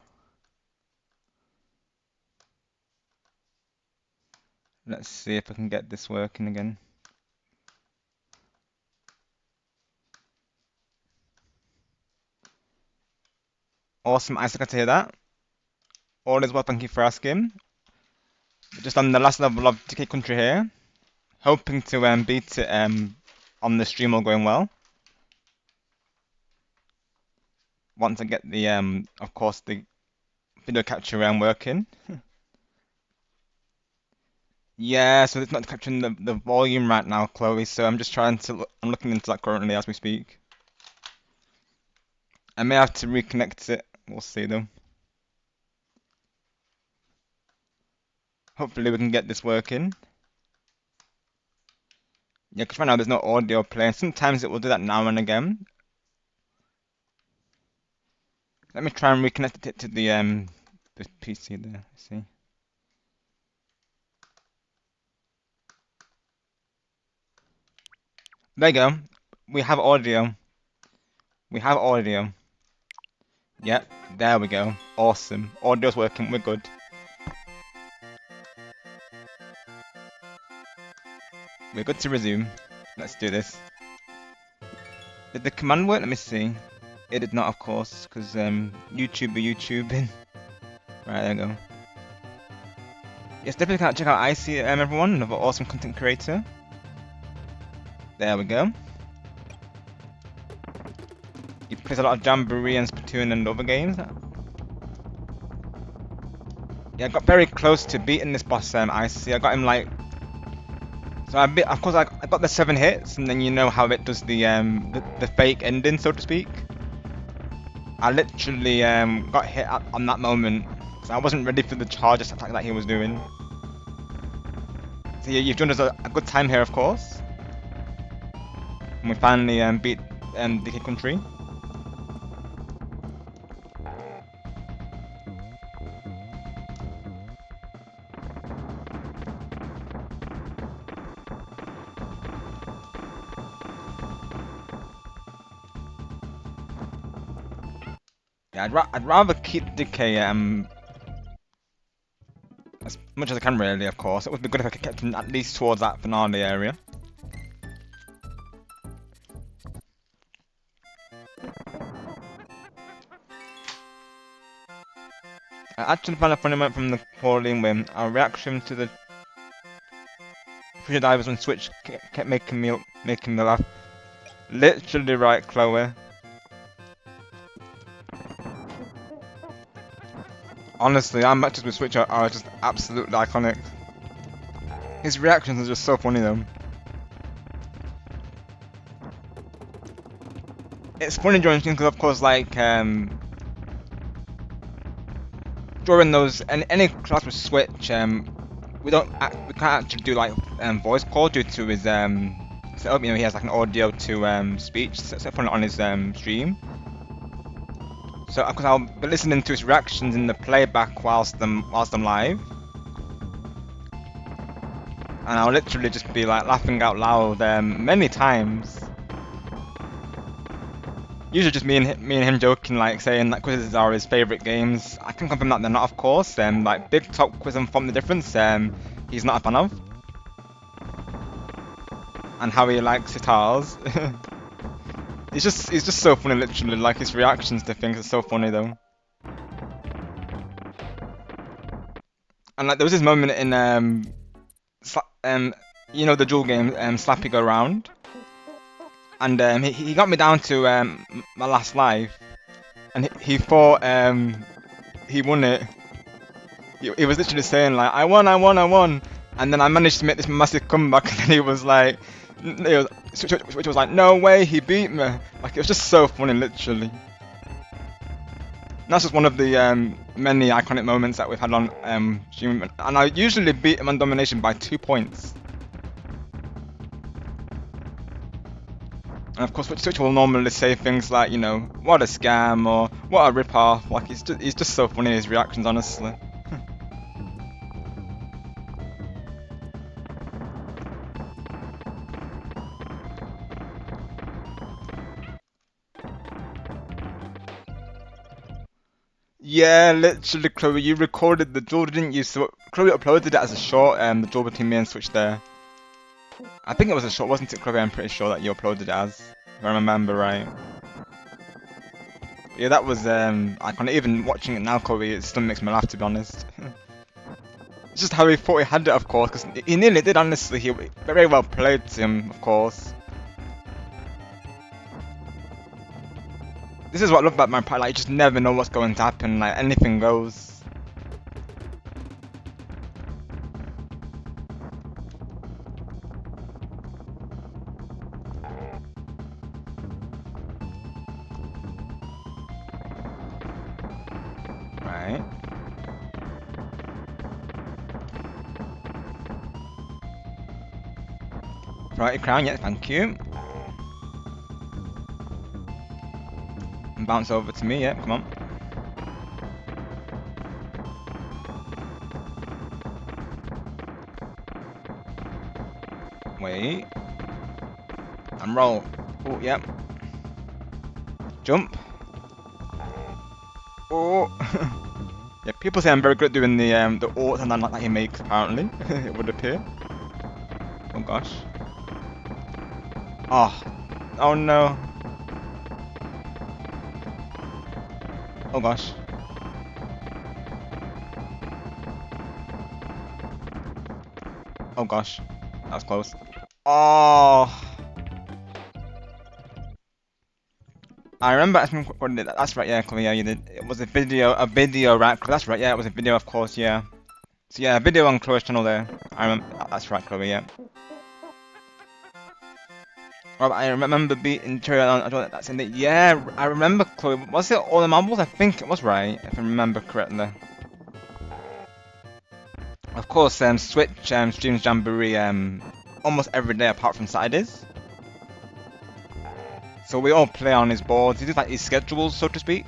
Let's see if I can get this working again. Awesome, Isaac, got to hear that. All is well, thank you for asking. Just on the last level of DK Country here. Hoping to beat it on the stream all going well. Once I get the of course the video capture working. Yeah, so it's not capturing the volume right now, Chloe, so I'm just trying to I'm looking into that currently as we speak. I may have to reconnect it. We'll see though. Hopefully we can get this working. Yeah, because right now there's no audio playing. Sometimes it will do that now and again. Let me try and reconnect it to the PC there. Let's see. There you go. We have audio. We have audio. Yep, there we go. Awesome. Audio's working. We're good. We're good to resume. Let's do this. Did the command work? Let me see. It did not, of course, because YouTubing. Right, there we go. Yes, definitely check out Icy, everyone. Another awesome content creator. There we go. He plays a lot of Jamboree and Splatoon and other games. Yeah, I got very close to beating this boss, Icy. I got him like... So of course I got the 7 hits, and then you know how it does the fake ending, so to speak. I literally got hit on that moment, so I wasn't ready for the charge attack that he was doing. So yeah, you've done us a good time here, of course. And we finally beat DK Country. Yeah, I'd rather keep DK as much as I can, really, of course. It would be good if I could keep him at least towards that finale area. I actually found a funny moment from the Pauline win. Our reaction to the Future Divers on Switch kept making me laugh. Literally right, Chloe. Honestly, our matches with Switch are just absolutely iconic. His reactions are just so funny though. It's funny during streams because of course like during those any class with Switch we can't actually do like voice call due to his setup. You know, he has like an audio to speech set on his stream. So of course I'll be listening to his reactions in the playback whilst I'm live. And I'll literally just be like laughing out loud many times. usually just me and him joking, like saying that quizzes are his favourite games. I can confirm that they're not, of course. Like Big Top Quiz and From the Difference, he's not a fan of. And how he likes guitars. He's just so funny, literally. Like his reactions to things are so funny though. And like there was this moment in you know the duel game Slappy Go Round, and he got me down to my last life, and he thought he won it. He was literally saying like I won, I won, I won, and then I managed to make this massive comeback, and then he was like, which was like no way, he beat me. Like it was just so funny, literally. And that's just one of the many iconic moments that we've had on stream, and I usually beat him on domination by 2 points. And of course, Switch will normally say things like, you know, what a scam or what a rip-off. Like he's just so funny, his reactions, honestly. Yeah, literally, Chloe, you recorded the duel, didn't you? So Chloe uploaded it as a short, the duel between me and Switch there. I think it was a short, wasn't it, Chloe? I'm pretty sure that you uploaded it as, if I remember right. Yeah, that was iconic. Even watching it now, Chloe, it still makes me laugh, to be honest. It's just how he thought he had it, of course, because he nearly did, honestly. He very well played to him, of course. This is what I love about my part, like, you just never know what's going to happen, like, anything goes. Right. Right, crown, yeah, thank you. And bounce over to me, yeah, come on. Wait. And roll. Oh, yep. Jump. Oh. Yeah, people say I'm very good at doing the ult and that he makes, apparently. It would appear. Oh gosh. Oh. Oh no. Oh gosh. Oh gosh. That was close. Oh. I remember asking what did it. That's right, yeah, Chloe, yeah, you did. It was a video, right? That's right, yeah, it was a video, of course, yeah. So yeah, a video on Chloe's channel there. I remember. That's right, Chloe, yeah. Oh, I remember beating Cherry on. That's in it. Yeah, I remember, Chloe. Was it all the marbles? I think it was right, if I remember correctly. Of course, Switch streams Jamboree almost every day apart from Saturdays. So we all play on his boards. He does like his schedules, so to speak.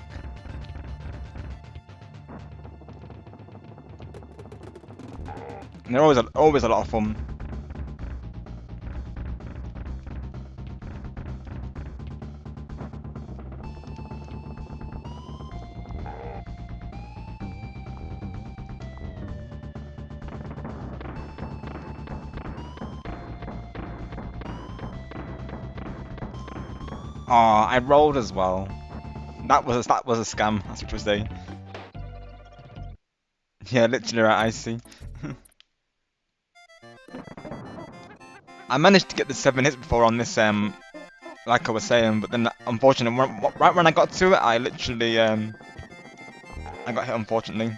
And they're always a lot of fun. Oh, I rolled as well. That was a scam. That's what you were saying. Yeah, literally right. I see. I managed to get the 7 hits before on this like I was saying, but then unfortunately, right when I got to it, I literally I got hit, unfortunately.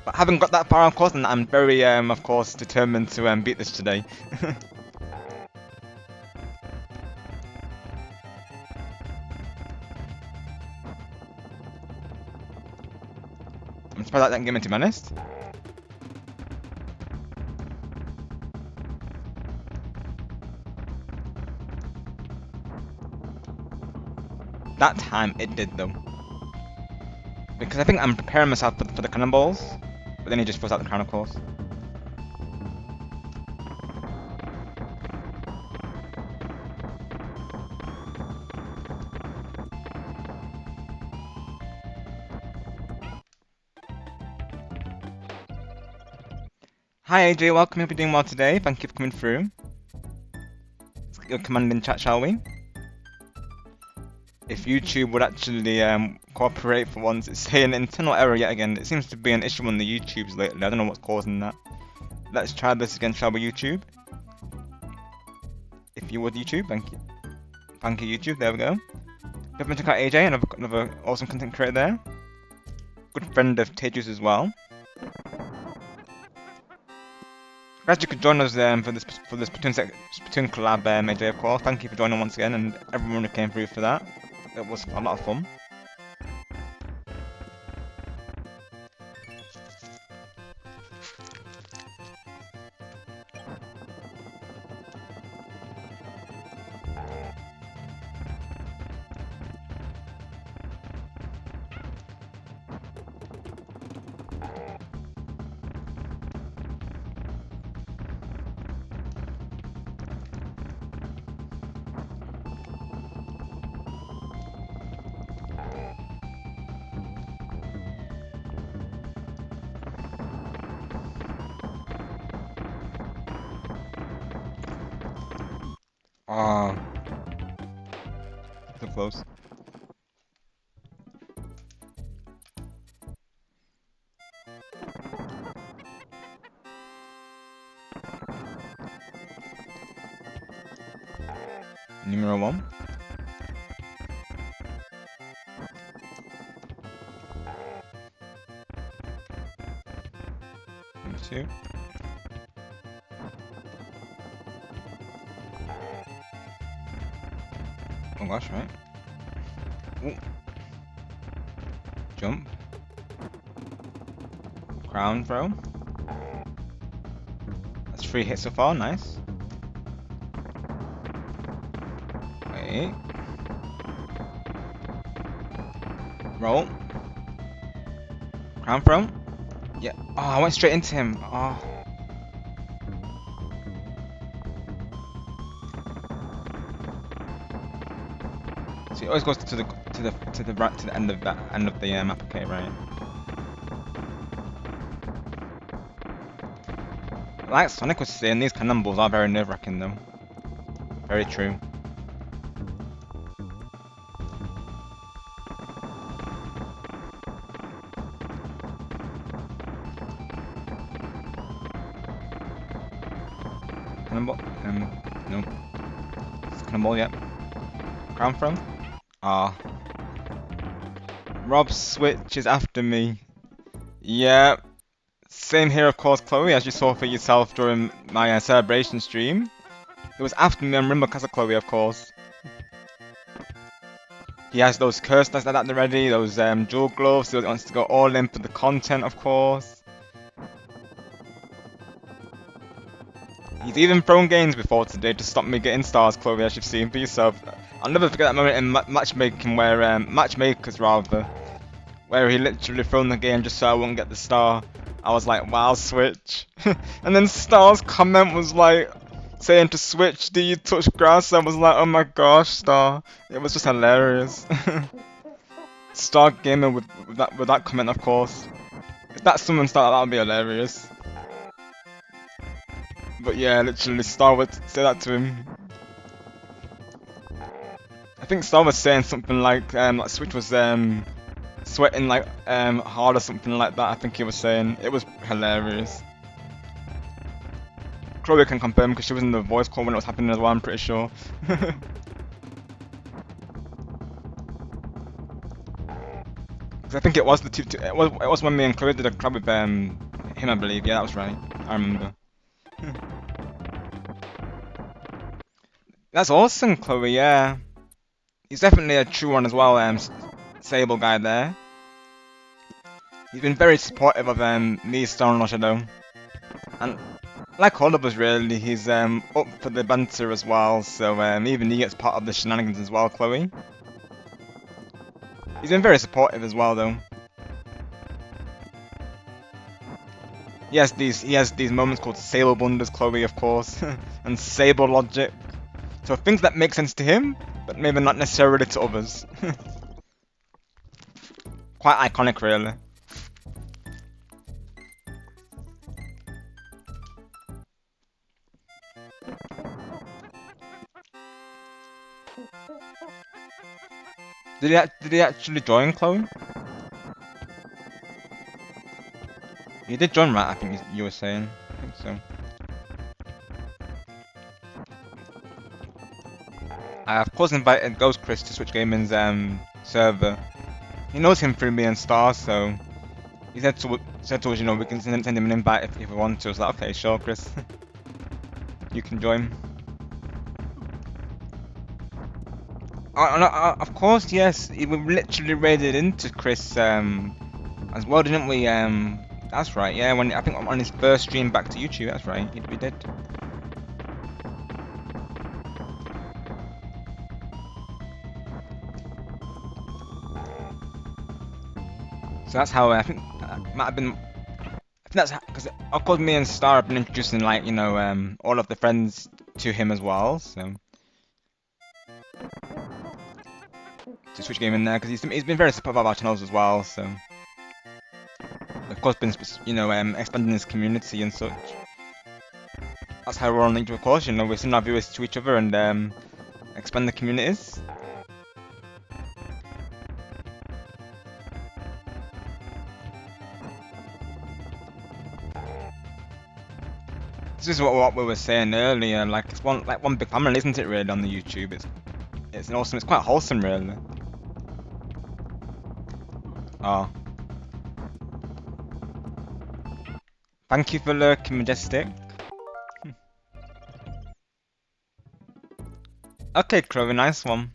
But having got that far, of course, and I'm very of course determined to beat this today. I'm surprised that didn't get me, to be honest. That time it did though. Because I think I'm preparing myself for the cannonballs, but then he just throws out the crown, of course. Hi AJ, welcome. Hope you're doing well today. Thank you for coming through. Let's get your command in chat, shall we? If YouTube would actually cooperate for once, it's saying internal error yet again. It seems to be an issue on the YouTubes lately. I don't know what's causing that. Let's try this again, shall we, YouTube? If you would, YouTube, thank you. Thank you, YouTube. There we go. Definitely check out AJ, another awesome content creator there. Good friend of Teju's as well. Glad you could join us for this Splatoon collab, AJ, of course. Thank you for joining once again, and everyone who came through for that. It was a lot of fun. Ah, so close. Numero 1. Number 2. Oh gosh, right. Ooh. Jump. Crown throw. That's 3 hits so far, nice. Wait. Roll. Crown throw. Yeah. Oh, I went straight into him. Oh. So it always goes to the right, to the end of the map. Okay, right. Like Sonic was saying, these cannonballs are very nerve-wracking though. Very true. Cannonball? No. It's cannonball, yep. Crown from? Ah. Rob Switch is after me. Yeah. Same here, of course, Chloe, as you saw for yourself during my celebration stream. It was after me and remember because of Chloe, of course. He has those curse dice like that already, those jewel gloves, so he wants to go all in for the content, of course. He's even thrown games before today to stop me getting stars, Chloe, as you've seen for yourself. I'll never forget that moment in matchmaking where, matchmakers rather, where he literally thrown the game just so I wouldn't get the star. I was like, wow, Switch. And then Star's comment was like, saying to Switch, do you touch grass? I was like, oh my gosh, Star. It was just hilarious. Star Gamer with that comment, of course. If that's someone Star, that would be hilarious. But yeah, literally, Star would say that to him. I think Star was saying something like Switch was sweating like hard or something like that. I think he was saying. It was hilarious. Chloe can confirm because she was in the voice call when it was happening as well, I'm pretty sure. Because I think it was it was when me and Chloe did a club with him, I believe. Yeah, that was right. I remember. That's awesome, Chloe. Yeah, he's definitely a true one as well. Sable guy there. He's been very supportive of me, Star and Shadow, and like all of us really, he's up for the banter as well. So even he gets part of the shenanigans as well, Chloe. He's been very supportive as well, though. He has these moments called Sable Blunders, Chloe, of course, and Sable Logic. So things that make sense to him, but maybe not necessarily to others. Quite iconic, really. Did he actually join, Chloe? He did join, right? I think you were saying. I think so. I of course invited Ghost Chris to Switch Gaming's server. He knows him through me and Star, so he said to us, you know, we can send him an invite if we want to. I was like, okay, sure, Chris, you can join. Of course, yes. We literally raided into Chris as well, didn't we? That's right. Yeah, when I think on his first stream back to YouTube. That's right. We did. So that's how I think might have been. I think that's because of course me and Star have been introducing like you know all of the friends to him as well. So to Switch Game in there because he's been very supportive of our channels as well. So of course been you know expanding his community and such. That's how we're on linked, of course. You know we send our viewers to each other and expand the communities. This is what we were saying earlier. Like it's one big family, isn't it? Really on the YouTube, it's awesome. It's quite wholesome, really. Oh, thank you for lurking, Majestic. Okay, Chloe, nice one.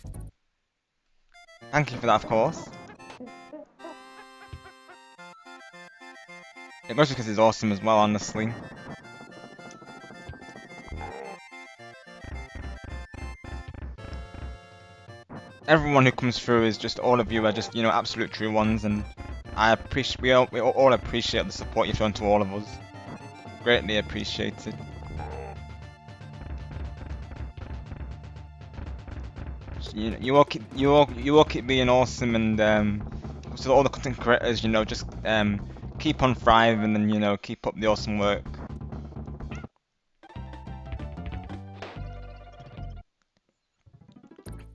Thank you for that, of course. It goes because it's awesome as well, honestly. Everyone who comes through is just all of you are just you know absolute true ones, and I appreciate we all appreciate the support you've shown to all of us. Greatly appreciated. You all keep being awesome, and so all the content creators, you know, just keep on thriving and you know keep up the awesome work.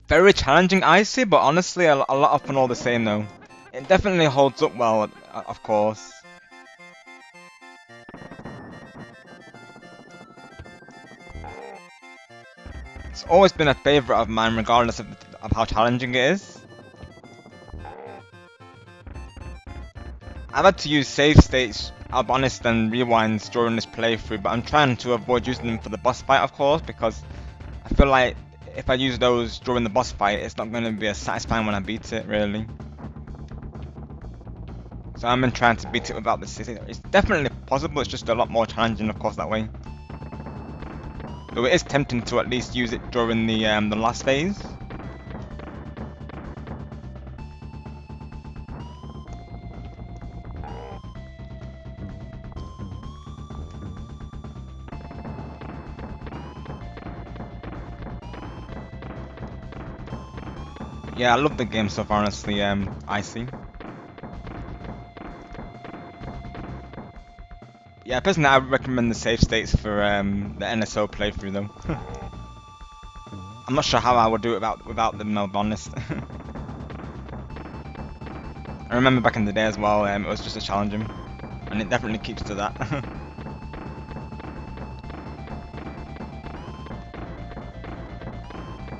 Very challenging, I see, but honestly, a lot of fun all the same though. It definitely holds up well, of course. It's always been a favourite of mine, regardless of how challenging it is. I've had to use save states, I'll be honest, and rewinds during this playthrough, but I'm trying to avoid using them for the boss fight, of course, because I feel like if I use those during the boss fight, it's not going to be as satisfying when I beat it, really. So I've been trying to beat it without the city. It's definitely possible, it's just a lot more challenging, of course, that way. Though it is tempting to at least use it during the last phase. Yeah, I love the game so far, honestly, Icy. Yeah, personally, I would recommend the save states for the NSO playthrough, though. I'm not sure how I would do it without them, I'll be honest. I remember back in the day as well, it was just a challenging, and it definitely keeps to that.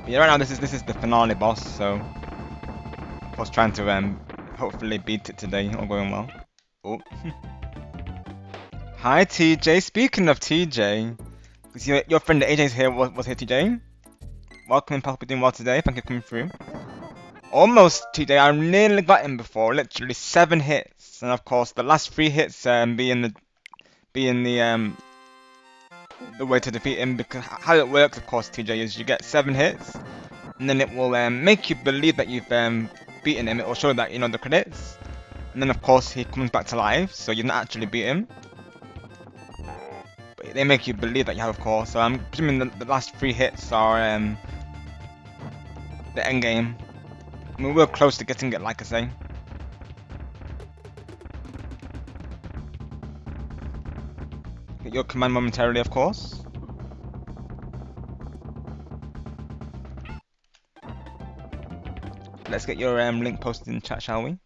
But yeah, right now this is the finale boss, so I was trying to hopefully beat it today, all going well. Oh. Hi TJ, speaking of TJ, your friend AJ's here, was here TJ? Welcome, hope you're doing well today, thank you for coming through. Almost TJ, I nearly got him before, literally 7 hits, and of course the last 3 hits being the way to defeat him, because how it works, of course, TJ, is you get 7 hits, and then it will make you believe that you've beaten him. It will show that you know the credits, and then of course he comes back to life, so you don't actually beat him. But they make you believe that you have, of course. So I'm presuming the last 3 hits are the endgame. I mean, we're close to getting it, like I say. Get your command momentarily, of course. let's get your link posted in the chat, shall we?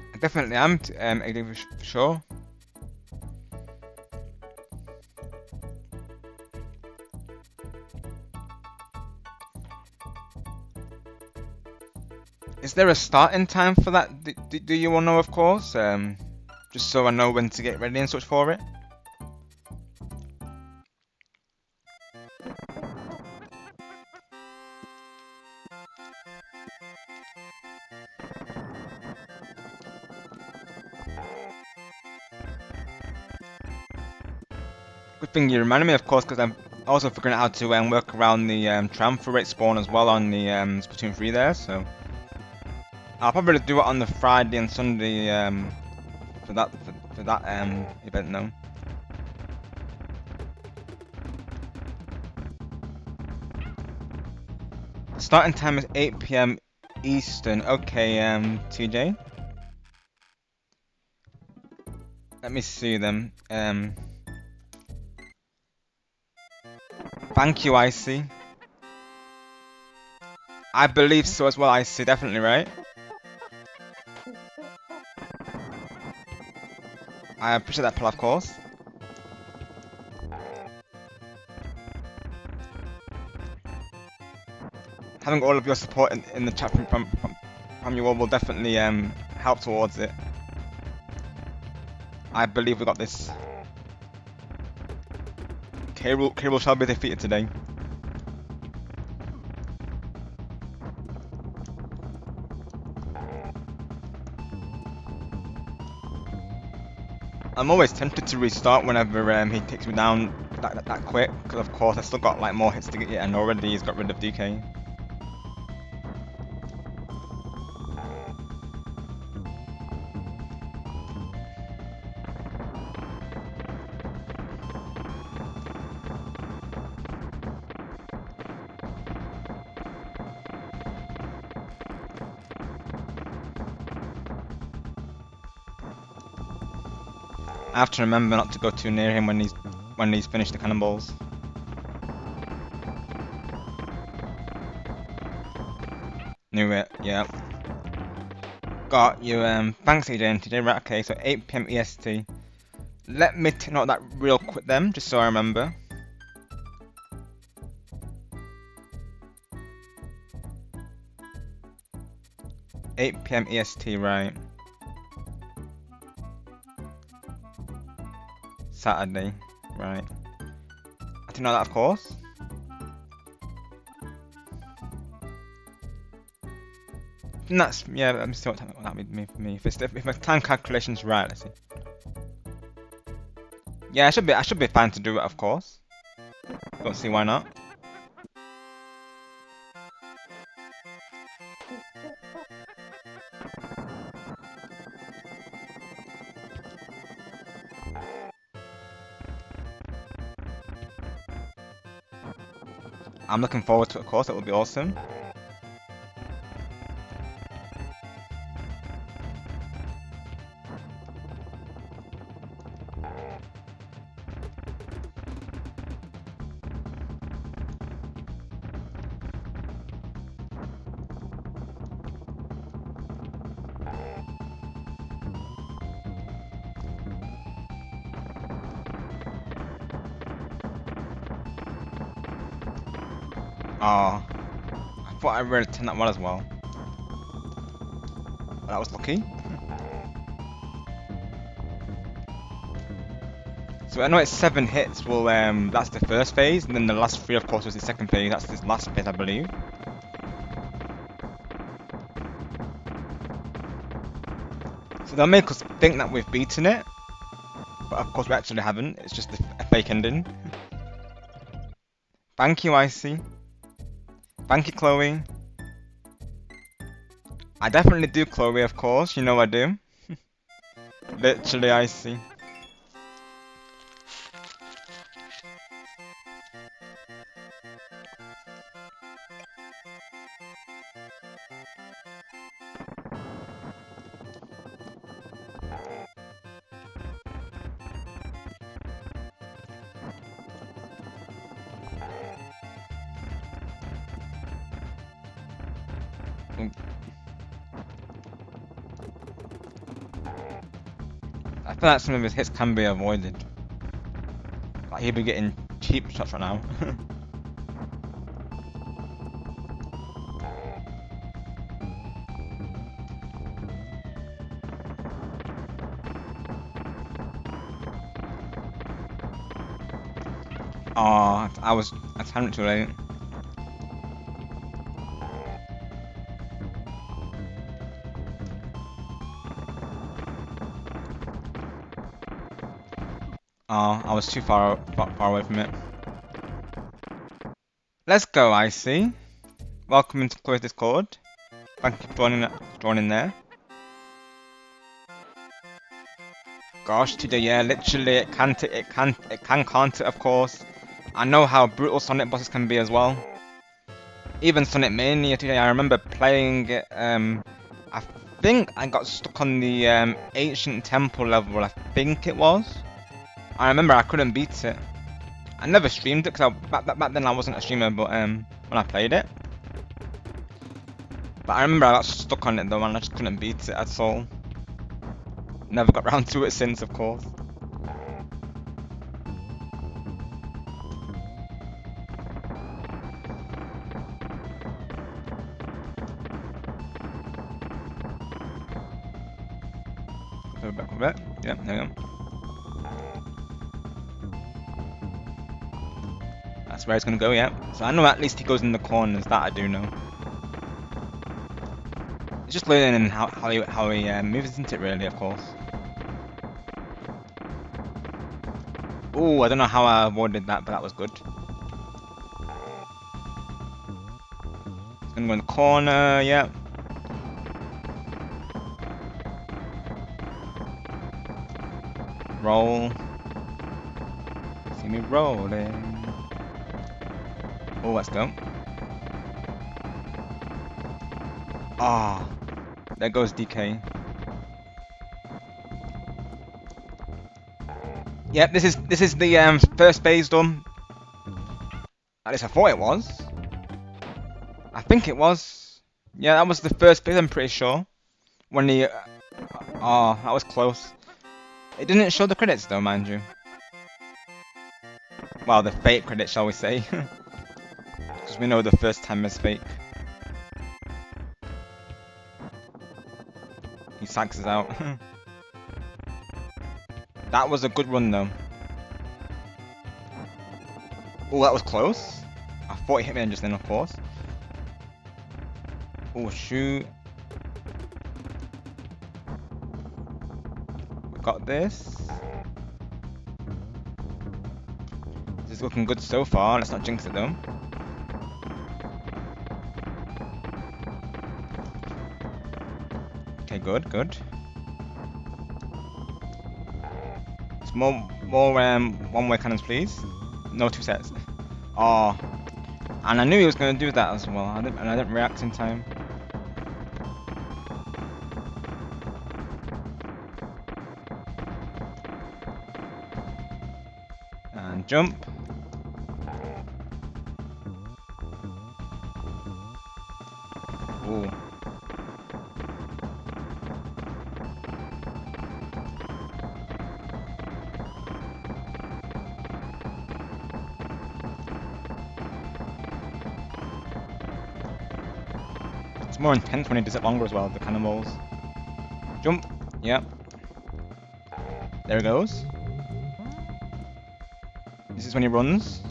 I definitely am, for sure. Is there a starting time for that? Do you want to know, of course? Just so I know when to get ready and such for it. Good thing you reminded me, of course, because I'm also figuring out how to work around the transfer rate spawn as well on the Splatoon 3 there, so I'll probably do it on the Friday and Sunday for that event though. Starting time is 8 PM Eastern. Okay, TJ. Let me see them. Thank you, Icy. I believe so as well, Icy. Definitely, right? I appreciate that, Paul, of course. Having all of your support in the chat from you all will definitely help towards it. I believe we got this. K-Rool shall be defeated today. I'm always tempted to restart whenever he takes me down that quick, because of course I still got like more hits to get, and already he's got rid of DK. I have to remember not to go too near him when he's finished the cannonballs. Knew it, yeah. Got you, thanks AJ and TJ, right, okay, so 8 PM EST. Let me note that real quick then, just so I remember. $8 PM EST, right. Saturday, right. I didn't know that, of course. And that's, yeah, let me see what time that would mean for me. If my time calculation's right, let's see. Yeah, I should be fine to do it, of course. Don't see why not. I'm looking forward to it, of course, that would be awesome. Oh, I thought I read 10 that one as well. That was lucky. So I know it's 7 hits. Well, that's the first phase, and then the last 3, of course, was the second phase. That's this last phase, I believe. So they'll make us think that we've beaten it, but of course we actually haven't. It's just a fake ending. Thank you, Icy. Thank you, Chloe. I definitely do, Chloe, of course. You know I do. Literally, I see. Ooh. I feel like some of his hits can be avoided. Like he'll be getting cheap shots right now. Oh, I was a tangent too late. Oh, I was too far away from it. Let's go, I see. Welcome into Chloe's Discord. Thank you for joining there. Gosh, today, yeah, literally, it can counter, of course. I know how brutal Sonic bosses can be as well. Even Sonic Mania today, I remember playing it, I think I got stuck on the Ancient Temple level, I think it was. I remember I couldn't beat it. I never streamed it, because back then I wasn't a streamer, but when I played it. But I remember I got stuck on it though, and I just couldn't beat it at all. Never got round to it since, of course. Go back a bit. Yeah, there we go. That's where he's gonna go, yeah. So I know at least he goes in the corners, that I do know. It's just learning how he moves, isn't it, really, of course. Ooh, I don't know how I avoided that, but that was good. He's gonna go in the corner, yeah. Roll. See me rolling. Oh, let's go. Ah, there goes DK. Yep, this is the first phase done. At least I thought it was. I think it was. Yeah, that was the first phase, I'm pretty sure. When the oh, that was close. It didn't show the credits though, mind you. Well, the fake credits, shall we say? Because we know the first time is fake. He saxes out. That was a good run though. Oh, that was close. I thought he hit me just then, of course. Oh, shoot. We got this. This is looking good so far. Let's not jinx it though. Okay, good, good. More one-way cannons, please. No two sets. Oh, and I knew he was going to do that as well. I didn't react in time. And jump. Ooh. It's more intense when he does it longer as well, the cannonballs. Jump. Yep. There he goes. This is when he runs.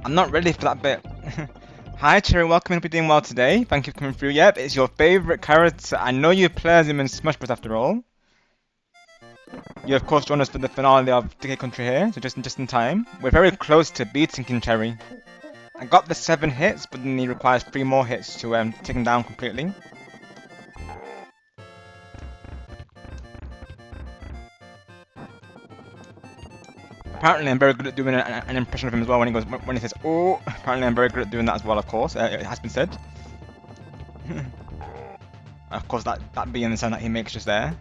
I'm not ready for that bit. Hi Cherry, welcome, hope you're doing well today. Thank you for coming through. Yep, it's your favourite character. I know you play as him in Smash Bros after all. You of course joined us for the finale of DK Country here, so just in time. We're very close to beating King Cherry. I got the 7 hits, but then he requires 3 more hits to take him down completely. Apparently, I'm very good at doing an impression of him as well when he says "oh." Apparently, I'm very good at doing that as well. Of course, it has been said. Of course, that being the sound that he makes just there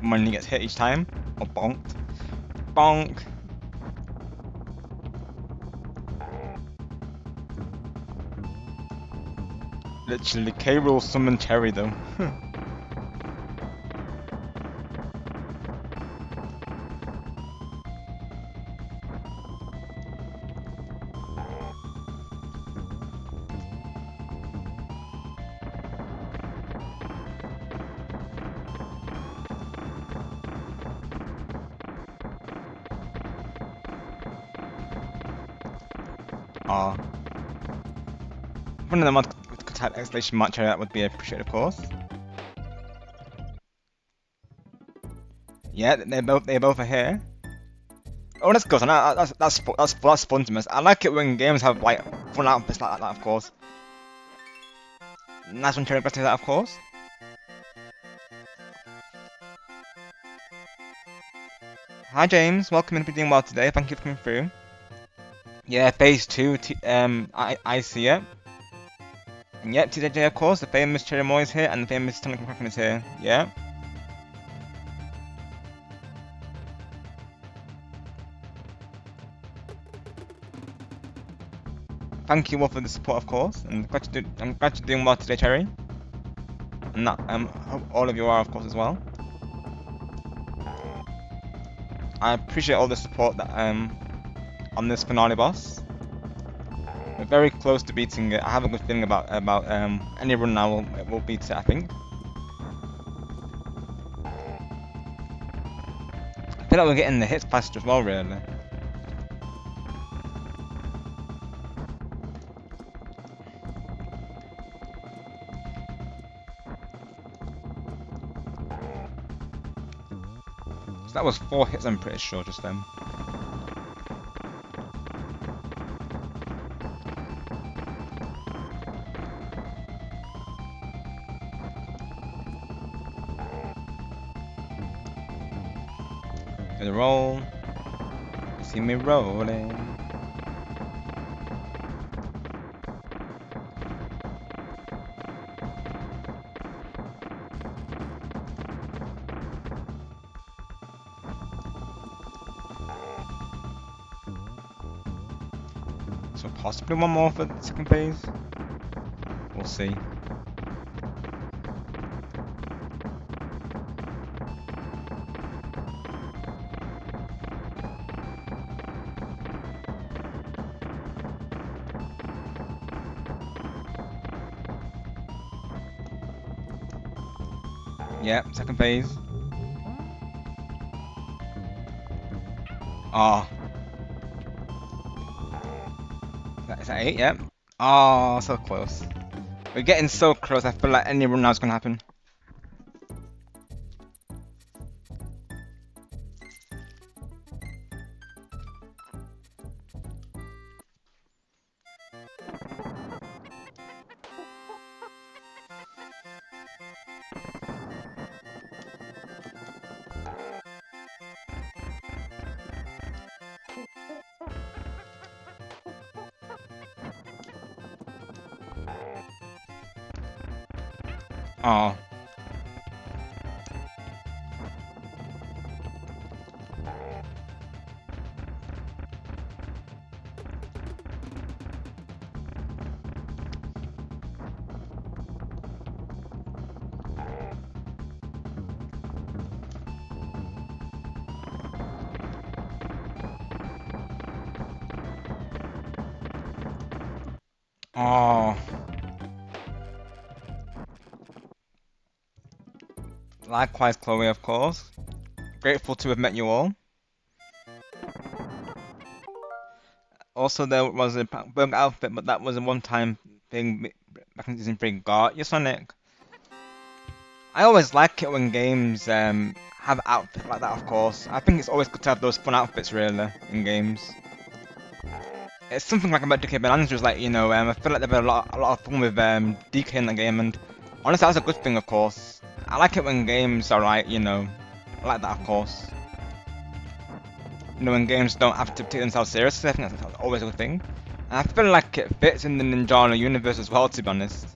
when he gets hit each time or bonked, bonk. Literally, K. Rool summoned Cherry though. Ah, one of them could type exclamation mark Cherry. That would be appreciated, of course. Yeah, they both are here. Oh, that's good. That's fun to miss. I like it when games have like fun outfits like that, of course. Nice one, Cherry. Glad to hear that, of course. Hi, James. Welcome in. Be doing well today. Thank you for coming through. Yeah, phase 2. I see it. And yep, TJJ, of course. The famous Cherry Moy is here, and the famous Tonic McCracken is here. Yeah. Thank you all for the support, of course, and I'm glad you're doing well today, Cherry. And that hope all of you are, of course, as well. I appreciate all the support that on this finale boss. We're very close to beating it. I have a good feeling about any run now will beat it, I think. I feel like we're getting the hits faster as well, really. So that was 4 hits, I'm pretty sure, just then. The roll. See me rolling. So possibly one more for the second phase. We'll see. Yeah, second phase. Ah. Is that 8? Yep. Oh, so close. We're getting so close, I feel like any run now is going to happen. Oh. Oh. Likewise, Chloe, of course. Grateful to have met you all. Also, there was a bug outfit, but that was a one-time thing back in Season 3. Got you, Sonic. I always like it when games have outfits like that, of course. I think it's always good to have those fun outfits, really, in games. It's something like about DK Bonanza, is like, you know, I feel like they've had a lot of fun with DK in the game, and honestly, that's a good thing, of course. I like it when games are like, you know, I like that, of course. You know, when games don't have to take themselves seriously, I think that's always a good thing. And I feel like it fits in the Ninjala universe as well, to be honest.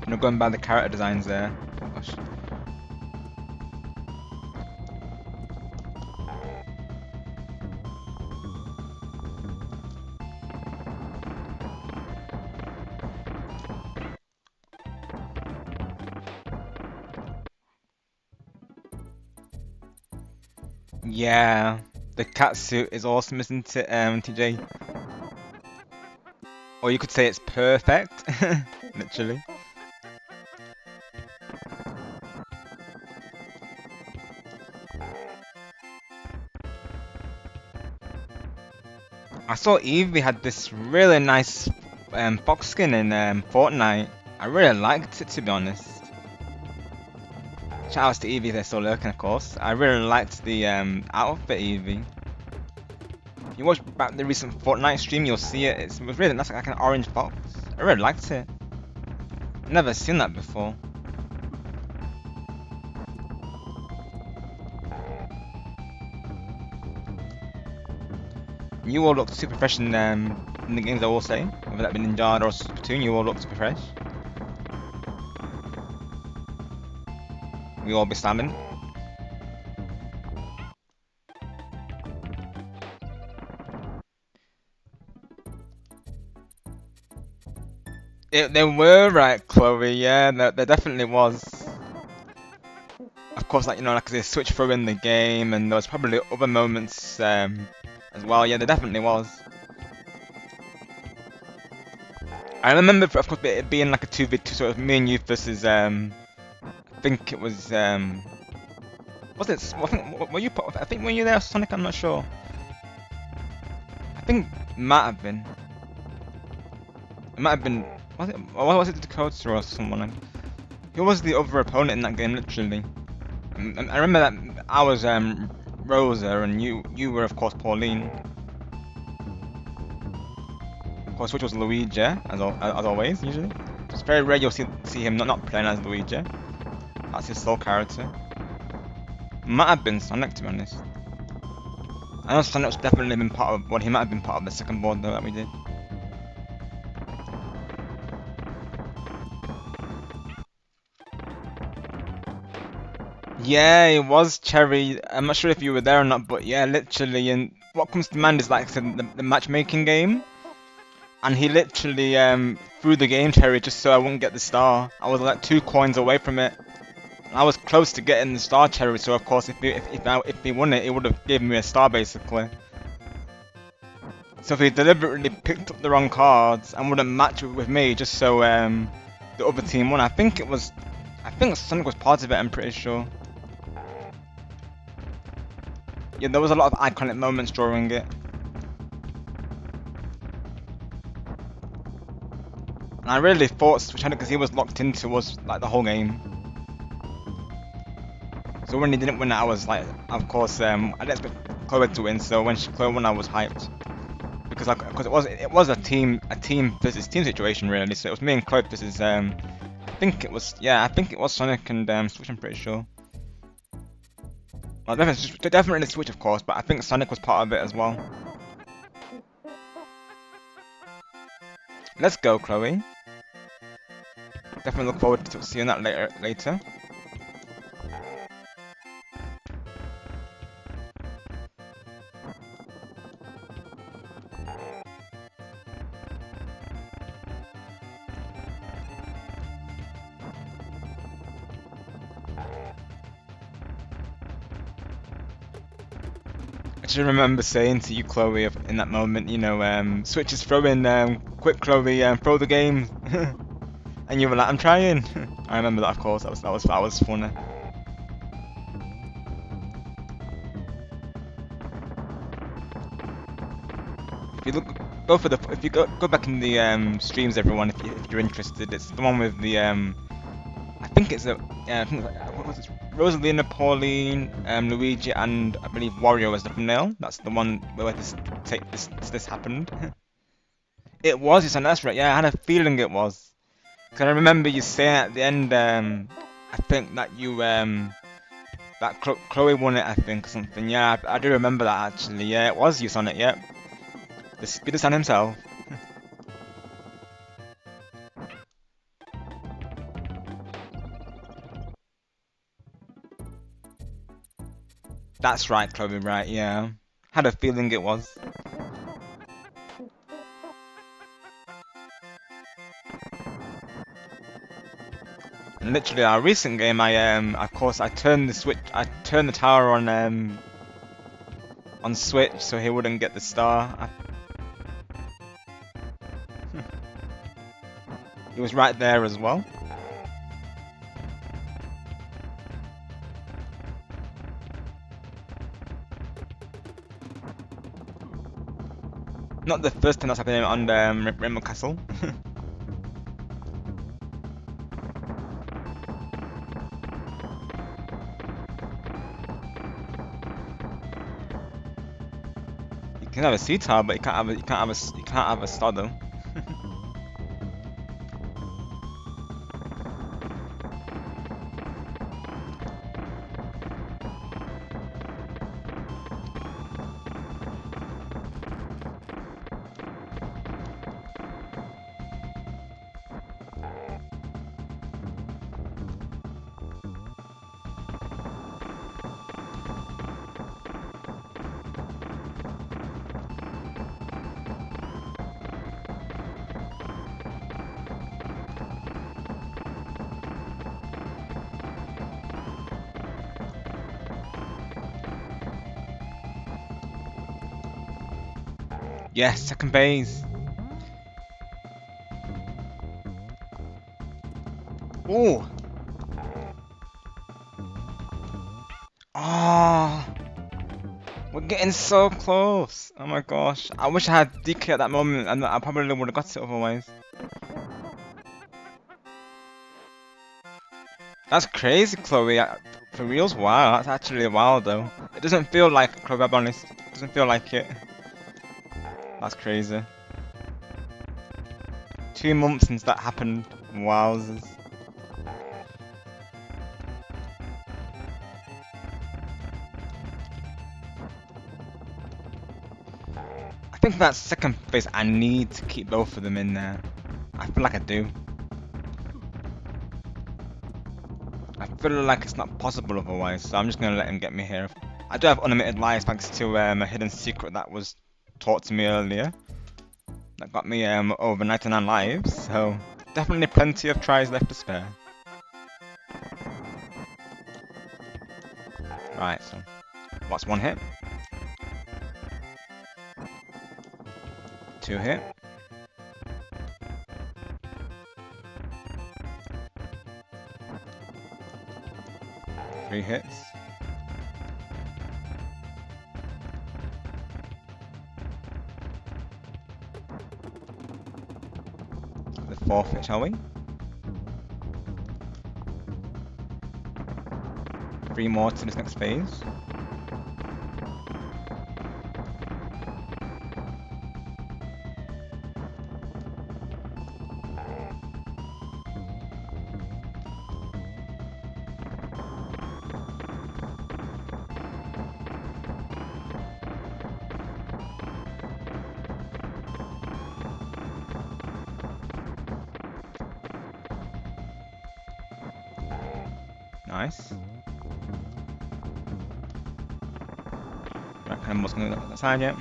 You know, going by the character designs there. Oh, gosh. Yeah, the cat suit is awesome, isn't it, TJ? Or you could say it's perfect, literally. I saw Eevee had this really nice fox skin in Fortnite. I really liked it, to be honest. Shout outs to Eevee, they're still lurking, of course. I really liked the outfit, Eevee. You watch back the recent Fortnite stream, you'll see it. It was really nice, like an orange fox. I really liked it. Never seen that before. You all look super fresh in the games, I will say. Whether that be Ninja or Splatoon, you all look super fresh. We all be slamming. They were right, Chloe. Yeah, there definitely was. Of course, like, you know, like they switched through in the game, and there was probably other moments as well. Yeah, there definitely was. I remember, of course, it being like a 2v2, sort of me and you versus I think it was it? I think were you? I think were you there, Sonic? I'm not sure. I think it might have been. It might have been. Was it? Or was it Dakota or someone? Who was the other opponent in that game? Literally. I remember that I was Rosa and you were of course Pauline. Of course, which was Luigi as always usually. It's very rare you'll see him not playing as Luigi. That's his sole character. Might have been Sonic, to be honest. I know Sonic's definitely been part of. Well, he might have been part of the second board though that we did. Yeah, it was Cherry. I'm not sure if you were there or not, but yeah, literally. And what comes to mind is, like I said, the matchmaking game. And he literally threw the game Cherry just so I wouldn't get the star. I was like 2 coins away from it. And I was close to getting the star Cherry, so of course if he won it, it would have given me a star basically. So if he deliberately picked up the wrong cards and wouldn't match it with me just so the other team won, I think Sonic was part of it, I'm pretty sure. Yeah, there was a lot of iconic moments during it. And I really thought Sonic, because he was locked into us like the whole game. So when he didn't win it, I was like, of course, I didn't expect Chloe to win. So when Chloe won, I was hyped because it was a team versus team situation really. So it was me and Chloe versus I think it was Sonic and Switch. I'm pretty sure. Well, definitely Switch, of course, but I think Sonic was part of it as well. Let's go, Chloe. Definitely look forward to seeing that later. I just remember saying to you, Chloe, in that moment, you know, Switch is throwing, quick, Chloe, throw the game, and you were like, I'm trying. I remember that, of course. That was funny. If you go back in the streams, everyone, if you're interested, it's the one with the I think it's what was it? Rosalina, Pauline, Luigi, and I believe Wario as the thumbnail. That's the one where this happened. It was, it's on that's right. Yeah, I had a feeling it was. Cause I remember you saying at the end, I think that you that Chloe won it, I think, or something. Yeah, I do remember that actually. Yeah, it was you on it. Yeah, the speeder son himself. That's right, Chloe. Right? Yeah, had a feeling it was. And literally, our recent game, of course, I turned the switch, I turned the tower on switch so he wouldn't get the star. He was right there as well. Not the first time that's happened on the Rainbow Castle. You can have a sea tower, but you can't have a star though. Yes, second phase. Ooh. Oh, we're getting so close. Oh my gosh. I wish I had DK at that moment and I probably would have got it otherwise. That's crazy, Chloe. For reals, wow. That's actually wow though. It doesn't feel like Chloe, I'll be honest. It doesn't feel like it. That's crazy. 2 months since that happened. Wowzers. I think that second phase, I need to keep both of them in there. I feel like I do. I feel like it's not possible otherwise, so I'm just gonna let him get me here. I do have unlimited lives thanks to a hidden secret that was taught to me earlier. That got me over 99 lives, so definitely plenty of tries left to spare. Right, so what's one hit? 2 hit. 3 hits. The 4th hit, shall we? 3 more to this next phase. Nice. Right, kind of what's going to look at that side yet?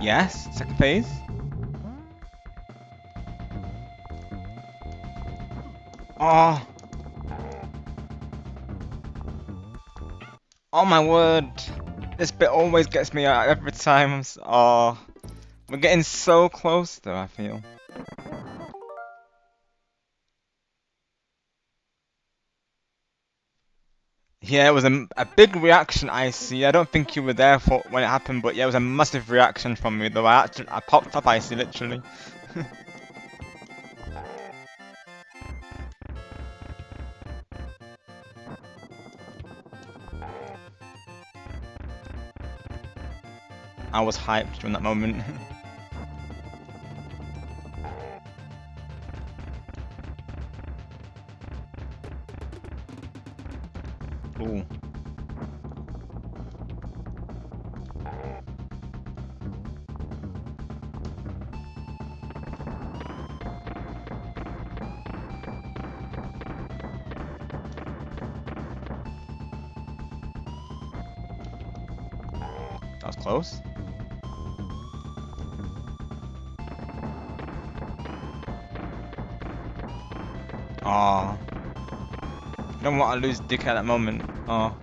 Yes, second phase. Oh. Oh my word. This bit always gets me out every time. Oh. We're getting so close though, I feel. Yeah, it was a big reaction, I see. I don't think you were there for when it happened, but yeah, it was a massive reaction from me, though. I popped up, I see, literally. I was hyped during that moment. Ooh. That was close. Oh, you don't want to lose dick at that moment. Oh,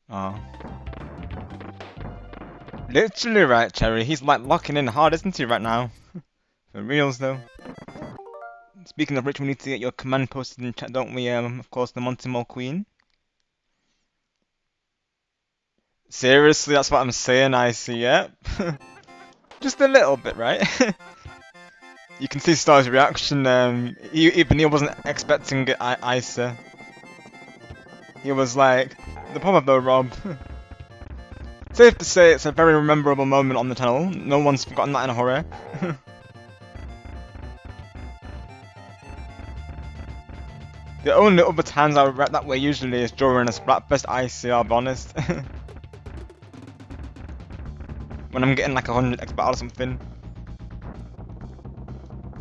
oh. Literally right, Cherry. He's like locking in hard, isn't he, right now? For reals, though. Speaking of which, we need to get your command posted in chat, don't we? Of course, the Montemol Queen. Seriously, that's what I'm saying, I see, yeah. Just a little bit, right? You can see Star's reaction, even he wasn't expecting it, Isa. He was like, the problem though, Rob. Safe to say it's a very memorable moment on the channel. No one's forgotten that in a hurry. The only other times I rap that way usually is during a Splatfest IC, I'll be honest. When I'm getting like 100 X battle or something.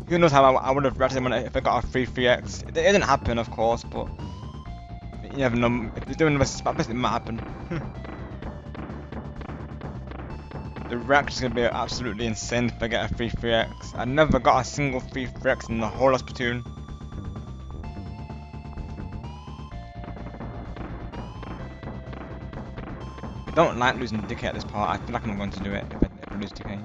Who knows how I would have rapped him if I got a free 3x. It didn't happen, of course, but you never know. If they're doing this Splatfest, it might happen. The reaction is going to be absolutely insane if I get a free 3x. I never got a single free 3x in the whole of Splatoon. I don't like losing DK at this part. I feel like I'm going to do it if I lose DK.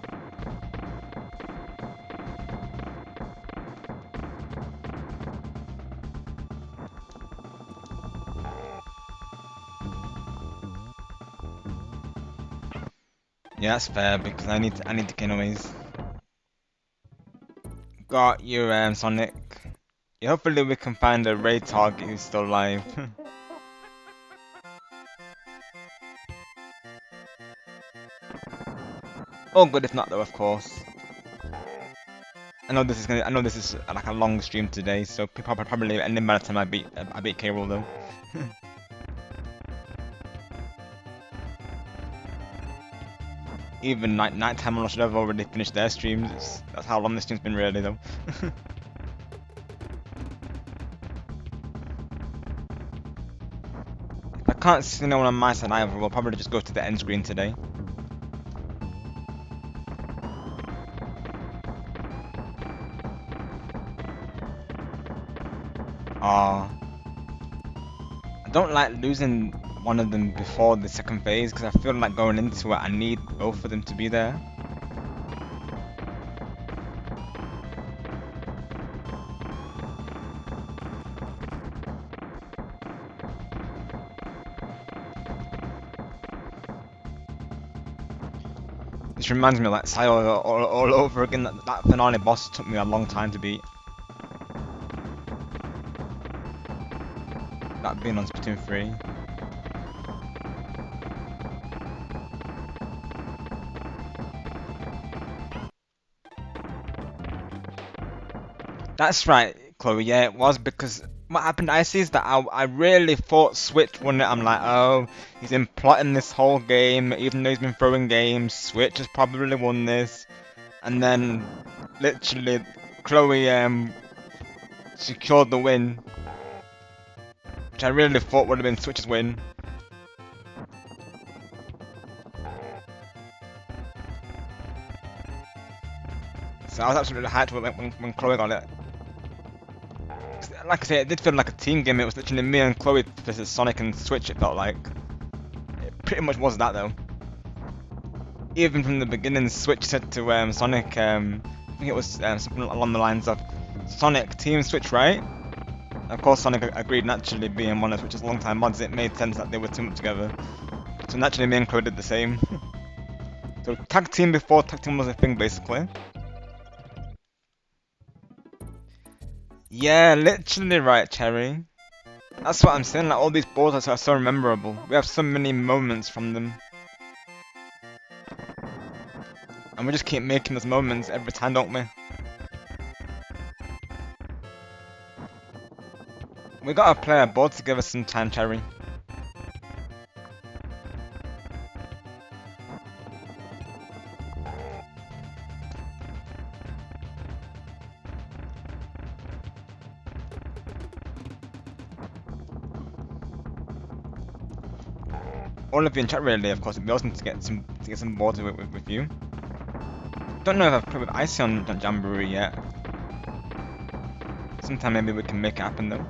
Yeah, that's fair because I need DK anyways. Got you, Sonic. Yeah, hopefully we can find a raid target who's still alive. All good if not though, of course. I know this is like a long stream today, so people are probably ending by the time I beat K-Roll though. Even nighttime should have already finished their streams. That's how long this stream's been really though. If I can't see no one on my side either, we'll probably just go to the end screen today. I don't like losing one of them before the second phase because I feel like going into it I need both of them to be there. This reminds me of like Sayo all over again. That finale boss took me a long time to beat. That being on Splatoon 3. That's right, Chloe, yeah, it was because what happened, I see, is that I really thought Switch won it. I'm like, oh, he's been plotting this whole game, even though he's been throwing games, Switch has probably won this. And then, literally, Chloe secured the win. Which I really thought would have been Switch's win. So I was absolutely hyped when Chloe got it. Like I say, it did feel like a team game. It was literally me and Chloe versus Sonic and Switch, it felt like. It pretty much was that though. Even from the beginning, Switch said to Sonic, I think it was something along the lines of Sonic Team Switch, right? Of course, Sonic agreed. Naturally, being one of Switch's long-time mods, it made sense that they were teaming up together. So naturally, me and Chloe did the same. So tag team before tag team was a thing, basically. Yeah, literally right, Cherry. That's what I'm saying. Like all these boards are so memorable. We have so many moments from them. And we just keep making those moments every time, don't we? We gotta play a board together sometime, Cherry. All of you in chat really, of course. It'd be awesome to get some boards with you. Don't know if I've played with Icy on Jamboree yet. Sometime maybe we can make it happen though.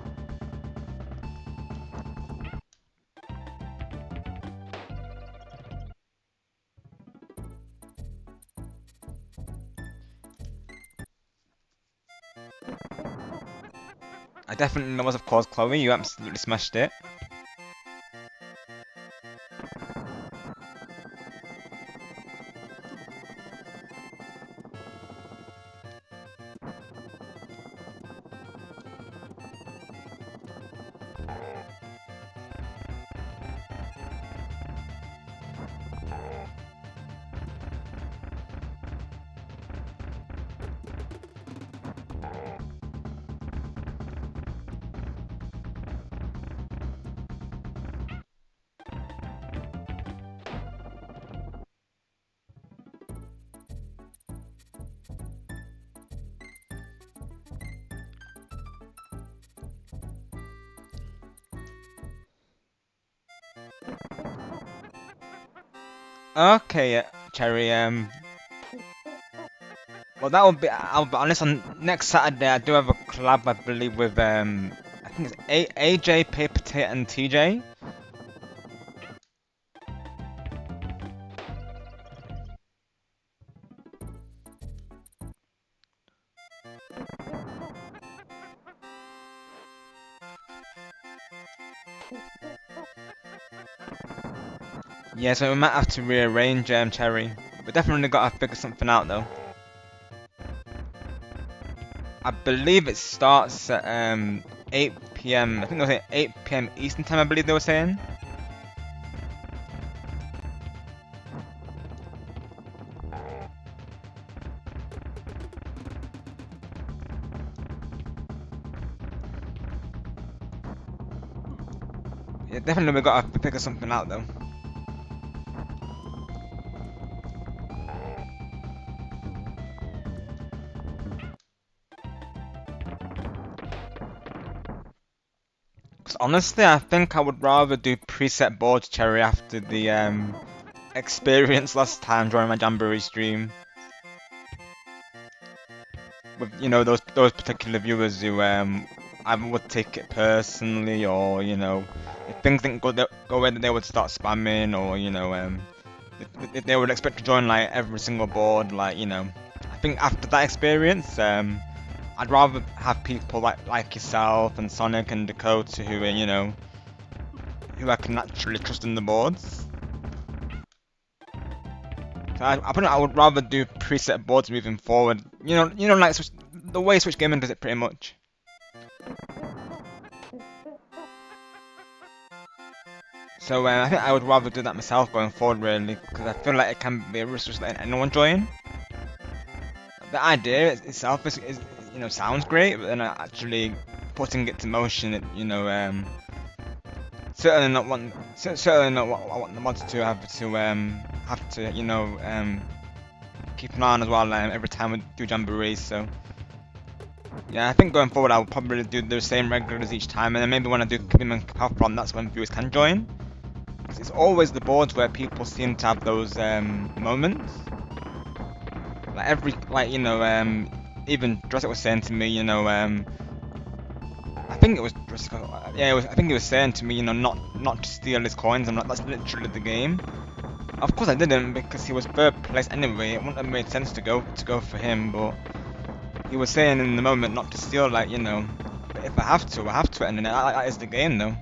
I definitely was, of course, Chloe. You absolutely smashed it. Okay, Cherry. Well, that will be. I'll be honest. On next Saturday, I do have a collab, I believe, with I think it's AJ, Paper Tate, and TJ. Yeah, so we might have to rearrange Cherry. We definitely gotta figure something out though. I believe it starts at 8 PM. I think they were saying 8 PM Eastern time, I believe they were saying. Yeah, definitely we gotta figure something out though. Cause honestly, I think I would rather do preset boards, Cherry, after the experience last time during my Jamboree stream. With those particular viewers who either would take it personally, or if things didn't go away, they would start spamming, or if they would expect to join like every single board, like I think after that experience, I'd rather have people like yourself and Sonic and Dakota who are who I can naturally trust in the boards. So I would rather do preset boards moving forward. Like the way Switch Gaming does it, pretty much. So I think I would rather do that myself going forward, really, because I feel like it can be a risk just letting anyone join. The idea itself is sounds great, but then actually putting it to motion, certainly not what I want the mods to have to keep an eye on as well every time we do jamborees. So yeah, I think going forward I'll probably do the same regulars each time, and then maybe when I do Kingdom and Capron, that's when viewers can join. It's always the boards where people seem to have those moments. Even Jurassic was saying to me, I think it was risk. Yeah, I think he was saying to me, not to steal his coins. I'm like, that's literally the game. Of course I didn't because he was third place anyway. It wouldn't have made sense to go for him, but he was saying in the moment not to steal, like, But if I have to, I have to, and then that is the game, though.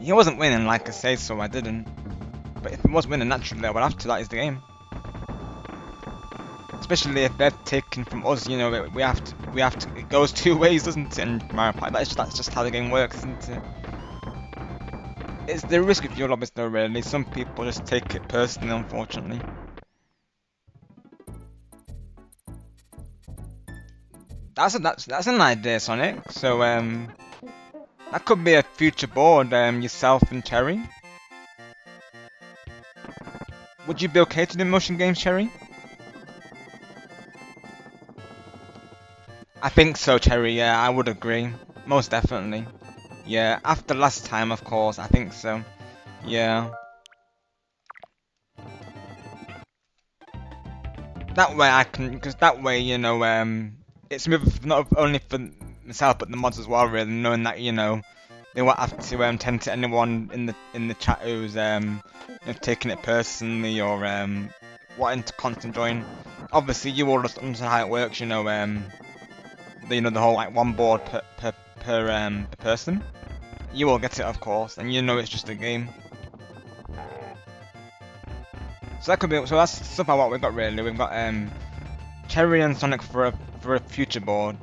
He wasn't winning, like I say, so I didn't. But if he was winning, naturally, I would have to. That is the game. Especially if they're taken from us, we have to. It goes two ways, doesn't it? In Mario Party, that's just how the game works, isn't it? It's the risk of your lobbies, though. Really, some people just take it personally, unfortunately. That's an idea, Sonic. So that could be a future board. Yourself and Cherry. Would you be okay to do motion games, Cherry? I think so, Cherry. Yeah, I would agree. Most definitely. Yeah, after last time, of course. I think so. Yeah. That way I can, because that way, it's smooth not only for myself but the mods as well. Really, knowing that they won't have to tend to anyone in the chat who's taking it personally or wanting to constant join. Obviously, you all understand how it works. The whole like one board per person. You all get it, of course, and it's just a game. So that could be. So that's so far what we've got really. We've got Cherry and Sonic for a future board,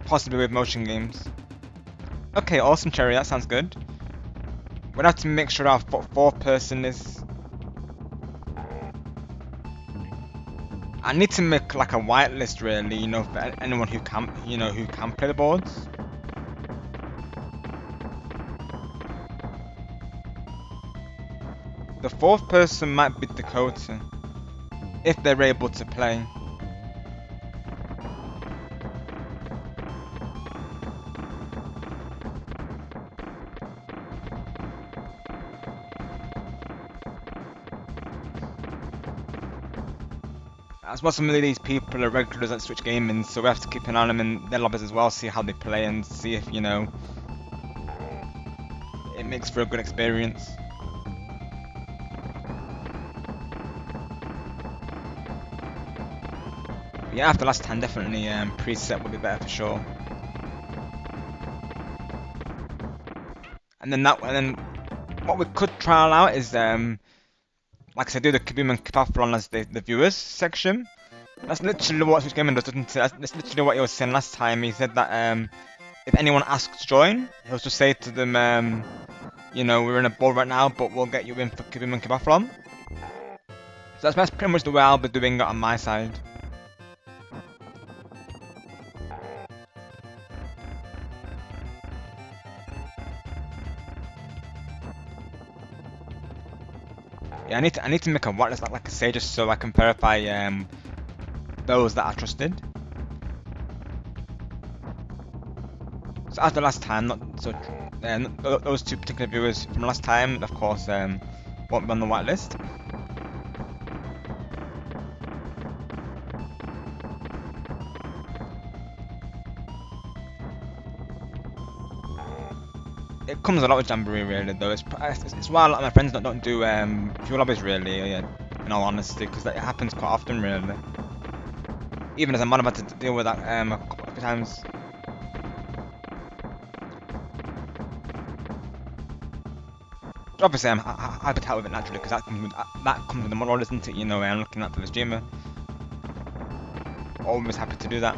possibly with motion games. Okay, awesome, Cherry. That sounds good. We'll have to make sure our fourth person is. I need to make like a whitelist really, for anyone who can play the boards. The fourth person might be Dakota, if they're able to play. As well, some of these people are regulars at Switch Gaming, so we have to keep an eye on them in their lobbies as well, see how they play and see if, it makes for a good experience. Yeah, after last time, definitely preset would be better for sure. And then what we could trial out is like I said, do the Kaboom and Kapathron as the viewers section. That's literally what Switch Gaming does, doesn't it? That's literally what he was saying last time. He said that if anyone asks to join, he'll just say to them, we're in a board right now, but we'll get you in for Kaboom and Kapathron. So that's pretty much the way I'll be doing it on my side. Yeah, I need to make a whitelist like I say, just so I can verify those that are trusted. So after last time, those two particular viewers from last time, of course, won't be on the whitelist. It comes a lot with Jamboree really, though. It's why a lot of my friends don't do few lobbies really, in all honesty, because that happens quite often really. Even as a mod, I've had to deal with that a couple of times. Obviously, I'm happy to help with it naturally, because that comes with the mod, isn't it? I'm looking out for the streamer. Always happy to do that.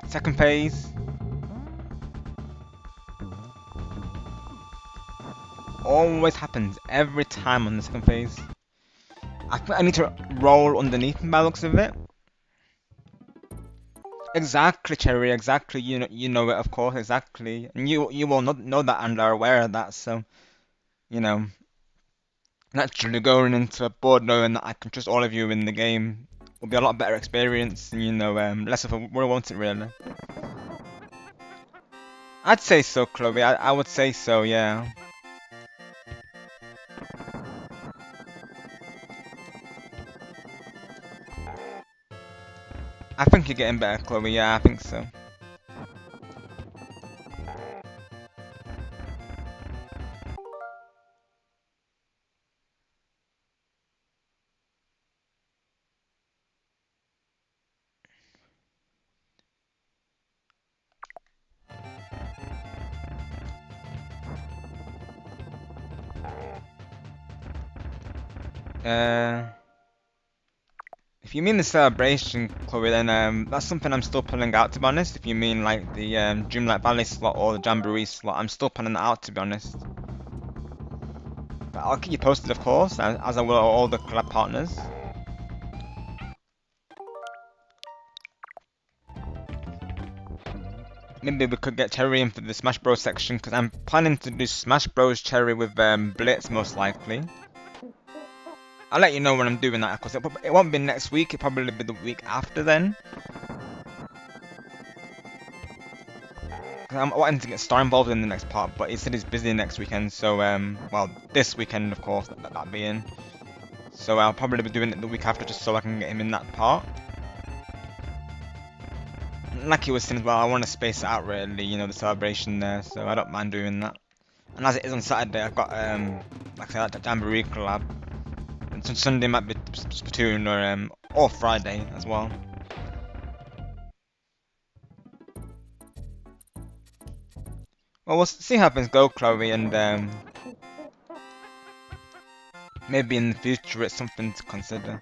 Second phase. Always happens every time on the second phase. I think I need to roll underneath by the looks of it. Exactly, Cherry, exactly. You know it, of course, exactly. And you will not know that and are aware of that, so, naturally going into a board knowing that I can trust all of you in the game Will be a lot better experience, and you know, less of a worry, won't it really? I'd say so, Chloe. I would say so, yeah. I think you're getting better, Chloe. Yeah, I think so. Uh, if you mean the celebration, Chloe, then that's something I'm still pulling out, to be honest. If you mean like the Dreamlight Valley slot or the Jamboree slot, I'm still pulling that out, to be honest. But I'll keep you posted, of course, as I will all the collab partners. Maybe we could get Cherry in for the Smash Bros section, because I'm planning to do Smash Bros Cherry with Blitz, most likely. I'll let you know when I'm doing that, because it won't be next week, it'll probably be the week after then. I'm wanting to get Star involved in the next part, but he said he's busy next weekend, so, well, this weekend, of course, that'll be in. So I'll probably be doing it the week after, just so I can get him in that part. Like he was saying as well, I want to space it out really, you know, the celebration there, so I don't mind doing that. And as it is on Saturday, I've got, like I said, that Jamboree collab. And Sunday might be Splatoon, or Friday as well. Well, we'll see how things go, Chloe, and maybe in the future it's something to consider.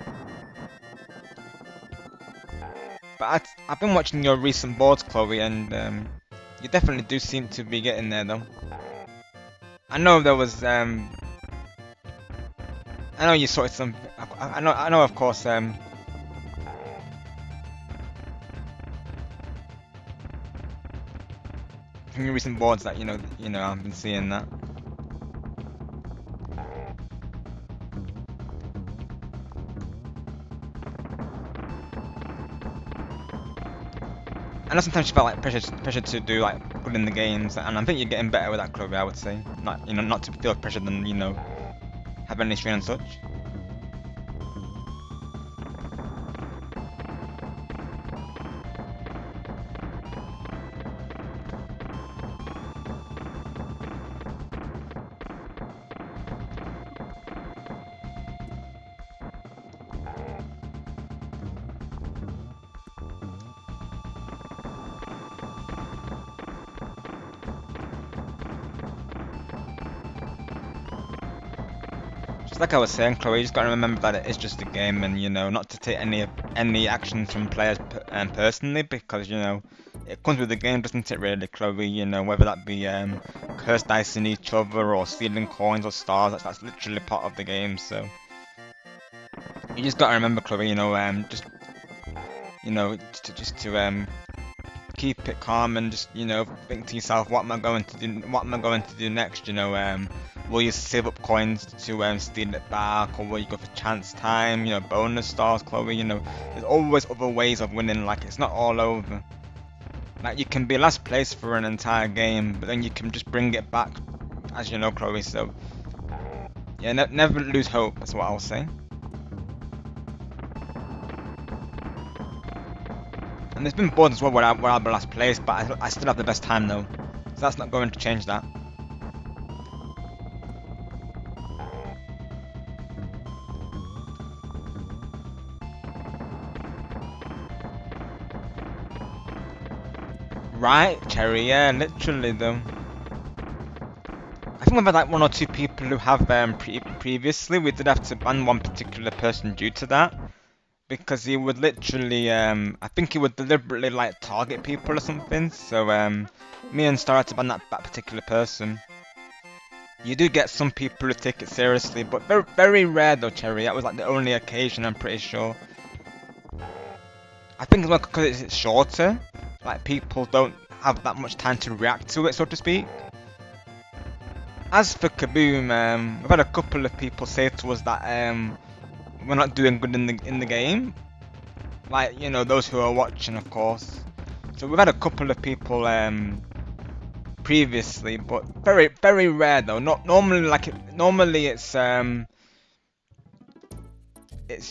But I've been watching your recent boards, Chloe, and you definitely do seem to be getting there, though. I know there was, I know you sorted some, I know, of course, from your recent boards that, you know, I've been seeing that. I know sometimes you felt like pressure to do like good in the games, and I think you're getting better with that, Chloe. I would say, not to feel pressured and have any strain and such. Just like I was saying, Chloe, you just gotta remember that it is just a game, and not to take any actions from players personally, because it comes with the game, doesn't it? Really, Chloe. Whether that be curse dicing each other or stealing coins or stars, that's literally part of the game. So you just gotta remember, Chloe. Just to keep it calm and just think to yourself, what am I going to do? What am I going to do next? Will you save up coins to steal it back, or will you go for chance time? Bonus stars, Chloe. There's always other ways of winning. Like, it's not all over. Like, you can be last place for an entire game, but then you can just bring it back, as you know, Chloe. So yeah, never lose hope. That's what I'll say. And there's been boards as well where I'll be last place, but I still have the best time though. So that's not going to change that. Right, Cherry, yeah, literally though. I think we've had like 1 or 2 people who have previously. We did have to ban one particular person due to that. Because he would literally, I think he would deliberately like target people or something. So me and Star had to ban that particular person. You do get some people who take it seriously, but very, very rare though, Cherry. That was like the only occasion, I'm pretty sure. I think as well because it's shorter. Like, people don't have that much time to react to it, so to speak. As for Kaboom, we've had a couple of people say to us that we're not doing good in the game. like, you know, those who are watching, of course. So we've had a couple of people previously, but very very rare though. Not normally, normally it's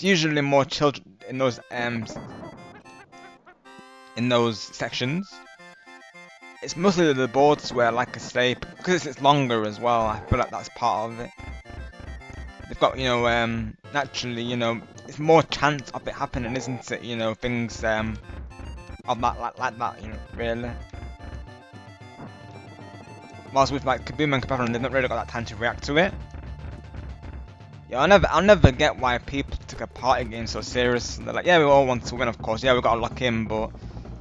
usually more children in those sections. It's mostly the boards where, like I say, because it's longer as well. I feel like that's part of it. They've got, you know, naturally, you know, it's more chance of it happening, isn't it? You know, things of that like that, you know, really. Whilst with like Kaboom and Kaboom, they've not really got that time to react to it. Yeah, I'll never get why people took a party game so serious. They're like, yeah, we all want to win, of course. Yeah, we got to lock in, but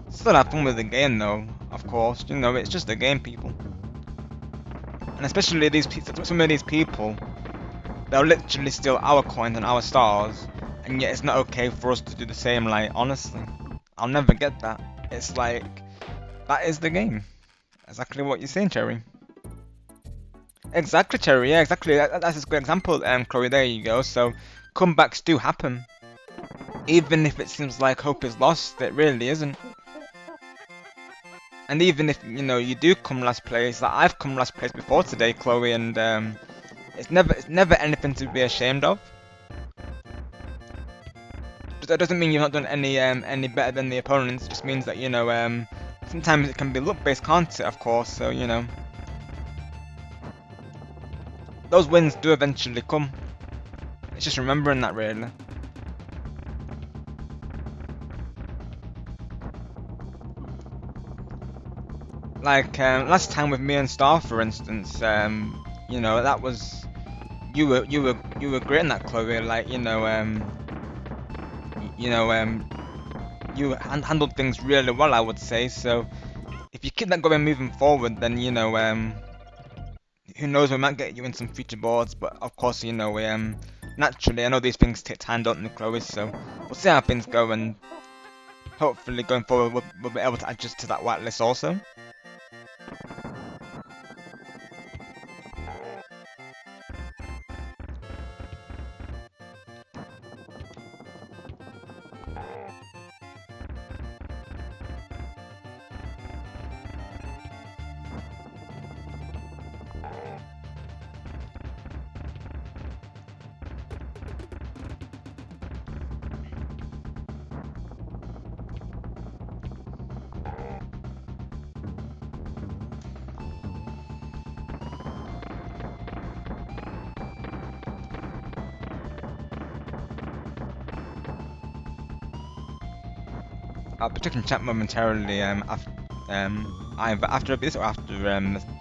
still have fun with the game, though. Of course, you know, it's just a game, people. And especially some of these people, they'll literally steal our coins and our stars, and yet it's not okay for us to do the same. Like, honestly, I'll never get that. It's like that is the game. Exactly what you're saying, Cherry. Exactly, Cherry. Yeah, exactly. That's a good example, Chloe. There you go. So comebacks do happen, even if it seems like hope is lost. It really isn't. And even if, you know, you do come last place, like I've come last place before today, Chloe, and it's never anything to be ashamed of. But that doesn't mean you've not done any better than the opponents. It just means that, you know, sometimes it can be luck based, can't it? Of course. So, you know, those wins do eventually come. It's just remembering that, really. Like last time with me and Star, for instance, you know, that was you were great in that, Chloe. Like, you know, you know, you handled things really well, I would say. So if you keep that going moving forward, then, you know, who knows, we might get you in some future boards. But of course, you know, naturally, I know these things take time, don't they, Chloe? So we'll see how things go, and hopefully going forward, we'll be able to adjust to that whitelist also. I'll be checking chat momentarily. Either after this or after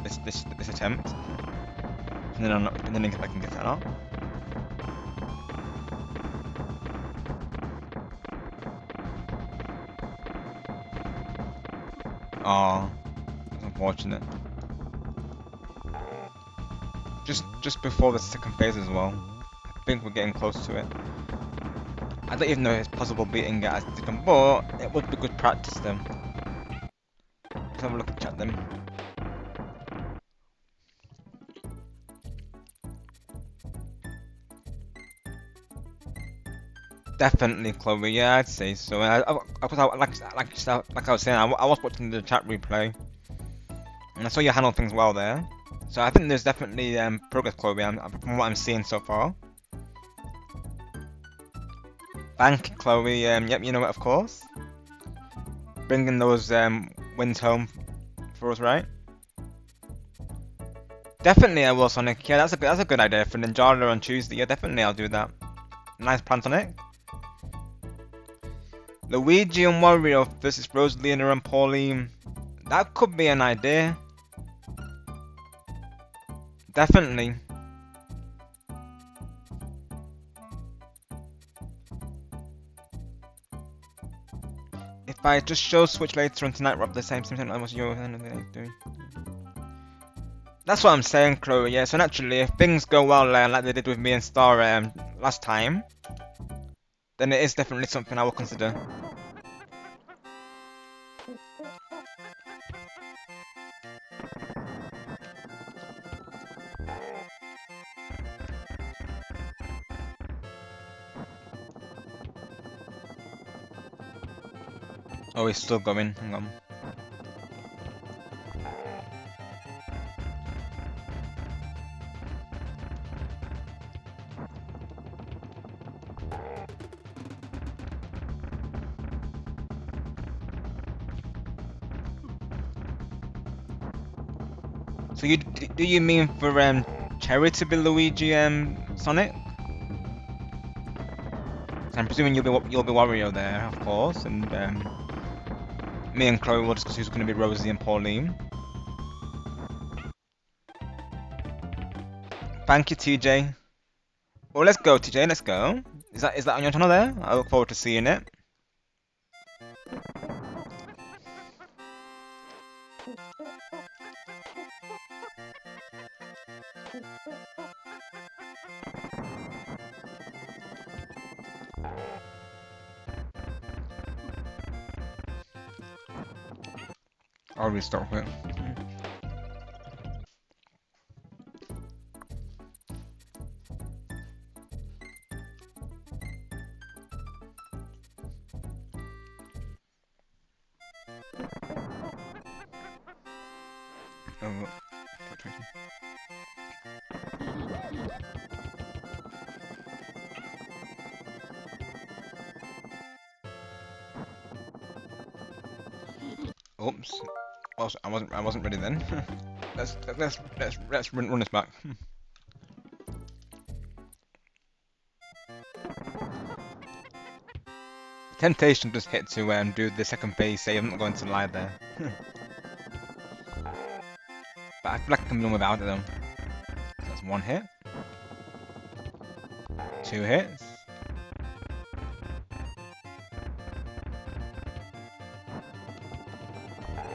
this attempt, and then if I can get that up. Oh, that's unfortunate. Just before the second phase as well. I think we're getting close to it. I don't even know if it's possible beating it as second, but it would be good practice then. Let's have a look at chat then. Definitely, Chloe. Yeah, I'd say so. And like I was saying, I was watching the chat replay, and I saw you handle things well there. So I think there's definitely progress, Chloe, from what I'm seeing so far. Thank you, Chloe. Yep, you know it, of course. Bringing those wins home for us, right? Definitely, I will, Sonic. Yeah, that's a good idea for Ninjala on Tuesday. Yeah, definitely, I'll do that. Nice plan, Sonic. Luigi and Wario versus Rosalina and Pauline. That could be an idea. Definitely. If I just show Switch later on tonight, Rob, the same thing I was your doing. That's what I'm saying, Chloe. Yeah, so naturally, if things go well like they did with me and Star last time, then it is definitely something I will consider. Oh, he's still going. Hang on. So do you mean for Cherry to be Luigi Sonic? I'm presuming you'll be Wario there, of course, and me and Chloe will discuss who's going to be Rosie and Pauline. Thank you, TJ. Well, let's go, TJ. Let's go. Is that on your channel there? I look forward to seeing it. I'll restart it. Oh, oops. I wasn't ready then. let's run this back. Temptation just hit to do the second phase save. I'm not going to lie there. But I feel like I can run without it though. So that's 1 hit. 2 hits.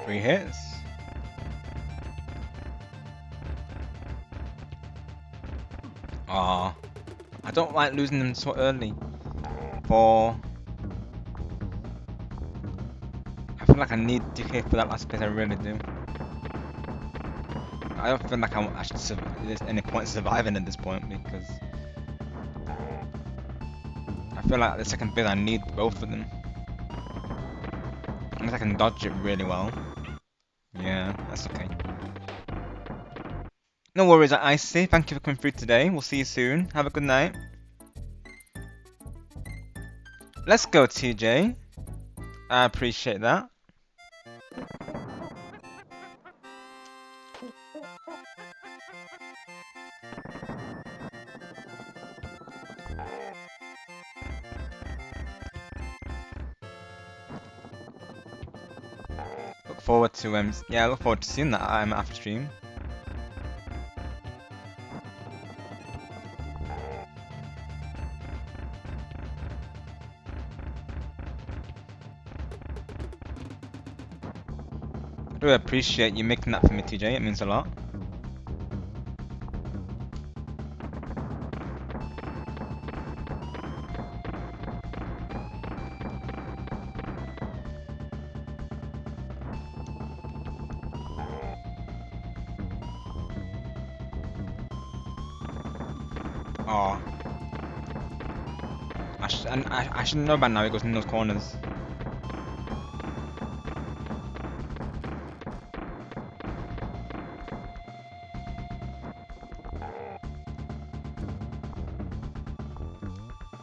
3 hits. Ah, I don't like losing them so early. 4. I feel like I need DK for that last bit, I really do. I don't feel like I should there's any point surviving at this point because I feel like the second bit I need both of them. Unless I can dodge it really well. Yeah, that's okay. No worries, Icy. Thank you for coming through today. We'll see you soon. Have a good night. Let's go, TJ. I appreciate that. Look forward to yeah, look forward to seeing that after stream. I do appreciate you making that for me, TJ. It means a lot. Oh, I should know by now. It goes in those corners.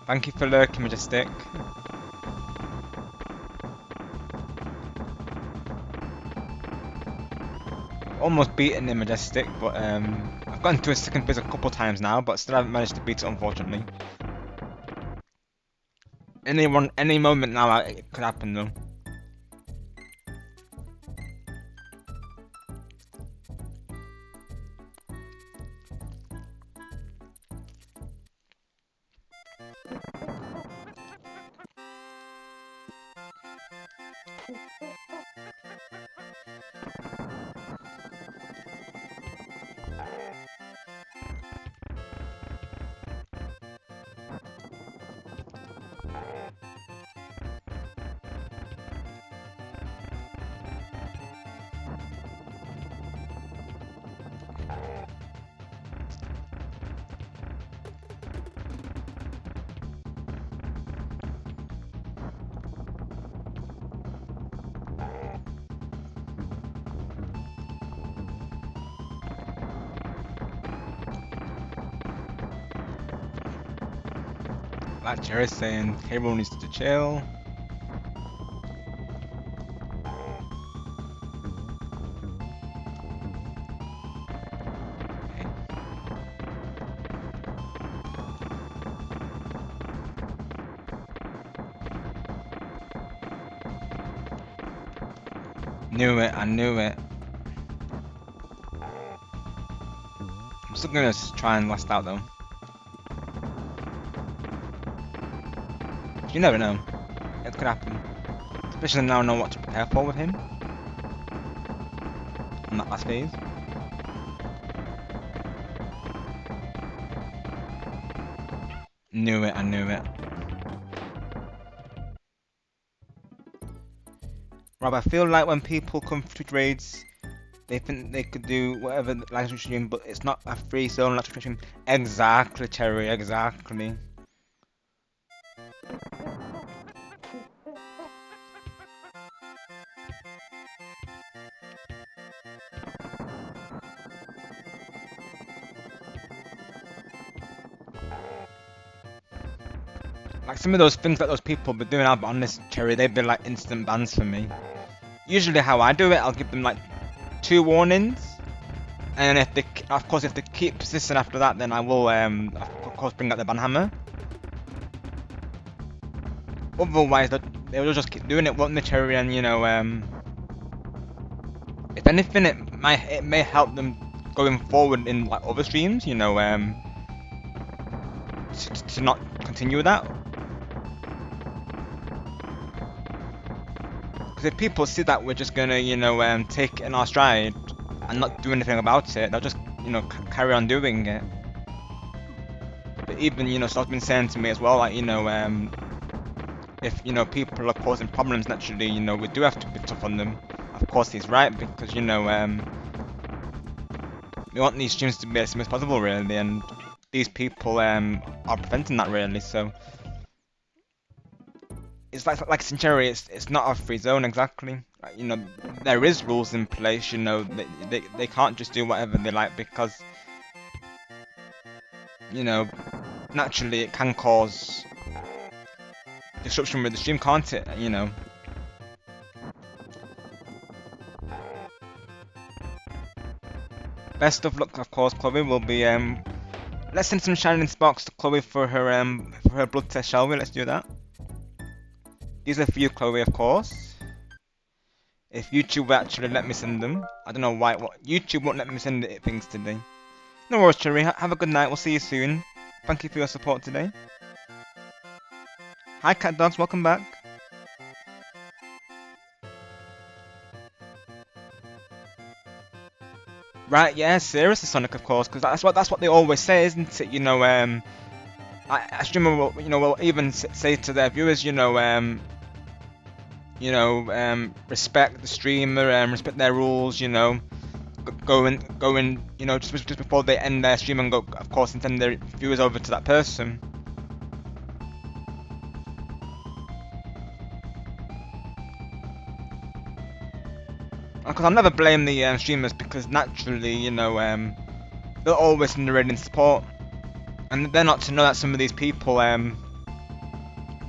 Thank you for lurking, Majestic. Almost beaten him, Majestic, but I've gotten to a second phase a couple times now, but still haven't managed to beat it, unfortunately. Any moment now, it could happen though. Like Jerry's saying, Cable needs to chill. Knew it, I knew it. I'm still gonna try and last out though. You never know. It could happen. Especially now I know what to prepare for with him. On that last phase. Knew it, I knew it. Rob, I feel like when people come to raids, they think they could do whatever live stream, but it's not a free zone live stream. Exactly, Cherry, exactly. Like some of those things that those people be doing, I'll be honest, Cherry, they'd be like instant bans for me. Usually how I do it, I'll give them like 2 warnings, and if they, of course, if they keep persisting after that, then I will, of course, bring out the ban hammer. Otherwise, they will just keep doing it, won't they, Cherry? And you know, if anything, it may help them going forward in like other streams. You know, to not continue with that. Because if people see that we're just gonna, you know, take it in our stride and not do anything about it, they'll just, you know, carry on doing it. But even, you know, Sal's been saying to me as well, like, you know, if, you know, people are causing problems naturally, you know, we do have to be tough on them. Of course, he's right, because, you know, we want these streams to be as smooth as possible, really, and these people are preventing that, really, so it's like Century, it's not a free zone exactly. Like, you know, there is rules in place. You know, they can't just do whatever they like because, you know, naturally it can cause disruption with the stream, can't it? You know. Best of luck, of course, Chloe. Will be let's send some shining sparks to Chloe for her blood test, shall we? Let's do that. These are for you, Chloe, of course. If YouTube will actually let me send them. I don't know why. YouTube won't let me send things today. No worries, Cherry. Have a good night. We'll see you soon. Thank you for your support today. Hi, Cat Dogs. Welcome back. Right, yeah, seriously, Sonic, of course, because that's what they always say, isn't it? You know, a streamer will, you know, will even say to their viewers, you know, respect the streamer and respect their rules, you know, go in, you know, just before they end their stream and go, of course, and send their viewers over to that person. Because I'll never blame the streamers because naturally, you know, they're always in the raiding support, and they're not to know that some of these people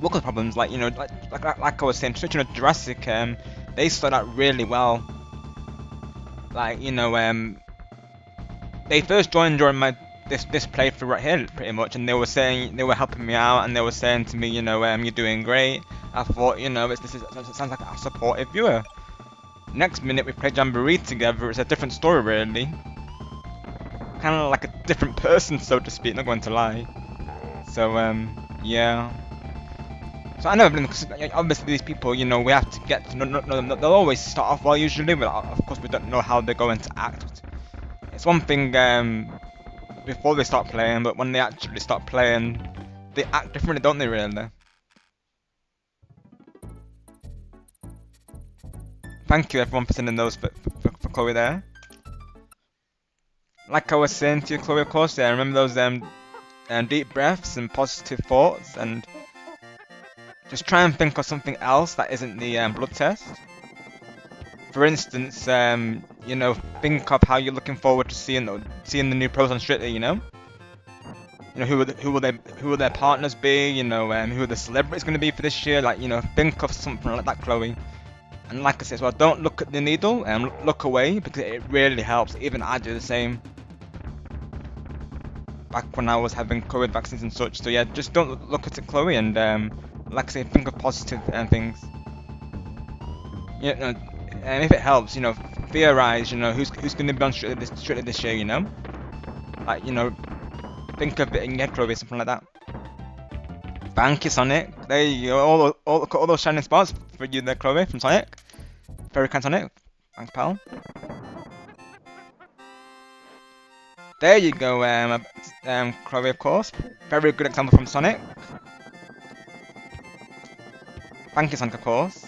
look at problems like, you know, like I was saying, you know, Jurassic, they started out really well. Like, you know, they first joined during this playthrough right here, pretty much, and they were helping me out, and they were saying to me, you know, you're doing great. I thought, you know, it sounds like a supportive viewer. Next minute we play Jamboree together. It's a different story, really. Kind of like a different person, so to speak. Not going to lie. So, yeah. So I know, because obviously these people, you know, we have to get to know them. They'll always start off well usually, but of course we don't know how they're going to act. It's one thing before they start playing, but when they actually start playing, they act differently, don't they, really? Thank you everyone for sending those for Chloe there. Like I was saying to you, Chloe, of course, yeah, remember those deep breaths and positive thoughts, and just try and think of something else that isn't the blood test. For instance, you know, think of how you're looking forward to seeing the new pros on Strictly, you know? You know, who will their partners be? You know, who are the celebrities going to be for this year? Like, you know, think of something like that, Chloe. And like I said, as well, don't look at the needle and look away because it really helps. Even I do the same back when I was having COVID vaccines and such. So yeah, just don't look at it, Chloe, and like I say, think of positive things. Yeah, no, and if it helps, you know, theorize. You know, who's going to be on strictly this year. You know, like, you know, think of it in your head, Chloe, something like that. Thank you, Sonic. There you go. All those shining spots for you there, Chloe, from Sonic. Very kind, Sonic. Thanks, pal. There you go, Chloe, of course. Very good example from Sonic. Thank you, Sonic, of course.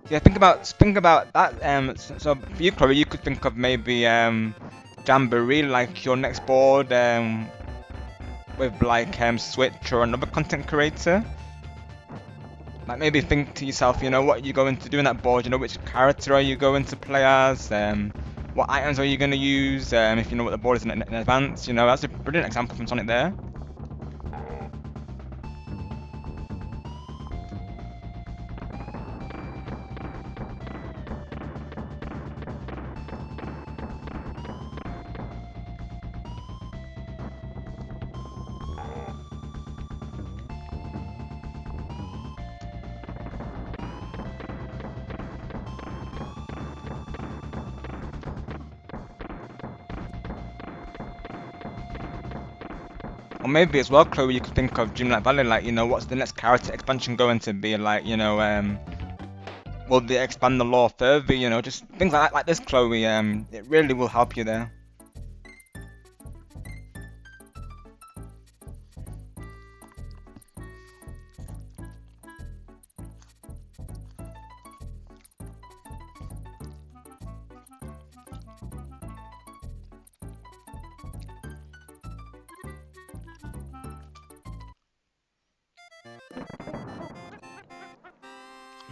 Yeah, think about that. So for you, Chloe, you could think of maybe Jamboree, like your next board, with like Switch or another content creator. Like maybe think to yourself, you know, what you're going to do in that board. You know, which character are you going to play as? What items are you going to use? If you know what the board is in advance, you know, that's a brilliant example from Sonic there. Or maybe as well, Chloe, you could think of Dreamlight Valley, like, you know, what's the next character expansion going to be? Like, you know, will they expand the lore further? You know, just things like this, Chloe. It really will help you there.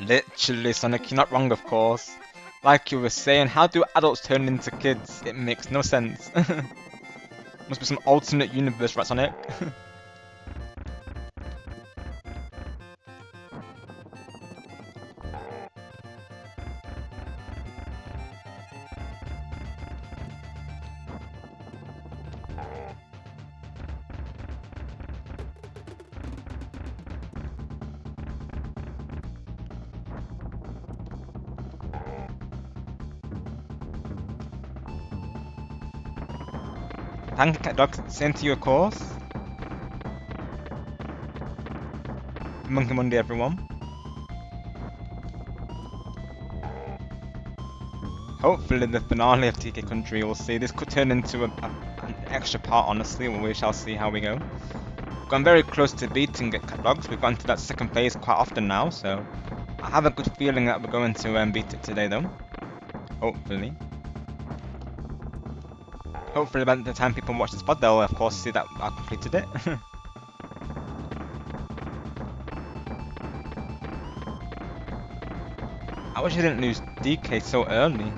Literally, Sonic, you're not wrong, of course. Like you were saying, how do adults turn into kids? It makes no sense. Must be some alternate universe, right, Sonic? Thank you, Cat Dog. Same to you, of course. Monkey Monday, everyone. Hopefully, the finale of TK Country, we'll see. This could turn into an extra part, honestly. We shall see how we go. Gone very close to beating it, Cat Dogs. We've gone to that second phase quite often now, so I have a good feeling that we're going to beat it today, though. Hopefully. Hopefully by the time people watch this pod, they'll of course see that I completed it. I wish I didn't lose DK so early.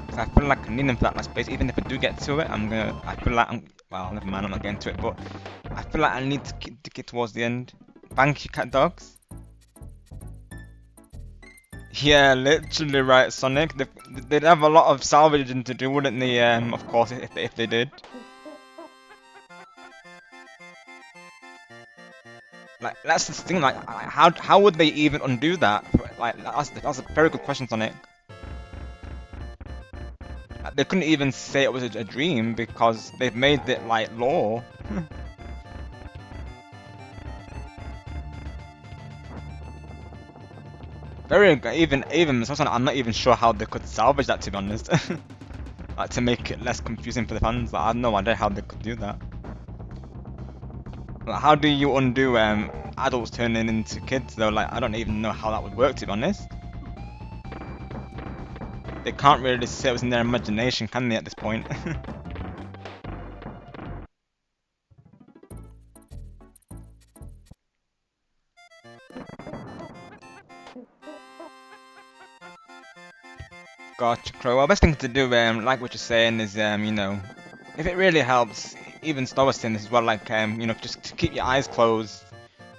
Cause I feel like I need him for that last space. Even if I do get to it, I feel like well, never mind, I'm not getting to it, but I feel like I need to get towards the end. Thank you, Cat Dogs. Yeah, literally right, Sonic. They'd have a lot of salvaging to do, wouldn't they? Of course, if they did. Like that's the thing. Like, how would they even undo that? Like that's a very good question, Sonic. Like, they couldn't even say it was a dream because they've made it like law. Very good. Even sometimes I'm not even sure how they could salvage that, to be honest. Like to make it less confusing for the fans. Like, I have no idea how they could do that. Like, how do you undo adults turning into kids though? Like I don't even know how that would work, to be honest. They can't really say it was in their imagination, can they, at this point? Gotcha, Crow. Well, best thing to do, like what you're saying, is you know, if it really helps, even Star was saying this as well, like you know, just to keep your eyes closed.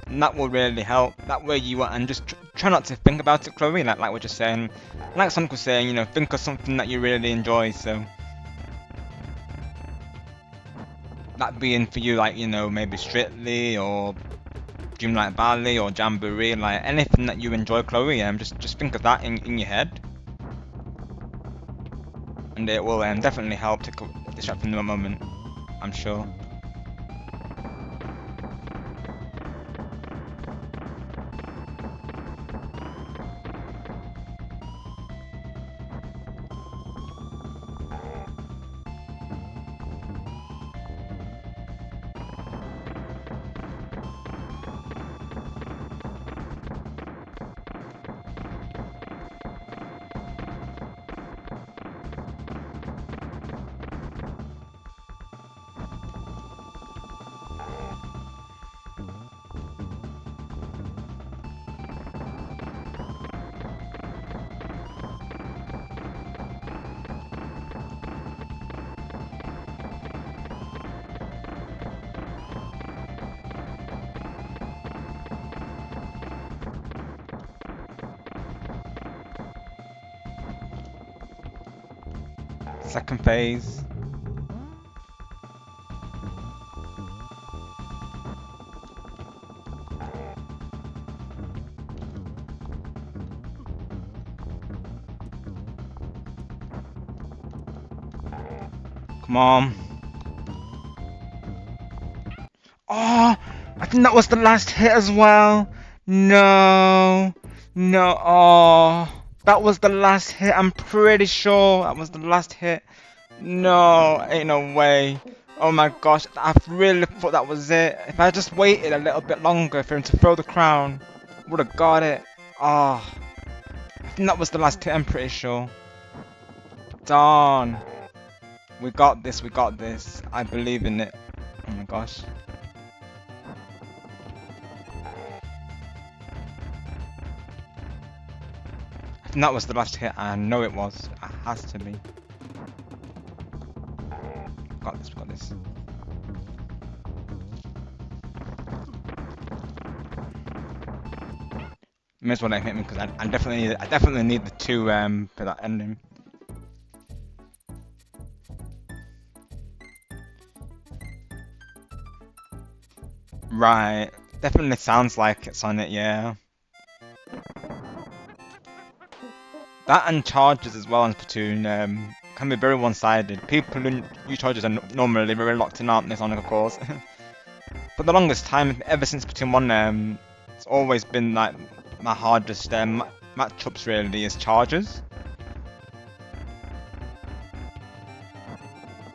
And that will really help. That way you and just try not to think about it, Chloe. Like we're just saying, like Sonic was saying, you know, think of something that you really enjoy. So that being for you, like you know, maybe Strictly or Dreamlight Valley or Jamboree, like anything that you enjoy, Chloe. Just think of that in your head, and it will definitely help to distract from the moment. I'm sure. Second phase. Come on. Oh, I think that was the last hit as well. No. No. Oh, that was the last hit. I'm pretty sure that was the last hit. No, ain't no way. Oh my gosh, I really thought that was it. If I just waited a little bit longer for him to throw the crown, would have got it. Oh, I think that was the last hit, I'm pretty sure. Darn. We got this, we got this. I believe in it. Oh my gosh. I think that was the last hit. I know it was. It has to be. Got this, we got this. May as well let him hit me because I definitely need the two for that ending. Right, definitely sounds like it's on it, yeah. That and charges as well in Splatoon can be very one-sided. People who use charges are normally very locked in, aren't they, Sonic, of course. For the longest time, ever since Splatoon 1, it's always been like my hardest matchups really is charges.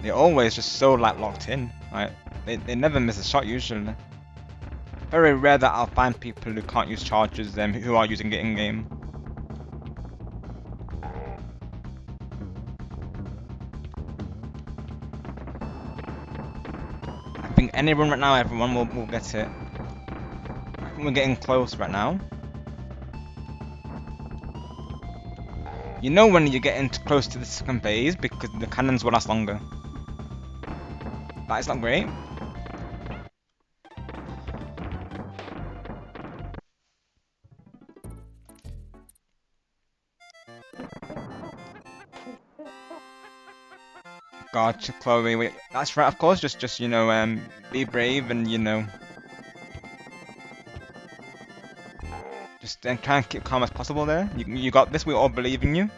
They're always just so like locked in. Like they never miss a shot usually. Very rare that I'll find people who can't use charges who are using it in game. I think any run right now, everyone will get it. I think we're getting close right now. You know when you get into close to the second phase because the cannons will last longer. That is not great. Gotcha, Chloe. Wait, that's right, of course. Just you know, be brave and you know, just try and keep calm as possible. There, you got this. We all believe in you.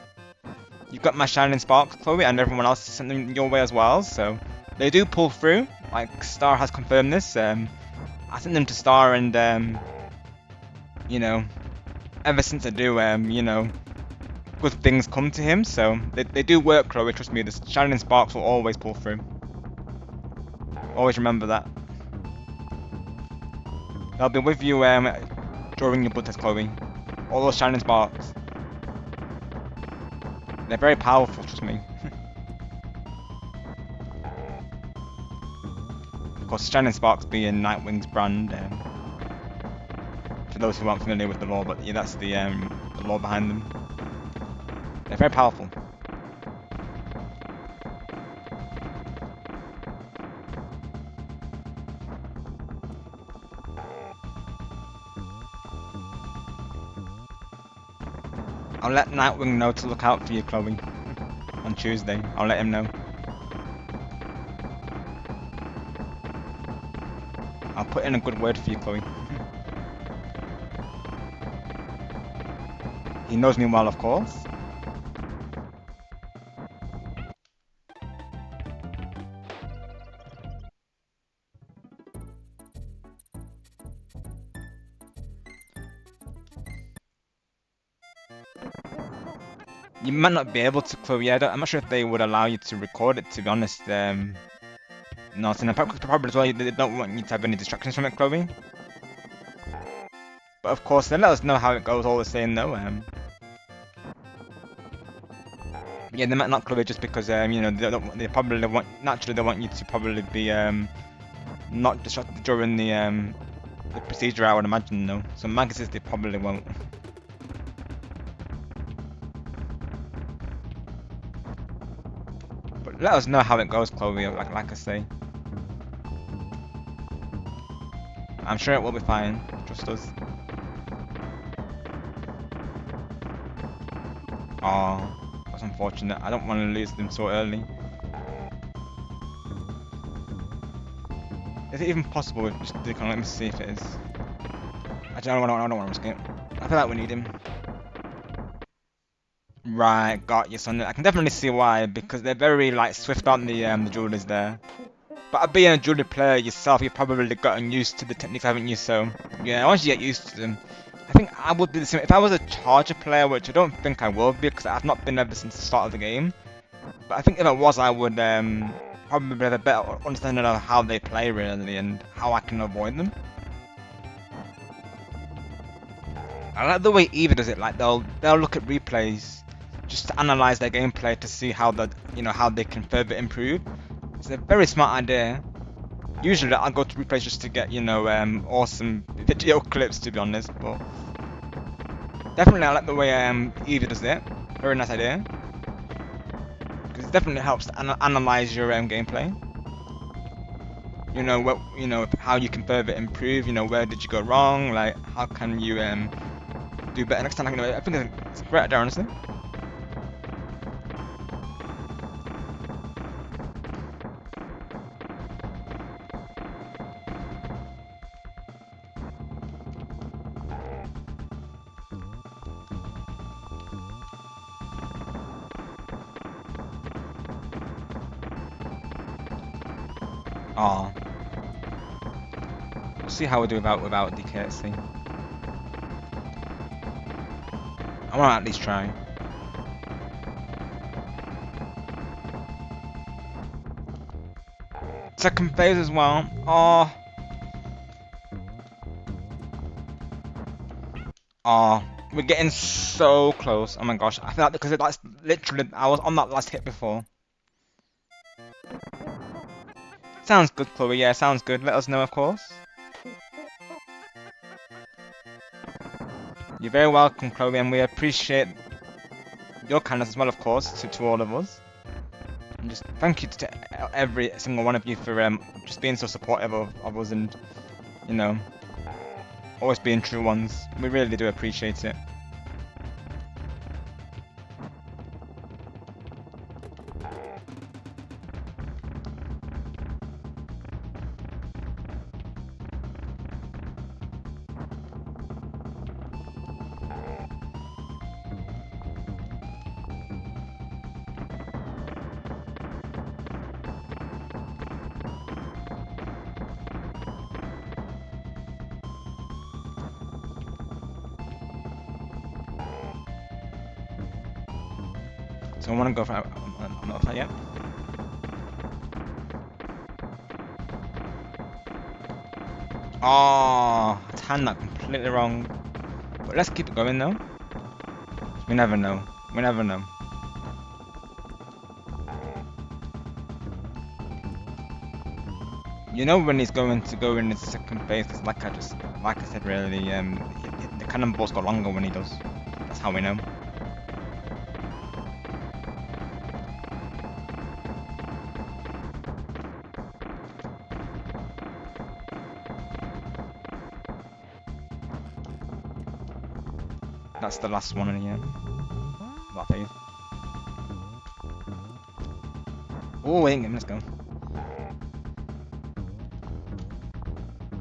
You got my shining sparks, Chloe, and everyone else sent them your way as well. So they do pull through. Like Star has confirmed this. I sent them to Star, and you know, ever since I do, you know, good things come to him, so they do work, Chloe, trust me, the shining sparks will always pull through. Always remember that. They'll be with you during your blood test, Chloe. All those shining sparks. They're very powerful, trust me. Of course, shining sparks being Nightwing's brand. For those who aren't familiar with the lore, but yeah, that's the lore behind them. They're very powerful. I'll let Nightwing know to look out for you, Chloe. On Tuesday, I'll let him know. I'll put in a good word for you, Chloe. He knows me well, of course. You might not be able to, Chloe. Yeah, I'm not sure if they would allow you to record it, to be honest. No, so probably as well, they don't want you to have any distractions from it, Chloe. But of course, then let us know how it goes all the same, though. Yeah, they might not, Chloe, just because you know, they probably want, naturally they want you to probably be not distracted during the procedure, I would imagine, though. So magazines they probably won't. But let us know how it goes, Chloe. Like I say, I'm sure it will be fine. Trust us. Oh, that's unfortunate. I don't want to lose them so early. Is it even possible? Just let me see if it is. I don't want to risk it. I feel like we need him. Right, got you, son. I can definitely see why, because they're very like swift on the jewelers there. But being a jewelry player yourself, you've probably gotten used to the techniques, haven't you? So yeah, once you get used to them, I think I would be the same. If I was a charger player, which I don't think I will be, because I've not been ever since the start of the game. But I think if I was, I would probably have a better understanding of how they play really and how I can avoid them. I like the way Eva does it. Like they'll look at replays just to analyze their gameplay to see how how they can further improve. It's a very smart idea. Usually I'll go to replays just to get awesome video clips, to be honest. But definitely I like the way Eva does it. Very nice idea. Because it definitely helps to analyze your gameplay. You know what, how you can further improve. You know, where did you go wrong? Like how can you do better next time? I think it's a great idea, honestly. Oh, we'll see how we do without DK. Let's see. I want to at least try. Second phase as well. Oh. Oh, we're getting so close. Oh my gosh, I feel like because that's literally, I was on that last hit before. Sounds good, Chloe. Yeah, sounds good. Let us know, of course. You're very welcome, Chloe, and we appreciate your kindness as well, of course, to all of us. And just thank you to every single one of you for just being so supportive of us and, always being true ones. We really do appreciate it. So I want to go for I'm not yet. Oh, I timed that completely wrong. But let's keep it going though. We never know. We never know. You know when he's going to go in his second phase, because like I said, really, the cannonballs go longer when he does. That's how we know. That's the last one in here. that phase. Oh, wait, let's go.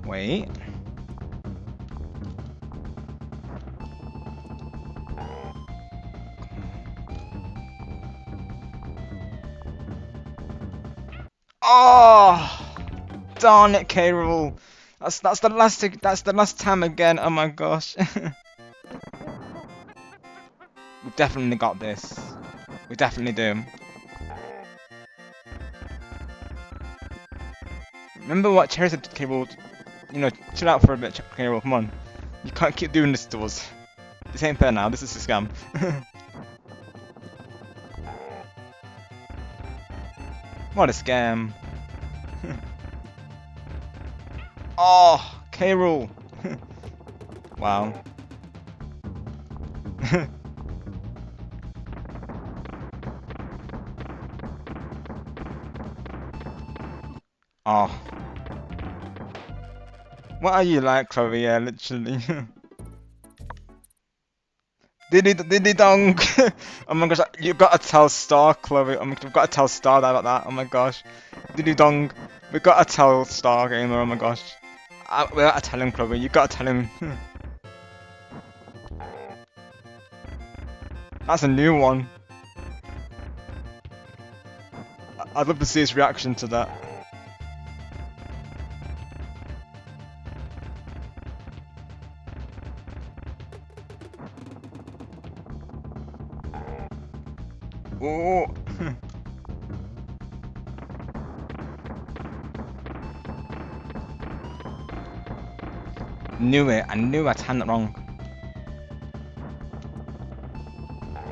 Wait. Oh, darn it, K-Rool. That's the last time again. Oh my gosh. We've definitely got this. We definitely do. Remember what Cherry said to K-Rool? You know, chill out for a bit, K-Rool. Come on. You can't keep doing this to us. This ain't fair now. This is a scam. What a scam. Oh, K-Rool. Wow. Oh. What are you like, Chloe? Yeah, literally. Diddy dong! Oh my gosh, you gotta tell Star, Chloe. Oh my, we've gotta tell Star about that. Oh my gosh. Diddy dong. We gotta tell Star Gamer. Oh my gosh. We gotta tell him, Chloe. You gotta tell him. That's a new one. I'd love to see his reaction to that. Oh. Knew it. I knew I timed it wrong.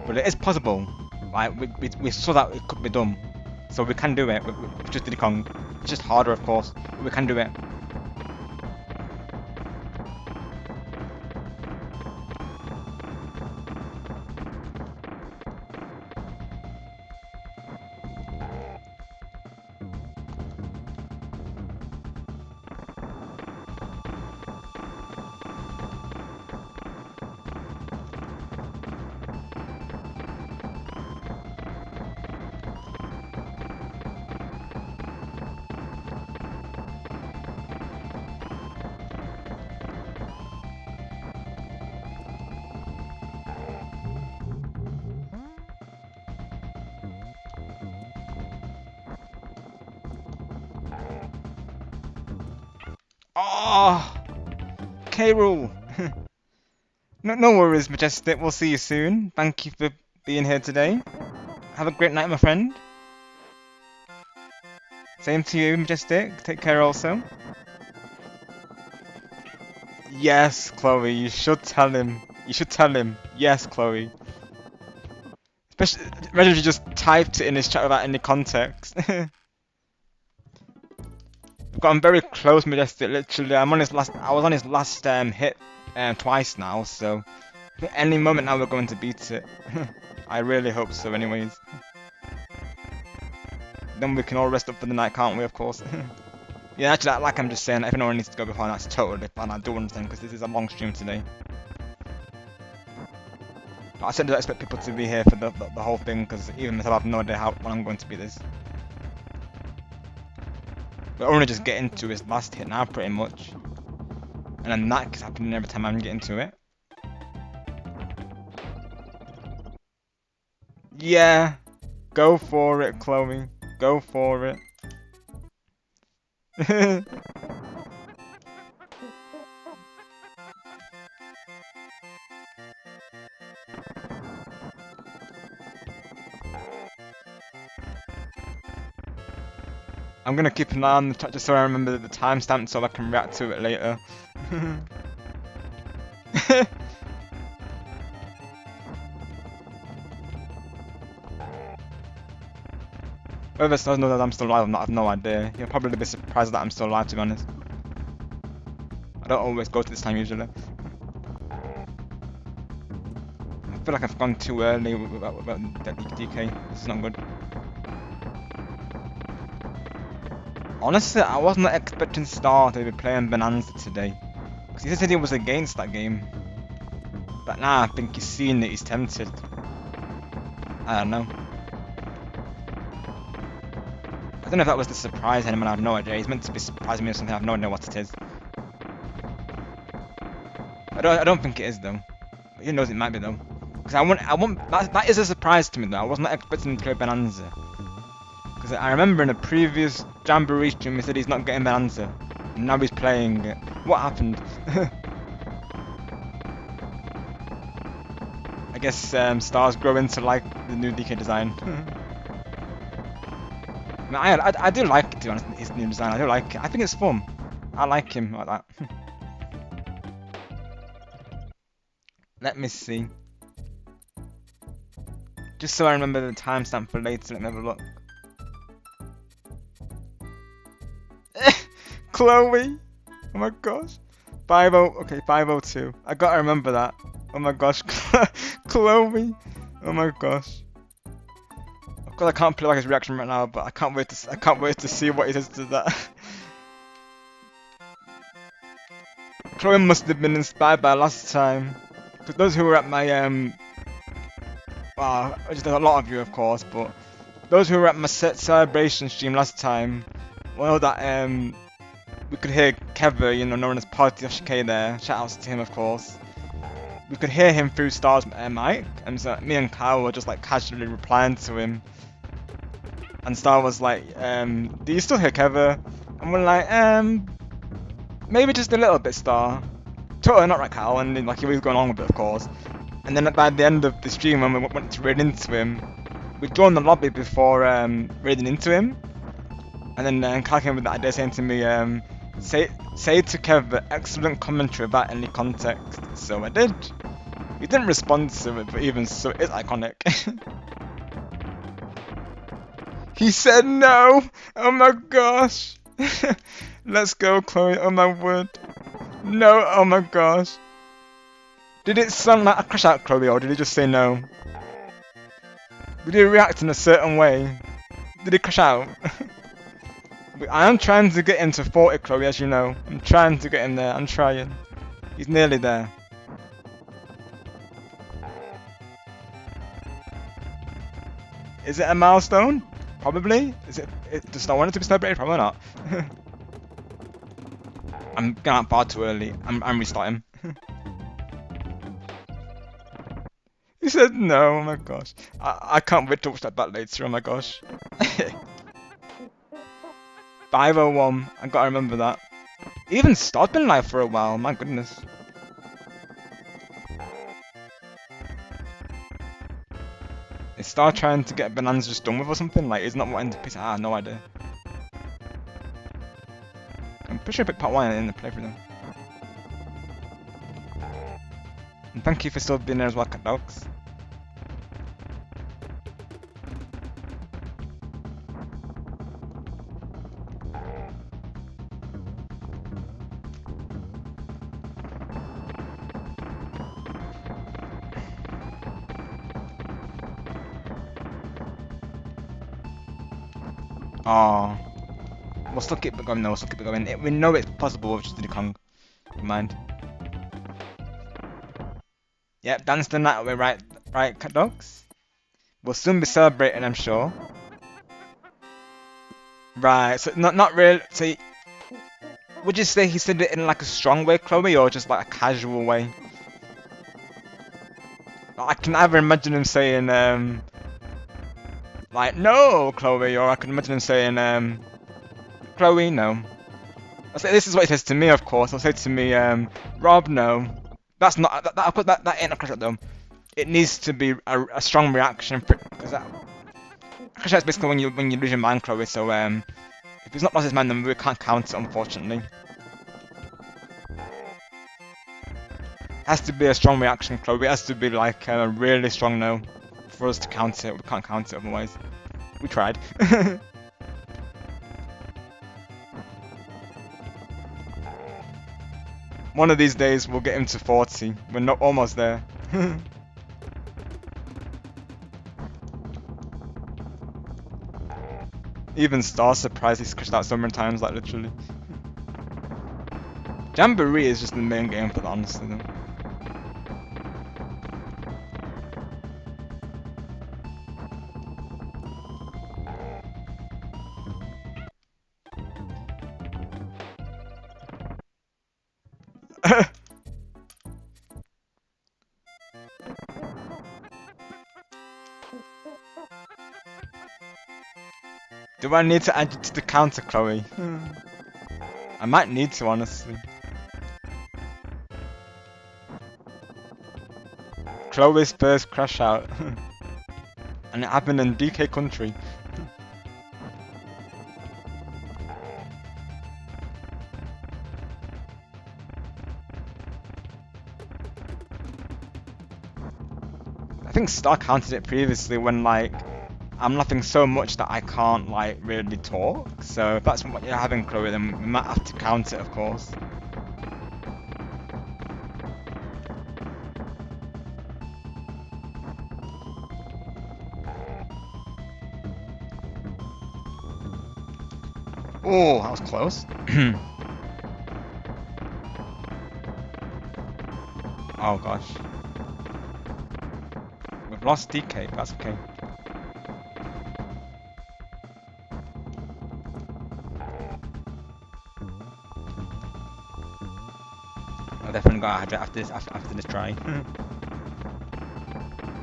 But it is possible. Like we saw that it could be done, so we can do it. We just did Kong. It's just harder, of course. But we can do it. Oh, K-Rool. No worries, Majestic. We'll see you soon. Thank you for being here today. Have a great night, my friend. Same to you, Majestic. Take care also. Yes, Chloe. You should tell him. You should tell him. Yes, Chloe. Especially, imagine if you just typed it in his chat without any context. I'm very close, Majestic. Literally, I was on his last hit twice now, so any moment now we're going to beat it. I really hope so. Anyways, then we can all rest up for the night, can't we? Of course. Yeah, actually, like I'm just saying, if anyone needs to go before, that's totally fine. I do understand because this is a long stream today. I certainly don't expect people to be here for the whole thing because even myself, I have no idea when I'm going to be this. We're only just getting to his last hit now, pretty much. And then that keeps happening every time I'm getting to it. Yeah. Go for it, Chloe. Go for it. I'm gonna keep an eye on the chat just so I remember the timestamp so I can react to it later. Whoever knows that I'm still alive, I have no idea. He'll probably be surprised that I'm still alive, to be honest. I don't always go to this time usually. I feel like I've gone too early without DK. This is not good. Honestly, I was not expecting Star to be playing Bonanza today. Because he said he was against that game. But now I think he's seen it, he's tempted. I don't know. I don't know if that was the surprise element, I have no idea. He's meant to be surprising me with something, I have no idea what it is. I don't think it is though. But who knows, it might be though. Because that is a surprise to me though. I was not expecting him to get Bonanza. Because I remember in a previous Jamboree stream he said he's not getting Bonanza. And now he's playing it. What happened? I guess stars grow into like the new DK design. I do like it, to be honest, his new design. I do like it. I think it's fun. I like him like that. Let me see. Just so I remember the timestamp for later, let me have a look. Chloe! Oh my gosh. 50, okay, 502. I gotta remember that. Oh my gosh. Chloe! Oh my gosh. Of course I can't play like his reaction right now, but I can't wait to see what he says to that. Chloe must have been inspired by last time. Because those who were at my well, there's a lot of you of course, but those who were at my celebration stream last time, well that we could hear Kevin, you know, known as Party of K there, shoutouts to him of course. We could hear him through Star's mic, and so me and Kyle were just like casually replying to him. And Star was like, do you still hear Kevin? And we're like, maybe just a little bit, Star. Totally not right, Kyle, and then, like he was going on with it of course. And then by the end of the stream when we went to raid into him, we'd joined the lobby before raiding into him. And then Kyle came with the idea saying to me, say to Kev, excellent commentary without any context. So I did. He didn't respond to it, but even so, it's iconic. He said no! Oh my gosh! Let's go, Chloe, oh my word. No, oh my gosh. Did it sound like a crash out, Chloe, or did he just say no? Did he react in a certain way? Did he crash out? I am trying to get him to 40, Chloe, as you know. I'm trying to get him there, I'm trying. He's nearly there. Is it a milestone? Probably. Is it? Does I want it to be celebrated? Probably not. I'm going out far too early. I'm restarting. He said no. Oh my gosh. I can't wait to watch that back later. Oh my gosh. 501. I gotta remember that. Even Star's been live for a while. My goodness. Is Star trying to get Bonanza just done with or something? Like, he's not wanting to piss. No idea. I'm pretty sure I picked part 1 in the playthrough then. And thank you for still being there as well, Cat Dogs. Oh, we'll still keep it going though, we'll still keep it going. We know it's possible with just the Kong. Never mind. Yep, dance the night away, right, Cat Dogs? We'll soon be celebrating, I'm sure. Right, so not really, so would you say he said it in like a strong way, Chloe, or just like a casual way? I can either imagine him saying, like, no, Chloe, or I can imagine him saying, Chloe, no. I'll say, this is what he says to me, of course. I'll say to me, Rob, no. That's not, that ain't a crash out though. It needs to be a strong reaction, because that crash out's basically when you lose your mind, Chloe, so, if he's not lost his mind, then we can't count it, unfortunately. Has to be a strong reaction, Chloe. It has to be like a really strong no for us to count it. We can't count it otherwise. We tried. One of these days we'll get him to 40. We're not almost there. Even Star surprised he's crashed out so many times, like literally. Jamboree is just the main game for that, honestly though. Do I need to add you to the counter, Chloe? I might need to, honestly. Chloe's first crash out. And it happened in DK country. I think Star counted it previously when, like, I'm laughing so much that I can't, like, really talk. So if that's what you're having, Chloe, then we might have to count it, of course. Oh, that was close. Oh gosh. We've lost DK, but that's okay. I definitely got to hydrate after this try.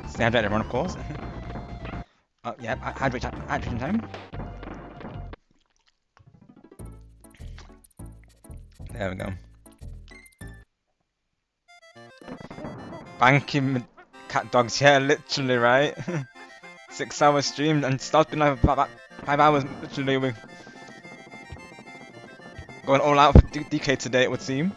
Stay hydrated, everyone, of course. Oh, yeah, hydration time. There we go. Banking cat dogs, yeah, literally, right? 6 hours streamed and star's been like about 5 hours, literally. We're going all out for DK today, it would seem.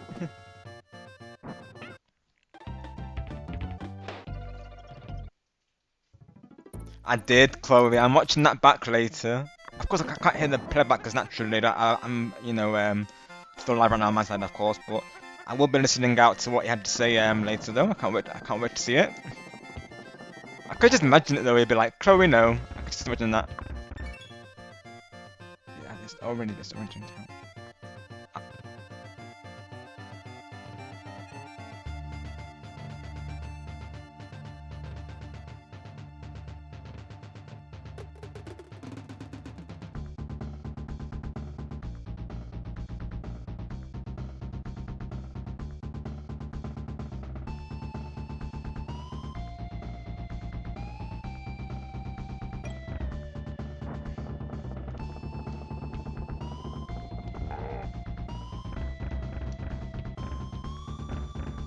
I did, Chloe. I'm watching that back later. Of course, I can't hear the playback because naturally I'm, still live right now on my side, of course. But I will be listening out to what he had to say later, though. I can't wait to see it. I could just imagine it though. He'd be like, Chloe, no. I could just imagine that. Yeah, it's already this orange.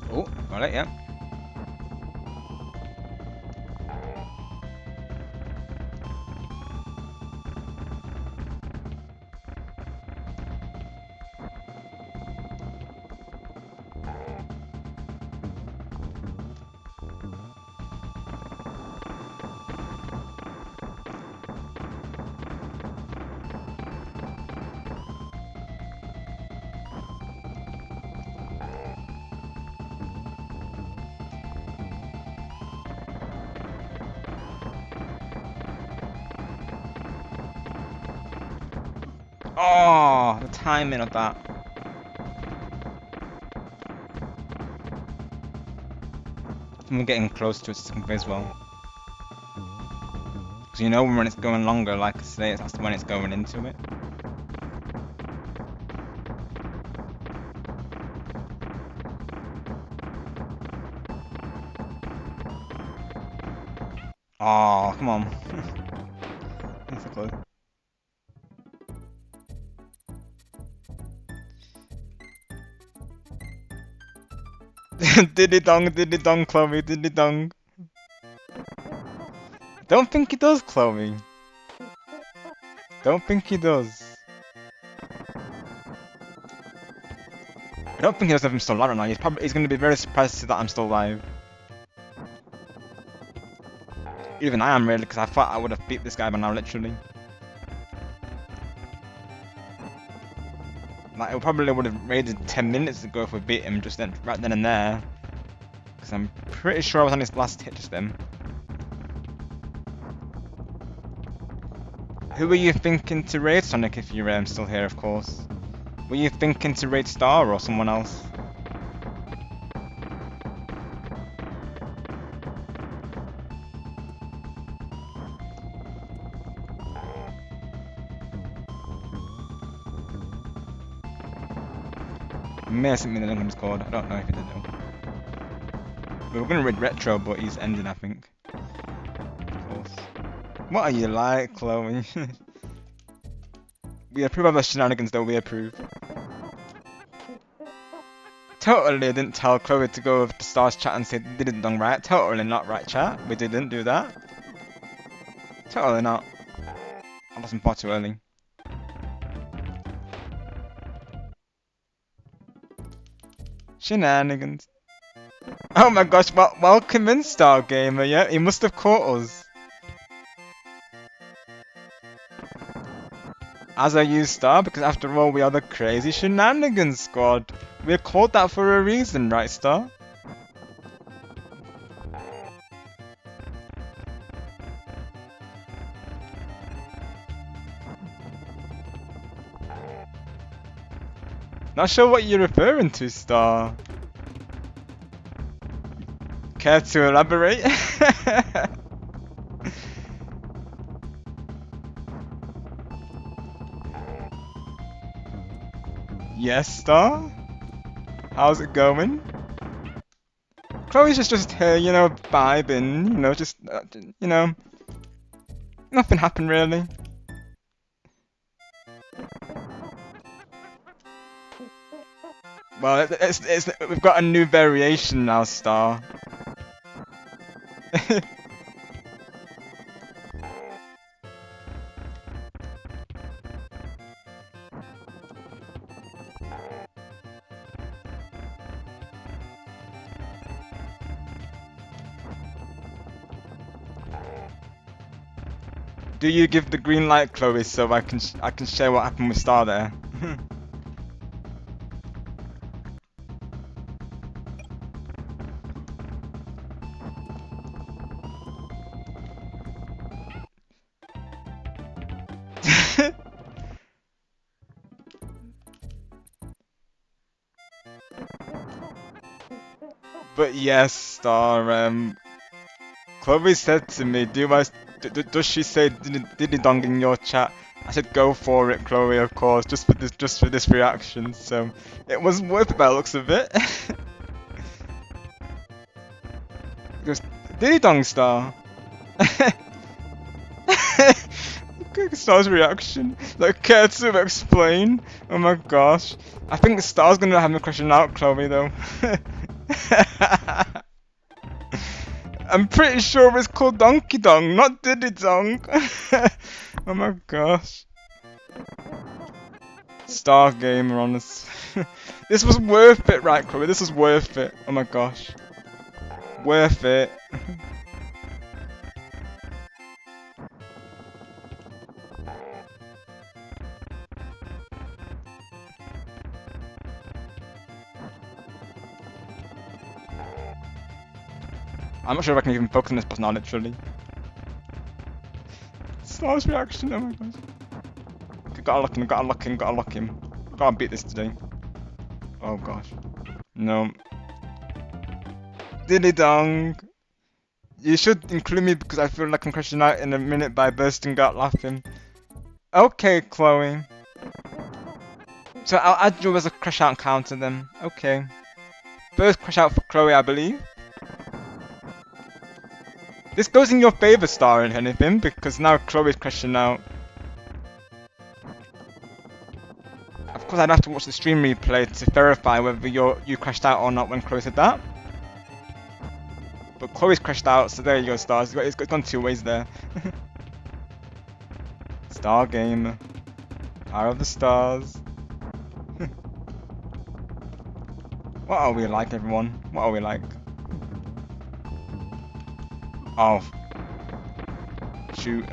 Oh, got it, yeah. Oh, the timing of that. I'm getting close to it as well. Because you know when it's going longer, like I say, that's when it's going into it. Oh, come on. That's so close. Diddy dong, Chloe, diddy dong. Don't think he does, Chloe. Don't think he does. I don't think he does if I'm still alive right now. He's gonna be very surprised to see that I'm still alive. Even I am really, because I thought I would have beat this guy by now, literally. Like, it probably would have raided 10 minutes ago if we beat him just then, right then and there. Because I'm pretty sure I was on his last hit just then. Who were you thinking to raid, Sonic, if you're still here, of course? Were you thinking to raid Star or someone else? may have sent me the link on Discord. I don't know if he did though. We were gonna read retro, but he's ended, I think. Of course. What are you like, Chloe? We approve of the shenanigans, though. We approve. Totally didn't tell Chloe to go over to Star's chat and say didn't done right. Totally not right, chat. We didn't do that. Totally not. I wasn't far too early. Shenanigans. Oh my gosh, welcome in, Star Gamer, yeah? He must have caught us. As I use Star, because after all, we are the crazy Shenanigans squad. We're called that for a reason, right, Star? Not sure what you're referring to, Star. Care to elaborate? Yes, Star? How's it going? Chloe's just here, you know, vibing, you know, just, you know, nothing happened really. Well, we've got a new variation now, Star. Do you give the green light, Chloe, so I can share what happened with Star there? But yes, Star. Chloe said to me, does she say diddy dong in your chat? I said go for it, Chloe, of course, just for this reaction. So it was worth it by the looks of it. It goes, diddy dong, Star. Star's reaction. Like, care to explain? Oh my gosh. I think Star's gonna have me question out Chloe though. I'm pretty sure it's called Donkey Dong, not Diddy Dong. Oh my gosh. Star Gamer on us. This was worth it, right, Chloe? This was worth it. Oh my gosh. Worth it. I'm not sure if I can even focus on this person now, literally. Star's reaction, oh my gosh. Okay, gotta lock him. Gotta beat this today. Oh gosh. No. Diddy dong. You should include me because I feel like I'm crashing out in a minute by bursting out laughing. Okay, Chloe. So I'll add you as a crash out counter then. Okay. First crash out for Chloe, I believe. This goes in your favour, Star, if anything, because now Chloe's crashing out. Of course, I'd have to watch the stream replay to verify whether you crashed out or not when Chloe said that. But Chloe's crashed out, so there you go, Stars. It's gone two ways there. Star Gamer. Power of the Stars. What are we like, everyone? What are we like? Oh. Shoot.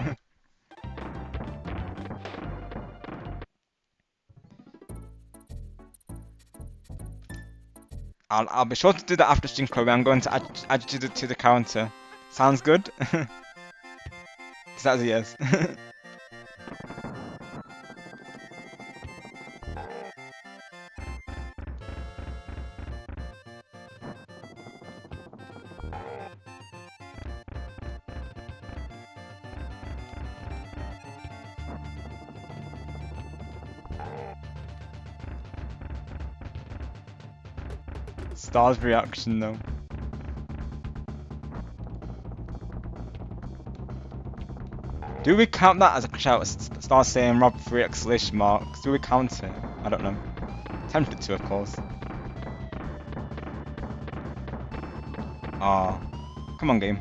I'll be sure to do that after stream, Chloe. I'm going to add you to the counter. Sounds good? That's a yes. Star's reaction though. Do we count that as a crash out? Star saying Rob 3 exclamation marks. Do we count it? I don't know. Tempted to, of course. Ah, come on, game.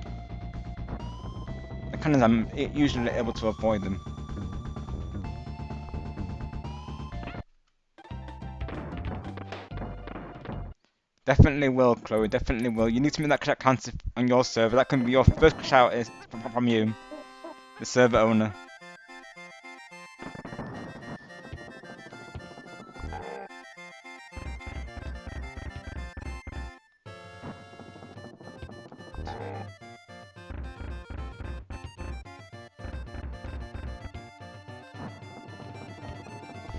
The cannons, I'm usually able to avoid them. Definitely will, Chloe. Definitely will. You need to make that crash out counter on your server. That can be your first crash out is from you, the server owner.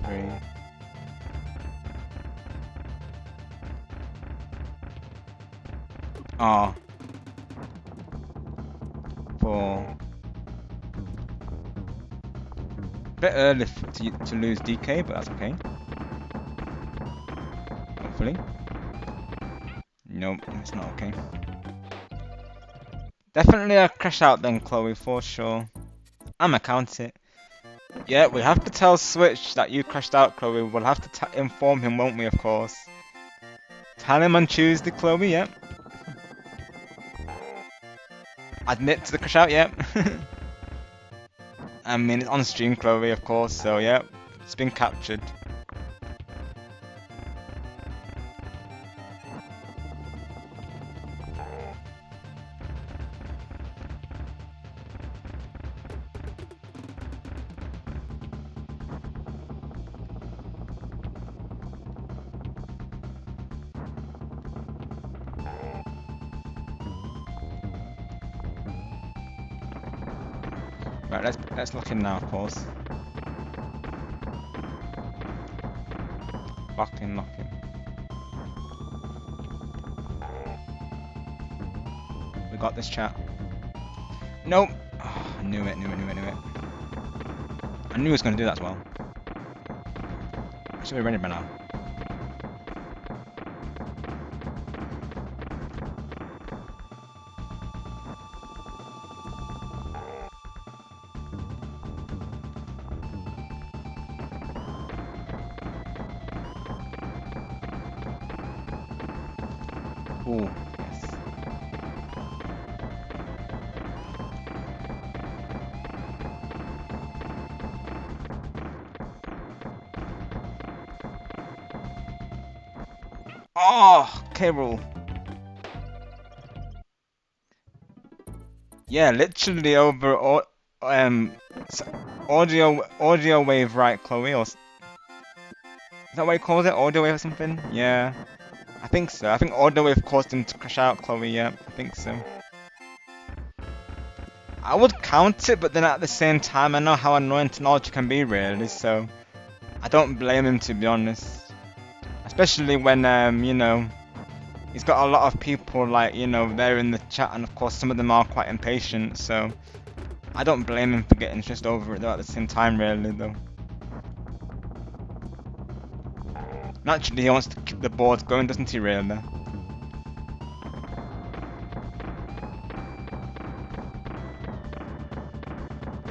Three. Ah. 4. Bit early to lose DK, but that's okay. Hopefully. Nope, it's not okay. Definitely a crash out then, Chloe, for sure. I'ma count it. Yeah, we have to tell Switch that you crashed out, Chloe. We'll have to inform him, won't we, of course. Tell him on Tuesday, Chloe, yep. Admit to the crash out, yep. I mean, it's on stream, Chloe, of course, so yep. It's been captured. Right, let's lock in now, of course. Lock in, lock in. We got this, chat. Nope. Oh, I knew it. I knew he was going to do that as well. I should be ready by now. Ooh, yes. Oh, cable. Yeah, literally over audio wave, right, Chloe? Or is that what you call it? Audio wave or something? Yeah. I think so. I think audio wave caused him to crash out, Chloe, yeah. I think so. I would count it, but then at the same time, I know how annoying technology can be, really, so I don't blame him, to be honest. Especially when, you know, he's got a lot of people, like, you know, there in the chat, and of course some of them are quite impatient, so I don't blame him for getting stressed over it, though, at the same time, really, though. Naturally, he wants to keep the board going, doesn't he, really?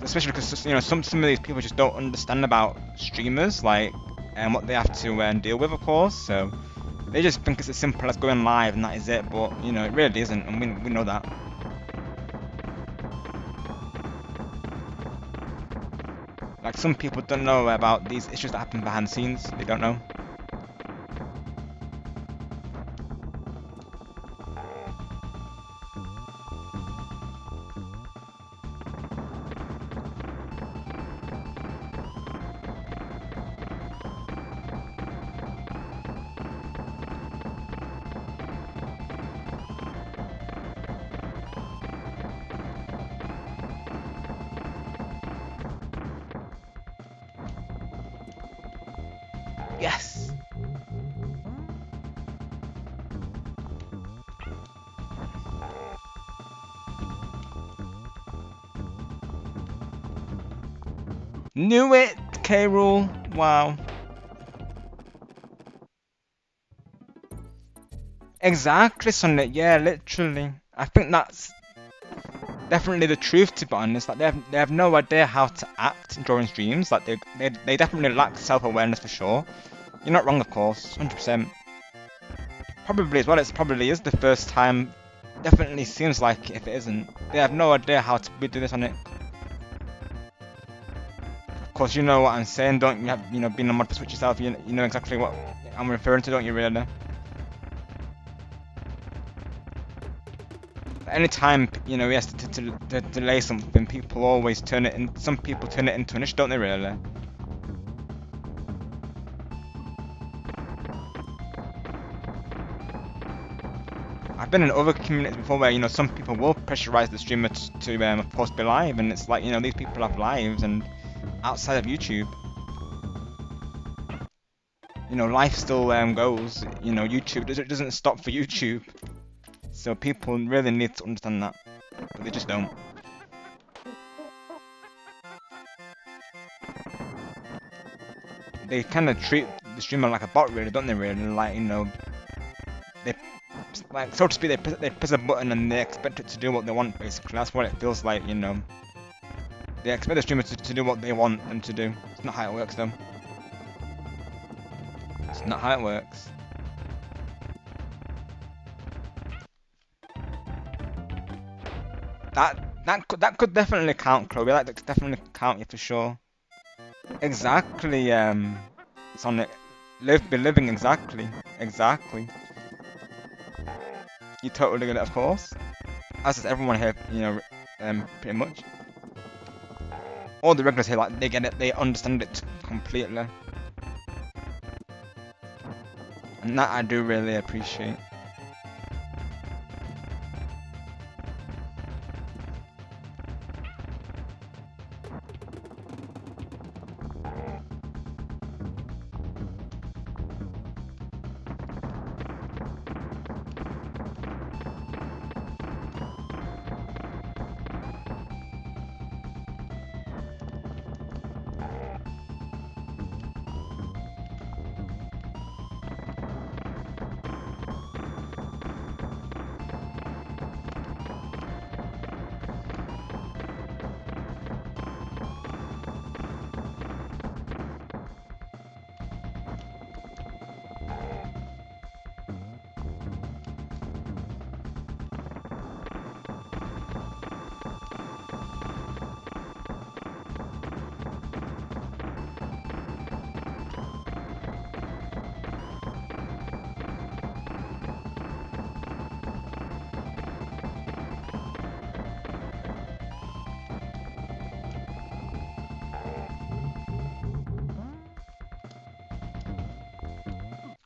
Especially because, you know, some of these people just don't understand about streamers, like, and what they have to deal with, of course, so they just think it's as simple as going live and that is it, but, you know, it really isn't, and we know that. Like, some people don't know about these issues that happen behind the scenes, they don't know. Yes! Knew it, K-Rule. Wow. Exactly, Sonic. Yeah, literally. I think that's definitely the truth, to be honest. Like they have no idea how to act during streams. Like they definitely lack self-awareness for sure. You're not wrong, of course, 100%. Probably as well. It probably is the first time. Definitely seems like it if it isn't. They have no idea how to do this on it. Of course, you know what I'm saying, don't you? Have, being a mod for Switch yourself, you know exactly what I'm referring to, don't you, really? Anytime, he has to delay something, people always turn it in. Some people turn it into an issue, don't they, really? I've been in other communities before where, some people will pressurize the streamer to of course, be live, and it's like, these people have lives, and outside of YouTube, life still goes. YouTube doesn't stop for YouTube, so people really need to understand that, but they just don't. They kind of treat the streamer like a bot, really, don't they? Really, like they like so to speak, they press a button and they expect it to do what they want. Basically, that's what it feels like. They expect the streamer to do what they want them to do. It's not how it works, though. It's not how it works. That could definitely count, Chloe. That could definitely count, you for sure. Exactly. Sonic, be living exactly. Exactly. You totally get it, of course. As does everyone here, pretty much. All the regulars here, like, they get it, they understand it completely. And that I do really appreciate.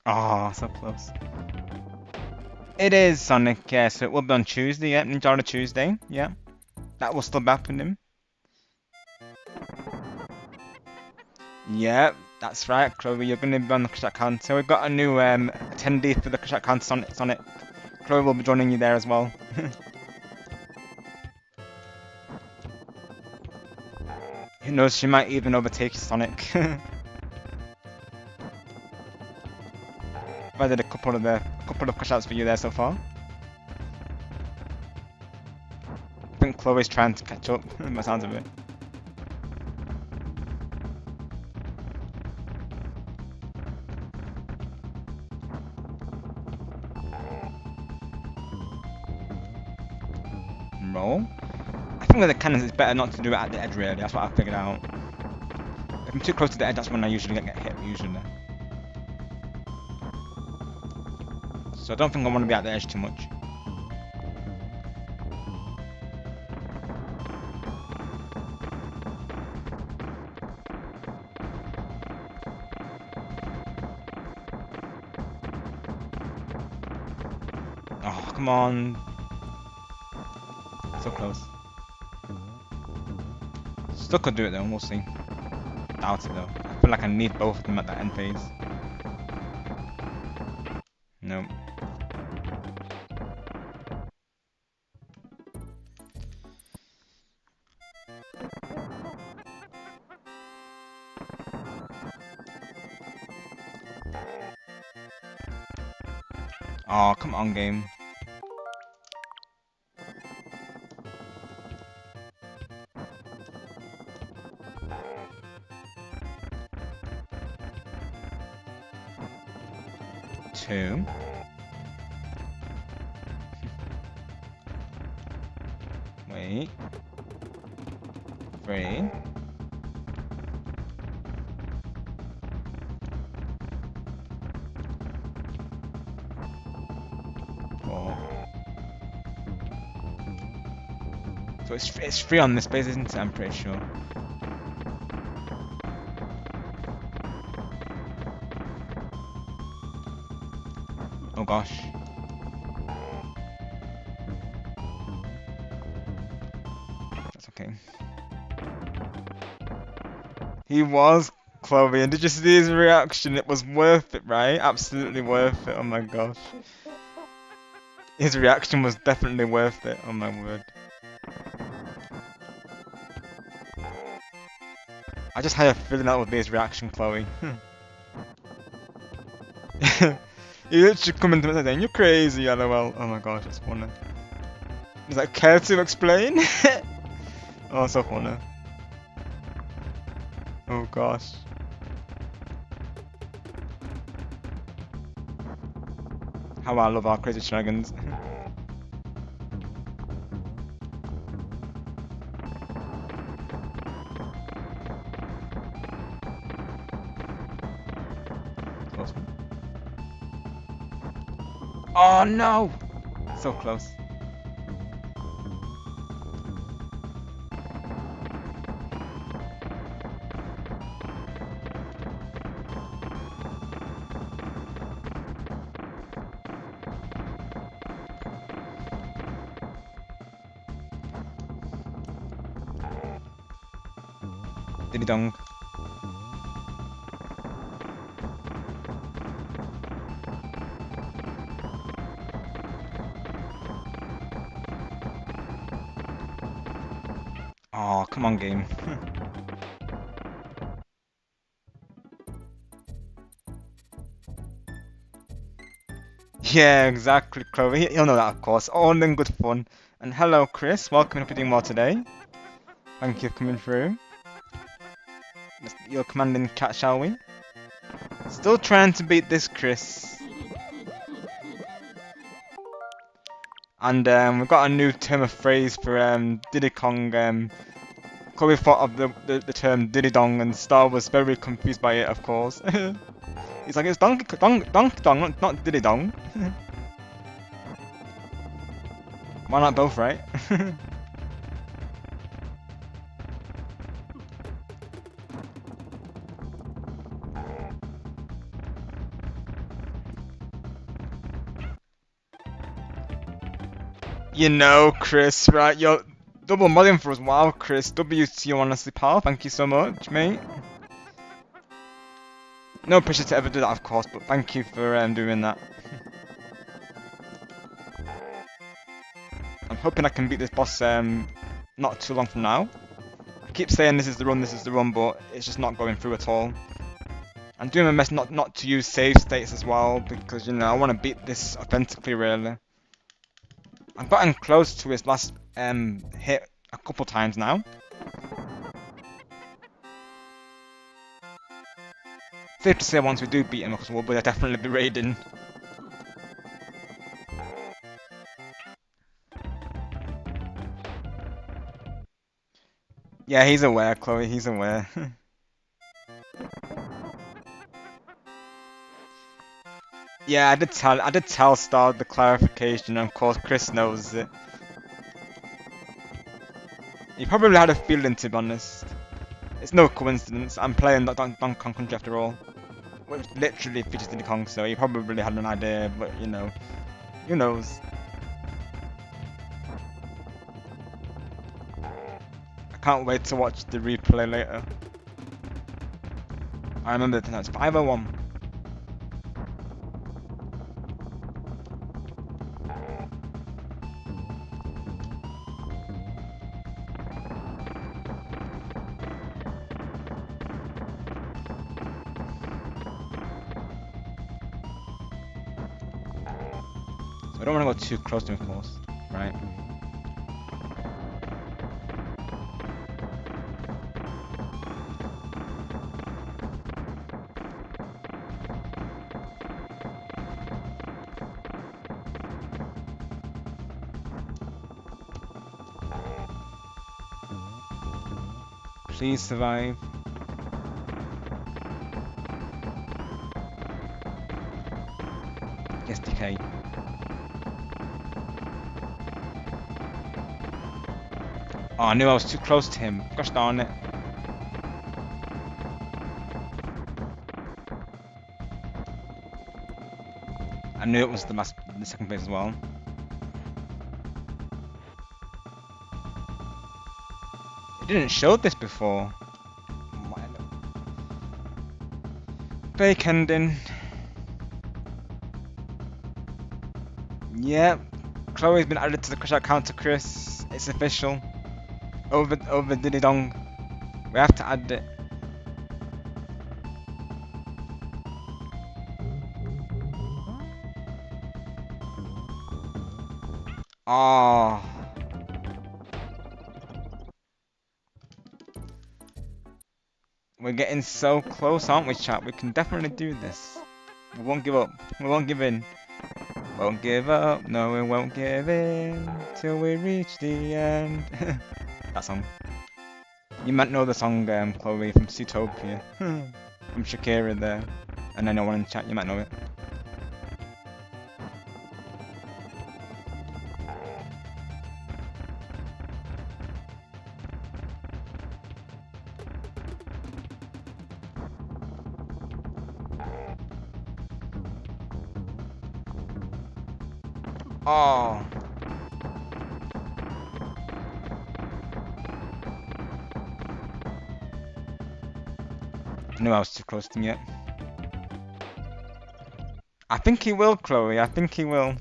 Oh, so close. It is Sonic, yeah, so it will be on Tuesday, yeah, Ninja Tuesday, yeah. That will still be happening. Yeah, that's right, Chloe, you're going to be on the Crash account. So we've got a new attendee for the Crash account, Sonic. Chloe will be joining you there as well. Who knows, she might even overtake Sonic. I did a couple of crash outs for you there so far. I think Chloe's trying to catch up, by the sounds of it. Roll? I think with the cannons it's better not to do it at the edge, really. That's what I figured out. If I'm too close to the edge, that's when I usually get hit, usually. So I don't think I want to be at the edge too much. Oh, come on. So close. Still could do it though, we'll see. Doubt it though. I feel like I need both of them at that end phase. No. Oh, come on, game. Two. Wait. Three. Four. So it's free on this base, isn't it? I'm pretty sure. Oh gosh. That's okay. He was, Chloe, and did you see his reaction? It was worth it, right? Absolutely worth it. Oh my gosh. His reaction was definitely worth it. Oh my word. I just had a feeling that would be his reaction, Chloe. He literally come into me saying, "You're crazy, LOL." Oh my gosh, that's funny. Is that care to explain? Oh, so funny. Oh gosh. How I love our crazy shenanigans. Close one. Oh no! So close. Diddy dong. Oh, come on, game. Yeah, exactly, Chloe. You'll know that, of course. All in good fun. And hello, Chris. Welcome. Hope you're doing well today. Thank you for coming through. Let's get your commanding chat, shall we? Still trying to beat this, Chris. And we've got a new term of phrase for Diddy Kong. Chloe thought of the term Diddy Dong, and Star was very confused by it, of course. He's like, it's Donkey Dong, not Diddy Dong. Why not both, right? You know, Chris, right? You're double modding for us. Wow, Chris. WT, honestly, pal. Thank you so much, mate. No pressure to ever do that, of course, but thank you for doing that. I'm hoping I can beat this boss not too long from now. I keep saying this is the run, but it's just not going through at all. I'm doing my best not to use save states as well, because, you know, I want to beat this authentically, really. I've gotten close to his last hit a couple times now. Safe to say once we do beat him, because we'll definitely be raiding. Yeah, he's aware, Chloe, he's aware. Yeah, I did tell Star the clarification, and of course Chris knows it. He probably had a feeling, to be honest. It's no coincidence. I'm playing Donkey Kong Country after all. Which literally features Diddy Kong, so he probably had an idea, but you know, who knows? I can't wait to watch the replay later. I remember the time it's 501. don't want to go too close to him, of course. Right. Please survive. Yes, DK. Oh, I knew I was too close to him. Gosh darn it. I knew it was the second place as well. It didn't show this before. Fake ending. Yep. Chloe's been added to the crush out counter, Chris. It's official. Over Diddy Dong. We have to add it. Oh. We're getting so close, aren't we, chat? We can definitely do this. We won't give up. We won't give in. Won't give up. No, we won't give in till we reach the end. That song. You might know the song, Chloe, from Zootopia. From Shakira there. And anyone in chat, you might know it. Oh. I knew I was too close to him yet. I think he will, Chloe. I think he will.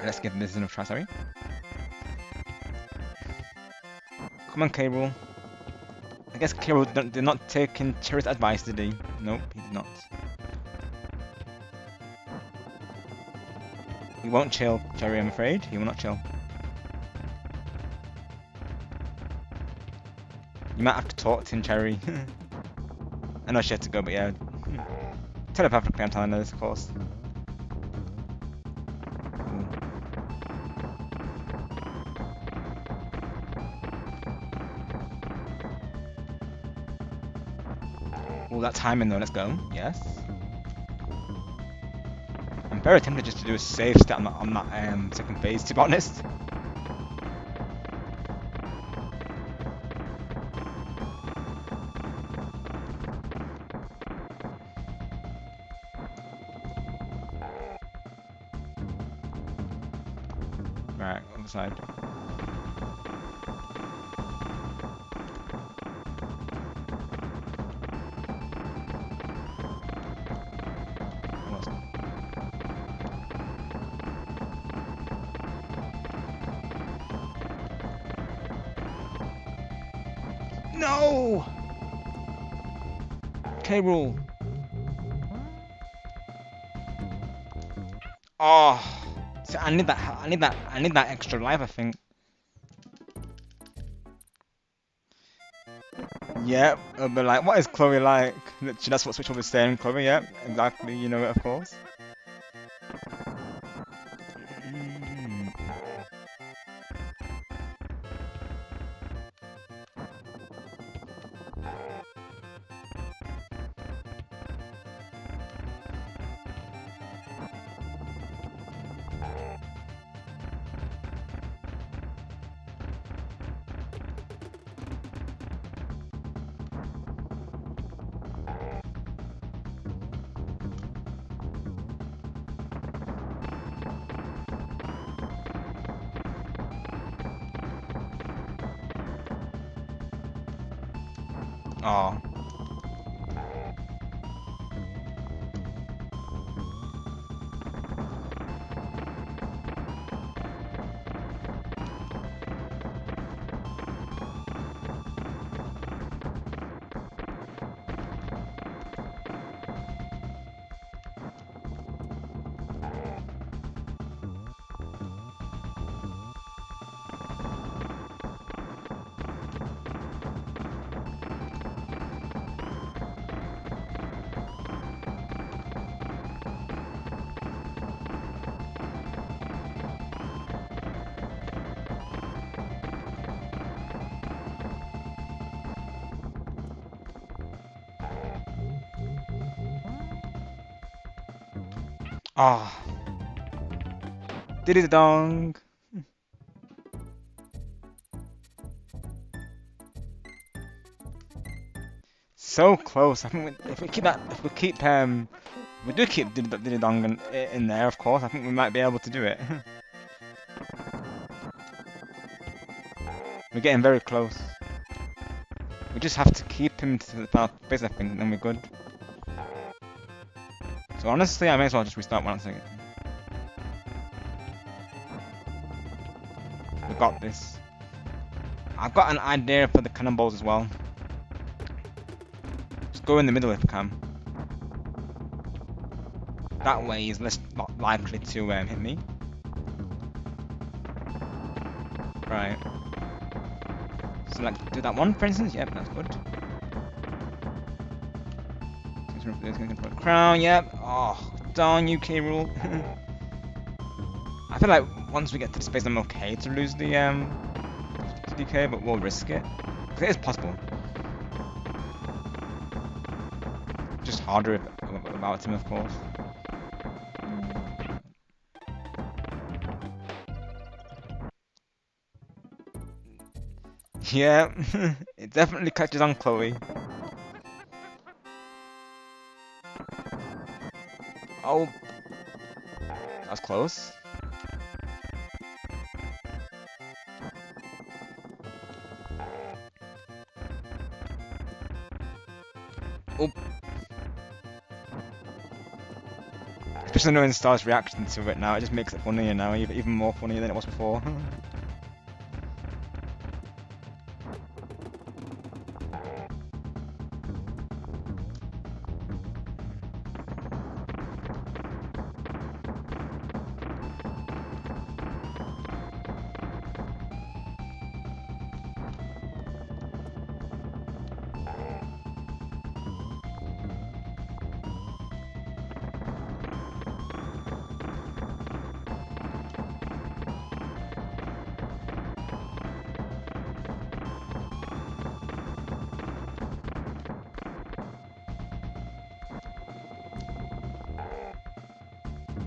Let's give this another try, sorry. Come on, Cable. I guess Cable did not take in Cherry's advice, did he? Nope, he did not. He won't chill, Cherry, I'm afraid. He will not chill. You might have to talk to him, Cherry. I know she had to go, but yeah. Telepathically, I'm telling her this, of course. Ooh, that timing though, let's go. Yes. I'm very tempted just to do a safe stat on that second phase, to be honest. Right, other side. No! K-Rule. Oh, so I need that extra life, I think. Yep, but like, what is Chloe like? Literally, that's what Switch was saying, Chloe, yep, exactly, you know it, of course. Oh. Ah, did it dong. So close. I think if we keep that, if we keep we do keep did dong in there, of course. I think we might be able to do it. We're getting very close. We just have to keep him to the final base, I think, and then we're good. So honestly, I may as well just restart one second. We got this. I've got an idea for the cannonballs as well. Just go in the middle if you can. That way he's less not likely to hit me. Right. So like do that one for instance. Yep, that's good. Crown. Yep. Oh, darn UK rule. I feel like once we get to the space, I'm okay to lose the DK, but we'll risk it. Because it is possible. Just harder about him, of course. Yeah, it definitely catches on Chloe. Oh, that's close. Oh. Especially knowing Star's reaction to it now, it just makes it funnier now, even more funnier than it was before.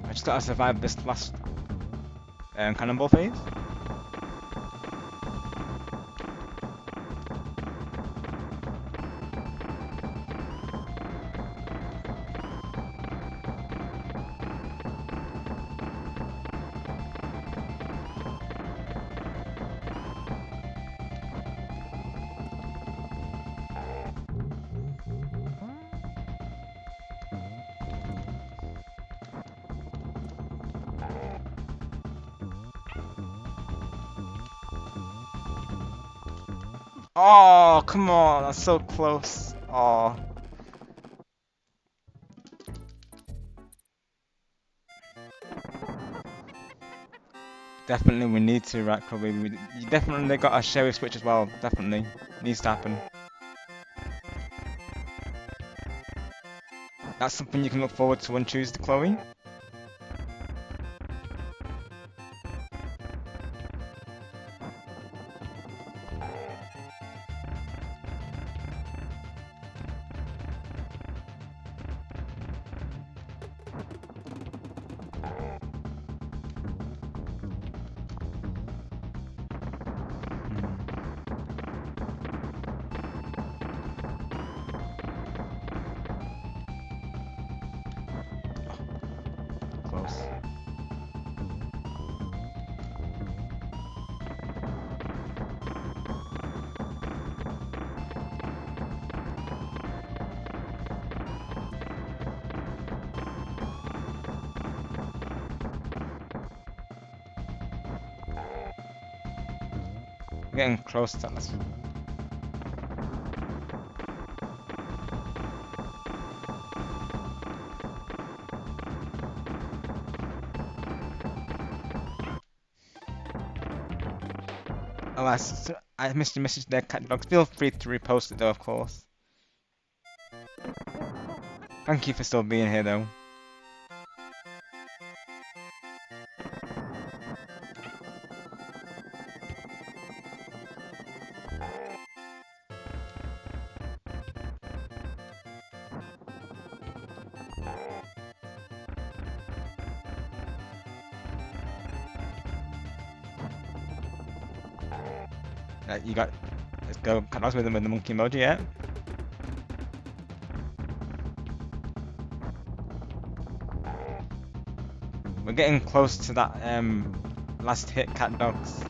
I just gotta survive this last cannonball phase. Oh, come on, that's so close. Oh. Definitely we need to, right, Chloe. You definitely got a sheriff switch as well, definitely. Needs to happen. That's something you can look forward to on Tuesday, Chloe. Close. We're getting close to us. Oh, I missed your message there, cat dog. Feel free to repost it though, of course. Thank you for still being here though. You got. Let's go. Cut off with the monkey emoji, yeah. We're getting close to that last hit, cat dogs.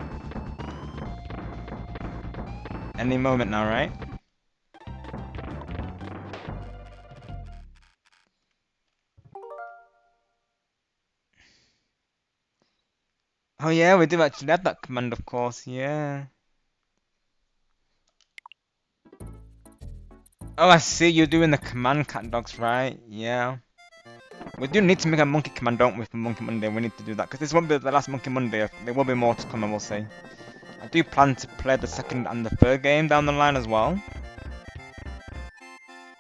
Any moment now, right? Oh yeah, we do actually have that command, of course, yeah. Oh, I see, you're doing the command, cat dogs, right? Yeah. We do need to make a monkey command, don't we, for Monkey Monday? We need to do that, because this won't be the last Monkey Monday. There will be more to come, I will say. I do plan to play the second and the third game down the line as well.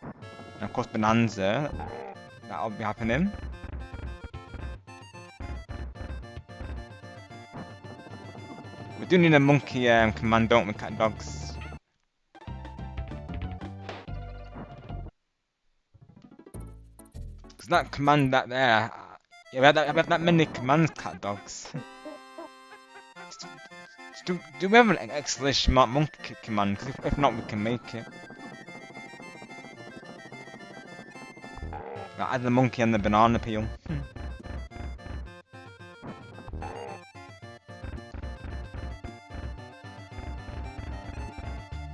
And of course, Bonanza. That'll be happening. We do need a monkey command, don't we, cat dogs? Because that command that there... Yeah, we have that many commands, cat dogs. Do we have an exclamation mark monkey command? Because if not, we can make it. Like, add the monkey and the banana peel.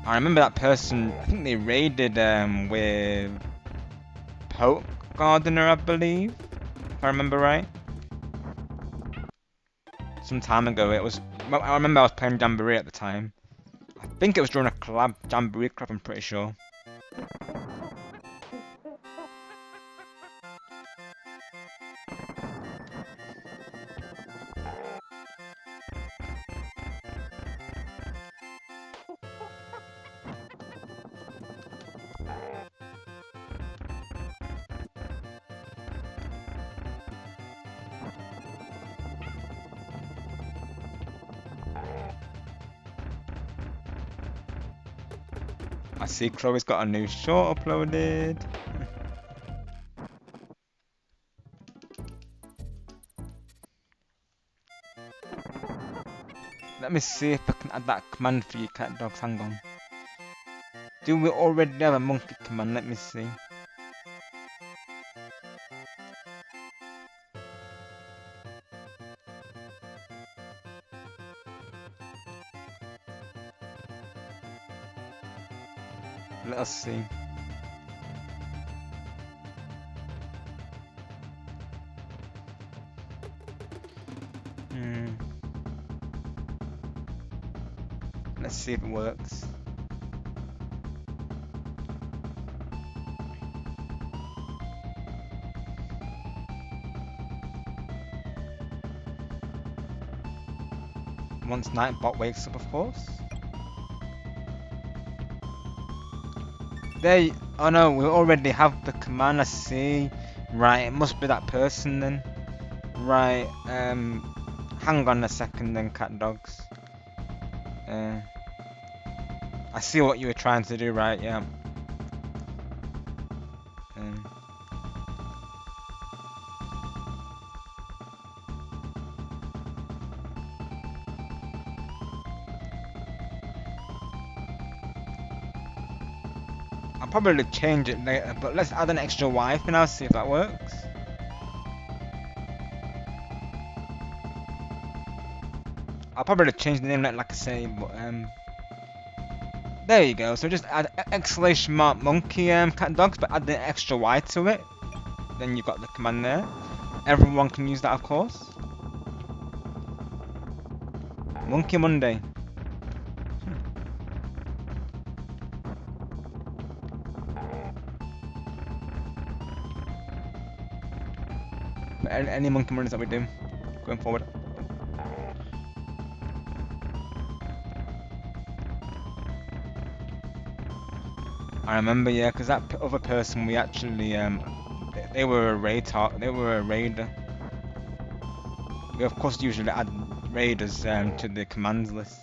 I remember that person, I think they raided with Poke Gardener, I believe, if I remember right. Some time ago, I remember I was playing Jamboree at the time. I think it was during a collab, Jamboree club, I'm pretty sure. I see Chloe's got a new short uploaded. Let me see if I can add that command for you, cat dogs. Hang on. Do we already have a monkey command? Let me see. Let us see. Let's see if it works. Once Nightbot wakes up, of course. There. Oh no, we already have the command. I see. Right, it must be that person then. Right. Hang on a second, then, cat dogs. I see what you were trying to do, right? Yeah. I'll probably change it later, but let's add an extra Y for now, see if that works. I'll probably change the name like I say, but there you go. So just add exclamation mark monkey cat dogs, but add the extra Y to it. Then you've got the command there. Everyone can use that, of course. Monkey Monday. Any monkey Mondays that we do going forward. I remember, yeah, because that other person we actually they were a raider. We of course usually add raiders to the commands list.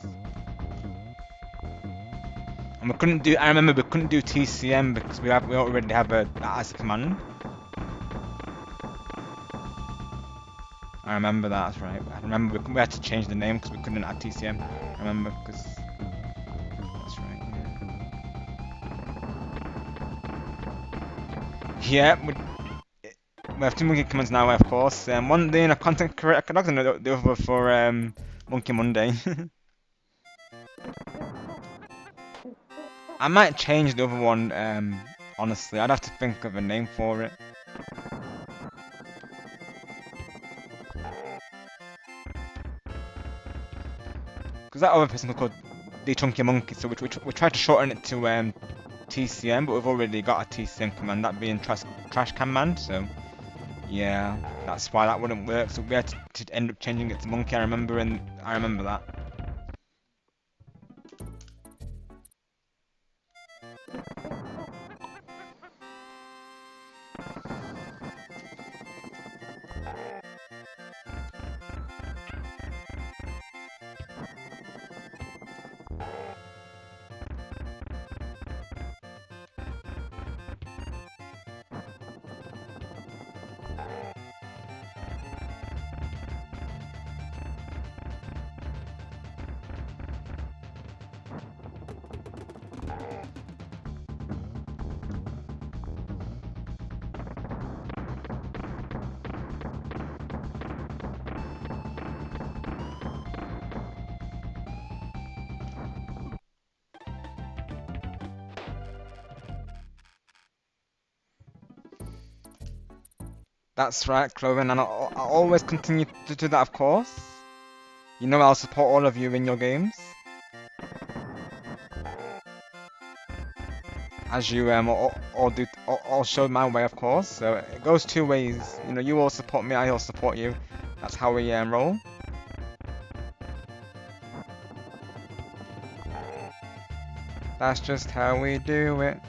And we couldn't do. I remember we couldn't do TCM because we already have that as a command. I remember that's right. I remember we had to change the name because we couldn't add TCM. I remember because Yeah, we have two monkey commands now, of course. One being a content creator, and the other for Monkey Monday. I might change the other one. Honestly, I'd have to think of a name for it. Because that other person called the Chunky Monkey, so we tried to shorten it to TCM, but we've already got a TCM command, that being trash command. So yeah, that's why that wouldn't work. So we had to end up changing it to Monkey. I remember that. That's right, Chloe, and I'll always continue to do that, of course. You know I'll support all of you in your games. As you all showed my way, of course. So it goes two ways. You know, you all support me, I all support you. That's how we roll. That's just how we do it.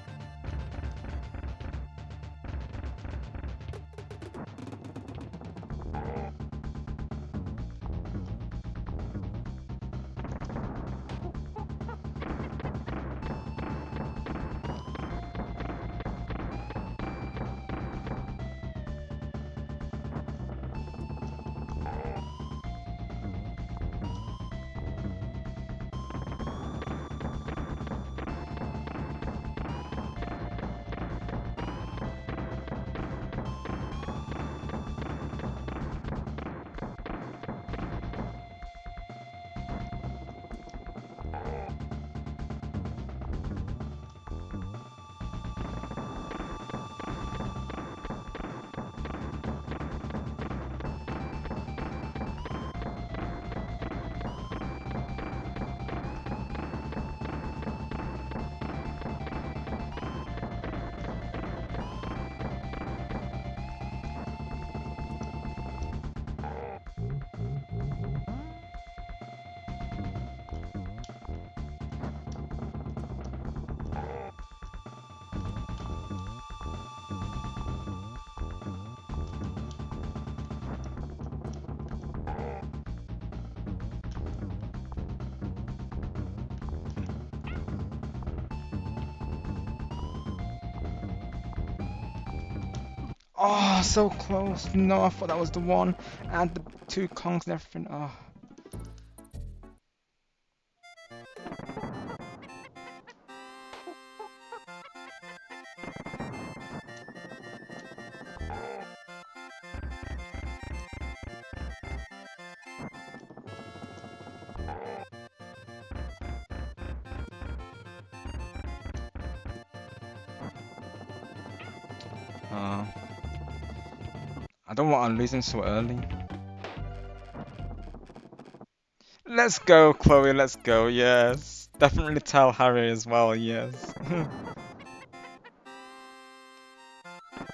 Oh, so close. No, I thought that was the one. And the two Kongs and everything. Oh. Oh. I don't want to lose him so early. Let's go, Chloe, let's go, yes. Definitely tell Harry as well, yes.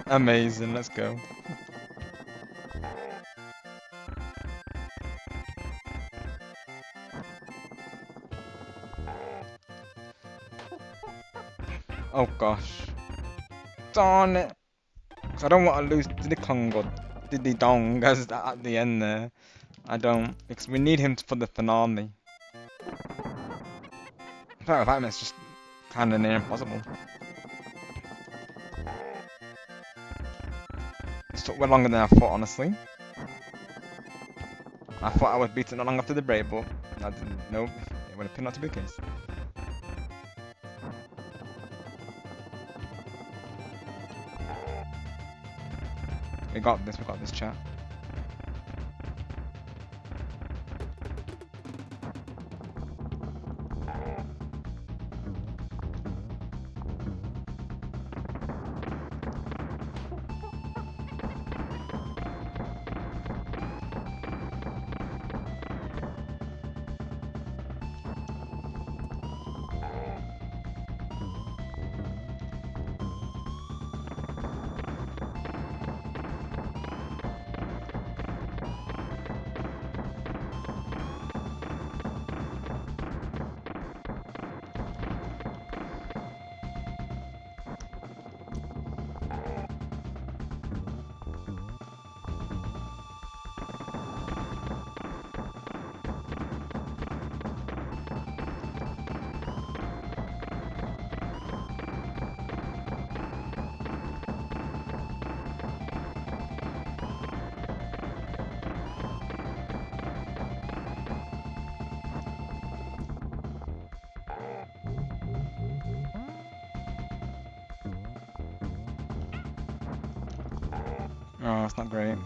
Amazing, let's go. Oh gosh. Darn it. 'Cause I don't want to lose Diddy Kong or Diddy Dong as at the end there. I don't, because we need him for the finale. But that it's just kind of near impossible. It took way longer than I thought, honestly. I thought I would beat it not long after the break, but I didn't. Nope, it would appear not to be the case. We got this, chat. Oh, it's not great.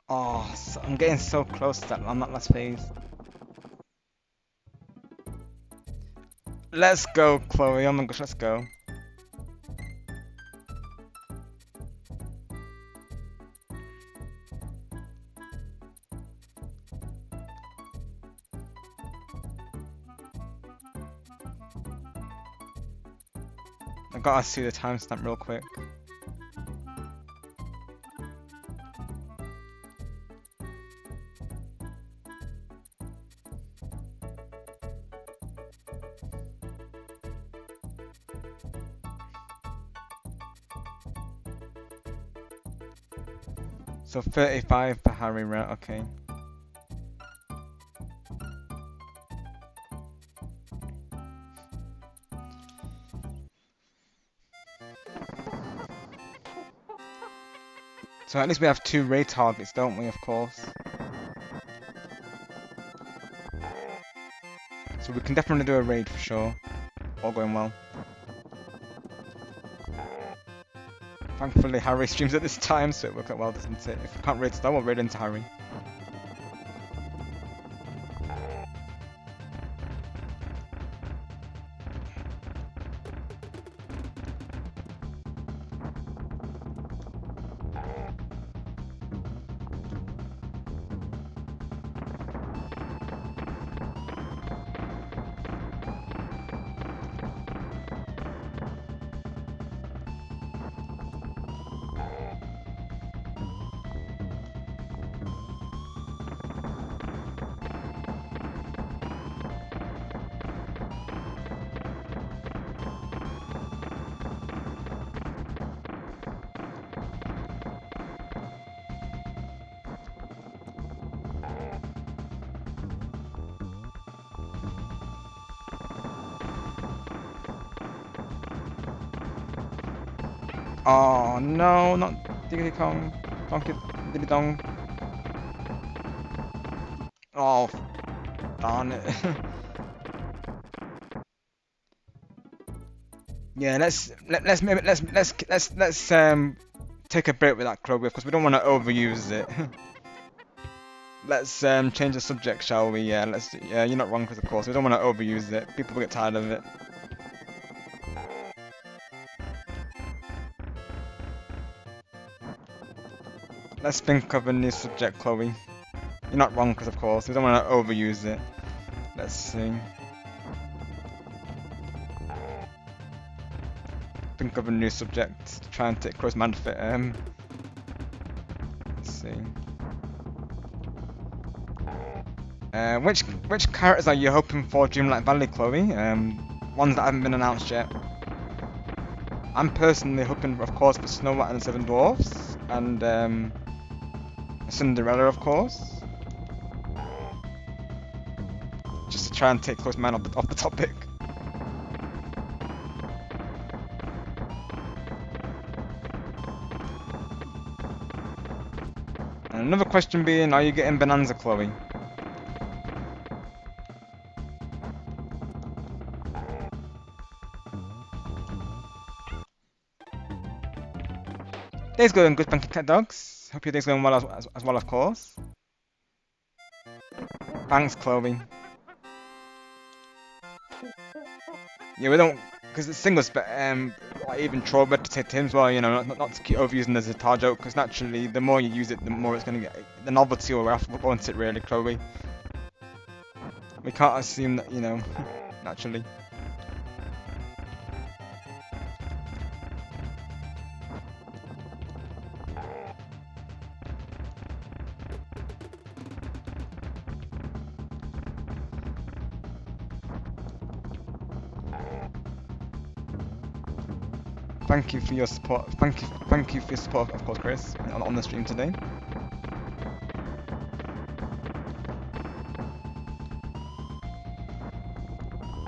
Oh, I'm getting so close to that on that last phase. Let's go, Chloe. Oh my gosh, let's go. I gotta see the timestamp real quick. So 35 for Harry, right? Okay. So at least we have 2 raid targets, don't we? Of course. So we can definitely do a raid for sure. All going well. Thankfully, Harry streams at this time, so it worked out well, doesn't it? If we can't raid Star, we'll raid into Harry. Oh no, not Diggity Kong. Donkey Diddy Dong. Oh, darn it. Yeah, let's take a break with that Kroger because we don't want to overuse it. Let's change the subject, shall we? Yeah, yeah, you're not wrong, Chris, of course. We don't want to overuse it. People will get tired of it. Let's think of a new subject, Chloe. You're not wrong, Chris, of course. We don't want to overuse it. Let's see. Think of a new subject to try and take Chris Manfit. Let's see. Which characters are you hoping for Dreamlight Valley, Chloe? Ones that haven't been announced yet. I'm personally hoping, of course, for Snow White and the Seven Dwarfs, and Cinderella, of course. Just to try and take Chloe's mind off the topic. And another question being, are you getting Bonanza, Chloe? Day's going good, thank you, cat dogs. Hope your day's going well as well, of course. Thanks, Chloe. Yeah, we don't, because it's singles, but like even throwback to him as well. You know, not to keep overusing as a tar joke, because naturally, the more you use it, the more it's gonna get the novelty will won't it really, Chloe? We can't assume that, you know, naturally. Thank you for your support. Thank you for your support, of course, Chris, on the stream today.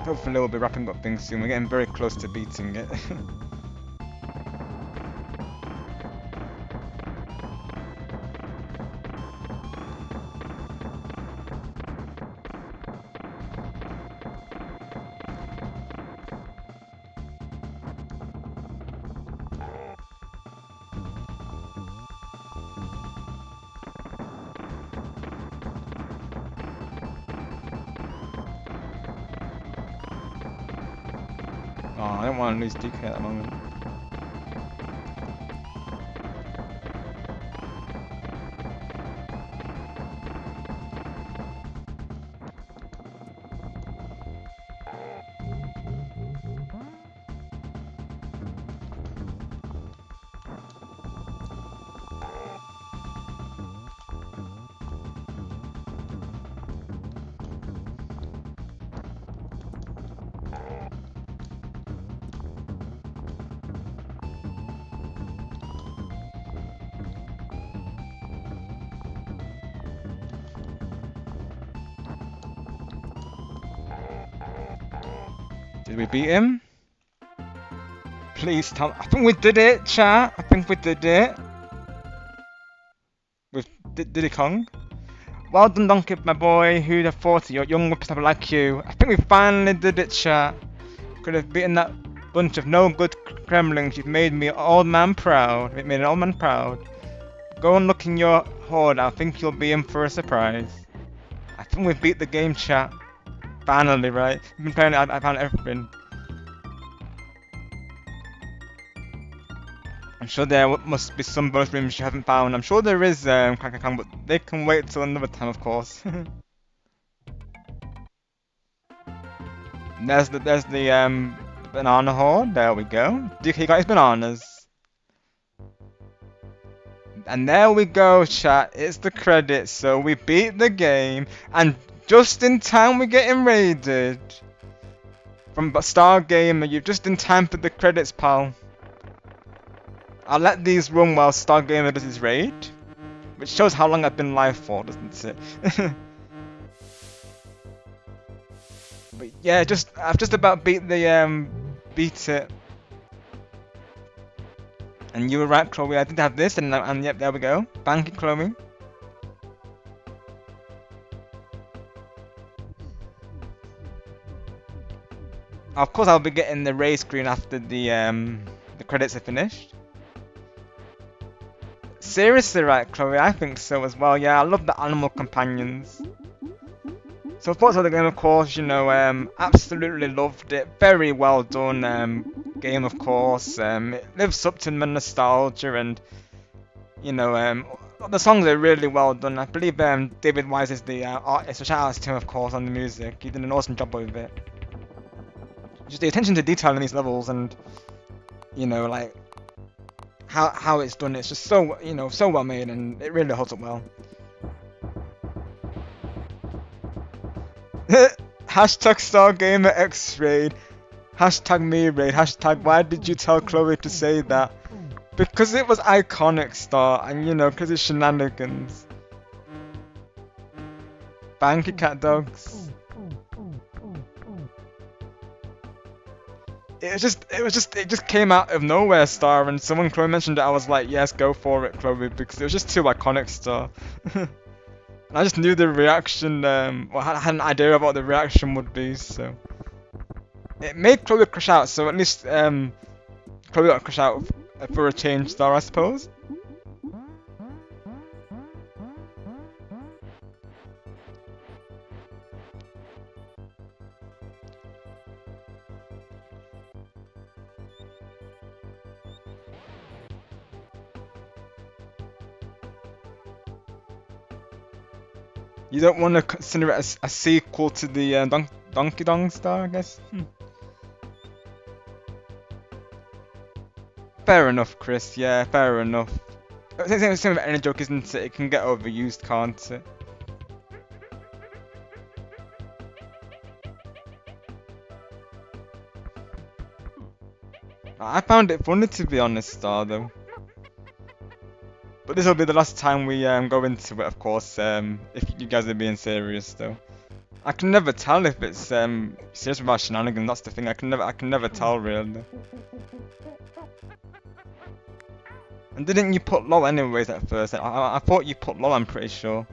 Hopefully we'll be wrapping up things soon. We're getting very close to beating it. Oh, I don't want to lose DK at the moment. Did we beat him? Please tell. I think we did it, chat. I think we did it. With Diddy Kong. Well done, Donkey, my boy. Who'd have thought it? Your young whippersnapper like you. I think we finally did it, chat. Could have beaten that bunch of no good Kremlings. You've made me an old man proud. It made an old man proud. Go and look in your hoard. I think you'll be in for a surprise. I think we beat the game, chat. Finally, right? We've been playing it, I found everything. I'm sure there must be some bonus rooms you haven't found. I'm sure there is, Kang, but they can wait till another time, of course. there's the banana hoard. There we go. DK got his bananas. And there we go, chat. It's the credits. So we beat the game, and just in time we're getting raided. From Stargamer, you're just in time for the credits, pal. I'll let these run while Stargamer does his raid. Which shows how long I've been live for, doesn't it? But yeah, I've just about beat it. And you were right, Chloe, I did have this, and yep, there we go. Thank you, Chloe. Of course, I'll be getting the raid screen after the credits are finished. Seriously, right, Chloe? I think so as well. Yeah, I love the animal companions. So thoughts of the game, of course, you know, absolutely loved it. Very well done game, of course. It lives up to my nostalgia, and you know, the songs are really well done. I believe David Wise is the artist. So shout out to him, of course, on the music. He did an awesome job with it. Just the attention to detail in these levels, and you know, like how it's done. It's just so, you know, so well made, and it really holds up well. Hashtag Stargamer X Raid. Hashtag me raid. Hashtag why did you tell Chloe to say that? Because it was iconic, Star, and you know, because it's Shenanigans. Thank you, cat dogs. It just came out of nowhere, Star, and someone Chloe mentioned it. I was like, yes, go for it, Chloe, because it was just too iconic, Star. And I just knew the reaction. Well, I had an idea of what the reaction would be, so it made Chloe crash out. So at least Chloe got crash out For a change, Star, I suppose. You don't want to consider it a sequel to the Donkey Dong Star, I guess? Fair enough, Chris. Yeah, fair enough. Same with any joke, isn't it? It can get overused, can't it? I found it funny, to be honest, Star, though. But this will be the last time we go into it, of course, if you guys are being serious, though. I can never tell if it's serious about Shenanigans. That's the thing. I can never tell, really. And didn't you put low anyways at first? I thought you put low. I'm pretty sure.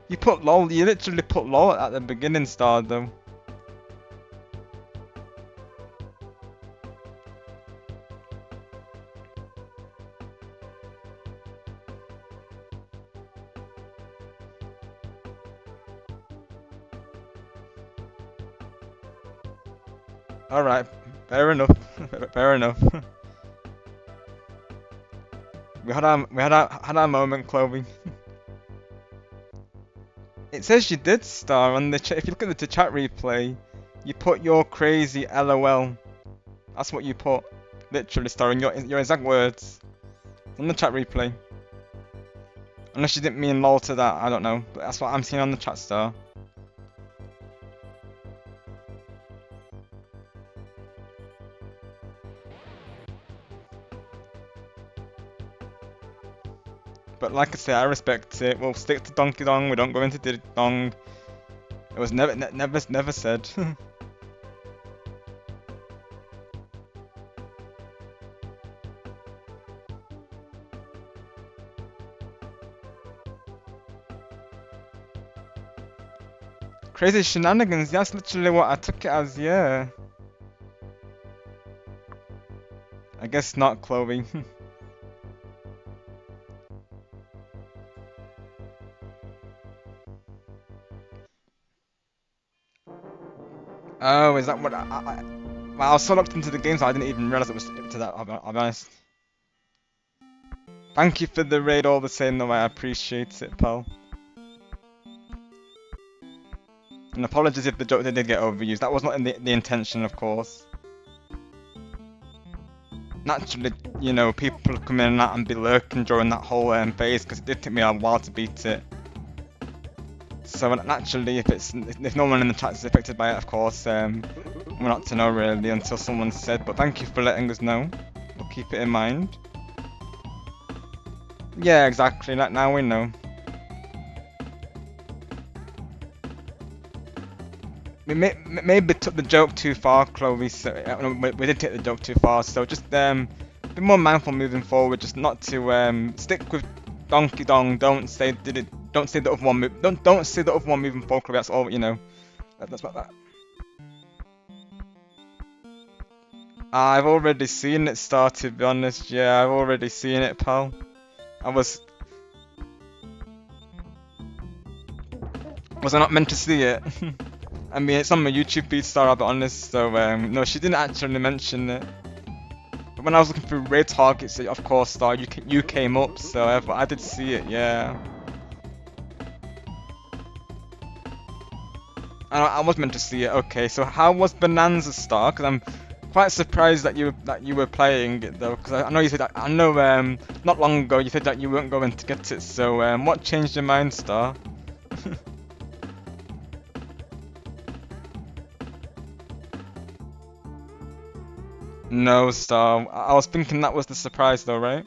You put low. You literally put low at the beginning, Star, though. Alright, fair enough. Fair enough. We had our moment, Chloe. It says you did, Star, on the chat. If you look at the chat replay, you put your crazy LOL. That's what you put, literally, Star, in your exact words on the chat replay. Unless you didn't mean lol to that, I don't know. But that's what I'm seeing on the chat, Star. But like I say, I respect it. We'll stick to Donkey Dong. We don't go into Diddy Dong. It was never said. Crazy Shenanigans. That's literally what I took it as. Yeah. I guess not, Chloe. Oh, is that what well, I was so locked into the game, so I didn't even realize it was to that. I'll be honest. Thank you for the raid all the same, though. I appreciate it, pal. And apologies if the joke did get overused. That was not in the intention, of course. Naturally, you know, people come in and out and be lurking during that whole phase, because it did take me a while to beat it. So naturally, if no one in the chat is affected by it, of course, we're not to know really until someone said. But thank you for letting us know. We'll keep it in mind. Yeah, exactly. Like now we know. We maybe took the joke too far, Chloe. So we did take the joke too far. So just be more mindful moving forward. Just not to stick with Donkey Dong. Don't say Don't say the other one. Don't say the other one moving forward, Chloe. That's all you know. That's about that. I've already seen it start. To be honest, yeah, I've already seen it, pal. Was I not meant to see it? I mean, it's on my YouTube feed, Star, I'll be honest, so, no, she didn't actually mention it. But when I was looking through raid targets, of course, Star, you came up, so I did see it, yeah. I was meant to see it, okay, so how was Bonanza, Star? Because I'm quite surprised that you were playing it, though, because I know you said that, not long ago you said that you weren't going to get it, so, what changed your mind, Star? No, Star. I was thinking that was the surprise, though, right?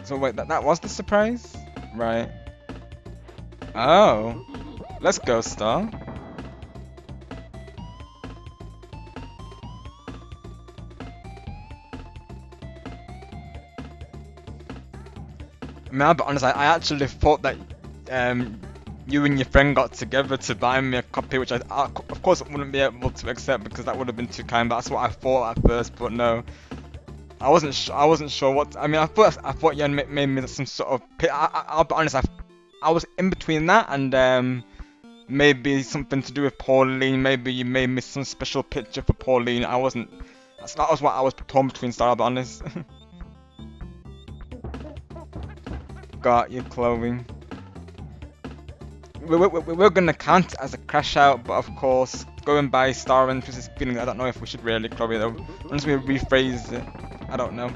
So wait, that was the surprise? Right. Oh. Let's go, Star. mean, I'll be honest, I actually thought that you and your friend got together to buy me a copy, which I of course wouldn't be able to accept because that would have been too kind. But that's what I thought at first. But no, I wasn't sure what. I mean, I thought you had made me some sort of. I'll be honest, I was in between that and maybe something to do with Pauline. Maybe you made me some special picture for Pauline. I wasn't. That was what I was torn between. Star, I'll be honest. Got you, Chloe. We're gonna count it as a crash out, but of course, going by Star and Twis's feeling, I don't know if we should really, Chloe, though. Unless we rephrase it, I don't know.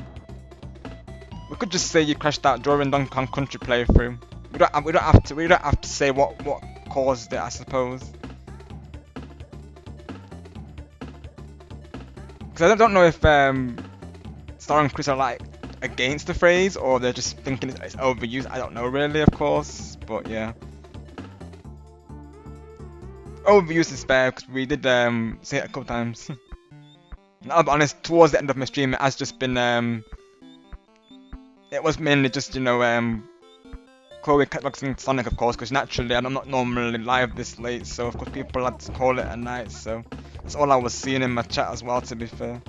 We could just say you crashed out during Donkey Kong Country playthrough. We don't have to say what caused it, I suppose. Because I don't know if Star and Chris are like against the phrase or they're just thinking it's overused. I don't know really, of course, but yeah. Overuse is fair because we did say it a couple times. And I'll be honest, towards the end of my stream it has just been it was mainly just, you know, Chloe catboxing Sonic, of course, because naturally I'm not normally live this late, so of course people had to call it at night, so that's all I was seeing in my chat as well, to be fair.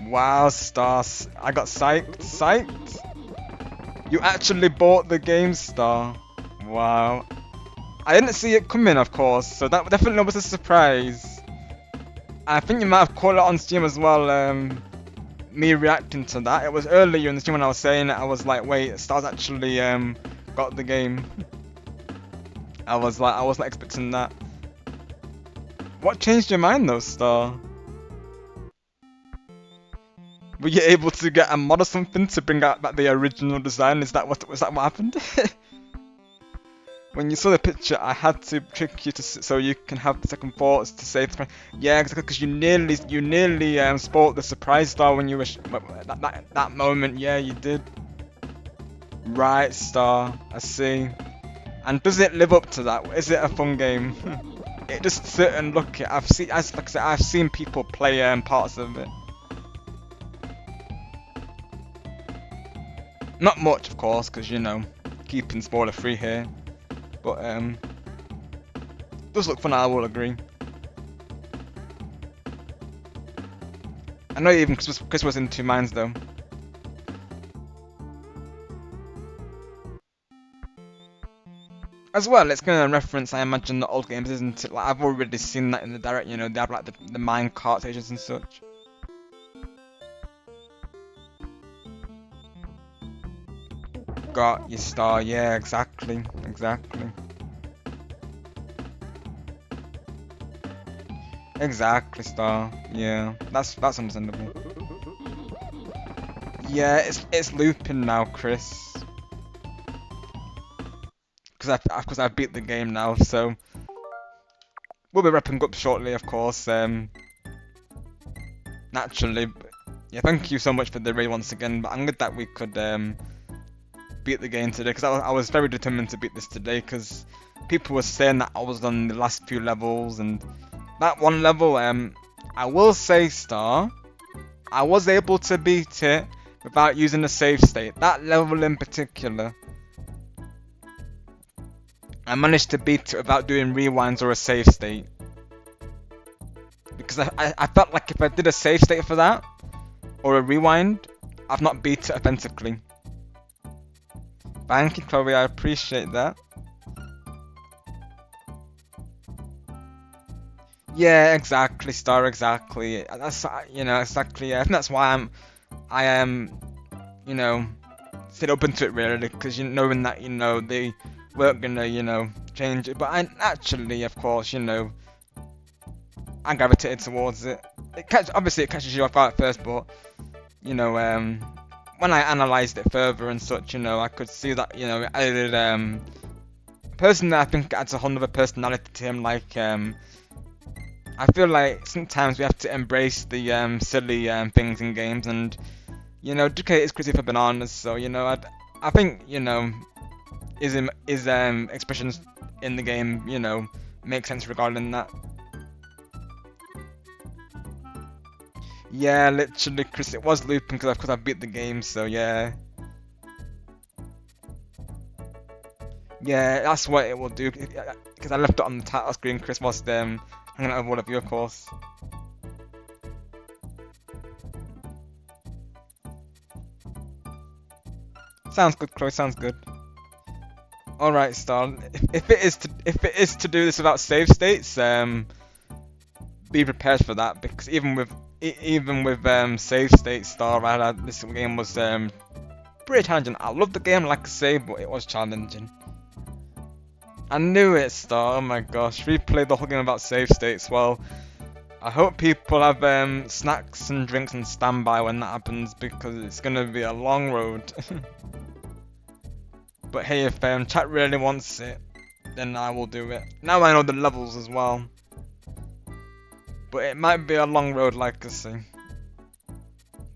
Wow, Star, I got psyched. You actually bought the game, Star. Wow. I didn't see it coming, of course, so that definitely was a surprise. I think you might have caught it on stream as well, me reacting to that. It was earlier in the stream when I was saying it, I was like, wait, Star's actually got the game. I was not expecting that. What changed your mind though, Star? Were you able to get a mod or something to bring out back the original design? Was that what happened? When you saw the picture, I had to trick you so you can have the second thoughts to say yeah, exactly, because you nearly spoiled the surprise, Star, when you were that moment. Yeah, you did. Right, Star, I see. And does it live up to that? Is it a fun game? It just certain look. Like I said, I've seen people play parts of it. Not much, of course, because you know, keeping spoiler free here. But does look fun, I will agree. I know even Chris was in two minds though. As well, it's gonna reference, I imagine, the old games, isn't it? Like I've already seen that in the direct. You know, they have like the Minecart stations and such. Got your Star, yeah, exactly. Exactly, Star. Yeah, that's understandable. Yeah, it's looping now, Chris. Because I've beat the game now, so we'll be wrapping up shortly, of course. Naturally, yeah. Thank you so much for the raid once again. But I'm glad that we could beat the game today, because I was very determined to beat this today, because people were saying that I was on the last few levels, and that one level, I will say, Star, I was able to beat it without using a save state. That level in particular, I managed to beat it without doing rewinds or a save state, because I felt like if I did a save state for that or a rewind, I've not beat it authentically. Thank you, Chloe, I appreciate that. Yeah, exactly, Star, exactly. That's, you know, exactly. Yeah. I think that's why I am, you know, still open to it really, because you knowing that, you know, they weren't gonna, you know, change it. But I actually, of course, you know, I gravitated towards it. Obviously, it catches you off guard at first, but you know, when I analysed it further and such, you know, I could see that, you know, it added, personally, I think it adds a whole other personality to him. Like, I feel like sometimes we have to embrace the silly things in games, and you know, Duque is crazy for bananas. So you know, I think, you know, his expressions in the game, you know, make sense regarding that. Yeah, literally, Chris, it was looping because of course I beat the game, so yeah. Yeah, that's what it will do, because I left it on the title screen, Chris, whilst hanging out with all of you, of course. Sounds good, Chloe, sounds good. Alright, Star, if it is to do this without save states, be prepared for that, because even with save states, Star, this game was pretty challenging. I love the game, like I say, but it was challenging. I knew it, Star. Oh my gosh, replay the whole game about save states. Well, I hope people have snacks and drinks on standby when that happens, because it's gonna be a long road. But hey, if chat really wants it, then I will do it. Now I know the levels as well. But it might be a long road, like I say.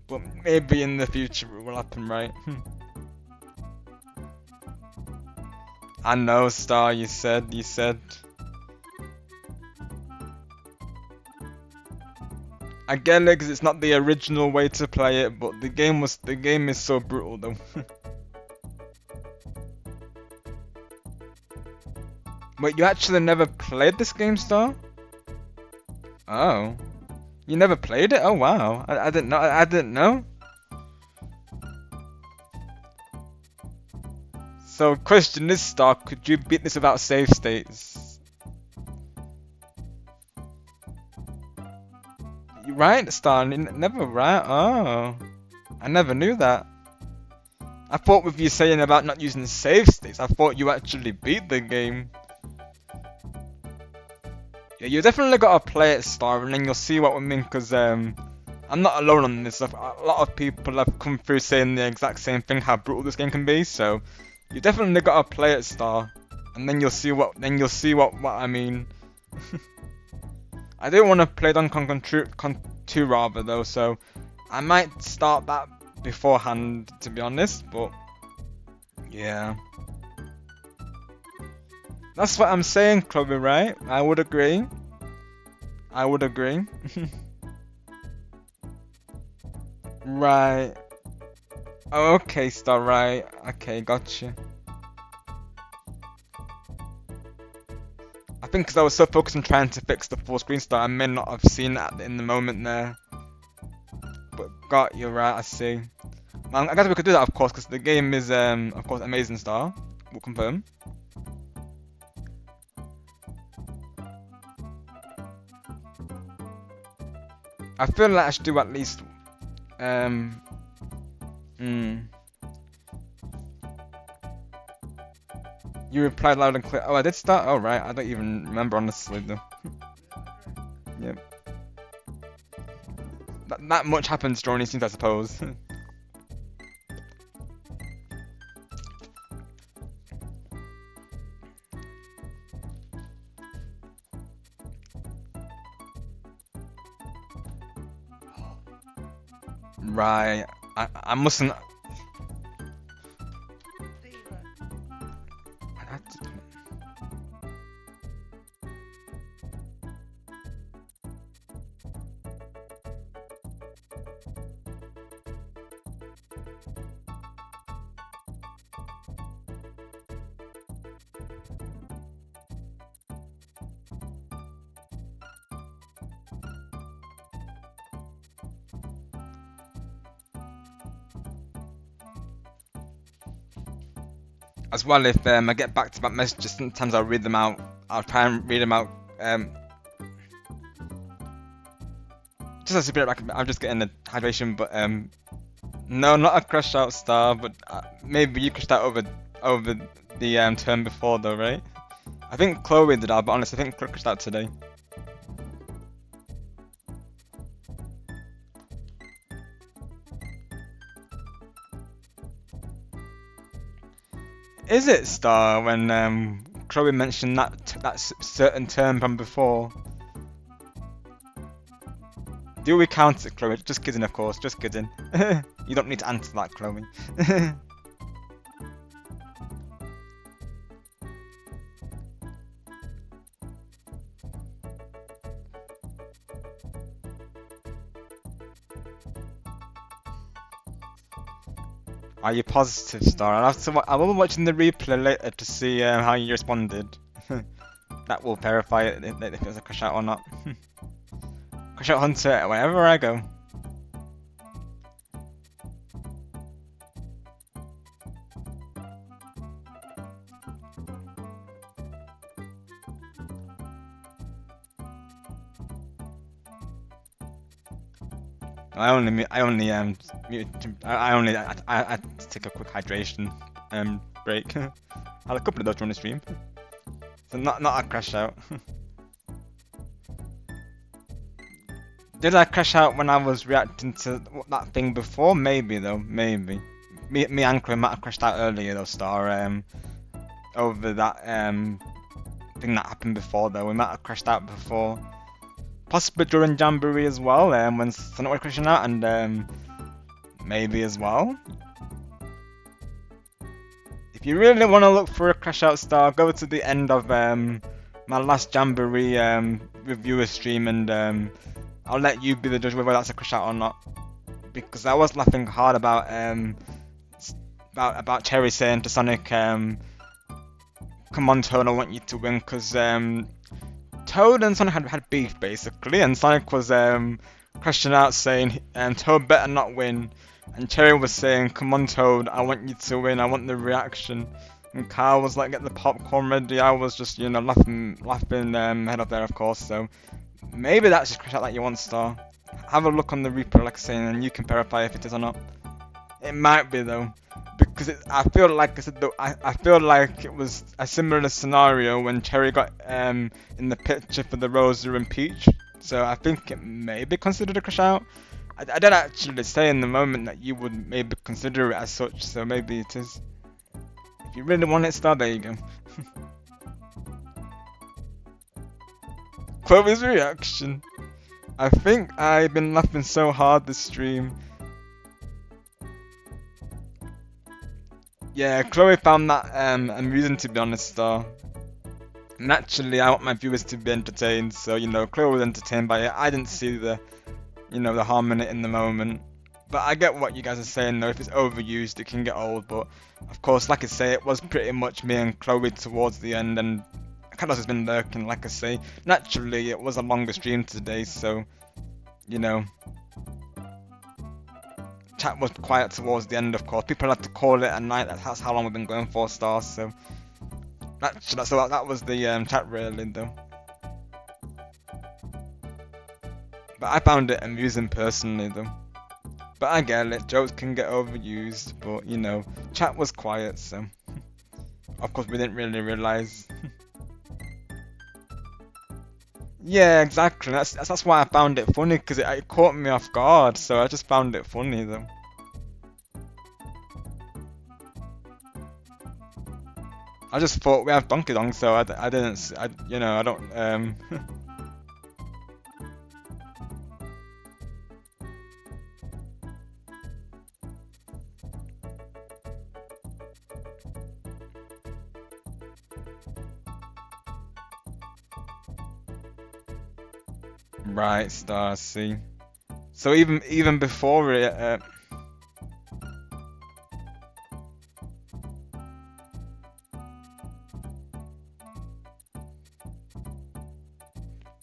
But maybe in the future it will happen, right? I know, Star, you said. I get it, because it's not the original way to play it, but the game is so brutal though. Wait, you actually never played this game, Star? Oh. You never played it? Oh wow. I didn't know. I didn't know. So question is, Star, could you beat this without save states? Right, Star? Never, right? Oh. I never knew that. I thought with you saying about not using save states, I thought you actually beat the game. Yeah, you definitely gotta play it, Star, and then you'll see what we mean, because I'm not alone on this. A lot of people have come through saying the exact same thing, how brutal this game can be, so you definitely gotta play it, Star, and then you'll see what what I mean. I do want to play Donkey Kong 2 rather though, so I might start that beforehand, to be honest, but yeah. That's what I'm saying, Chloe, right? I would agree. Right. Okay, Star, right. Okay, gotcha. I think because I was so focused on trying to fix the full screen, Star, I may not have seen that in the moment there. But got you right, I see. Well, I guess we could do that, of course, because the game is, of course, amazing, Star. We'll confirm. I feel like I should do at least, You replied loud and clear. Oh, I did start? Oh, right. I don't even remember, honestly, though. Yep. That much happens during these scenes, I suppose. Right. I mustn't... As well, if I get back-to-back messages, sometimes I'll read them out. I'll try and read them out. Just as a bit, I'm just getting the hydration, but no, not a crush out, Star. But maybe you crushed out over the term before, though, right? I think Chloe did. I'll be honest. I think Chloe crushed out today. Is it, Star, when Chloe mentioned that certain term from before? Do we count it, Chloe? Just kidding, of course. Just kidding. You don't need to answer that, Chloe. Are you positive, Star? I will be watching the replay later to see how you responded. That will verify it if it was a crash out or not. Crash out hunter wherever I go. I take a quick hydration break. I had a couple of those during the stream, so not a crash out. Did I crash out when I was reacting to that thing before? Maybe though, maybe. Me and Chloe might have crashed out earlier though, Star. Over that thing that happened before though, we might have crashed out before. Possibly during Jamboree as well, when Sonic was crashing out, and maybe as well. If you really want to look for a crash out, Star, go to the end of my last Jamboree reviewer stream, and I'll let you be the judge whether that's a crash out or not. Because I was laughing hard about Cherry saying to Sonic, "Come on, Toad, I want you to win," because Toad and Sonic had beef basically, and Sonic was crashing out saying Toad better not win, and Cherry was saying, "Come on, Toad, I want you to win, I want the reaction." And Kyle was like, "Get the popcorn ready." I was just, laughing head up there, of course. So maybe that's just crash out that you want, Star. Have a look on the replay, like I say, and you can verify if it is or not. It might be though, because I feel like I said though, I feel like it was a similar scenario when Cherry got in the picture for the Rosa and Peach. So I think it may be considered a crash out. I did actually say in the moment that you would maybe consider it as such, so maybe it is. If you really want it, Star, there you go. Chloe's reaction. I think I've been laughing so hard this stream. Yeah, Chloe found that amusing, to be honest, Star. Naturally, I want my viewers to be entertained, so Chloe was entertained by it. I didn't see the harm in it in the moment. But I get what you guys are saying though, if it's overused it can get old, but of course, like I say, it was pretty much me and Chloe towards the end, and Carlos has been lurking, like I say. Naturally, it was a longer stream today, so, chat was quiet towards the end, of course. People had to call it at night, that's how long we've been going for, Stars, so that was the chat really, though. But I found it amusing personally, though. But I get it, jokes can get overused, but chat was quiet, so of course we didn't really realise. Yeah, exactly. That's why I found it funny, because it caught me off guard, so I just found it funny though. I just thought we have Donkey Kong, so I don't. Right, Star, see. So even before it,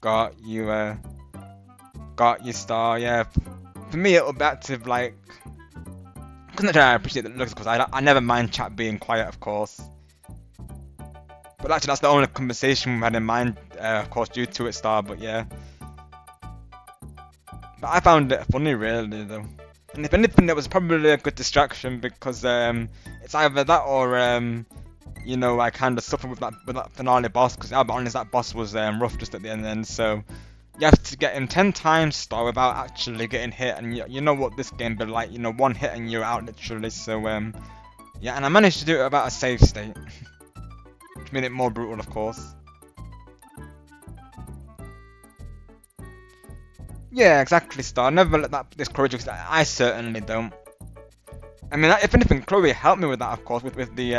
got you, Star. Yeah, for me it'll be active like. Because I appreciate the looks, of course. I never mind chat being quiet, of course. But actually, that's the only conversation we had in mind, of course, due to it, Star. But yeah. But I found it funny, really, though. And if anything, it was probably a good distraction, because it's either that or I kind of suffered with that finale boss, because I'll be honest, that boss was rough just at the end. So you have to get him 10 times Star without actually getting hit, and you know what this game be like. One hit and you're out literally. So yeah, and I managed to do it without a save state, which made it more brutal, of course. Yeah, exactly, Star. Never let that discourage you, 'cause I certainly don't. I mean, if anything, Chloe helped me with that, of course, with the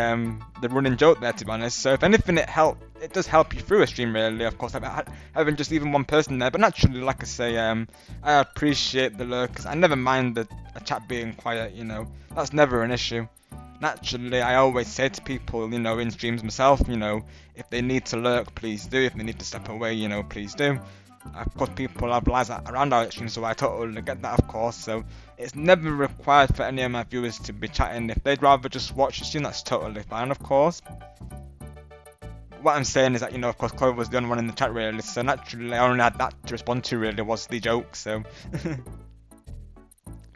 running joke there, to be honest. So if anything, it does help you through a stream, really. Of course, having just even one person there. But naturally, like I say, I appreciate the lurkers. I never mind a chat being quiet. You know, that's never an issue. Naturally, I always say to people, you know, in streams myself, you know, if they need to lurk, please do. If they need to step away, you know, please do. Of course, people have lives around our streams, so I totally get that, of course. So it's never required for any of my viewers to be chatting. If they'd rather just watch the stream, that's totally fine, of course. What I'm saying is that, you know, of course, Chloe was the only one in the chat, really. So naturally, I only had that to respond to, really, was the joke. So, but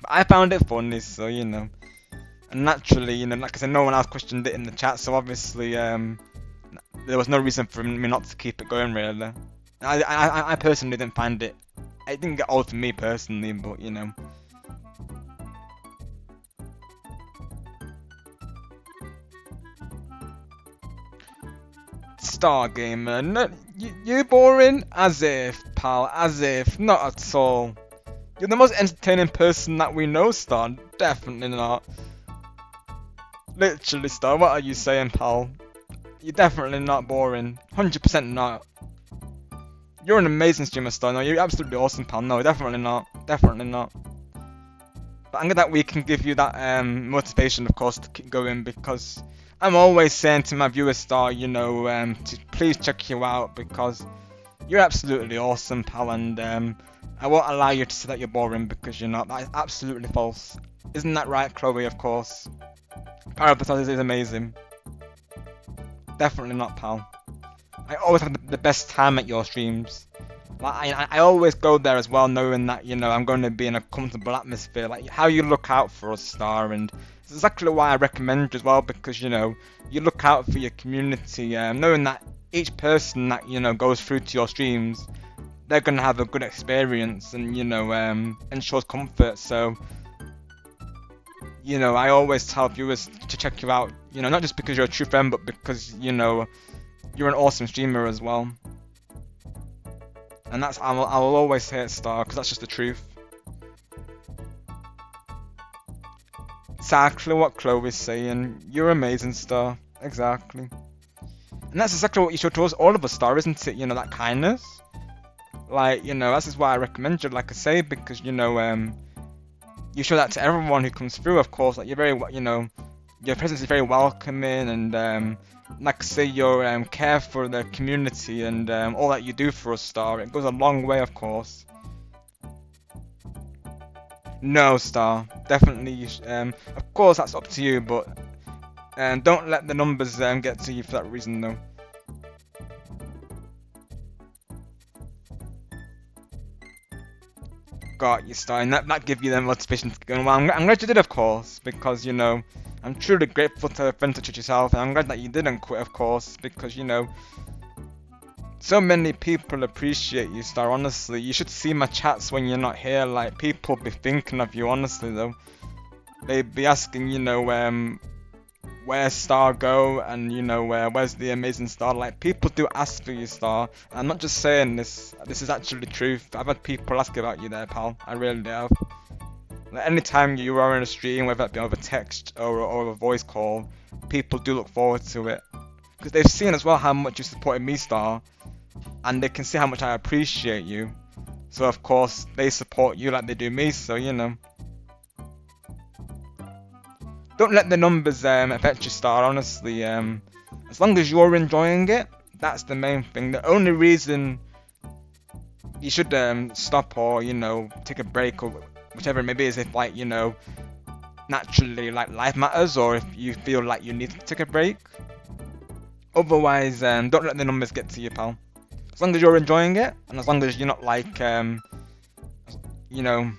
I found it funny, so you know. And naturally, you know, like I said, no one else questioned it in the chat, so obviously, there was no reason for me not to keep it going, really. I personally didn't find it. It didn't get old for me personally, but you know. Stargamer, no, you boring? As if, pal, as if, not at all. You're the most entertaining person that we know, Star. Definitely not. Literally, Star, what are you saying, pal? You're definitely not boring. 100% not. You're an amazing streamer, Star. No, you're absolutely awesome, pal. No, definitely not. Definitely not. But I'm glad that we can give you that motivation, of course, to keep going, because I'm always saying to my viewers, Star, you know, to please check you out, because you're absolutely awesome, pal, and I won't allow you to say that you're boring, because you're not. That is absolutely false. Isn't that right, Chloe, of course? Parapatos is amazing. Definitely not, pal. I always have the best time at your streams. Like, I always go there as well, knowing that, you know, I'm going to be in a comfortable atmosphere. Like, how you look out for us, Star, and it's exactly why I recommend you as well, because, you know, you look out for your community, knowing that each person that, you know, goes through to your streams, they're going to have a good experience and, you know, ensures comfort. So, you know, I always tell viewers to check you out, you know, not just because you're a true friend, but because, you know, you're an awesome streamer as well. And that's, I will always say it, Star, because that's just the truth. Exactly what Chloe's saying. You're amazing, Star. Exactly. And that's exactly what you show towards all of us, Star, isn't it? You know, that kindness. Like, you know, that's why I recommend you, like I say, because, you know, you show that to everyone who comes through, of course. Like, you're very, you know, your presence is very welcoming, and like I say, your care for the community and all that you do for us, Star, it goes a long way, of course. No, Star, definitely. Of course, that's up to you, but don't let the numbers get to you for that reason, though. Got you, Star, and that give you the motivation to keep going. Well, I'm glad you did, of course, because, you know, I'm truly grateful to have been such as yourself, and I'm glad that you didn't quit, of course, because, you know, so many people appreciate you, Star, honestly. You should see my chats when you're not here. Like, people be thinking of you, honestly, though. They'd be asking, you know, where's Star go, and, you know, where's the amazing Star. Like, people do ask for you, Star. I'm not just saying this is actually the truth. I've had people ask about you there, pal. I really have. Like, anytime you are in a stream, whether it be over text or a voice call, people do look forward to it. Because they've seen as well how much you supported me, Star, and they can see how much I appreciate you. So of course, they support you like they do me, so you know. Don't let the numbers affect you, Star, honestly. As long as you're enjoying it, that's the main thing. The only reason you should stop or, you know, take a break or whichever it may be is if, like, you know, naturally, like, life matters, or if you feel like you need to take a break. Otherwise, don't let the numbers get to you, pal. As long as you're enjoying it, and as long as you're not, like, you know,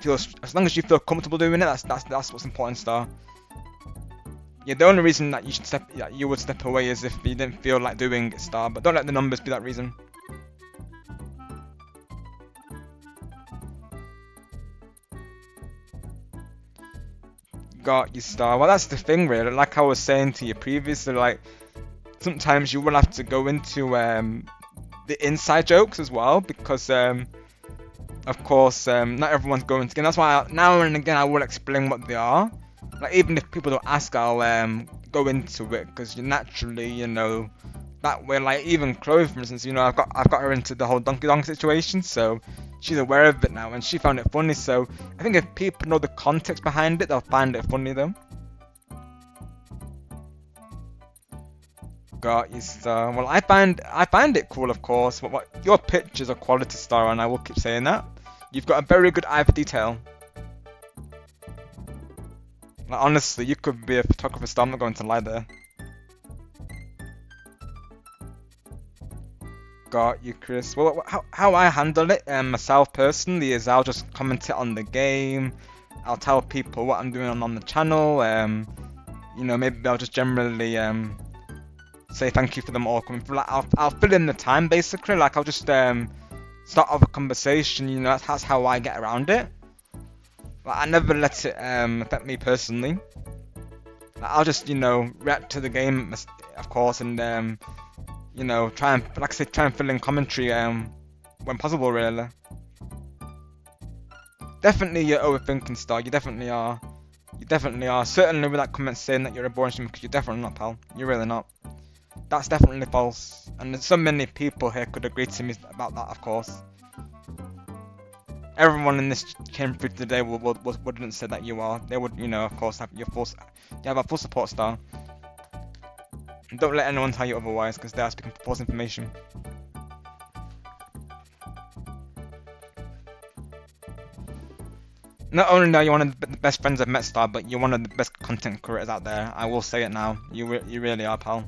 as long as you feel comfortable doing it, that's what's important, Star. Yeah, the only reason that you would step away is if you didn't feel like doing it, Star. But don't let the numbers be that reason. Got you, Star. Well, that's the thing, really. Like I was saying to you previously, like, sometimes you will have to go into the inside jokes as well, because of course, not everyone's going to get. That's why now and again I will explain what they are. Like even if people don't ask, I'll go into it because naturally, that way. Like even Chloe, for instance, I've got her into the whole Donkey Kong situation, so she's aware of it now, and she found it funny. So I think if people know the context behind it, they'll find it funny though. Got you, Star. Well, I find it cool, of course. What your pictures are quality, Star, and I will keep saying that. You've got a very good eye for detail. Like, honestly, you could be a photographer, Star. I'm not going to lie there. Got you, Chris. Well, how I handle it myself personally is I'll just comment it on the game. I'll tell people what I'm doing on the channel. Maybe I'll just generally say thank you for them all coming through. Like I'll fill in the time basically. Like I'll just start off a conversation. That's how I get around it. Like I never let it affect me personally. Like, I'll just react to the game, of course, and try and, like I said, try and fill in commentary when possible, really. Definitely you're overthinking, Star. You definitely are. You definitely are. Certainly with that comment saying that you're a boring streamer, because you're definitely not, pal. You're really not. That's definitely false. And so many people here could agree to me about that, of course. Everyone in this came through today wouldn't say that you are. They would, of course, have your full, you have a full support, Star. And don't let anyone tell you otherwise, because they are speaking false information. Not only are you one of the best friends I've met, Star, but you're one of the best content creators out there. I will say it now. You really are, pal.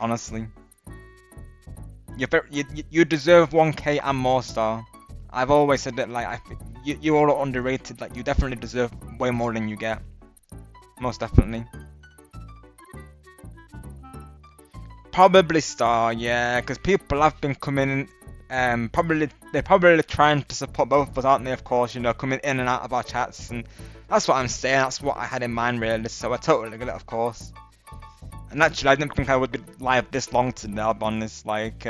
Honestly. You deserve 1K and more, Star. I've always said that, like, you all are underrated. Like, you definitely deserve way more than you get. Most definitely. Probably, Star, yeah, because people have been coming in, they're probably trying to support both of us, aren't they, of course, coming in and out of our chats, and that's what I'm saying, that's what I had in mind, really, so I totally get it, of course. And actually, I didn't think I would be live this long today, I'll be honest, like,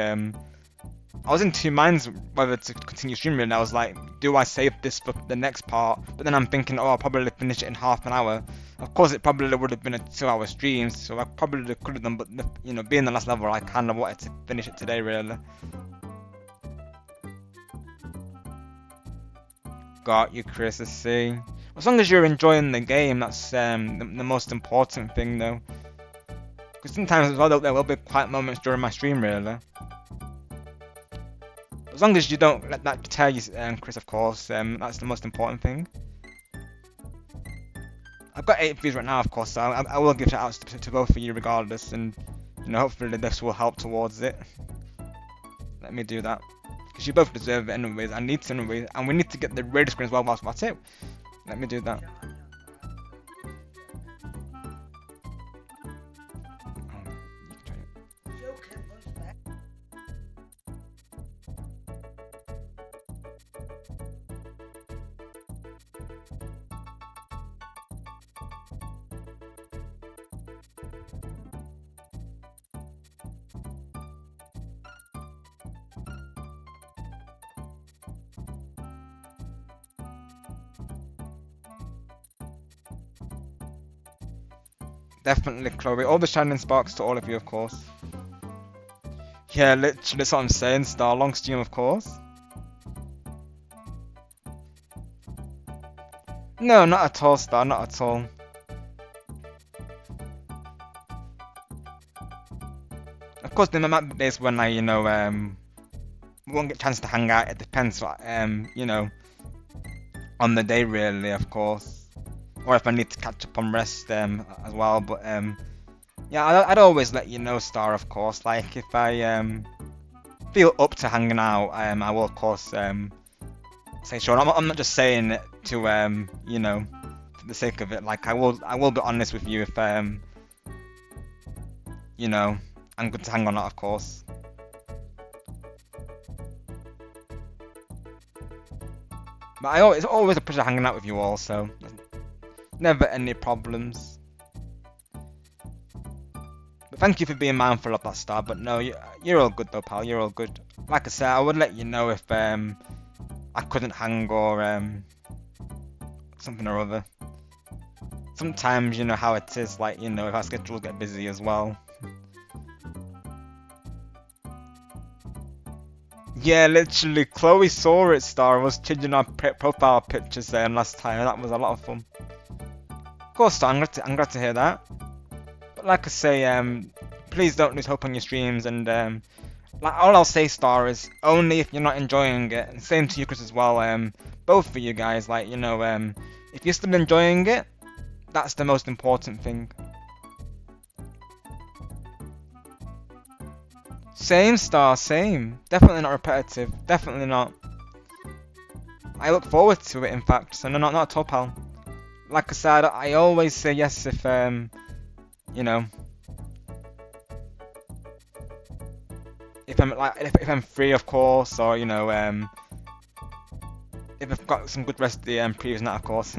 I was in two minds whether to continue streaming, and I was like, do I save this for the next part? But then I'm thinking, oh, I'll probably finish it in half an hour. Of course, it probably would have been a 2-hour stream, so I probably could have done, but, being the last level, I kind of wanted to finish it today, really. Got you, Chris, I see. As long as you're enjoying the game, that's the most important thing, though. Because sometimes as well, there will be quiet moments during my stream, really. As long as you don't let that deter you, Chris, of course, that's the most important thing. I've got 8 views right now, of course, so I will give shout outs to both of you regardless, and hopefully this will help towards it. Let me do that. Because you both deserve it anyways, I need to anyways, and we need to get the radio screen as well whilst that's it. Let me do that. Definitely, Chloe. All the shining sparks to all of you, of course. Yeah, literally, that's what I'm saying, Star. Long stream, of course. No, not at all, Star. Not at all. Of course, there might be days when I, won't get a chance to hang out. It depends, on the day, really, of course. Or if I need to catch up on rest as well, but yeah, I'd always let you know, Star, of course. Like if I feel up to hanging out, I will of course say sure. I'm not just saying it to for the sake of it. Like I will be honest with you if I'm good to hang on, of course. But it's always a pleasure hanging out with you all, so never any problems. But thank you for being mindful of that, Star. But no, you're all good though, pal. You're all good. Like I said, I would let you know if I couldn't hang or something or other. Sometimes you know how it is, like you know, if our schedules get busy as well. Yeah, literally, Chloe saw it, Star. Was changing our profile pictures there last time. That was a lot of fun. Of course, Star. I'm glad to hear that. But like I say, please don't lose hope on your streams. And like all I'll say, Star, is only if you're not enjoying it. And same to you, Chris, as well. Both for you guys. Like you know, if you're still enjoying it, that's the most important thing. Same, Star. Same. Definitely not repetitive. Definitely not. I look forward to it, in fact. So no, not at all, pal. Like I said, I always say yes if you know, if I'm like if I'm free, of course, or you know, if I've got some good rest of the previous night, of course.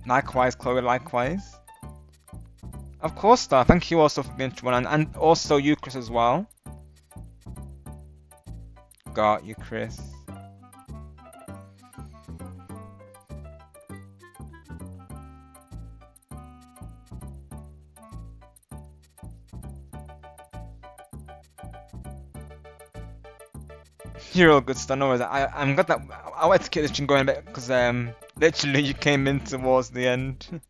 Likewise, Chloe. Likewise. Of course, Star. Thank you also for being one, and also you, Chris, as well. Got you, Chris. You're all good, Star. No worries. I'm glad that I wanted to keep this stream going a bit because literally you came in towards the end.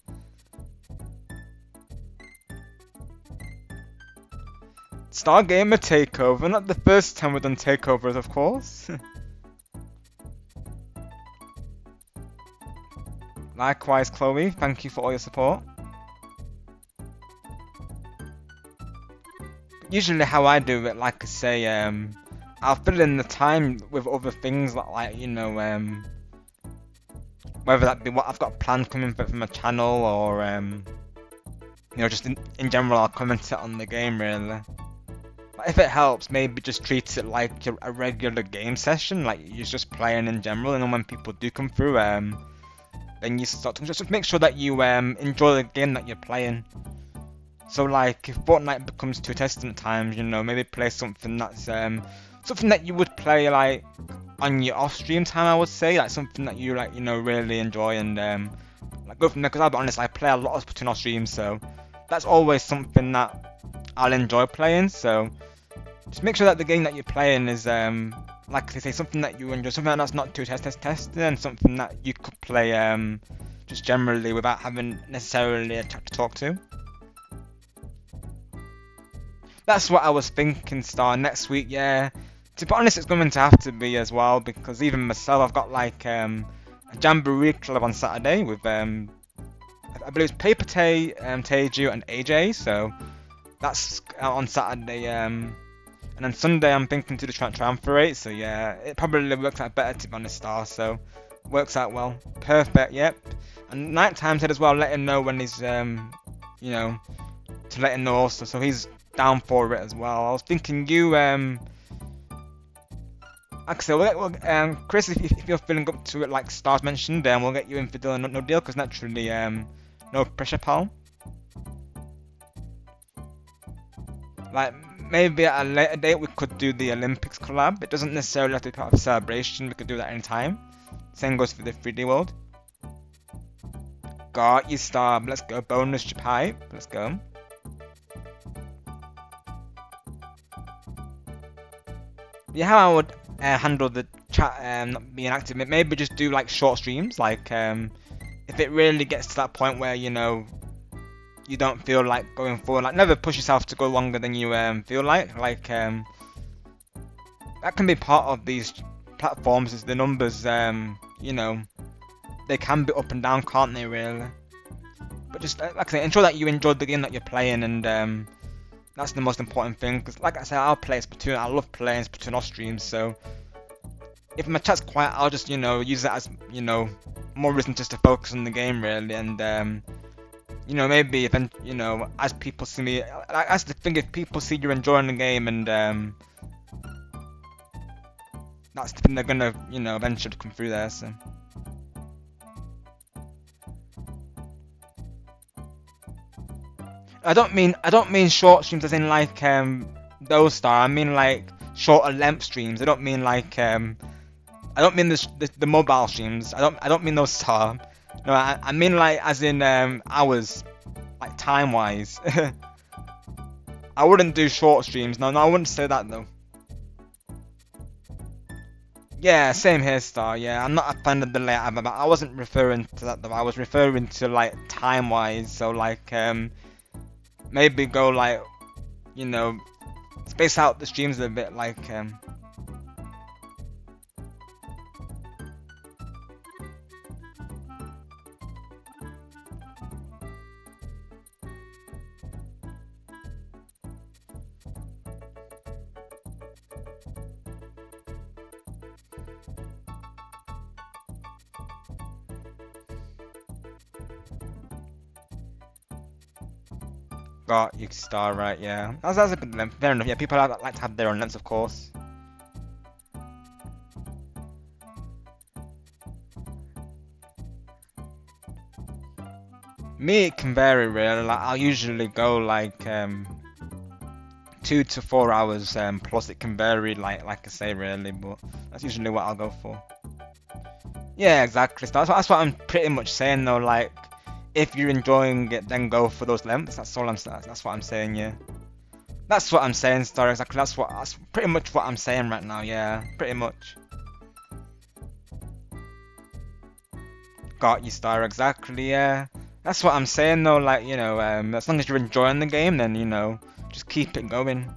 Stargamer takeover. Not the first time we've done takeovers, of course. Likewise, Chloe. Thank you for all your support. Usually, how I do it, like I say, I'll fill in the time with other things like you know, whether that be what I've got planned coming from my channel or you know, just in general, I'll comment it on the game really. But if it helps, maybe just treat it like a regular game session, like you're just playing in general, and then when people do come through, then you start to just make sure that you enjoy the game that you're playing. So like, if Fortnite becomes too testing at times, you know, maybe play something that's something that you would play like on your off-stream time, I would say, like something that you like, you know, really enjoy and like go from there. Because I'll be honest, I play a lot of Splatoon off stream, so that's always something that I'll enjoy playing. So just make sure that the game that you're playing is like they say, something that you enjoy, something that's not too tested, and something that you could play just generally without having necessarily a chat to talk to. That's what I was thinking, Star. Next week, yeah. To be honest, it's going to have to be as well, because even myself, I've got like a Jamboree club on Saturday with I believe it's Paper Tay, Teju, and AJ. So that's on Saturday. And then Sunday, I'm thinking to the transfer rate. So yeah, it probably works out better to be honest, Star. So works out well. Perfect. Yep. And nighttime said as well. Let him know when he's you know, to let him know also. So he's down for it as well. I was thinking you actually, Chris, if you're feeling up to it like Stars mentioned, then we'll get you in for deal no deal, because naturally no pressure, pal. Like maybe at a later date we could do the Olympics collab. It doesn't necessarily have to be part of a celebration. We could do that anytime. Same goes for the 3D world. Got you, Star. Let's go. Bonus chip hype. Let's go. Yeah, how I would handle the chat not being active, maybe just do like short streams, like if it really gets to that point where you know you don't feel like going forward, like never push yourself to go longer than you feel like that can be part of these platforms, is the numbers, you know, they can be up and down, can't they really? But just like I say, ensure that you enjoyed the game that you're playing, and that's the most important thing, because like I said, I'll play Splatoon, I love playing Splatoon off stream, so if my chat's quiet, I'll just, you know, use that as, you know, more reason just to focus on the game really, and you know, maybe then, you know, as people see me, that's the thing, if people see you're enjoying the game, and that's the thing, they're gonna, you know, eventually come through there, so. I don't mean short streams as in like those Star. I mean like shorter length streams. I don't mean like I don't mean the mobile streams. I don't mean those Star. No, I mean like as in hours, like time wise. I wouldn't do short streams. No, I wouldn't say that though. Yeah, same here, Star. Yeah, I'm not a fan of the layout, but I wasn't referring to that though. I was referring to like time wise. So like maybe go like, you know, space out the streams a bit, like got you, Star, right? Yeah, that's a good length. Fair enough. Yeah, people like to have their own lengths, of course. Me, it can vary really. Like I'll usually go like 2 to 4 hours. Plus it can vary like I say really, but that's usually what I'll go for. Yeah, exactly. So that's what I'm pretty much saying though. Like if you're enjoying it, then go for those lengths. That's all I'm. That's what I'm saying. Yeah. That's what I'm saying, Star. Exactly. That's pretty much what I'm saying right now. Yeah, pretty much. Got you, Star. Exactly. Yeah. That's what I'm saying though. Like as long as you're enjoying the game, then just keep it going.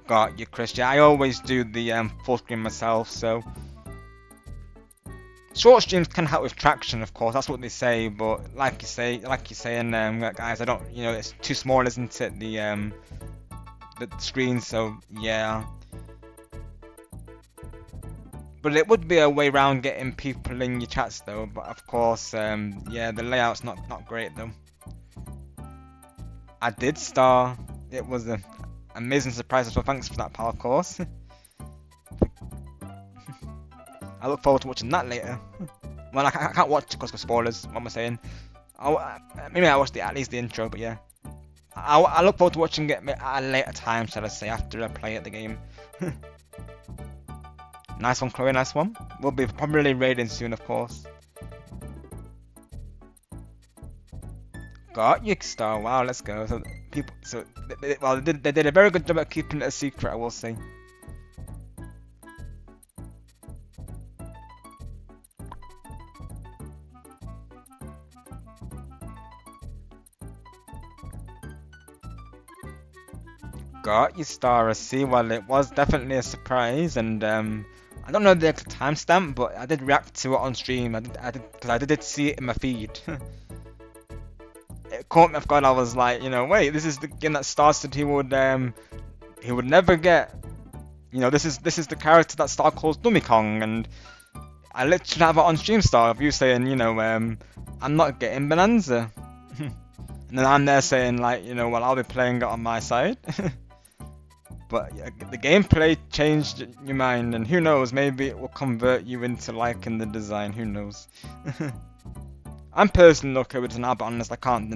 Got you, Chris. Yeah, I always do the full screen myself. So short streams can help with traction, of course. That's what they say. But like you're saying, guys, I don't. It's too small, isn't it? The screen. So yeah. But it would be a way around getting people in your chats though. But of course, yeah, the layout's not great though. I did, Star. It was an amazing surprise. So thanks for that, pal. Of course. I look forward to watching that later. Well, I can't watch it because of spoilers. What am I saying? Maybe I watched at least the intro, but yeah. I look forward to watching it at a later time, shall I say, after I play at the game. Nice one, Chloe. Nice one. We'll be probably raiding soon, of course. Got you, Star. Wow, let's go. So they did a very good job at keeping it a secret, I will say. Got you, Star. I see. Well, it was definitely a surprise, and I don't know the exact timestamp, but I did react to it on stream. Because I did see it in my feed. It caught me off guard. I was like, wait, this is the game that Star said he would never get. This is the character that Star calls Dummy Kong, and I literally have it on stream, Star, of you saying, I'm not getting Bonanza. And then I'm there saying like, well, I'll be playing it on my side. But yeah, the gameplay changed your mind, and who knows, maybe it will convert you into liking the design. Who knows? I'm personally okay with it now, but honest, I can't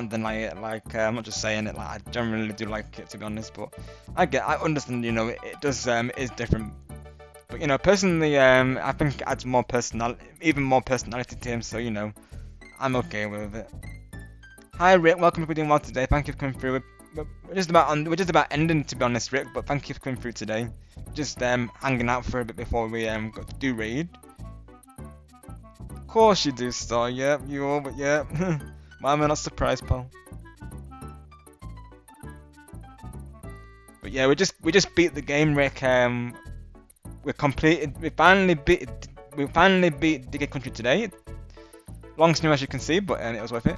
deny it. Like I'm not just saying it. Like I generally do like it, to be honest. But I understand. It does is different. But personally, I think it adds more even more personality to him. So I'm okay with it. Hi Rick, welcome to doing well today. Thank you for coming through. We're just about ending, to be honest, Rick. But thank you for coming through today. Just hanging out for a bit before we do raid. Of course you do, Star. Yep, you all. But yeah, why am I not surprised, pal? But yeah, we just beat the game, Rick. We finally beat Diggy Country today. Long stream, as you can see, but it was worth it.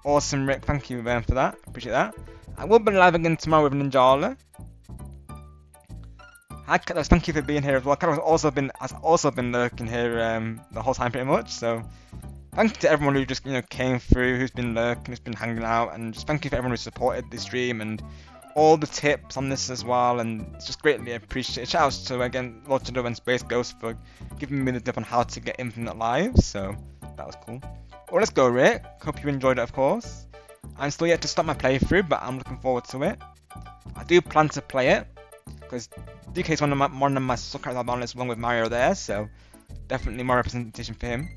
Awesome, Rick. Thank you for that. Appreciate that. I will be live again tomorrow with Ninjala. Hi, Katos. Thank you for being here as well. Katos has also been lurking here the whole time, pretty much. So, thank you to everyone who just came through, who's been lurking, who's been hanging out, and just thank you for everyone who supported the stream and all the tips on this as well. And it's just greatly appreciated. Shout outs to again Lord Shadow and Space Ghost for giving me the tip on how to get Infinite live. So that was cool. Well, let's go, Rick. Hope you enjoyed it, of course. I'm still yet to start my playthrough, but I'm looking forward to it. I do plan to play it, because DK is one of my sucker characters on this one with Mario there, so definitely more representation for him.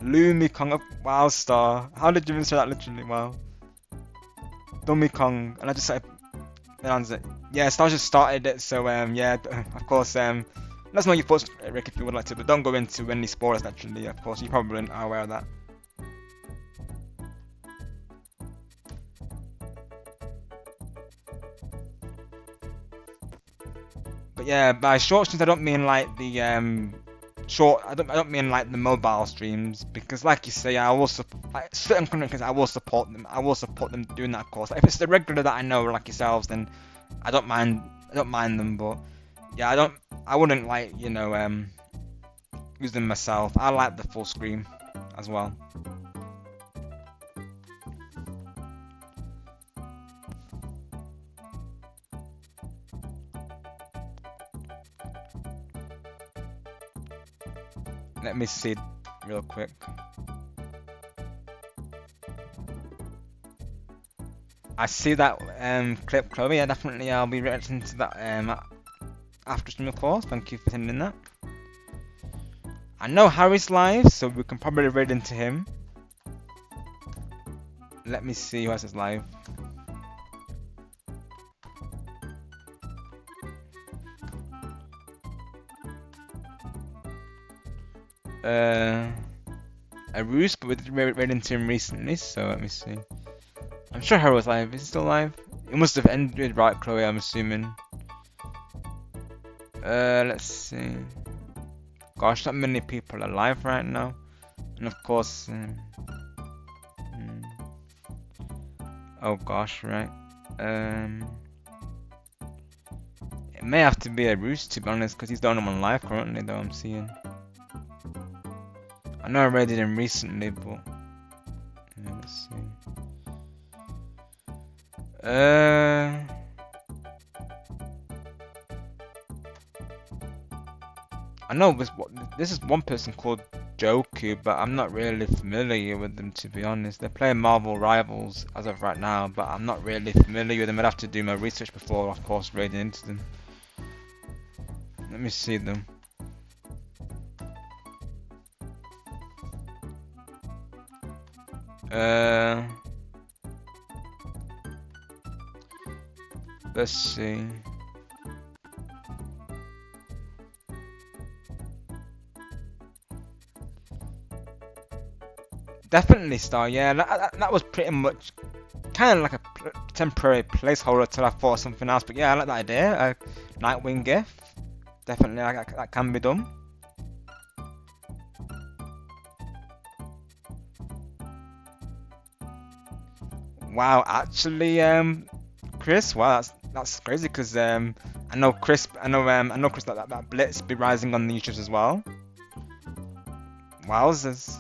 Lumi Kong, wow star. How did you even say that literally? Wow. Dummy Kong, and I just started it. Yeah, Star just started it, so yeah, of course, let's know your thoughts, Rick, if you would like to, but don't go into any spoilers naturally, of course, you probably are aware of that. But yeah, by short streams I don't mean like the I don't mean like the mobile streams, because like you say, I will like, certain content I will support them. I will support them doing that, of course. Like, if it's the regular that I know, like yourselves, then I don't mind them. But yeah, I wouldn't like, you know, use them myself. I like the full screen as well. Let me see real quick. I see that clip, Chloe. Yeah, definitely I'll be reacting to that after stream, of course. Thank you for sending that. I know Harry's live, so we can probably raid into him. Let me see who else is live. A Roos, but we did raid into him recently, so let me see. I'm sure Harry was live. Is he still live? It must have ended right, Chloe, I'm assuming. Let's see. Gosh, not many people are live right now. And of course... oh gosh, right. It may have to be a Roos, to be honest, because he's the only one live currently, though, I'm seeing. I know I raided him recently, but... yeah, let's see. I know this is one person called Joku, but I'm not really familiar with them, to be honest. They're playing Marvel Rivals as of right now, but I'm not really familiar with them. I'd have to do my research before, of course, raiding into them. Let me see them. Let's see. Definitely Star, yeah, that was pretty much kind of like a temporary placeholder till I thought of something else, but yeah, I like that idea. Nightwing gift, definitely that can be done. Wow, actually, Chris, wow, that's crazy, because I know Chris that Blitz be rising on the YouTubes as well. Wowzers.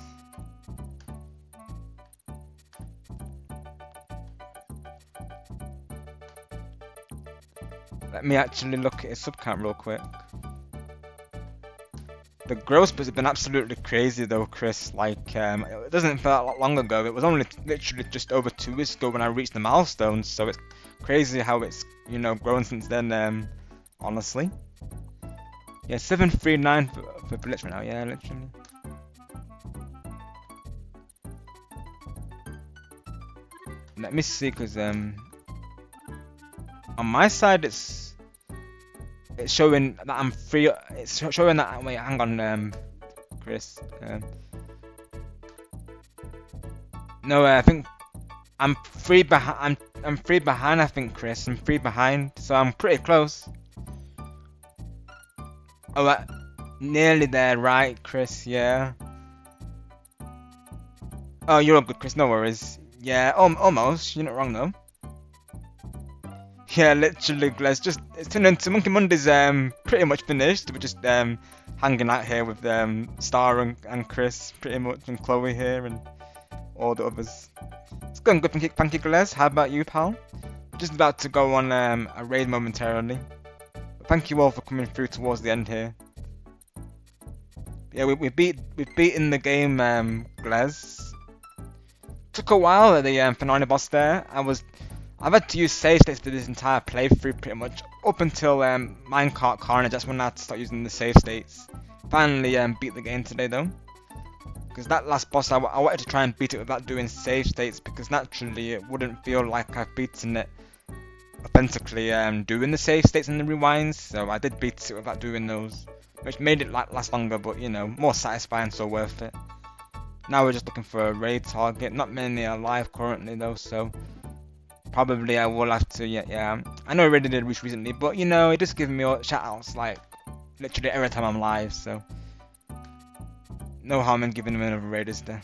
Let me actually look at his sub count real quick. The growth has been absolutely crazy though, Chris. Like, it doesn't feel that long ago. It was only literally just over 2 weeks ago when I reached the milestone. So it's crazy how it's, you know, grown since then. Honestly. Yeah, 739 for Blitz right now. Yeah, literally. Let me see, cause on my side it's showing that I'm free. It's showing that. Wait, hang on, Chris. No, I think I'm free behind. I'm free behind. I think, Chris. I'm free behind, so I'm pretty close. Oh, nearly there, right, Chris? Yeah. Oh, you're all good, Chris. No worries. Yeah, almost. You're not wrong though. Yeah, literally, Glez. It's turned into Monkey Monday's pretty much finished. We're just hanging out here with Star and Chris, pretty much, and Chloe here and all the others. It's going good, thank you, Glez. How about you, pal? We're just about to go on a raid momentarily. But thank you all for coming through towards the end here. Yeah, we've beaten the game, Glez. Took a while at the finale boss there. I've had to use save states for this entire playthrough pretty much up until Minecart Carnage. That's when I had to start using the save states. Finally beat the game today though. Because that last boss, I wanted to try and beat it without doing save states, because naturally it wouldn't feel like I've beaten it authentically doing the save states and the rewinds. So I did beat it without doing those, which made it last longer, but you know, more satisfying, so worth it. Now we're just looking for a raid target. Not many are alive currently though, so probably I will have to, yeah. I know I already did Roost recently, but you know, it just gives me shoutouts like literally every time I'm live, so no harm in giving him another raid, is there?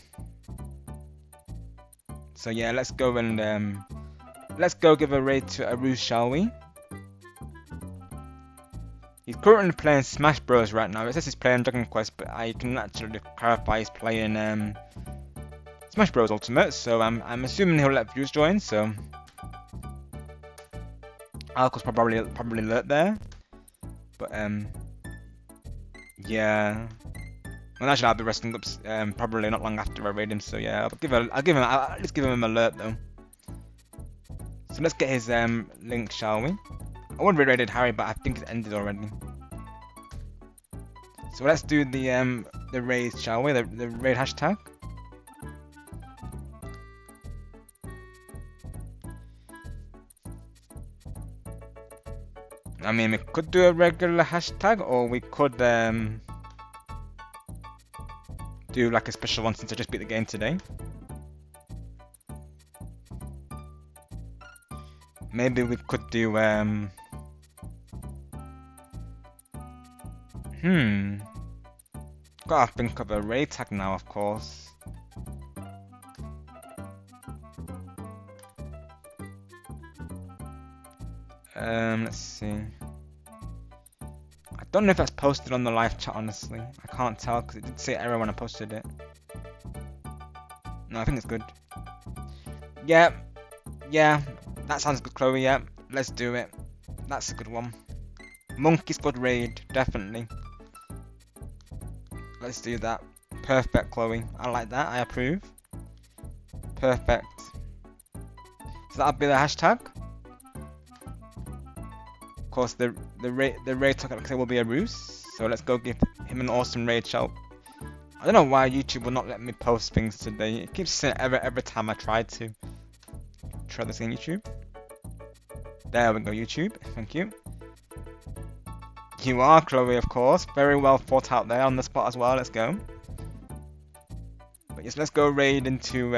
So yeah, let's go and let's go give a raid to Aru, shall we? He's currently playing Smash Bros right now. It says he's playing Dragon Quest, but I can actually clarify he's playing Smash Bros Ultimate. So I'm assuming he'll let viewers join. So Alco's probably alert there, but yeah. Well, actually, I'll be resting up probably not long after I raid him. So yeah, I'll at least give him an alert though. So let's get his link, shall we? I would have raided Harry, but I think it ended already. So let's do the raid, shall we? The raid hashtag. I mean, we could do a regular hashtag, or we could do like a special one since I just beat the game today. Maybe we could do gotta think of a raid tag now, of course. Let's see. I don't know if that's posted on the live chat, honestly. I can't tell because it did say error when I posted it. No, I think it's good. Yeah, that sounds good, Chloe. Yeah, let's do it. That's a good one. Monkey Squad raid, definitely. Let's do that. Perfect, Chloe. I like that. I approve. Perfect. So that'll be the hashtag. Of course, the raid target will be a roost. So let's go give him an awesome raid shout. I don't know why YouTube will not let me post things today. It keeps saying every time I try to. Try this in YouTube. There we go, YouTube. Thank you. You are, Chloe, of course. Very well thought out there on the spot as well. Let's go. But yes, let's go raid into.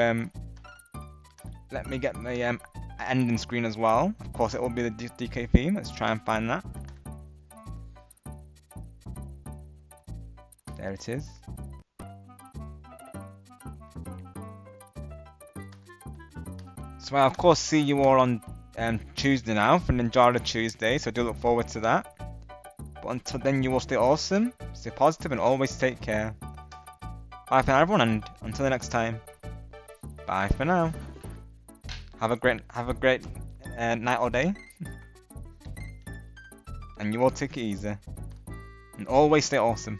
Let me get the ending screen as well. Of course, it will be the DK theme. Let's try and find that. There it is. So I'll of course see you all on Tuesday now for Ninjala Tuesday. So do look forward to that. But until then, you will stay awesome, stay positive, and always take care. Bye for now, everyone, and until the next time. Bye for now. Have a great night or day, and you all take it easy, and always stay awesome.